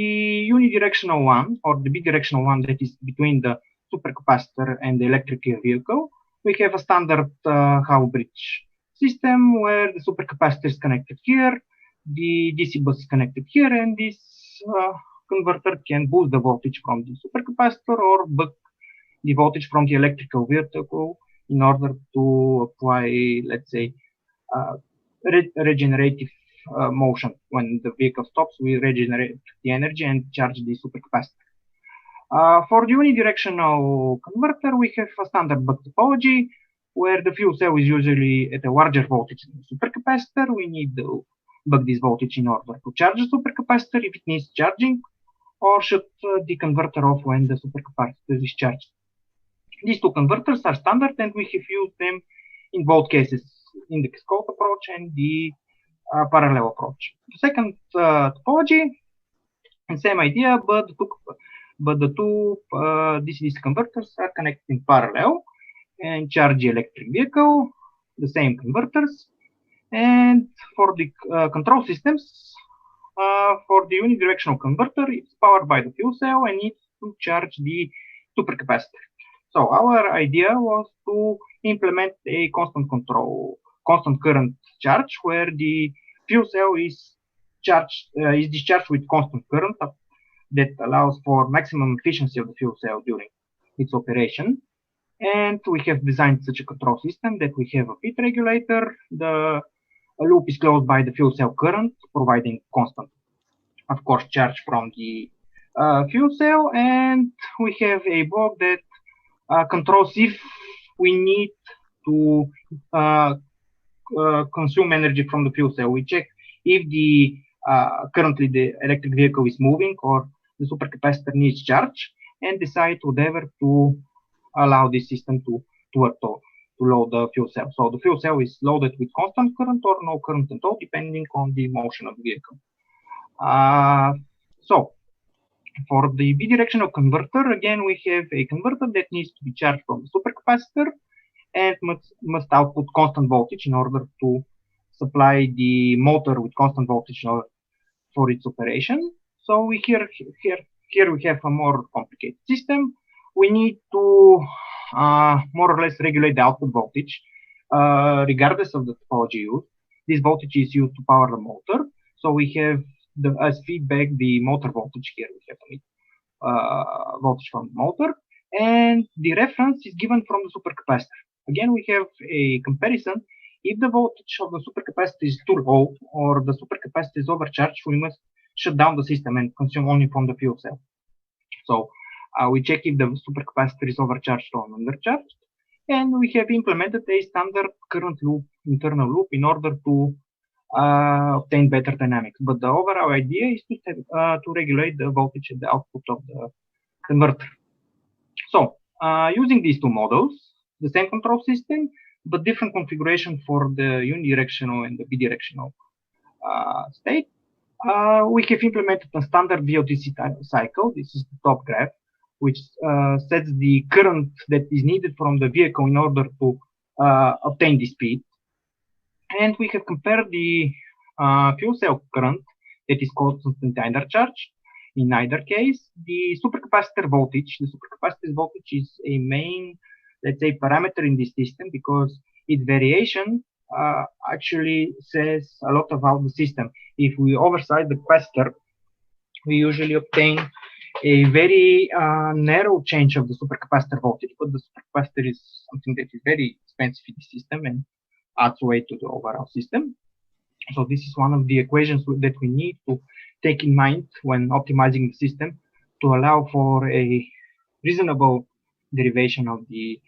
The unidirectional one, or the bidirectional one, that is between the supercapacitor and the electric vehicle, we have a standard half bridge system where the supercapacitor is connected here, the DC bus is connected here, and this converter can boost the voltage from the supercapacitor or buck the voltage from the electrical vehicle in order to apply, let's say, regenerative motion. When the vehicle stops, we regenerate the energy and charge the supercapacitor. For the unidirectional converter, we have a standard buck topology where the fuel cell is usually at a larger voltage than the supercapacitor. We need to buck this voltage in order to charge the supercapacitor if it needs charging, or shut the converter off when the supercapacitor is charged. These two converters are standard, and we have used them in both cases, in the cascade approach and the parallel approach. The second topology, the same idea, but the two DC converters are connected in parallel and charge the electric vehicle, the same converters. And for the control systems, for the unidirectional converter, it's powered by the fuel cell and needs to charge the supercapacitor. So our idea was to implement a constant current charge, where the fuel cell is discharged with constant current that allows for maximum efficiency of the fuel cell during its operation. And we have designed such a control system that we have a feed regulator. The loop is closed by the fuel cell current, providing constant, of course, charge from the fuel cell. And we have a block that controls if we need to consume energy from the fuel cell. We check if the currently the electric vehicle is moving or the supercapacitor needs charge, and decide whatever to allow this system to work to load the fuel cell. So the fuel cell is loaded with constant current or no current at all, depending on the motion of the vehicle. So for the bidirectional converter, again, we have a converter that needs to be charged from the supercapacitor and must output constant voltage in order to supply the motor with constant voltage for its operation. So we here we have a more complicated system. We need to more or less regulate the output voltage regardless of the topology used. This voltage is used to power the motor. So we have as feedback the motor voltage here. We have voltage from the motor, and the reference is given from the supercapacitor. Again, we have a comparison. If the voltage of the supercapacitor is too low or the supercapacitor is overcharged, we must shut down the system and consume only from the fuel cell. So we check if the supercapacitor is overcharged or undercharged, and we have implemented a standard current loop, internal loop, in order to obtain better dynamics. But the overall idea is to regulate the voltage at the output of the converter. So using these two models, the same control system, but different configuration for the unidirectional and the bidirectional state, we have implemented a standard VOTC cycle. This is the top graph, which sets the current that is needed from the vehicle in order to obtain the speed. And we have compared the fuel cell current that is constant in either charge. In either case, the supercapacitor voltage. The supercapacitor voltage is a main, let's say, parameter in this system, because its variation actually says a lot about the system. If we oversize the capacitor, we usually obtain a very narrow change of the supercapacitor voltage, but the supercapacitor is something that is very expensive in the system and adds weight to the overall system. So this is one of the equations that we need to take in mind when optimizing the system to allow for a reasonable derivation of the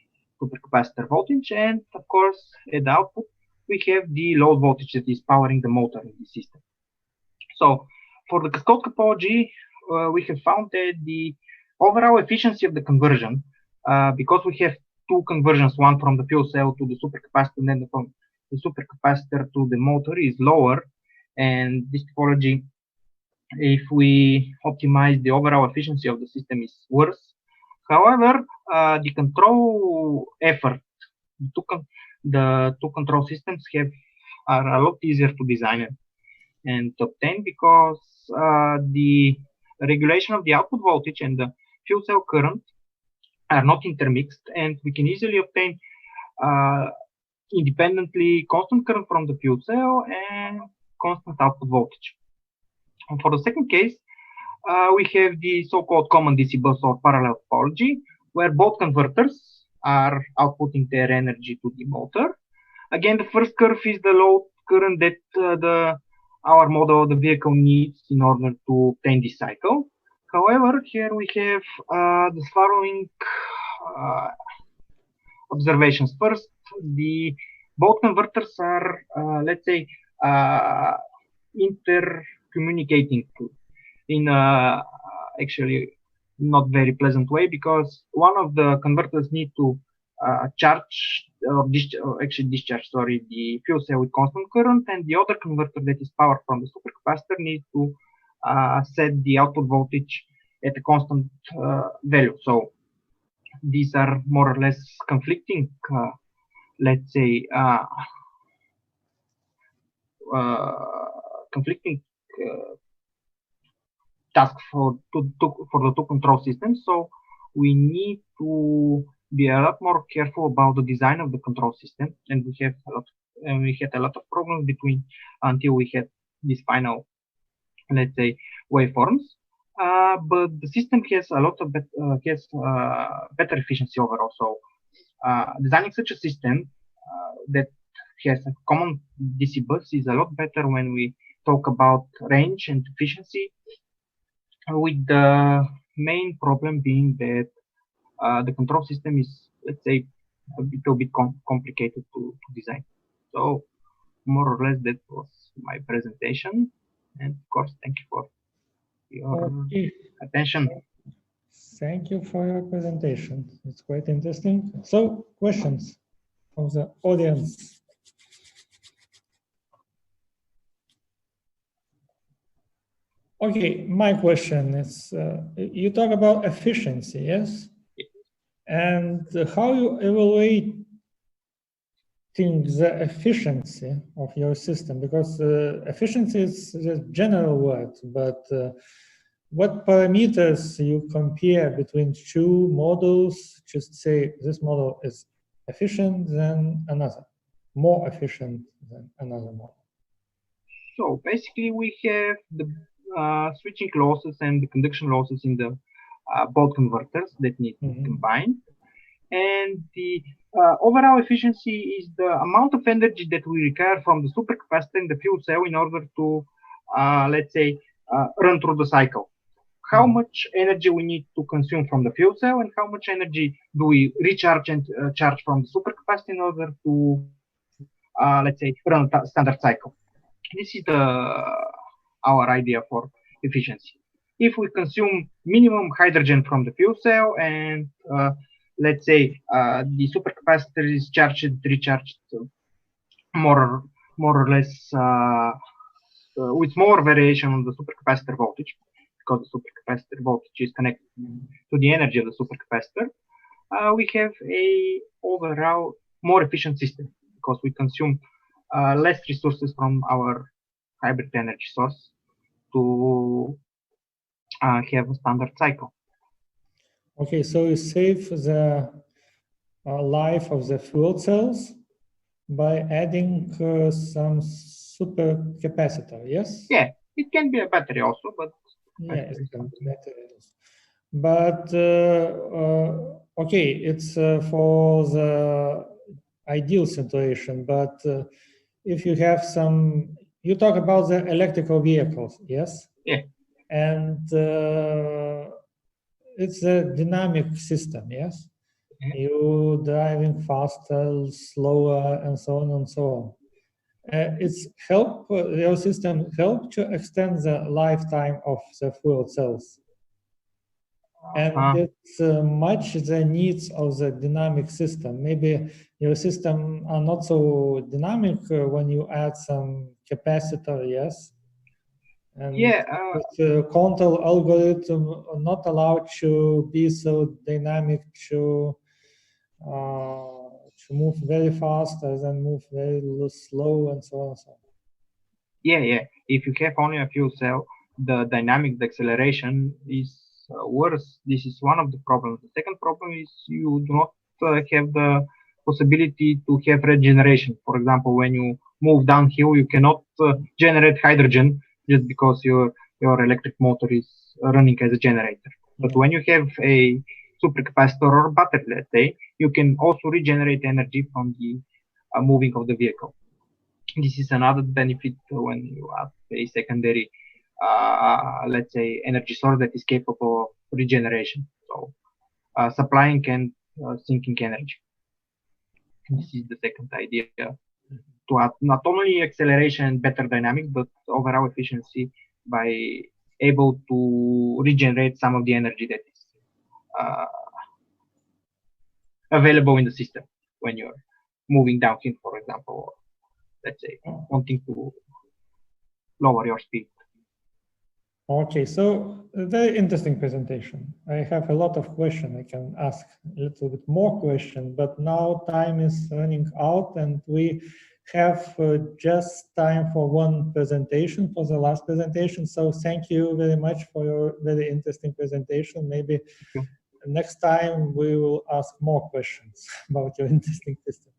supercapacitor voltage. And of course, at the output, we have the load voltage that is powering the motor in the system. So for the cascade topology, we have found that the overall efficiency of the conversion, because we have two conversions, one from the fuel cell to the supercapacitor and then from the supercapacitor to the motor, is lower. And this topology, if we optimize the overall efficiency of the system, is worse. However, the control effort, the two control systems are a lot easier to design and to obtain, because the regulation of the output voltage and the fuel cell current are not intermixed, and we can easily obtain independently constant current from the fuel cell and constant output voltage. And for the second case, we have the so-called common DC bus or parallel topology, where both converters are outputting their energy to the motor. Again, the first curve is the load current that our model of the vehicle needs in order to obtain this cycle. However, here we have the following observations. First, both converters are, let's say, intercommunicating in actually not very pleasant way, because one of the converters need to discharge the fuel cell with constant current, and the other converter that is powered from the supercapacitor needs to set the output voltage at a constant value. So these are more or less conflicting, let's say, conflicting tasks for the two control systems. So we need to be a lot more careful about the design of the control system, and we had a lot of problems until we had this final, let's say, waveforms. But the system has a lot of better efficiency overall. So designing such a system that has a common DC bus is a lot better when we talk about range and efficiency, with the main problem being that the control system is, let's say, a little bit complicated to design. So more or less that was my presentation, and of course, thank you for your attention. Thank you for your presentation. It's quite interesting. So, questions from the audience? Okay, my question is, you talk about efficiency, yes? And how you evaluate the efficiency of your system? Because efficiency is a general word, but what parameters you compare between two models? Just say this model is efficient than another, more efficient than another model. So basically, we have the switching losses and the conduction losses in the both converters that need to be combined, and the overall efficiency is the amount of energy that we require from the supercapacitor and the fuel cell in order to, let's say, run through the cycle. How much energy we need to consume from the fuel cell, and how much energy do we recharge and charge from the supercapacitor in order to, let's say, run a standard cycle. This is our idea for efficiency. If we consume minimum hydrogen from the fuel cell, and let's say the supercapacitor is recharged more or less with more variation on the supercapacitor voltage, because the supercapacitor voltage is connected to the energy of the supercapacitor, we have a overall more efficient system, because we consume less resources from our hybrid energy source to have a standard cycle. Okay, so you save the life of the fuel cells by adding some supercapacitor, yes? Yeah, it can be a battery also, but yeah, it can be batteries. But okay, it's for the ideal situation. But if you have some, you talk about the electrical vehicles, yes? Yeah. And it's a dynamic system, yes? You driving faster, slower, and so on and so on. your system help to extend the lifetime of the fuel cells. And it's match the needs of the dynamic system. Maybe your system are not so dynamic when you add some capacitor, yes? And the control algorithm are not allowed to be so dynamic to move very fast and then move very slow and so on and so on. Yeah. If you have only a fuel cell, the dynamic acceleration is worse. This is one of the problems. The second problem is you do not have the possibility to have regeneration. For example, when you move downhill, you cannot generate hydrogen just because your electric motor is running as a generator. But when you have a supercapacitor or battery, let's say, you can also regenerate energy from the moving of the vehicle. This is another benefit when you have a secondary, let's say, energy source that is capable of regeneration. So, supplying and sinking energy. This is the second idea, to have not only acceleration and better dynamics, but overall efficiency by able to regenerate some of the energy that is available in the system when you're moving downhill, for example, or let's say wanting to lower your speed. Okay, so a very interesting presentation. I have a lot of questions. I can ask a little bit more questions, but now time is running out and we have just time for one presentation, for the last presentation. So thank you very much for your very interesting presentation. Maybe next time we will ask more questions about your interesting system.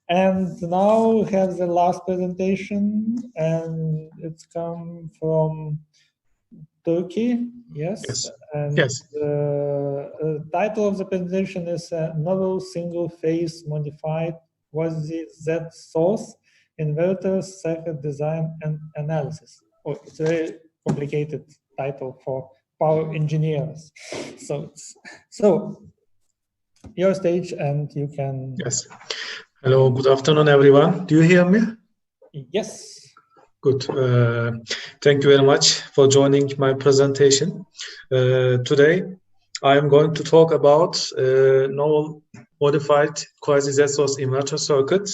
And now we have the last presentation, and it's come from Turkey, yes? Yes. And yes. The title of the presentation is Novel Single-Phase Modified Quasi-Z Source Inverter Circuit Design and Analysis. Oh, it's a very complicated title for power engineers. So your stage, and you can... Yes. Hello, good afternoon, everyone. Do you hear me? Yes. Good. Thank you very much for joining my presentation. Today, I am going to talk about novel modified quasi-Z source inverter circuit.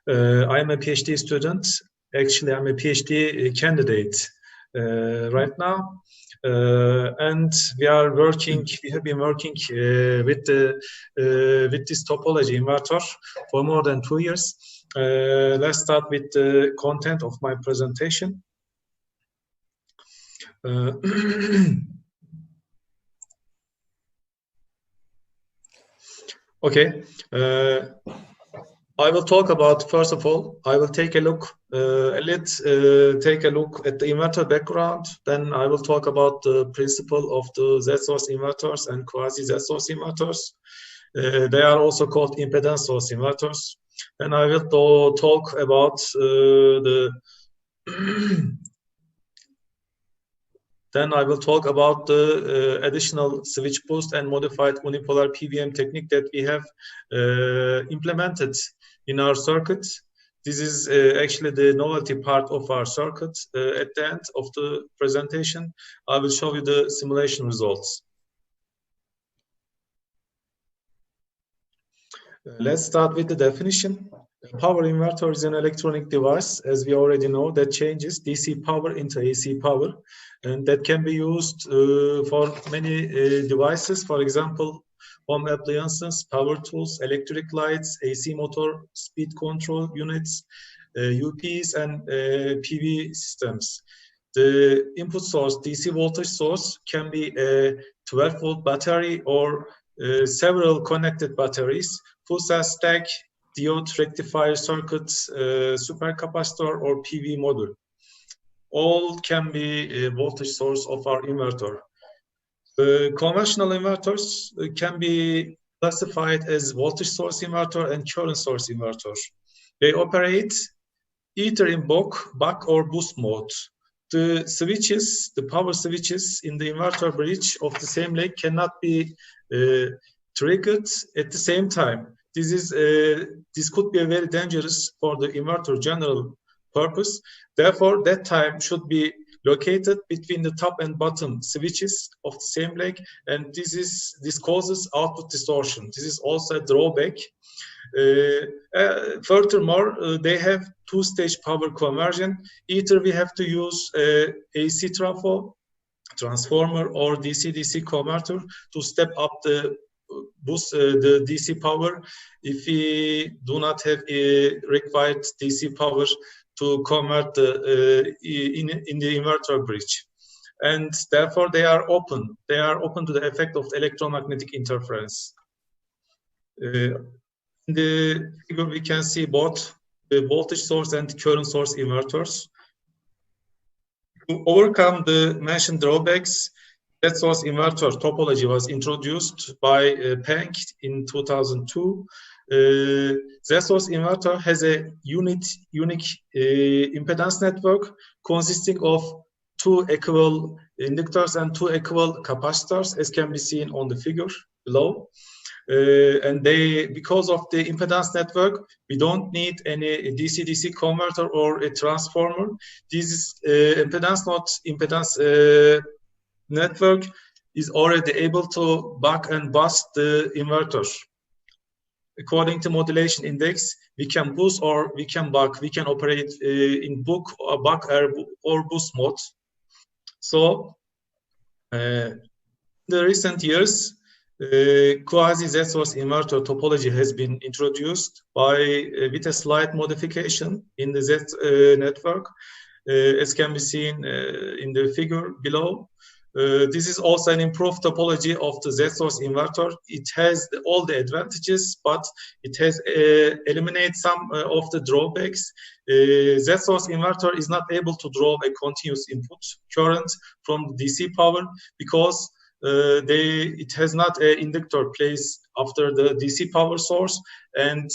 I am a PhD student. Actually, I'm a PhD candidate right now. And we have been working with this topology inverter for more than 2 years. Let's start with the content of my presentation. Okay. I will talk about, first of all, I will take a look, take a look at the inverter background. Then I will talk about the principle of the Z-source inverters and quasi-Z-source inverters. They are also called impedance source inverters. And I will talk about then I will talk about the additional switch boost and modified unipolar PWM technique that we have implemented in our circuit. This is actually the novelty part of our circuit. At the end of the presentation, I will show you the simulation results. Let's start with the definition. A power inverter is an electronic device, as we already know, that changes DC power into AC power, and that can be used for many devices. For example, home appliances, power tools, electric lights, AC motor, speed control units, UPS, and PV systems. The input source, DC voltage source, can be a 12-volt battery or several connected batteries, full cell stack, diode rectifier circuits, supercapacitor, or PV module. All can be a voltage source of our inverter. Conventional inverters can be classified as voltage source inverter and current source inverter. They operate either in buck or boost mode. The switches, the power switches in the inverter bridge of the same leg cannot be triggered at the same time. This could be very dangerous for the inverter general purpose. Therefore, that time should be located between the top and bottom switches of the same leg, and this causes output distortion. This is also a drawback. Furthermore, they have two-stage power conversion. Either we have to use AC transformer or DC-DC converter to step up the boost the DC power if we do not have a required DC power to convert the in the inverter bridge. And therefore they are open to the effect of the electromagnetic interference. In the figure we can see both the voltage source and current source inverters. To overcome the mentioned drawbacks, Z source inverter topology was introduced by Peng in 2002. Z source inverter has a unique impedance network consisting of two equal inductors and two equal capacitors, as can be seen on the figure below. And because of the impedance network, we don't need any DC-DC converter or a transformer. This impedance network is already able to buck and bust the inverter. According to modulation index, we can boost or we can buck. We can operate in buck or boost mode. So, in the recent years, quasi Z source inverter topology has been introduced with a slight modification in the Z network, as can be seen in the figure below. This is also an improved topology of the Z source inverter. It has all the advantages, but it has eliminated some of the drawbacks. Z source inverter is not able to draw a continuous input current from DC power because it has not an inductor placed after the DC power source, and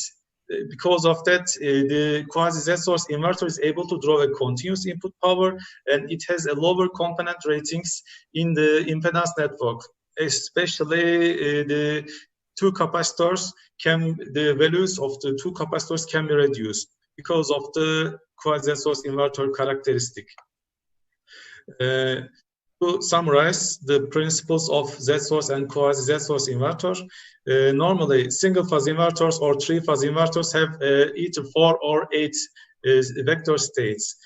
because of that, the quasi Z source inverter is able to draw a continuous input power, and it has a lower component ratings in the impedance network, especially the two capacitors the values of the two capacitors can be reduced because of the quasi Z source inverter characteristic. To summarize the principles of Z source and quasi Z source inverter, normally single phase inverters or three phase inverters have either 4 or 8 vector states,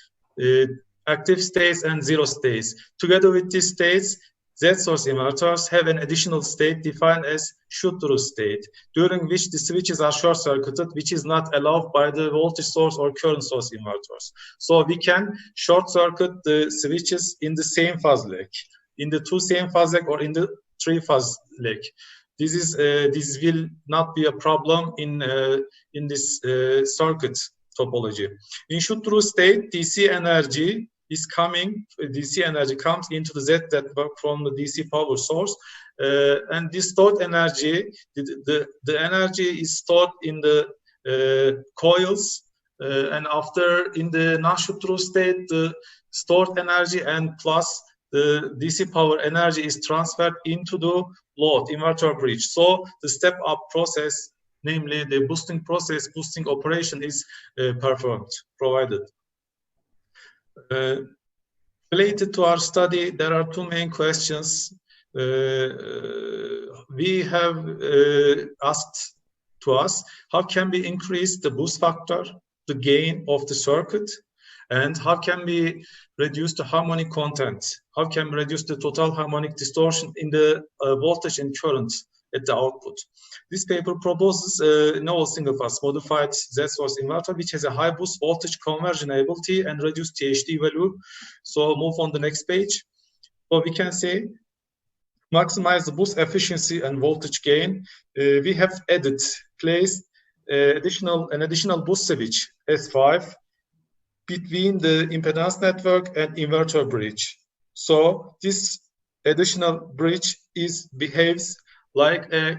active states and zero states. Together with these states, Z source inverters have an additional state defined as shoot-through state, during which the switches are short-circuited, which is not allowed by the voltage source or current source inverters. So we can short-circuit the switches in the same phase leg, in the two same phase leg or in the three phase leg. This will not be a problem in this circuit topology. In shoot-through state, DC energy comes into the Z network from the DC power source, and this stored energy, the energy is stored in the coils, and after in the non-shoot-through state, the stored energy and plus the DC power energy is transferred into the load inverter bridge. So the step-up process, namely the boosting operation, is provided. Related to our study, there are two main questions. We have asked to us, how can we increase the boost factor, the gain of the circuit, and how can we reduce the harmonic content? How can we reduce the total harmonic distortion in the voltage and current at the output? This paper proposes a novel single-phase modified Z source inverter, which has a high boost voltage conversion ability and reduced THD value. So move on the next page. So we can say, maximize the boost efficiency and voltage gain. We have placed an additional boost switch, S5, between the impedance network and inverter bridge. So this additional bridge behaves like a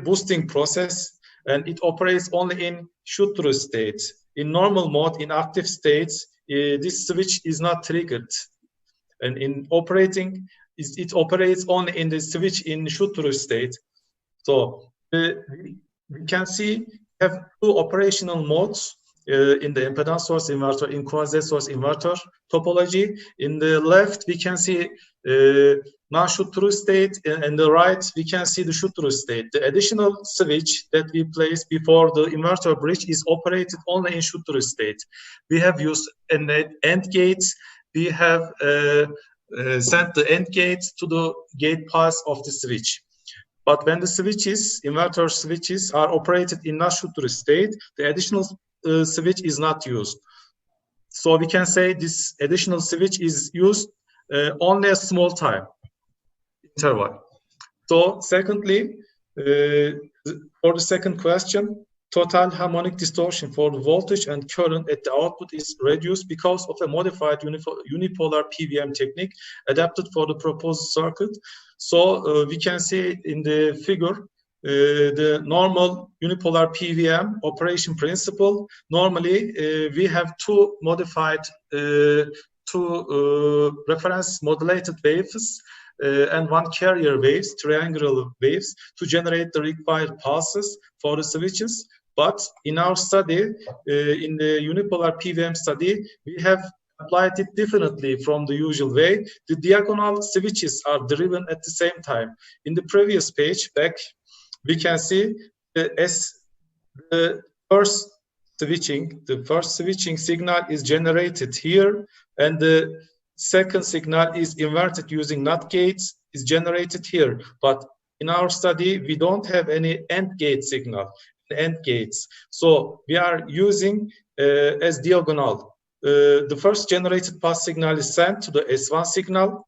boosting process, and it operates only in shoot-through states. In normal mode, in active states, this switch is not triggered, and in operating, it operates only in the switch in shoot-through state. So we can see we have two operational modes. in the impedance source inverter, in quasi source inverter topology. In the left, we can see non-shoot-through state, and the right, we can see the shoot-through state. The additional switch that we place before the inverter bridge is operated only in shoot-through state. We have used an AND gates. We have sent the AND gates to the gate pass of the switch. But when the switches, inverter switches, are operated in non-shoot-through state, the additional switch is not used. So we can say this additional switch is used only a small time interval. So secondly, for the second question, total harmonic distortion for the voltage and current at the output is reduced because of a modified unipolar PWM technique adapted for the proposed circuit. So we can see in the figure the normal unipolar PWM operation principle. Normally, we have two modified, reference modulated waves and one carrier waves, triangular waves, to generate the required pulses for the switches. But in our study, in the unipolar PWM study, we have applied it differently from the usual way. The diagonal switches are driven at the same time. In the previous page back, we can see as the first switching signal is generated here, and the second signal is inverted using NOT gates, is generated here. But in our study, we don't have any AND gate signal, AND gates. So we are using as diagonal. The first generated pulse signal is sent to the S1 signal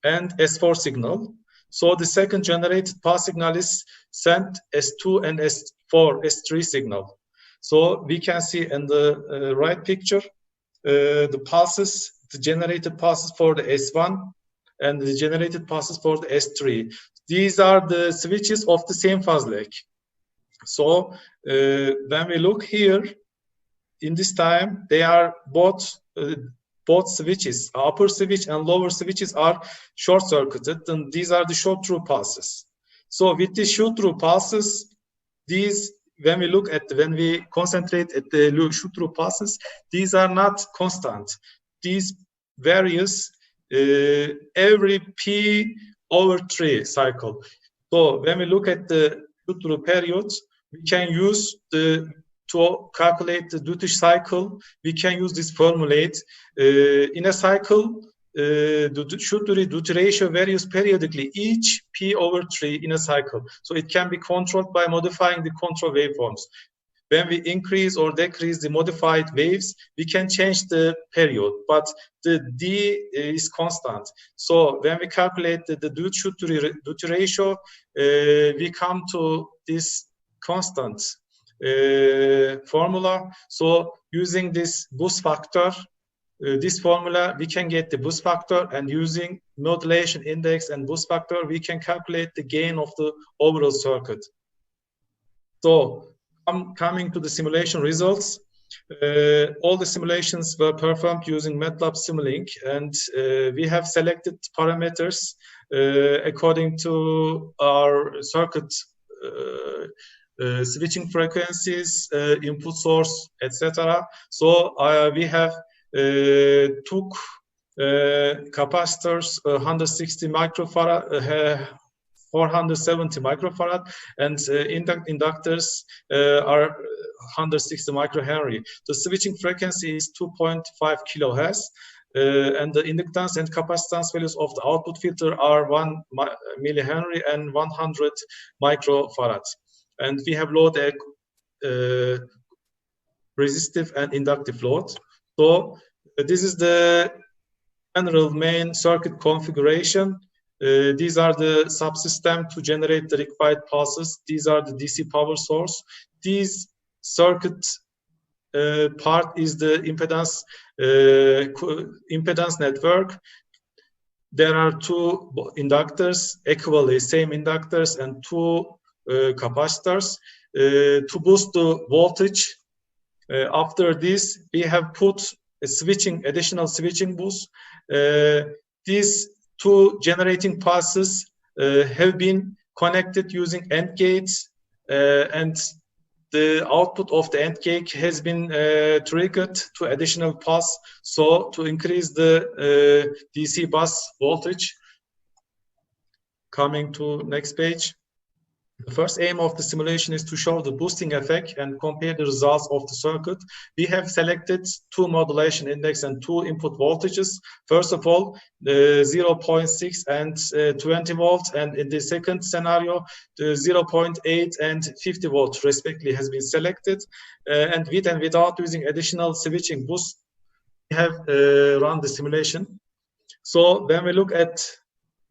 and S4 signal. So the second generated pulse signal is sent S2 and S4, S3 signal. So we can see in the right picture the pulses, the generated pulses for the S1 and the generated pulses for the S3. These are the switches of the same phase leg. So when we look here, in this time, they are both switches, upper switch and lower switches are short-circuited, and these are the shoot-through pulses. So with these shoot-through pulses, these, when we concentrate at the shoot-through pulses, these are not constant. These varies every P/3 cycle. So when we look at the shoot-through periods, we can use to calculate the duty cycle, we can use this formulate. In a cycle, the shoot-through duty ratio varies periodically, each P/3 in a cycle. So it can be controlled by modifying the control waveforms. When we increase or decrease the modified waves, we can change the period, but the D is constant. So when we calculate the duty ratio, we come to this constant formula. So using this boost factor, this formula, we can get the boost factor, and using modulation index and boost factor, we can calculate the gain of the overall circuit. So I'm coming to the simulation results. All the simulations were performed using MATLAB Simulink, and we have selected parameters according to our circuit switching frequencies, input source, etc. So we have took capacitors 160 microfarad, 470 microfarad, and inductors are 160 microhenry. The switching frequency is 2.5 kilohertz, and the inductance and capacitance values of the output filter are 1 millihenry and 100 microfarad. And we have load resistive and inductive load. So this is the general main circuit configuration. These are the subsystem to generate the required pulses. These are the DC power source. These circuit part is the impedance network. There are two inductors, equally same inductors, and two capacitors to boost the voltage. After this, we have put a additional switching boost. These two generating pulses have been connected using AND gates, and the output of the AND gate has been triggered to additional pulse, so to increase the DC bus voltage. Coming to next page. The first aim of the simulation is to show the boosting effect and compare the results of the circuit. We have selected two modulation index and two input voltages. First of all, the 0.6 and 20 volts, and in the second scenario, the 0.8 and 50 volts respectively has been selected. And with and without using additional switching boost, we have run the simulation. So when we look at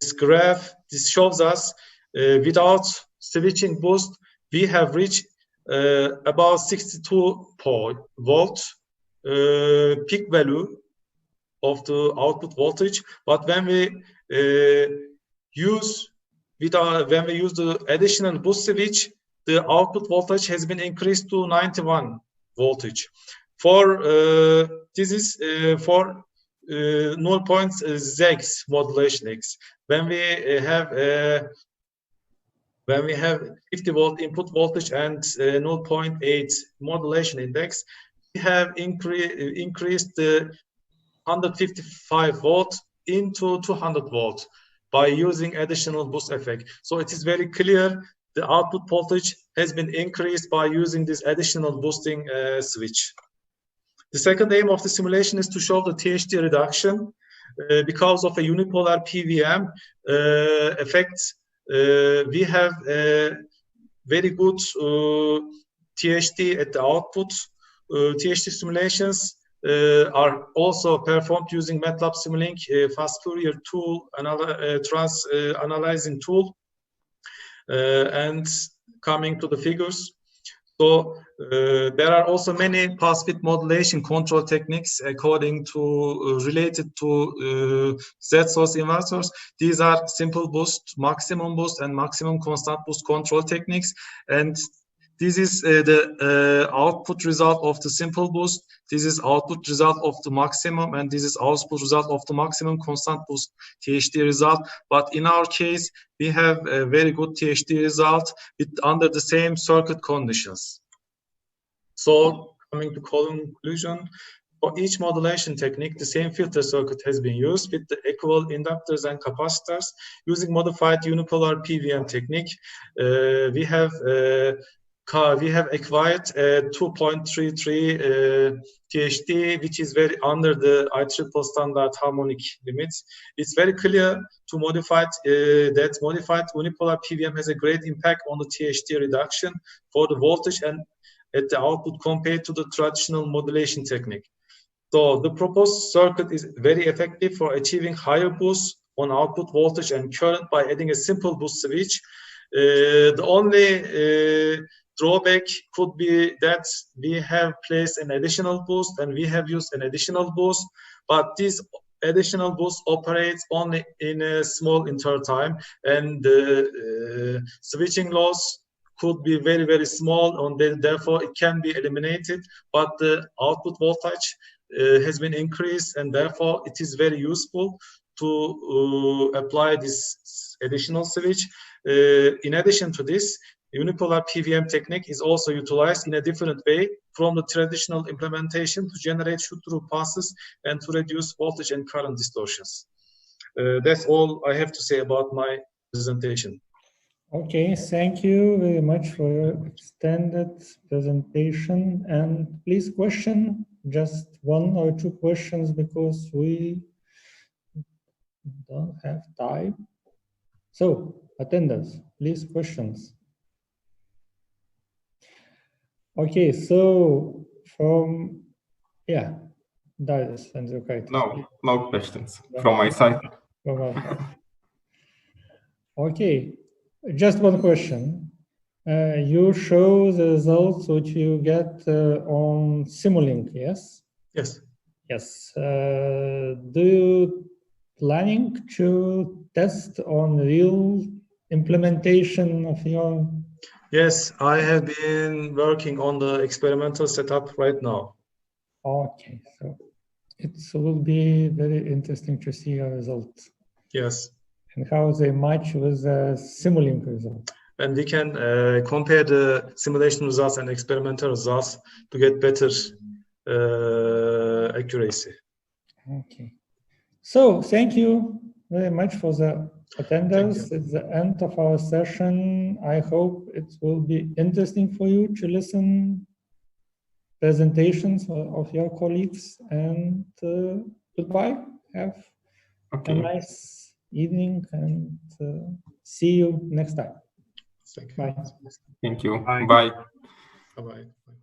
this graph, this shows us without switching boost, we have reached about 62 volt peak value of the output voltage. But when we use the additional boost switch, the output voltage has been increased to 91 voltage. For this is for 0.6 modulation X. When we have 50 volt input voltage and 0.8 modulation index, we have increased the 155 volt into 200 volt by using additional boost effect. So it is very clear the output voltage has been increased by using this additional boosting switch. The second aim of the simulation is to show the THD reduction because of a unipolar PWM effect. We have very good THD at the output. THD simulations are also performed using MATLAB Simulink, fast Fourier tool, analyzing tool. And coming to the figures, so there are also many pulse width modulation control techniques according to related to Z-source inverters. These are simple boost, maximum boost, and maximum constant boost control techniques. And this is the output result of the simple boost. This is output result of the maximum, and this is output result of the maximum constant boost THD result. But in our case, we have a very good THD result under the same circuit conditions. So coming to conclusion, for each modulation technique, the same filter circuit has been used with the equal inductors and capacitors. Using modified unipolar PWM technique, we have acquired 2.33 THD, which is very under the IEEE standard harmonic limits. It's very clear to modify that modified unipolar PWM has a great impact on the THD reduction for the voltage and at the output compared to the traditional modulation technique. So the proposed circuit is very effective for achieving higher boosts on output voltage and current by adding a simple boost switch. The only drawback could be that we have placed an additional boost and we have used an additional boost, but this additional boost operates only in a small intertime, and the switching loss could be very, very small, and therefore it can be eliminated, but the output voltage has been increased, and therefore it is very useful to apply this additional switch. In addition to this, unipolar PWM technique is also utilized in a different way from the traditional implementation to generate shoot-through passes and to reduce voltage and current distortions. That's all I have to say about my presentation. Okay, thank you very much for your extended presentation. And please question just one or two questions because we don't have time. So, attendants, please questions. Okay, so from, yeah, Darius and Andriukaitis. No questions from my side. Okay, just one question. You show the results which you get on Simulink, yes? Yes. Yes. Do you planning to test on real implementation of your? Yes, I have been working on the experimental setup right now. Okay, so it will be very interesting to see your results. Yes. And how they match with the Simulink result. and we can compare the simulation results and experimental results to get better accuracy. Okay. So thank you very much for the attendance. It's the end of our session. I hope it will be interesting for you to listen presentations of your colleagues, and goodbye. Have a nice evening, and see you next time. Thank you. Bye. Thank you. Bye. Bye. Bye-bye.